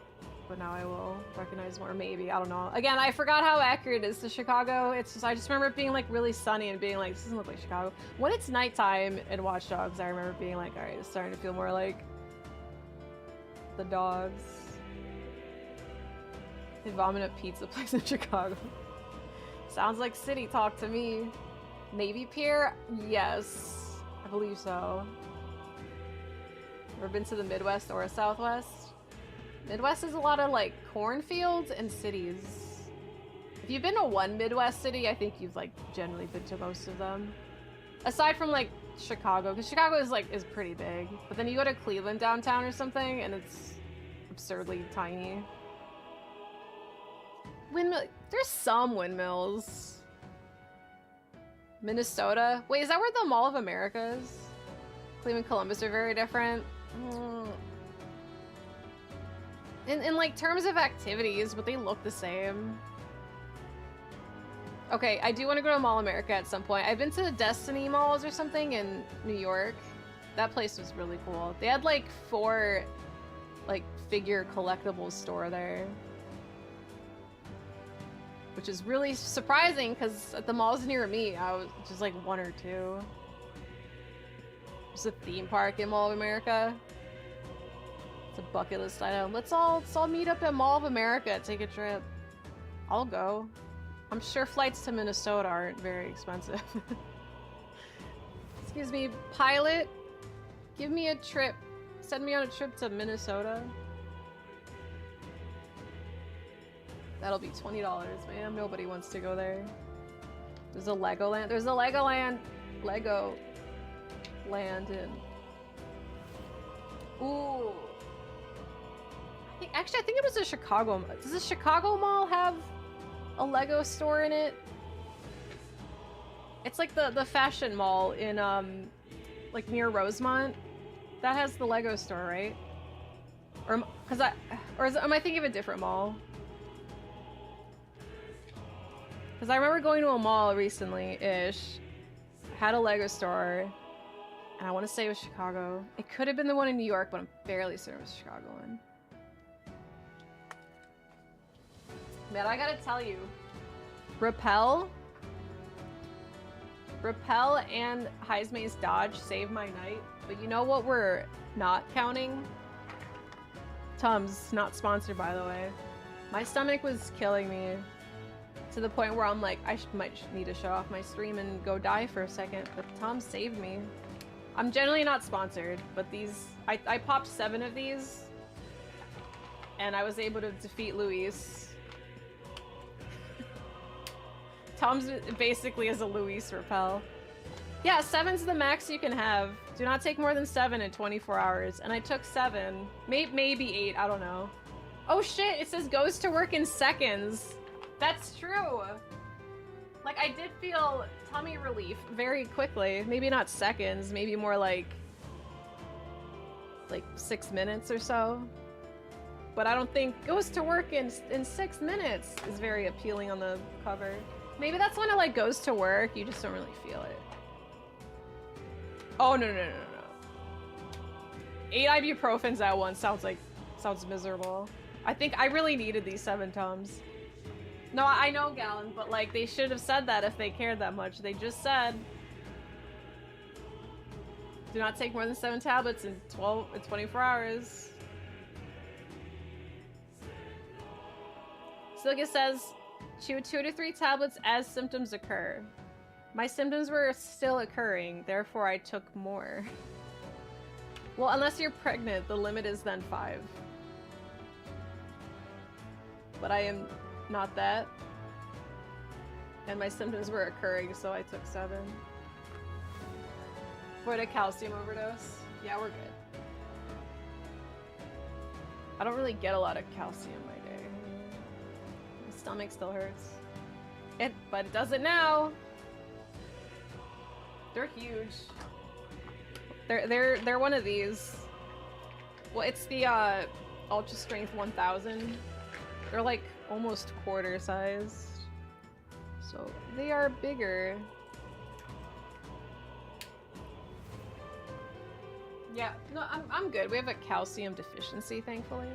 but now I will recognize more, maybe. I don't know. Again, I forgot how accurate it is to Chicago. It's just, I just remember it being like really sunny and being like, this doesn't look like Chicago. When it's nighttime in Watch Dogs, I remember being like, all right, it's starting to feel more like the dogs. They vomit at pizza place in Chicago. Sounds like city talk to me. Navy Pier? Yes, I believe so. Ever been to the Midwest or Southwest? Midwest is a lot of like cornfields and cities. If you've been to one Midwest city, I think you've like generally been to most of them. Aside from like Chicago, because Chicago is pretty big. But then you go to Cleveland downtown or something and it's absurdly tiny. Windmill, there's some windmills. Minnesota? Wait, is that where the Mall of America is? Cleveland and Columbus are very different. In like terms of activities, but they look the same. Okay, I do want to go to Mall of America at some point. I've been to the Destiny Malls or something in New York. That place was really cool. They had like 4 like figure collectibles store there, which is really surprising because at the malls near me, I was just like 1 or 2. There's a theme park in Mall of America. It's a bucket list item. Let's all meet up at Mall of America, take a trip. I'll go. I'm sure flights to Minnesota aren't very expensive. Excuse me, pilot. Give me a trip. Send me on a trip to Minnesota. That'll be $20, man. Nobody wants to go there. There's a Legoland. There's a Lego land in. Ooh. I think it was a Chicago. Does the Chicago Mall have a Lego store in it? It's like the fashion mall in like near Rosemont. That has the Lego store, right? Or am I thinking of a different mall? Because I remember going to a mall recently-ish, had a Lego store, and I want to say it was Chicago. It could have been the one in New York, but I'm fairly certain it was the Chicago one. Man, I gotta tell you, Rappel and Heismay's Dodge saved my night, but you know what we're not counting? Tums, not sponsored by the way. My stomach was killing me to the point where I'm like, I might need to shut off my stream and go die for a second, but Tums saved me. I'm generally not sponsored, but these, I popped 7 of these and I was able to defeat Luis. Tums basically is a Luis repel. Yeah, 7's the max you can have. Do not take more than 7 in 24 hours. And I took 7. Maybe 8, I don't know. Oh shit, it says goes to work in seconds. That's true. Like, I did feel tummy relief very quickly. Maybe not seconds, maybe more like 6 minutes or so. But I don't think goes to work in 6 minutes is very appealing on the cover. Maybe that's when it like goes to work, you just don't really feel it. Oh, no. 8 ibuprofens at once sounds miserable. I think I really needed these 7 Tums. No, I know, Gallon, but like they should have said that if they cared that much. They just said, do not take more than 7 tablets in 24 hours. So like it says, chew 2 to 3 tablets as symptoms occur. My symptoms were still occurring, therefore I took more. Well, unless you're pregnant, the limit is then 5. But I am not that. And my symptoms were occurring, so I took 7. Avoid a calcium overdose. Yeah, we're good. I don't really get a lot of calcium my day. My stomach still hurts. But it doesn't now. They're huge. They're one of these. Well, it's the Ultra Strength 1000. They're like almost quarter sized. So they are bigger. Yeah, no, I'm good. We have a calcium deficiency, thankfully.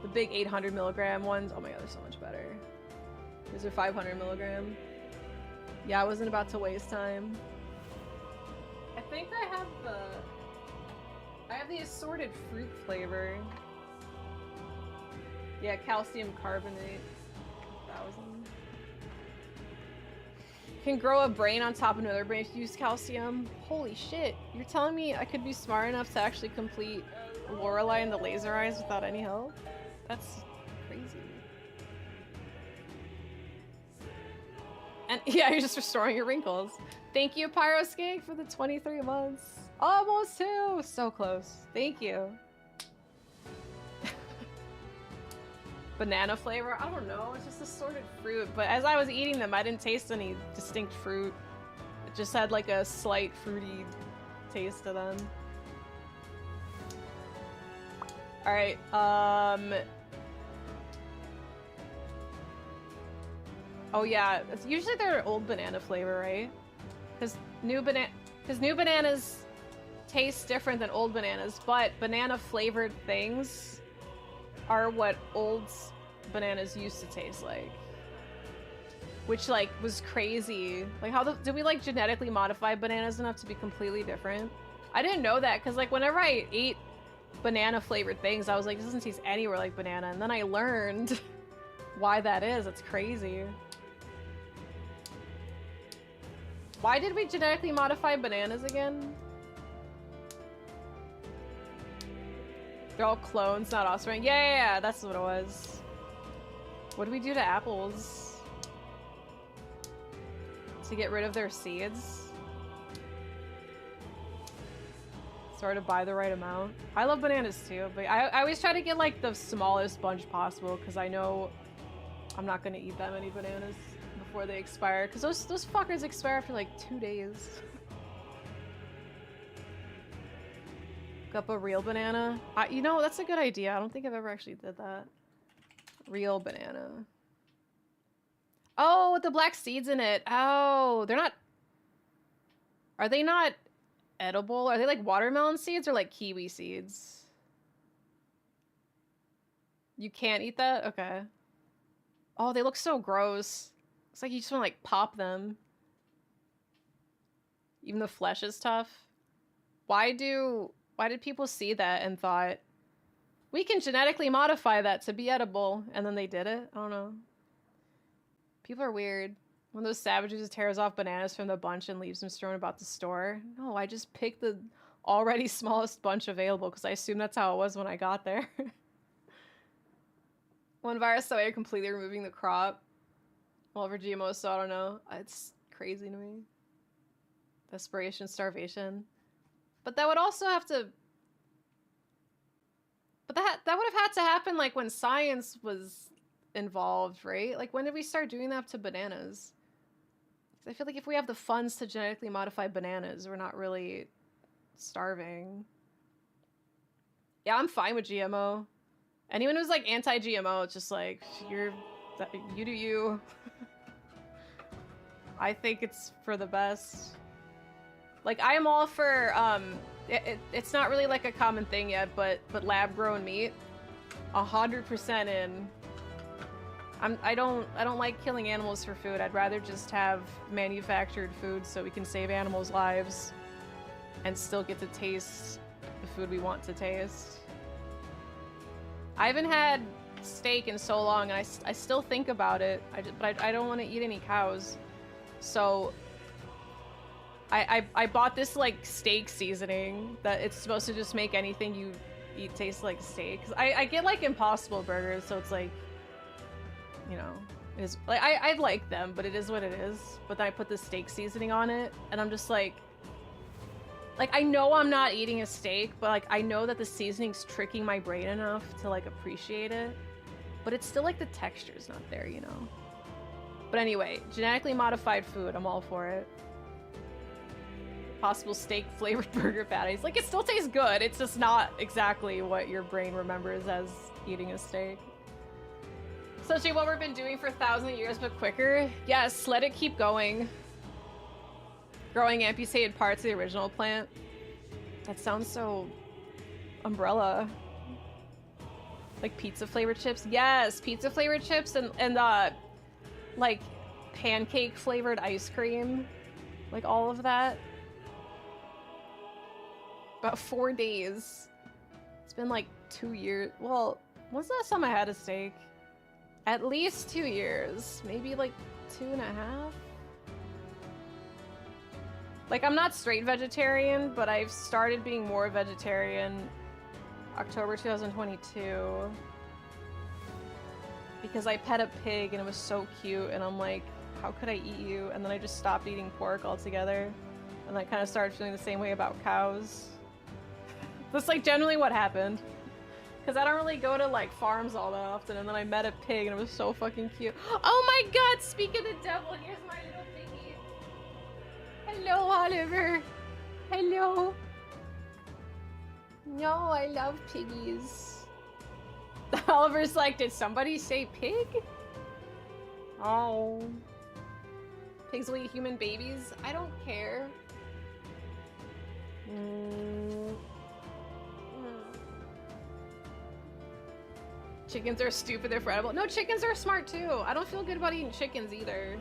The big 800 milligram ones, oh my god, they're so much better. These are 500 milligram. Yeah, I wasn't about to waste time. I think I have the assorted fruit flavor. Yeah, calcium carbonate. 1000. Can grow a brain on top of another brain if you use calcium. Holy shit. You're telling me I could be smart enough to actually complete Lorelei and the Laser Eyes without any help? That's crazy. And yeah, you're just restoring your wrinkles. Thank you, Pyroskank, for the 23 months. Almost 2. So close. Thank you. Banana flavor? I don't know. It's just assorted fruit. But as I was eating them, I didn't taste any distinct fruit. It just had like a slight fruity taste to them. Alright, oh yeah, usually they're old banana flavor, right? Because new bananas taste different than old bananas, but banana flavored things are what old bananas used to taste like. Which like was crazy. Like did we like genetically modify bananas enough to be completely different? I didn't know that because like whenever I ate banana flavored things, I was like, this doesn't taste anywhere like banana. And then I learned why that is. It's crazy. Why did we genetically modify bananas again? They're all clones, not offspring. Yeah, that's what it was. What do we do to apples? To get rid of their seeds? Sort of buy the right amount. I love bananas too, but I always try to get like the smallest bunch possible because I know I'm not gonna eat that many bananas before they expire. Because those fuckers expire after like 2 days. Up a real banana. You know, that's a good idea. I don't think I've ever actually did that. Real banana. Oh, with the black seeds in it. Oh, they're not... Are they not edible? Are they like watermelon seeds or like kiwi seeds? You can't eat that? Okay. Oh, they look so gross. It's like you just want to like pop them. Even the flesh is tough. why did people see that and thought, we can genetically modify that to be edible, and then they did it? I don't know. People are weird. One of those savages who tears off bananas from the bunch and leaves them strewn about the store. No, I just picked the already smallest bunch available because I assume that's how it was when I got there. One virus so you're completely removing the crop. Well, for GMOs, so I don't know. It's crazy to me. Desperation, starvation. But that would also have to... But that would have had to happen like when science was involved, right? Like when did we start doing that to bananas? I feel like if we have the funds to genetically modify bananas, we're not really starving. Yeah, I'm fine with GMO. Anyone who's like anti-GMO, it's just like, you do you. I think it's for the best. Like, I am all for, it's not really like a common thing yet, but lab-grown meat, 100% in. I don't like killing animals for food. I'd rather just have manufactured food so we can save animals' lives and still get to taste the food we want to taste. I haven't had steak in so long, and I still think about it. But I don't want to eat any cows, so I bought this like steak seasoning that it's supposed to just make anything you eat taste like steak. 'Cause I get like Impossible burgers, so it's like, you know, it's like I like them, but it is what it is. But then I put the steak seasoning on it, and I'm just like I know I'm not eating a steak, but like I know that the seasoning's tricking my brain enough to like appreciate it. But it's still like the texture's not there, you know. But anyway, genetically modified food, I'm all for it. Possible steak flavored burger patties. Like, it still tastes good. It's just not exactly what your brain remembers as eating a steak. Essentially what we've been doing for 1,000 years, but quicker. Yes, let it keep going. Growing amputated parts of the original plant. That sounds so Umbrella. Like pizza flavored chips. Yes, pizza flavored chips and like pancake flavored ice cream. Like all of that. About 4 days. It's been like 2 years. Well, when's the last time I had a steak? At least 2 years. Maybe like 2.5. Like, I'm not straight vegetarian, but I've started being more vegetarian October 2022. Because I pet a pig and it was so cute, and I'm like, how could I eat you? And then I just stopped eating pork altogether. And I kind of started feeling the same way about cows. That's like generally what happened. Because I don't really go to like farms all that often, and then I met a pig and it was so fucking cute. Oh my god, speak of the devil, here's my little piggy. Hello, Oliver. Hello. No, I love piggies. Oliver's like, did somebody say pig? Oh. Pigs will eat human babies? I don't care. Chickens are stupid, they're edible. No, chickens are smart too. I don't feel good about eating chickens either.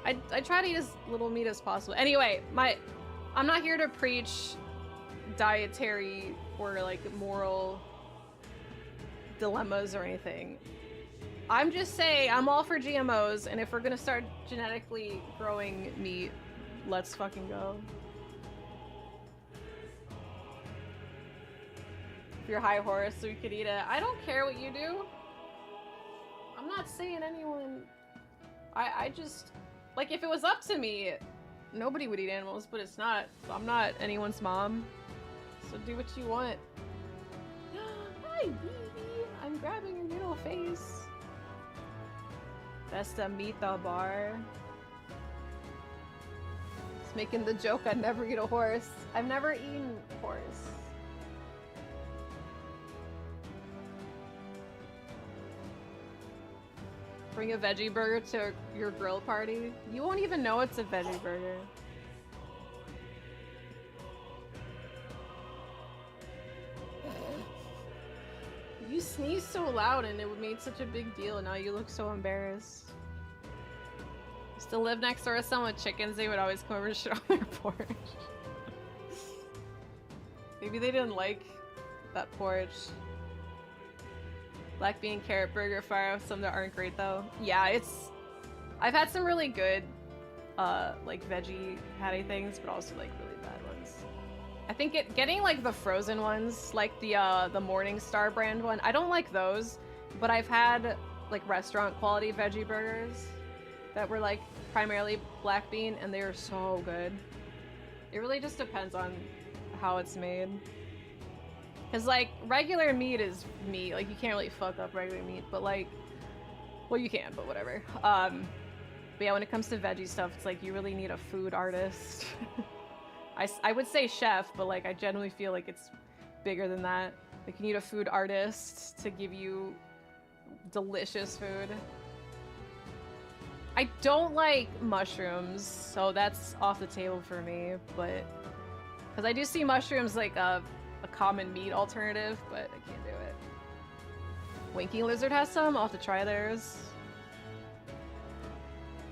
I try to eat as little meat as possible. Anyway, I'm not here to preach dietary or like moral dilemmas or anything. I'm just saying I'm all for GMOs, and if we're gonna start genetically growing meat, let's fucking go. If you're high horse, so we could eat it. I don't care what you do. I'm not saying anyone. I just, like, if it was up to me, nobody would eat animals, but it's not. I'm not anyone's mom. So do what you want. Hi, baby. I'm grabbing your little face. That's the meatball bar. It's making the joke I'd never eat a horse. I've never eaten horse. Bring a veggie burger to your grill party. You won't even know it's a veggie burger. You sneezed so loud and it made such a big deal, and now you look so embarrassed. Used to live next door to someone with chickens. They would always come over and shit on their porch. Maybe they didn't like that porch. Black bean, carrot burger, fire. Some that aren't great though. Yeah, I've had some really good, like veggie patty things, but also like really bad ones. I think getting like the frozen ones, like the Morningstar brand one. I don't like those, but I've had like restaurant quality veggie burgers that were like primarily black bean, and they are so good. It really just depends on how it's made. Cause like regular meat is meat, like you can't really fuck up regular meat, but like, well you can, but whatever. But yeah, when it comes to veggie stuff, it's like you really need a food artist. I would say chef, but like I generally feel like it's bigger than that. Like you need a food artist to give you delicious food. I don't like mushrooms, so that's off the table for me, but because I do see mushrooms like a common meat alternative, but I can't do it. Winking Lizard has some, I'll have to try theirs.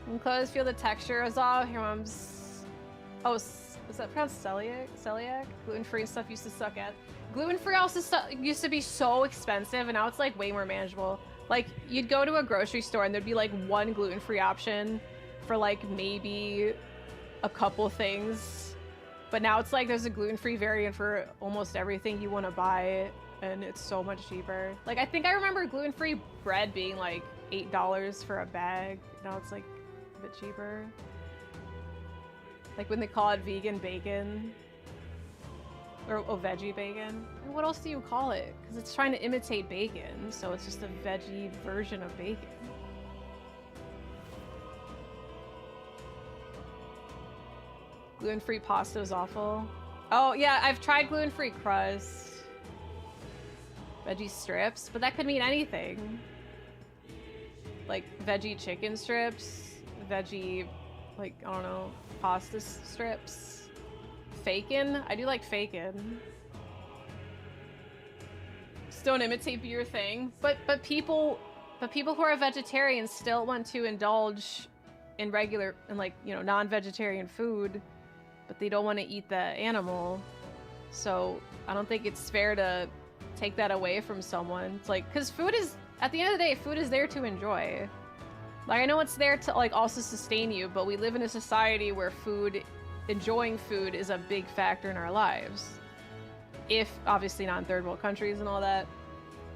And clothes feel the texture is off. Your mom's... Oh, is that pronounced celiac? Celiac? Gluten-free stuff used to suck at. Gluten-free also used to be so expensive, and now it's like way more manageable. Like, you'd go to a grocery store and there'd be like one gluten-free option for like maybe a couple things. But now it's like there's a gluten-free variant for almost everything you want to buy, and it's so much cheaper. Like, I think I remember gluten-free bread being like $8 for a bag. Now it's like a bit cheaper. Like when they call it vegan bacon. Or veggie bacon. And what else do you call it? Because it's trying to imitate bacon, so it's just a veggie version of bacon. Gluten-free pasta is awful. Oh yeah, I've tried gluten-free crust. Veggie strips, but that could mean anything. Like veggie chicken strips, veggie, like, I don't know, pasta strips. Fakin? I do like fakin. Just don't imitate be your thing. But people who are vegetarians still want to indulge in regular and like, you know, non-vegetarian food, but they don't want to eat the animal. So I don't think it's fair to take that away from someone. It's like, because food is, at the end of the day, food is there to enjoy. Like, I know it's there to like also sustain you, but we live in a society where enjoying food is a big factor in our lives. If, obviously not in third world countries and all that,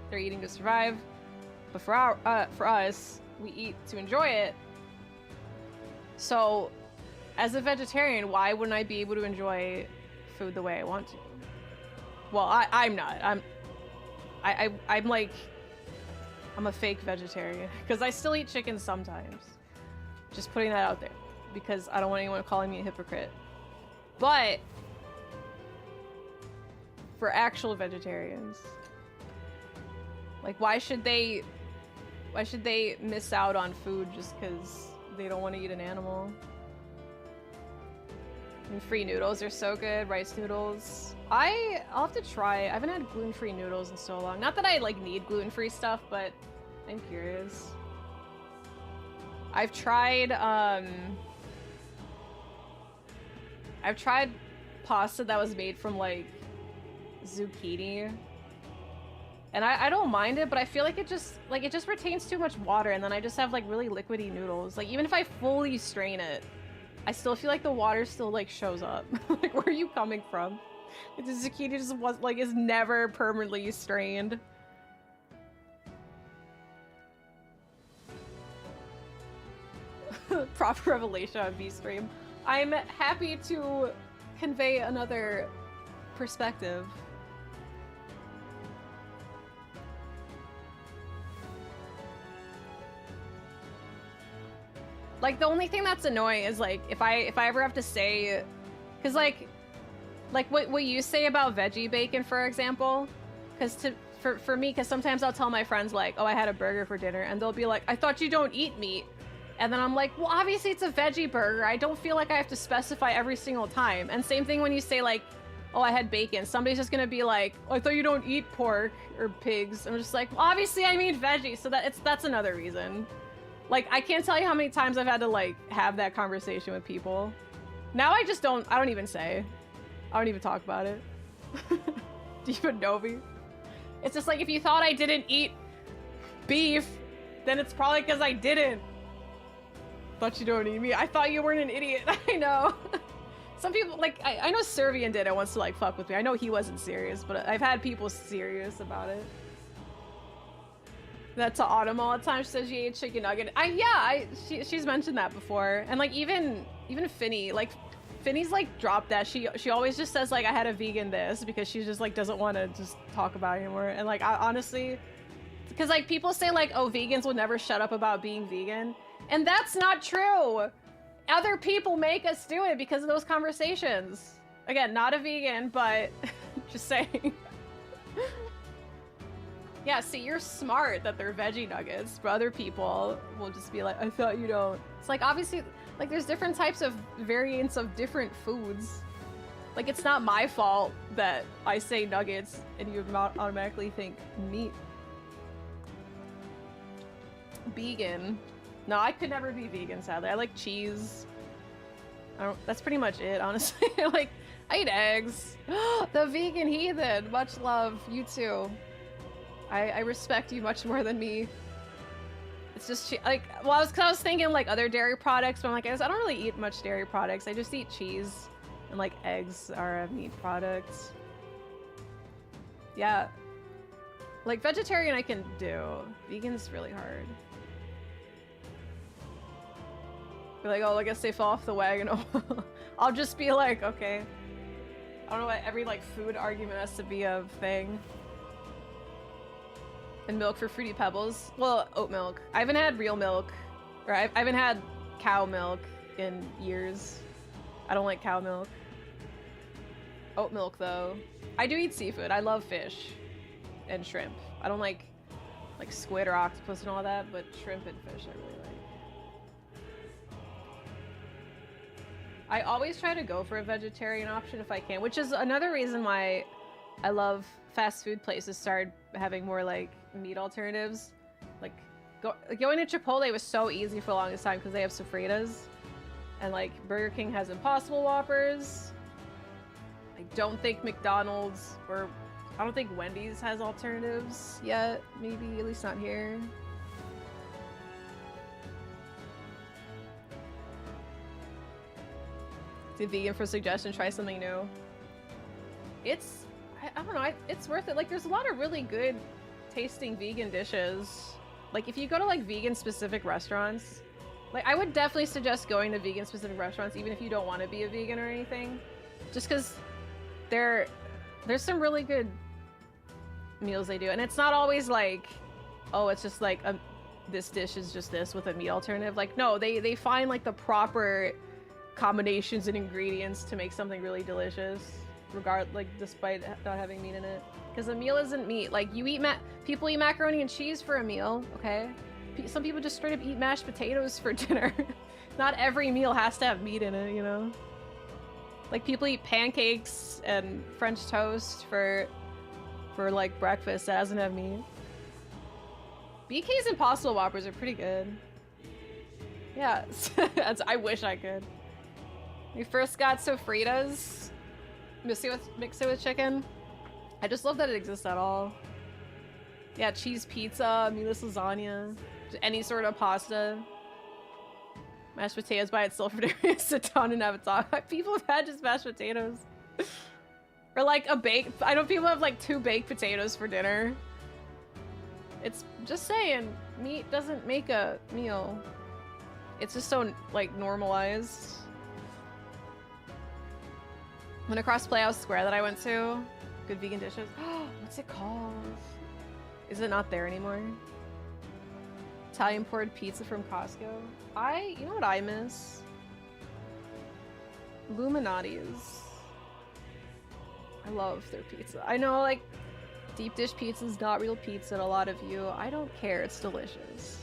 they're eating to survive. But for us, we eat to enjoy it. So, as a vegetarian, why wouldn't I be able to enjoy food the way I want to? Well, I'm not. I'm like, I'm a fake vegetarian because I still eat chicken sometimes. Just putting that out there because I don't want anyone calling me a hypocrite. But for actual vegetarians, like, why should they miss out on food just because they don't want to eat an animal? And free noodles are so good. Rice noodles. I'll have to try. I haven't had gluten-free noodles in so long. Not that I like need gluten-free stuff, but I'm curious. I've tried pasta that was made from like zucchini. And I don't mind it, but I feel like it just retains too much water, and then I just have like really liquidy noodles. Like, even if I fully strain it, I still feel like the water still like shows up. Like, where are you coming from? Like, the zucchini just is never permanently strained. Proper revelation on V-Stream. I'm happy to convey another perspective. Like, the only thing that's annoying is like if I ever have to say, because like what you say about veggie bacon, for example, because for me, because sometimes I'll tell my friends like, oh, I had a burger for dinner, and they'll be like, I thought you don't eat meat. And then I'm like, well, obviously it's a veggie burger. I don't feel like I have to specify every single time. And same thing when you say like, oh, I had bacon. Somebody's just gonna be like, oh, I thought you don't eat pork or pigs. I'm just like, well, obviously I mean veggie, so that's another reason. Like, I can't tell you how many times I've had to like have that conversation with people. Now I don't even say. I don't even talk about it. Diva Novi. It's just like if you thought I didn't eat beef, then it's probably because I didn't. Thought you don't eat me. I thought you weren't an idiot. I know. Some people, like, I know Servian did it once to, like, fuck with me. I know he wasn't serious, but I've had people serious about it. That's to Autumn all the time. She says she ate chicken nugget. She's mentioned that before. And, like, even Finny, like, Finny's, like, dropped that. She always just says, like, I had a vegan this, because she just, like, doesn't want to just talk about it anymore. And, like, I honestly, because, like, people say, like, oh, vegans will never shut up about being vegan. And that's not true. Other people make us do it because of those conversations. Again, not a vegan, but just saying. Yeah, see, you're smart that they're veggie nuggets, but other people will just be like, I thought you don't. It's like, obviously, like, there's different types of variants of different foods. Like, it's not my fault that I say nuggets and you automatically think meat. Vegan. No, I could never be vegan, sadly. I like cheese. That's pretty much it, honestly. Like, I eat eggs. The vegan heathen. Much love. You too. I respect you much more than me. It's just, like, well, I was thinking, like, other dairy products, but I'm like, I don't really eat much dairy products. I just eat cheese. And, like, eggs are a meat product. Yeah. Like, vegetarian I can do. Vegan's really hard. Be like, oh, I guess they fall off the wagon. I'll just be like, okay. I don't know why every, like, food argument has to be a thing. And milk for Fruity Pebbles. Well, oat milk. I haven't had real milk. Or I haven't had cow milk in years. I don't like cow milk. Oat milk, though. I do eat seafood. I love fish and shrimp. I don't like squid or octopus and all that, but shrimp and fish I really like. I always try to go for a vegetarian option if I can, which is another reason why I love fast food places started having more, like, meat alternatives. Like, going to Chipotle was so easy for the longest time because they have sofritas. And, like, Burger King has Impossible Whoppers. I don't think McDonald's or I don't think Wendy's has alternatives yet. Maybe, at least not here. To vegan for suggestion, try something new. It's, I don't know, it's worth it. Like, there's a lot of really good tasting vegan dishes. Like, if you go to, like, vegan specific restaurants, like, I would definitely suggest going to vegan specific restaurants even if you don't want to be a vegan or anything. Just because there's some really good meals they do. And it's not always like, oh, it's just like, this dish is just this with a meat alternative. Like, no, they find, like, the proper combinations and ingredients to make something really delicious, despite not having meat in it. Because a meal isn't meat. Like, you eat people eat macaroni and cheese for a meal, okay? Some people just straight up eat mashed potatoes for dinner. Not every meal has to have meat in it, you know? Like, people eat pancakes and French toast for like breakfast that doesn't have meat. BK's Impossible Whoppers are pretty good. Yeah, I wish I could. We first got sofritas. Mix it with chicken. I just love that it exists at all. Yeah, cheese pizza, meatless lasagna, any sort of pasta. Mashed potatoes by itself for dinner. Sit down and have a talk. People have had just mashed potatoes. Or like a baked. I know people have like 2 baked potatoes for dinner. It's just saying, meat doesn't make a meal. It's just so, like, normalized. Went across Playhouse Square that I went to. Good vegan dishes. What's it called? Is it not there anymore? Italian poured pizza from Costco. You know what I miss? Illuminati's. I love their pizza. I know, like, deep dish pizza is not real pizza to a lot of you. I don't care. It's delicious.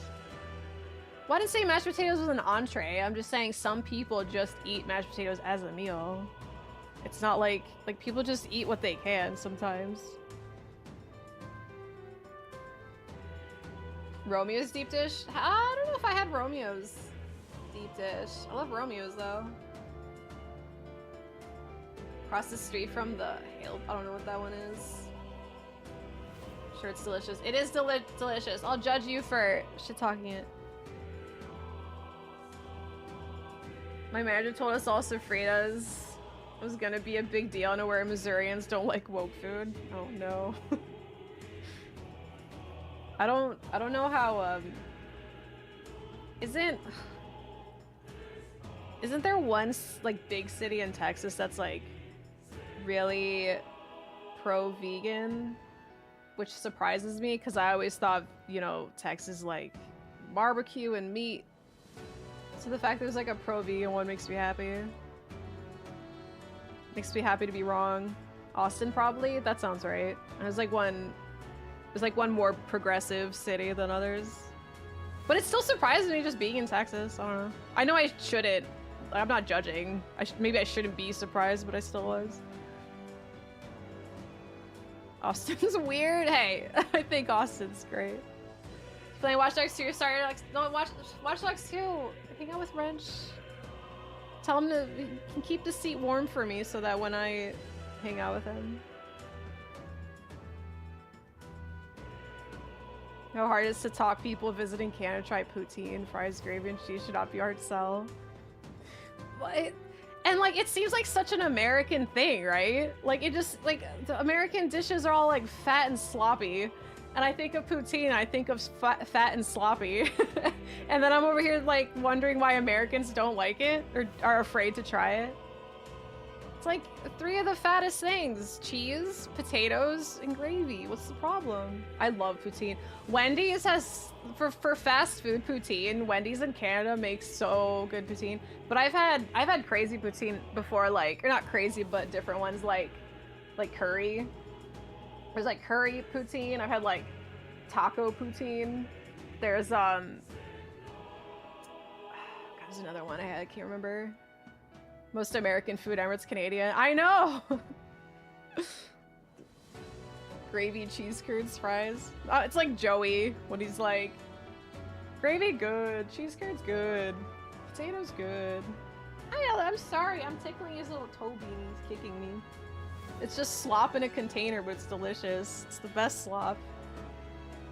Well, I didn't say mashed potatoes was an entree. I'm just saying some people just eat mashed potatoes as a meal. It's not like people just eat what they can sometimes. Romeo's deep dish? I don't know if I had Romeo's deep dish. I love Romeo's though. Across the street from the hail. I don't know what that one is. Sure, it's delicious. It is delicious. I'll judge you for shit talking it. My manager told us all sofritas was gonna be a big deal. I know where Missourians don't like woke food. Oh no. I don't know how isn't there one like big city in Texas that's like really pro-vegan, which surprises me because I always thought, you know, Texas like barbecue and meat. So the fact there's like a pro-vegan one makes me happy. Makes me happy to be wrong. Austin probably? That sounds right. There's like one more progressive city than others. But it still surprises me just being in Texas. I don't know. I know I shouldn't. I'm not judging. Maybe I shouldn't be surprised, but I still was. Austin's weird. Hey, I think Austin's great. Playing Watch Dogs 2. Sorry, no, Watch Dogs 2. Hang out with Wrench. Tell him to he can keep the seat warm for me so that when I hang out with him. How hard it is to talk people visiting Canada try poutine, fries, gravy, and cheese should not be hard to sell. What? And like it seems like such an American thing, right? Like it just like the American dishes are all like fat and sloppy. And I think of poutine, I think of fat and sloppy. And then I'm over here like wondering why Americans don't like it or are afraid to try it. It's like 3 of the fattest things: cheese, potatoes, and gravy. What's the problem? I love poutine. Wendy's has, for fast food poutine, Wendy's in Canada makes so good poutine. But I've had crazy poutine before, like, or not crazy, but different ones like curry. There's like curry poutine. I've had like taco poutine. There's God, there's another one I can't remember. Most American food, Emirates Canadian. I know! Gravy, cheese curds, fries. It's like Joey when he's like, gravy good, cheese curds good, potatoes good. I'm sorry, I'm tickling his little toe bean. He's kicking me. It's just slop in a container, but it's delicious. It's the best slop.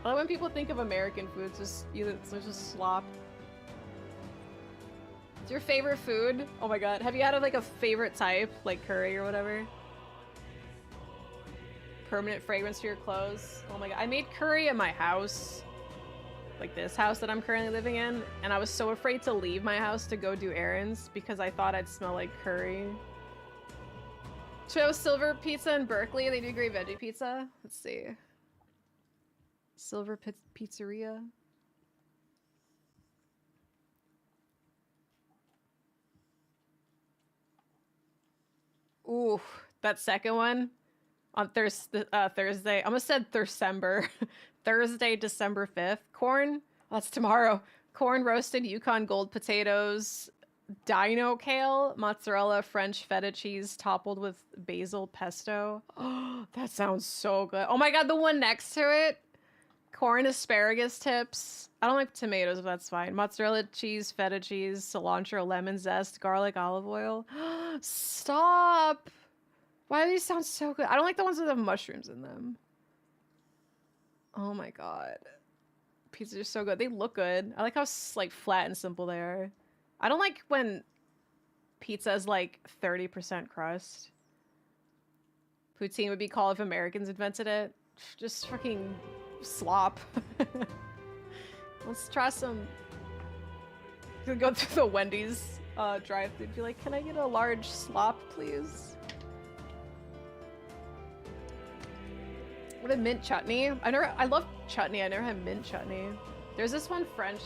I like when people think of American food, it's just slop. What's your favorite food? Oh my god. Have you had like a favorite type, like curry or whatever? Permanent fragrance to your clothes. Oh my god. I made curry at my house. Like this house that I'm currently living in. And I was so afraid to leave my house to go do errands because I thought I'd smell like curry. Show Silver Pizza in Berkeley. They do great veggie pizza. Let's see. Silver Pizzeria. Ooh, that second one on Thursday. I almost said Thursday. Thursday, December 5th. Corn. Oh, that's tomorrow. Corn roasted Yukon Gold potatoes, dino kale, mozzarella, French feta cheese toppled with basil pesto. Oh, that sounds so good. Oh my god, the one next to it. Corn asparagus tips. I don't like tomatoes, but that's fine. Mozzarella cheese, feta cheese, cilantro, lemon zest, garlic, olive oil. Stop! Why do these sound so good? I don't like the ones with the mushrooms in them. Oh my god. Pizzas are so good. They look good. I like how like flat and simple they are. I don't like when pizza is like 30% crust. Poutine would be called if Americans invented it. Just fucking slop. Let's try some. Go through the Wendy's drive-thru. Be like, can I get a large slop, please? What a mint chutney. I love chutney. I never had mint chutney. There's this one French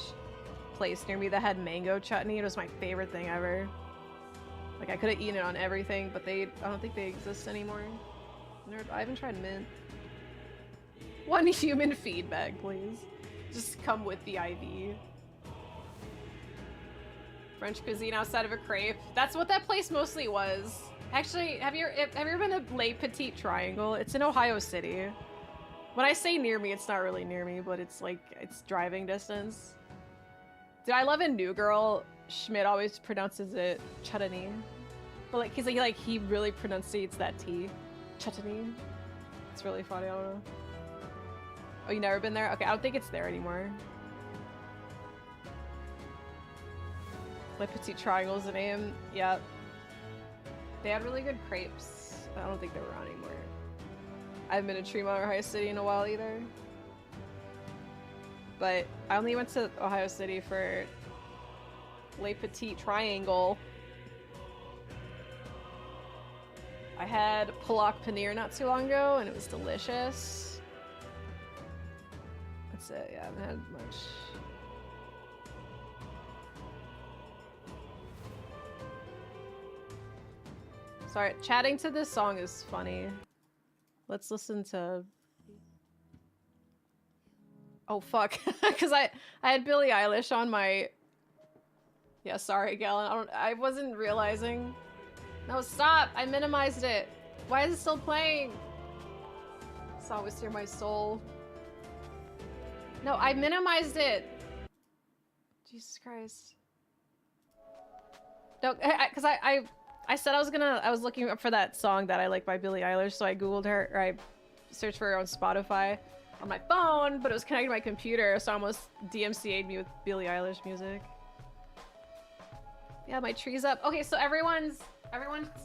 place near me that had mango chutney. It was my favorite thing ever. Like I could have eaten it on everything, but I don't think they exist anymore. I haven't tried mint. One human feedback, please. Just come with the IV. French cuisine outside of a crepe. That's what that place mostly was. Actually, have you ever been to Le Petit Triangle? It's in Ohio City. When I say near me, it's not really near me, but it's like, it's driving distance. Dude, I love in New Girl, Schmidt always pronounces it chutney. But like he really pronunciates that T. Chutney. It's really funny. I don't know. Oh, you never been there? Okay, I don't think it's there anymore. Le Petit Triangle's the name. Yep. They had really good crepes. I don't think they're around anymore. I haven't been to Tremont or Ohio City in a while either. But I only went to Ohio City for Le Petit Triangle. I had Pilak paneer not too long ago, and it was delicious. That's it. Yeah, I haven't had much. Sorry, chatting to this song is funny. Let's listen to... Oh, fuck. Because I had Billie Eilish on my... Yeah, sorry, Galen. I wasn't realizing. No, stop! I minimized it. Why is it still playing? So I always hear my soul. No, I minimized it. Jesus Christ. No, because I said I was looking up for that song that I like by Billie Eilish, so I googled her, or I searched for her on Spotify on my phone, but it was connected to my computer, so I almost DMCA'd me with Billie Eilish music. Yeah, my tree's up. Okay, so everyone's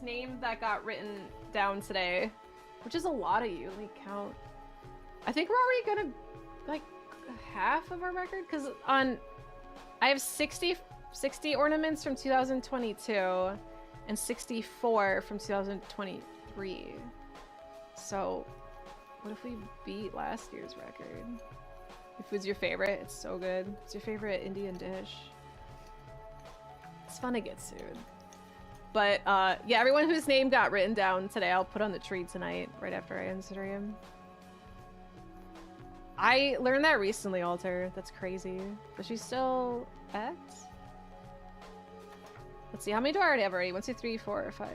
name that got written down today, which is a lot of you. Let me count. I think we're already gonna, like, half of our record, because I have 60 ornaments from 2022 and 64 from 2023. So what if we beat last year's record? If food's your favorite, it's so good. It's your favorite Indian dish. It's fun to get sued. But yeah, everyone whose name got written down today, I'll put on the tree tonight, right after I end stream. I learned that recently, Alter. That's crazy. But she's still at? Let's see, how many do I already have already? 1, 2, 3, 4, 5,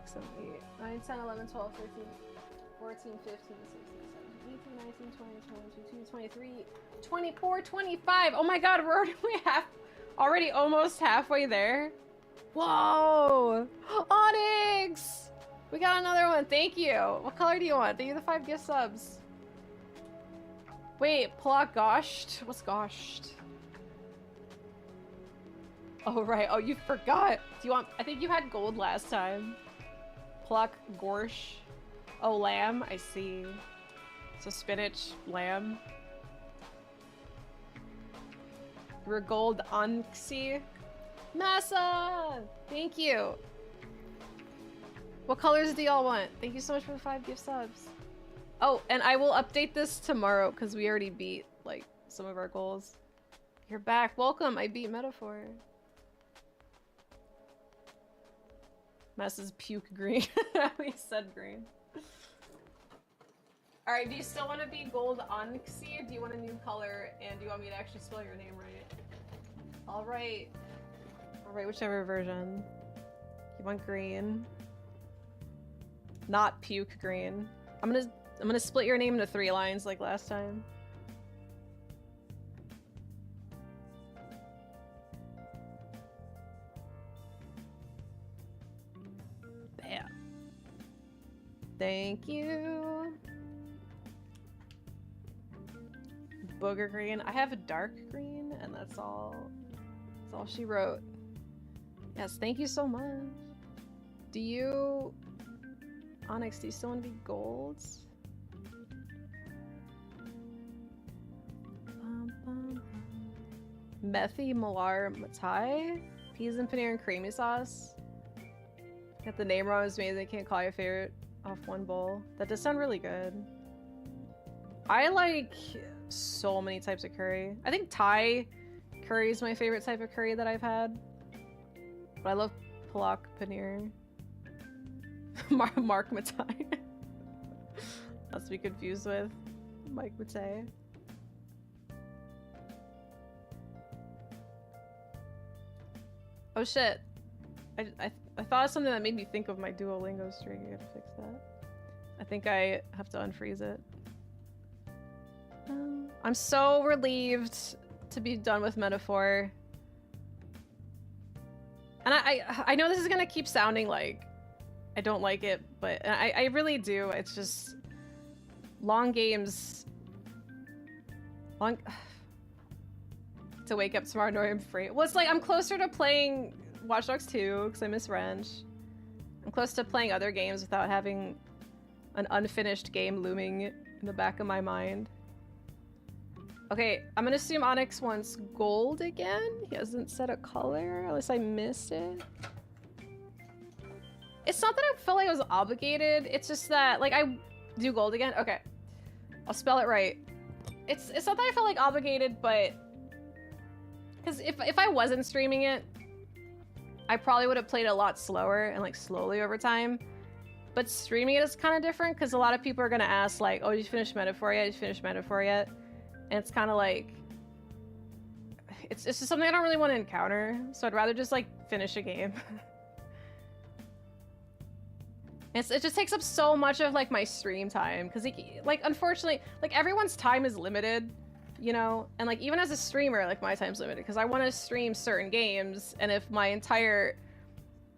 6, 7, 8, 9, 10, 11, 12, 13, 14, 15, 16, 17, 18, 19, 20, 22, 23, 24, 25. Oh my god, we're already almost halfway there. Whoa! Onyx! We got another one. Thank you. What color do you want? Thank you for the 5 gift subs. Wait, Plot Goshed? What's Goshed? Oh, right. Oh, you forgot. Do you want... I think you had gold last time. Pluck Gorsh. Oh, lamb. I see. So spinach, lamb. We're gold Onxie. Massa! Thank you. What colors do y'all want? Thank you so much for the 5 gift subs. Oh, and I will update this tomorrow because we already beat, like, some of our goals. You're back. Welcome. I beat Metaphor. Massa's puke green. We said green. Alright, do you still want to be gold Onxie, or do you want a new color, and do you want me to actually spell your name right? Alright. Alright, whichever version. You want green. Not puke green. I'm gonna split your name into 3 lines like last time. Bam. Thank you. Booger green. I have a dark green, and that's all she wrote. Yes, thank you so much. Do you... Onyx, do you still want to be golds? Methy Malar Matai? Peas and paneer and creamy sauce? Got the name wrong, it's amazing. Can't call your favorite off one bowl. That does sound really good. I like so many types of curry. I think Thai curry is my favorite type of curry that I've had. But I love Palak paneer. Mark Matai. Not to be confused with Mike Matai. Oh shit. I thought of something that made me think of my Duolingo streak. I gotta fix that. I think I have to unfreeze it. I'm so relieved to be done with Metaphor. And I know this is gonna keep sounding like I don't like it, but I really do. It's just long games. To wake up tomorrow morning free. Well, it's like I'm closer to playing Watch Dogs 2 because I miss Wrench. I'm close to playing other games without having an unfinished game looming in the back of my mind. Okay, I'm gonna assume Onyx wants gold again. He hasn't set a color, unless I missed it. It's not that I felt like I was obligated. It's just that, like, I do gold again. Okay, I'll spell it right. It's not that I felt like obligated, but because if I wasn't streaming it, I probably would have played it a lot slower and like slowly over time. But streaming it is kind of different because a lot of people are gonna ask like, "Oh, did you finish Metaphor yet? Did you finish Metaphor yet?" And it's kind of like, it's just something I don't really want to encounter. So I'd rather just like finish a game. It just takes up so much of like my stream time because like unfortunately like everyone's time is limited, you know, and like even as a streamer like my time's limited because I want to stream certain games, and if my entire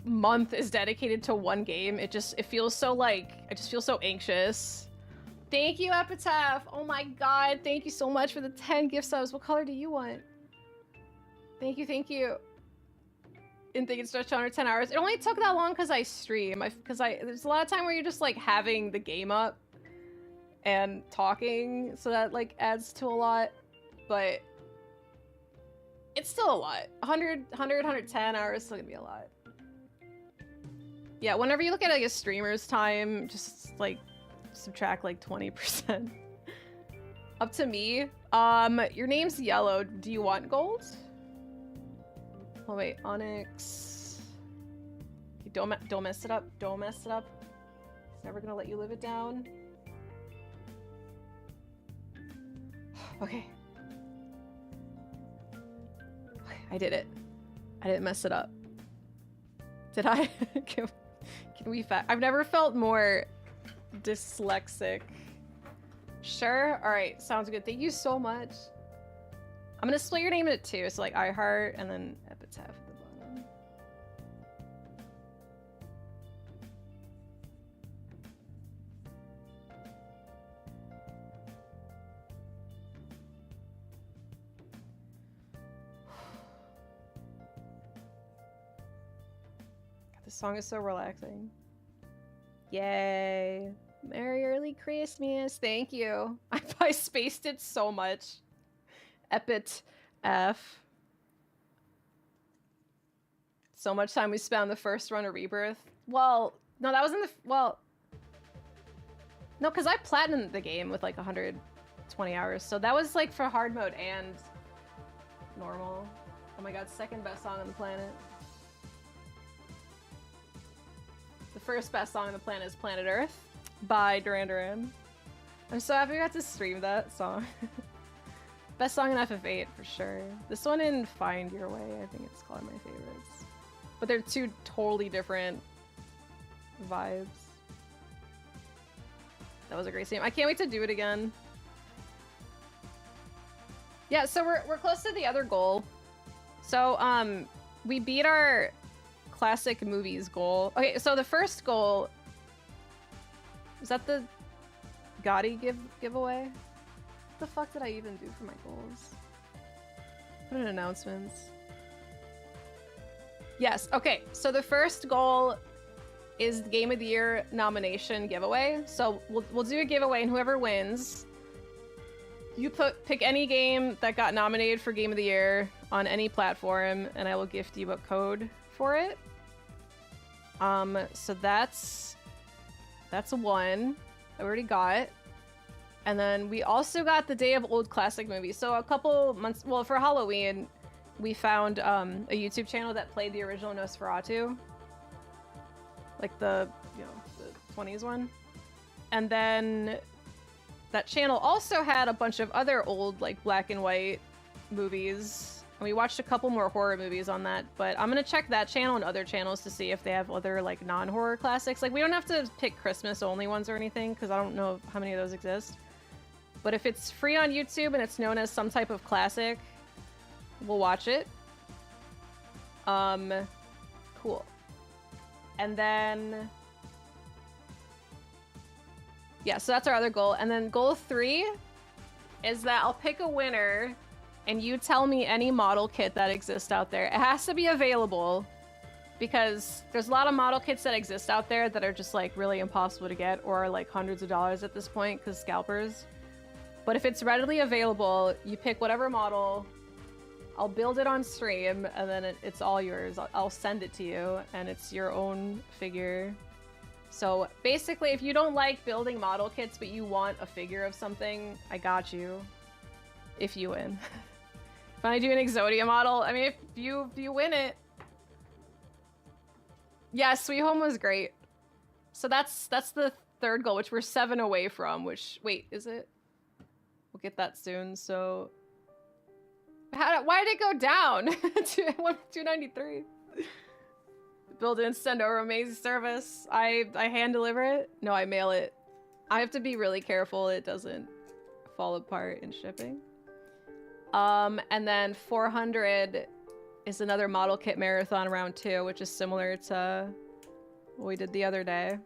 month is dedicated to one game, it feels so like I just feel so anxious. Thank you, Epitaph. Oh my god, thank you so much for the 10 gift subs. What color do you want? Thank you, thank you. Didn't think it stretched under 10 hours. It only took that long because I stream. There's a lot of time where you're just like having the game up and talking, so that like adds to a lot, but it's still a lot. 110 hours is still gonna be a lot. Yeah, whenever you look at like a streamer's time, just like subtract like 20%. Up to me. Your name's yellow. Do you want gold? Oh wait, Onyx. Okay, don't mess it up. Don't mess it up. It's never gonna let you live it down. Okay. I did it. I didn't mess it up. Did I? Can we I've never felt more dyslexic. Sure. All right. Sounds good. Thank you so much. I'm gonna split your name into two. So like iHeart and then Epitaph at the bottom. This song is so relaxing. Yay. Merry early Christmas. Thank you. I spaced it so much. Epit F. So much time we spent on the first run of Rebirth. Well, no, that was in the... Well... No, because I platinumed the game with like 120 hours. So that was like for hard mode and normal. Oh my god, second best song on the planet. The first best song on the planet is Planet Earth by Duran Duran. I'm so happy we got to stream that song. Best song in FF8 for sure. This one in Find Your Way, I think it's called my favorites. But they're two totally different vibes. That was a great stream. I can't wait to do it again. Yeah, so we're close to the other goal. So we beat our classic movies goal. Okay, so the first goal is that the Gotti giveaway? What the fuck did I even do for my goals? Put in announcements. Yes, okay. So the first goal is the Game of the Year nomination giveaway. So we'll do a giveaway, and whoever wins, you pick any game that got nominated for Game of the Year on any platform, and I will gift you a code for it. So that's a one that we already got. And then we also got the Day of Old Classic Movies. So a couple months, well, for Halloween, we found a YouTube channel that played the original Nosferatu. Like the 20s one. And then that channel also had a bunch of other old, like, black and white movies. And we watched a couple more horror movies on that. But I'm gonna check that channel and other channels to see if they have other, like, non-horror classics. Like, we don't have to pick Christmas-only ones or anything, because I don't know how many of those exist. But if it's free on YouTube and it's known as some type of classic, we'll watch it. Cool. And then... yeah, so that's our other goal. And then goal 3 is that I'll pick a winner and you tell me any model kit that exists out there. It has to be available because there's a lot of model kits that exist out there that are just like really impossible to get or are like hundreds of dollars at this point because scalpers. But if it's readily available, you pick whatever model, I'll build it on stream, and then it's all yours. I'll send it to you, and it's your own figure. So basically, if you don't like building model kits, but you want a figure of something, I got you. If you win. If I do an Exodia model, I mean, if you win it. Yeah, Sweet Home was great. So that's the third goal, which we're 7 away from, which, wait, is it? We'll get that soon, so... why did it go down? 293. Build in, send over, amazing service. I hand deliver it? No, I mail it. I have to be really careful it doesn't fall apart in shipping. And then 400 is another model kit marathon round 2, which is similar to what we did the other day.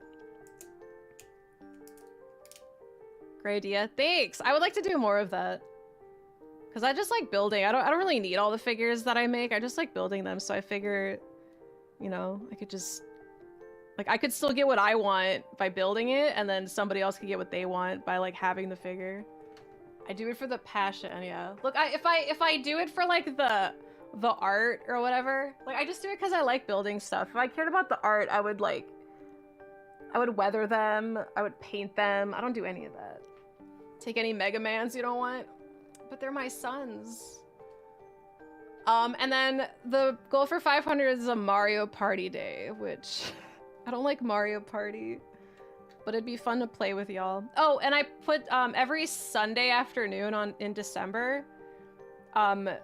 Great idea. Thanks! I would like to do more of that. Because I just like building. I don't really need all the figures that I make. I just like building them, so I figure, you know, I could just... like, I could still get what I want by building it, and then somebody else could get what they want by, like, having the figure. I do it for the passion, yeah. Look, if I do it for, like, the art or whatever, like, I just do it because I like building stuff. If I cared about the art, I would, like... I would weather them. I would paint them. I don't do any of that. Take any Mega Mans you don't want. But they're my sons. And then the goal for 500 is a Mario Party day, which I don't like Mario Party, but it'd be fun to play with y'all. Oh, and I put every Sunday afternoon in December,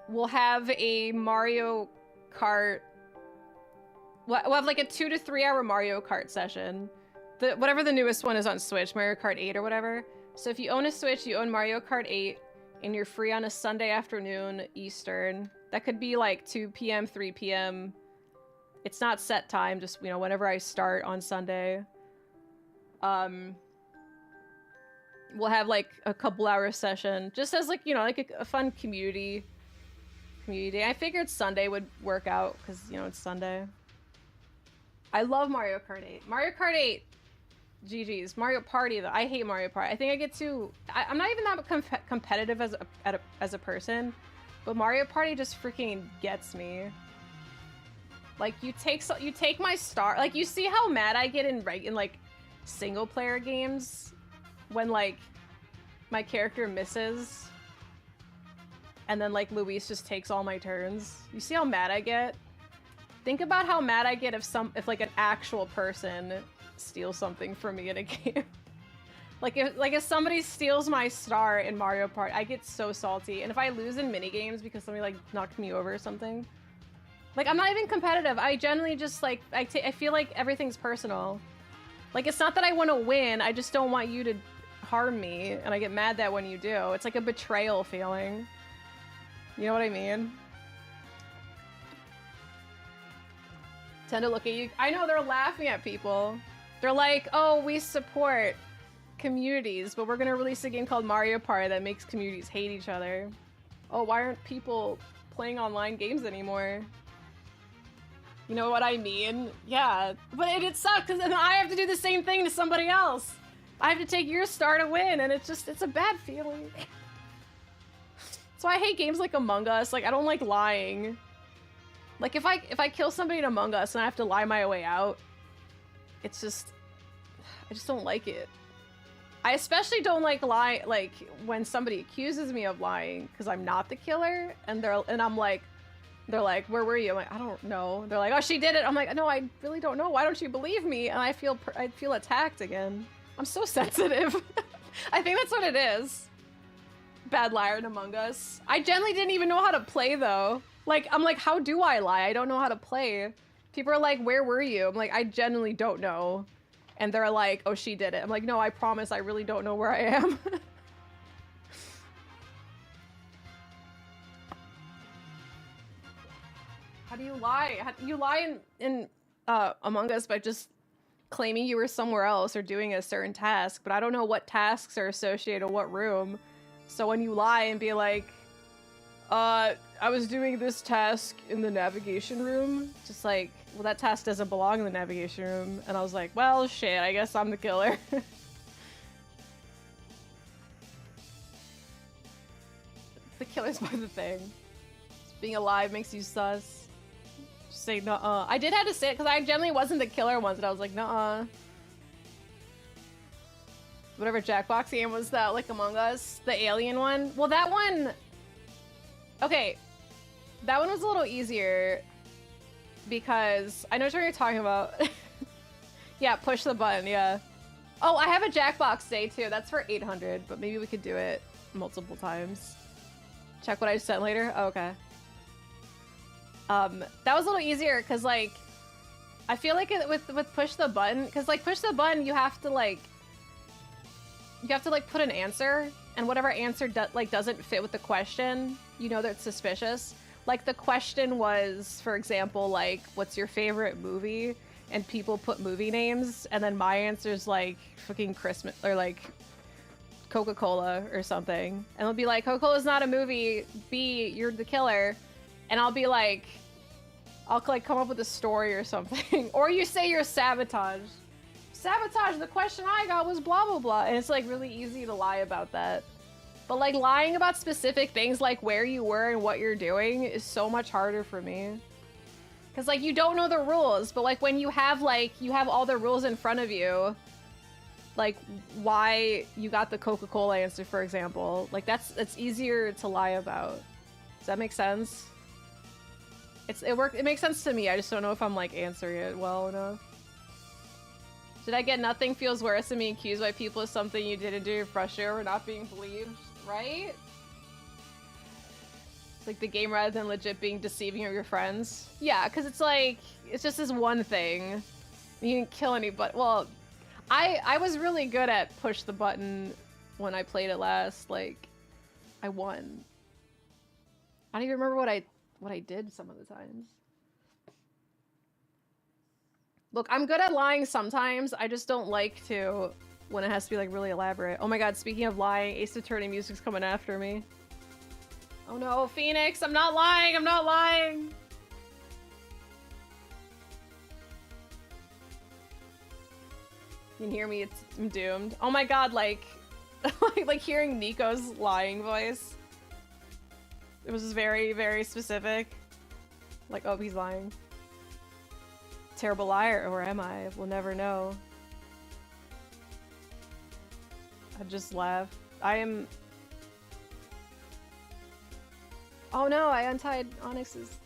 we'll have a Mario Kart. We'll have like a 2 to 3 hour Mario Kart session. Whatever the newest one is on Switch, Mario Kart 8 or whatever. So if you own a Switch, you own Mario Kart 8. And you're free on a Sunday afternoon, Eastern. That could be like 2 p.m., 3 p.m. It's not set time, just, you know, whenever I start on Sunday. We'll have like a couple hour session, just as like, you know, like a fun community day. I figured Sunday would work out because, you know, it's Sunday. I love Mario Kart 8. Mario Kart 8. GG's. Mario Party, though. I hate Mario Party. I think I get too... I'm not even that competitive as a person, but Mario Party just freaking gets me. Like, you take my star... Like, you see how mad I get in like, single-player games when, like, my character misses and then, like, Luis just takes all my turns? You see how mad I get? Think about how mad I get if like, an actual person steal something from me in a game. like if somebody steals my star in Mario Party, I get so salty. And if I lose in minigames because somebody like knocked me over or something, like I'm not even competitive. I generally just like I feel like everything's personal. Like it's not that I want to win, I just don't want you to harm me, and I get mad that when you do. It's like a betrayal feeling. You know what I mean? Tend to look at you. I know they're laughing at people. They're like, oh, we support communities, but we're gonna release a game called Mario Party that makes communities hate each other. Oh, why aren't people playing online games anymore? You know what I mean? Yeah, but it sucks because then I have to do the same thing to somebody else. I have to take your star to win, and it's a bad feeling. That's why I hate games like Among Us. Like, I don't like lying. Like, if I kill somebody in Among Us and I have to lie my way out, it's just... I just don't like it. I especially don't like when somebody accuses me of lying because I'm not the killer, and I'm like, they're like, where were you? I'm like, I don't know. They're like, oh, she did it. I'm like, no, I really don't know. Why don't you believe me? And I feel attacked again. I'm so sensitive. I think that's what it is. Bad liar in Among Us. I generally didn't even know how to play though. Like, I'm like, how do I lie? I don't know how to play. People are like, where were you? I'm like, I genuinely don't know. And they're like, oh, she did it. I'm like, no, I promise I really don't know where I am. How do you lie? You lie in Among Us by just claiming you were somewhere else or doing a certain task, but I don't know what tasks are associated with what room. So when you lie and be like, I was doing this task in the navigation room, just like, well, that task doesn't belong in the navigation room. And I was like, well, shit, I guess I'm the killer. The killer's by the thing. Just being alive makes you sus. Just say nuh-uh. I did have to say it because I generally wasn't the killer once, and I was like, nuh-uh. Whatever Jackbox game was that, like Among Us, the alien one. Well, that one, okay, that one was a little easier because I know what you're talking about. Yeah, push the button. Yeah. Oh, I have a Jackbox day too. That's for 800, but maybe we could do it multiple times. Check what I sent later. Oh, okay. That was a little easier because like I feel like with push the button, because like push the button, you have to like put an answer, and whatever answer doesn't fit with the question, you know that's suspicious. Like the question was, for example, like what's your favorite movie, and people put movie names, and then my answer's like fucking Christmas or like Coca-Cola or something, and it'll be like Coca-Cola's not a movie, B, you're the killer, and I'll be like, I'll like come up with a story or something. Or you say you're sabotage, the question I got was blah blah blah, and it's like really easy to lie about that. But like lying about specific things like where you were and what you're doing is so much harder for me, because like you don't know the rules, but like when you have all the rules in front of you, like why you got the Coca-Cola answer, for example, like that's easier to lie about. Does that make sense? It makes sense to me. I just don't know if I'm like answering it well enough. Did I get nothing feels worse than being accused by people of something you didn't do? You're frustrated or not being believed, right? It's like the game rather than legit being deceiving of your friends. Yeah, because it's like, it's just this one thing. You didn't kill anybody. Well, I was really good at push the button when I played it last. Like, I won. I don't even remember what I did some of the times. Look, I'm good at lying sometimes. I just don't like to when it has to be like really elaborate. Oh my god, speaking of lying, Ace Attorney music's coming after me. Oh no, Phoenix, I'm not lying, I'm not lying. You can hear me, I'm doomed. Oh my god, like, like hearing Nico's lying voice. It was very, very specific. Like, oh, he's lying. Terrible liar, or am I? We'll never know. I just laugh. I am... Oh no, I untied Onyx's.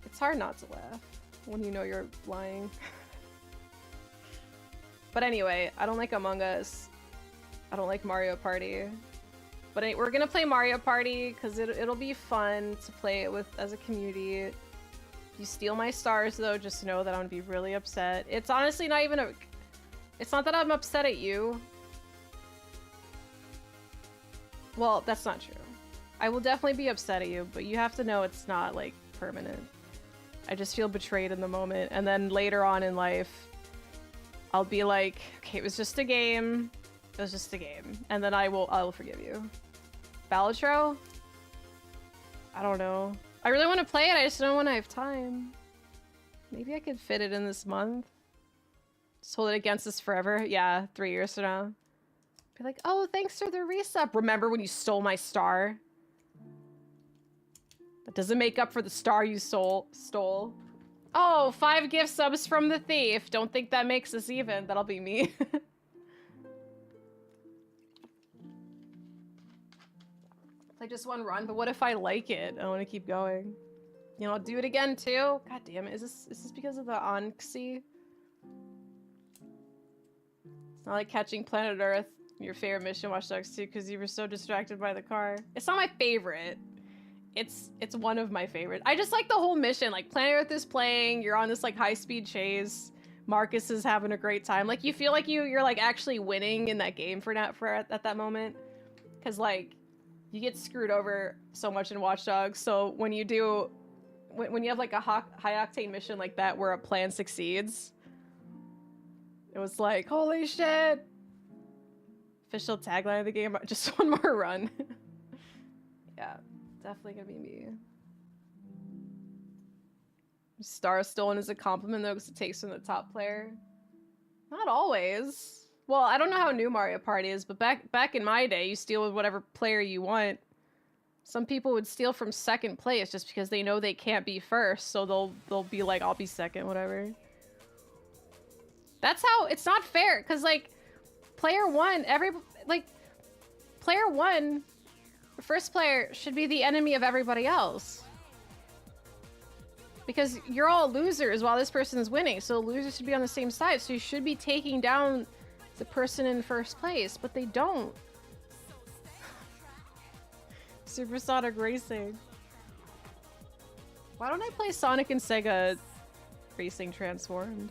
It's hard not to laugh when you know you're lying. But anyway, I don't like Among Us. I don't like Mario Party. But we're gonna play Mario Party because it'll be fun to play it with as a community. If you steal my stars though, just know that I'm gonna be really upset. It's honestly not even it's not that I'm upset at you. Well, that's not true. I will definitely be upset at you, but you have to know it's not like permanent. I just feel betrayed in the moment, and then later on in life, I'll be like, okay, it was just a game. It was just a game, and then I will forgive you. Balatro? I don't know. I really want to play it, I just don't know when I have time. Maybe I could fit it in this month. Just hold it against us forever. Yeah, 3 years from now. Be like, oh, thanks for the resub. Remember when you stole my star? That doesn't make up for the star you stole. Oh, 5 gift subs from the thief. Don't think that makes us even. That'll be me. I just one run, but what if I like it? I want to keep going. You know, I'll do it again too. God damn it! Is this because of the Onxie? It's not like catching Planet Earth, your favorite mission, Watch Dogs 2, because you were so distracted by the car. It's not my favorite. It's one of my favorites. I just like the whole mission. Like Planet Earth is playing. You're on this like high-speed chase. Marcus is having a great time. Like you feel like you're like actually winning in that game at that moment, because like. You get screwed over so much in Watch Dogs, so when you when you have like a high octane mission like that where a plan succeeds. It was like, holy shit! Official tagline of the game, just one more run. Yeah, definitely gonna be me. Star stolen is a compliment though, because it takes from the top player. Not always. Well, I don't know how new Mario Party is, but back in my day, you steal with whatever player you want. Some people would steal from second place just because they know they can't be first, so they'll be like, I'll be second, whatever. That's how it's not fair, because like player one, first player should be the enemy of everybody else. Because you're all losers while this person is winning, so losers should be on the same side, so you should be taking down the person in first place, but they don't. Supersonic Racing. Why don't I play Sonic and Sega Racing Transformed?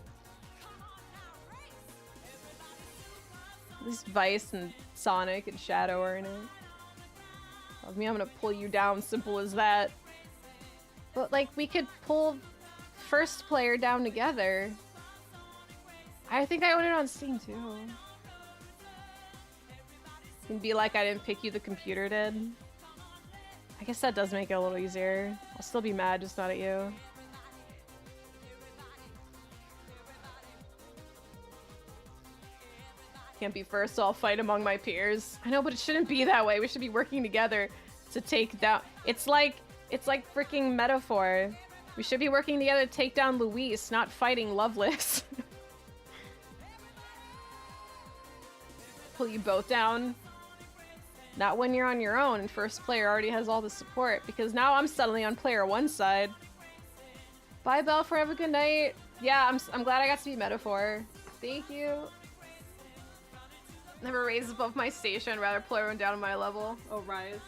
At least Vice and Sonic and Shadow are in it. Love me, I'm gonna pull you down, simple as that. But like, we could pull first player down together. I think I own it on Steam too. And be like, I didn't pick you, the computer did. I guess that does make it a little easier. I'll still be mad, just not at you. Can't be first, so I'll fight among my peers. I know, but it shouldn't be that way. We should be working together to take down... It's like freaking metaphor. We should be working together to take down Luis, not fighting Loveless. Pull you both down. Not when you're on your own and first player already has all the support, because now I'm suddenly on player one's side. Bye, Belfour. Have a good night. Yeah, I'm glad I got to be metaphor. Thank you. Never raise above my station, rather pull everyone down to my level. Oh, rise.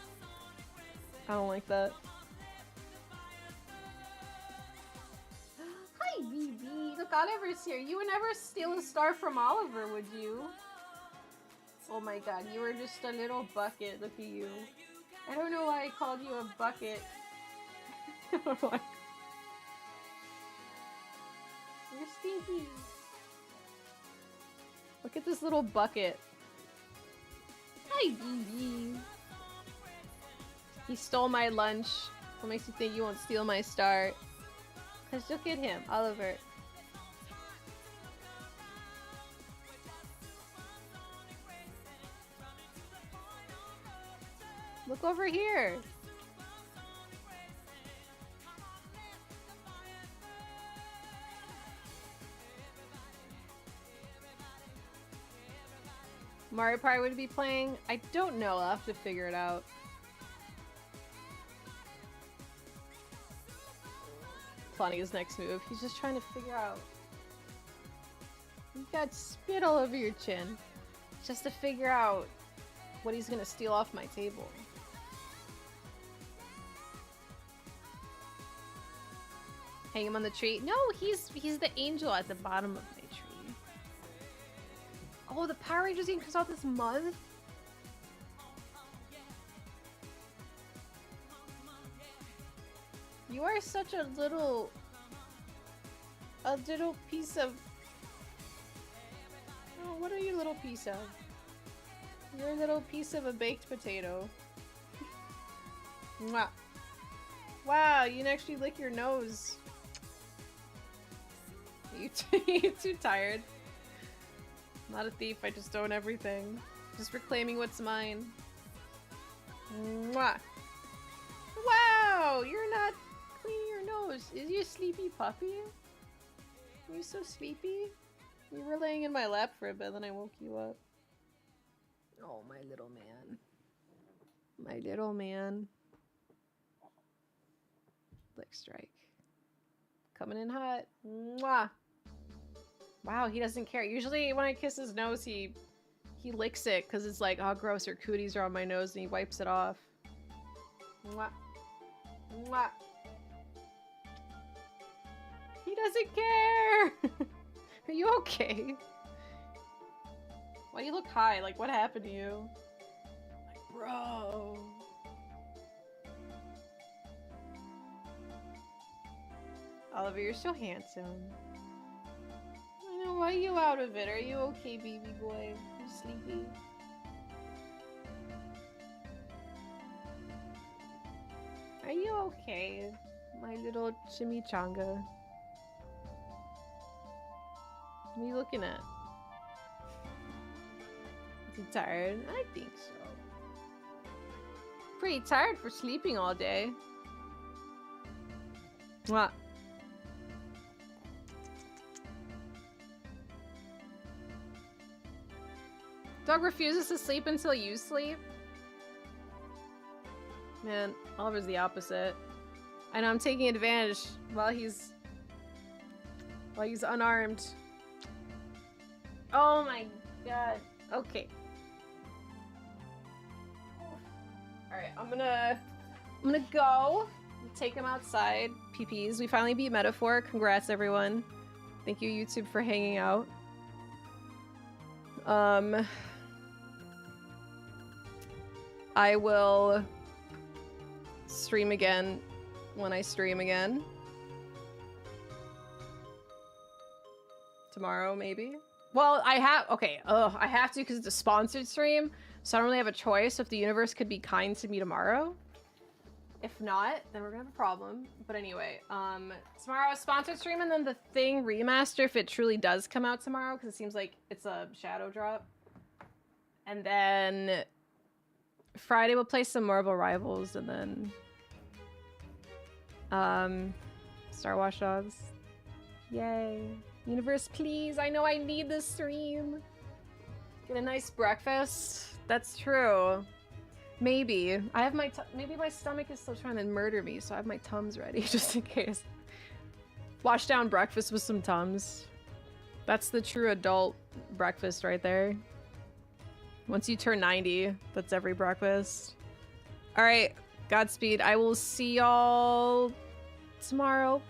I don't like that. Hi, BB. Look, Oliver's here. You would never steal a star from Oliver, would you? Oh my god, you were just a little bucket. Look at you. I don't know why I called you a bucket. I don't know why. You're stinky. Look at this little bucket. Hi, BB. He stole my lunch. What makes you think you won't steal my star? Cause look at him, Oliver. Look over here. Mario Party would be playing? I don't know. I'll have to figure it out. Plotting his next move. He's just trying to figure out. You've got spit all over your chin. Just to figure out what he's gonna steal off my table. Hang him on the tree? No, he's the angel at the bottom of my tree. Oh, the Power Rangers game comes out this month? You are such a little piece of... Oh, what are you, little piece of? You're a little piece of a baked potato. Mwah. Wow, you can actually lick your nose. You too tired. I'm not a thief, I just own everything. Just reclaiming what's mine. Mwah. Wow, you're not cleaning your nose. Is you a sleepy puppy? Are you so sleepy? You were laying in my lap for a bit, then I woke you up. Oh, my little man. My little man. Lick strike. Coming in hot. Mwah. Wow, he doesn't care. Usually when I kiss his nose, he licks it because it's like, oh, gross, your cooties are on my nose, and he wipes it off. Mwah. Mwah. He doesn't care! Are you okay? Why do you look high? Like, what happened to you? Like, bro. Oliver, you're so handsome. I know, why are you out of it? Are you okay, baby boy? You sleepy? Are you okay, my little chimichanga? What are you looking at? Is he tired? I think so. Pretty tired for sleeping all day. What? Dog refuses to sleep until you sleep? Man, Oliver's the opposite. I know I'm taking advantage while he's unarmed. Oh my god. Okay. Alright, I'm gonna go. Take him outside. PPs. We finally beat Metaphor. Congrats, everyone. Thank you, YouTube, for hanging out. I will stream again when I stream again. Tomorrow, maybe? Well, I have to because it's a sponsored stream, so I don't really have a choice. If the universe could be kind to me tomorrow. If not, then we're gonna have a problem. But anyway, tomorrow a sponsored stream, and then the Thing remaster, if it truly does come out tomorrow, because it seems like it's a shadow drop. And then Friday we'll play some Marvel Rivals, and then Star Watch Dogs. Yay. Universe, please. I know I need this stream. Get a nice breakfast. That's true. Maybe. I have my maybe my stomach is still trying to murder me, so I have my Tums ready just in case. Wash down breakfast with some Tums. That's the true adult breakfast right there. Once you turn 90, that's every breakfast. All right, Godspeed. I will see y'all tomorrow.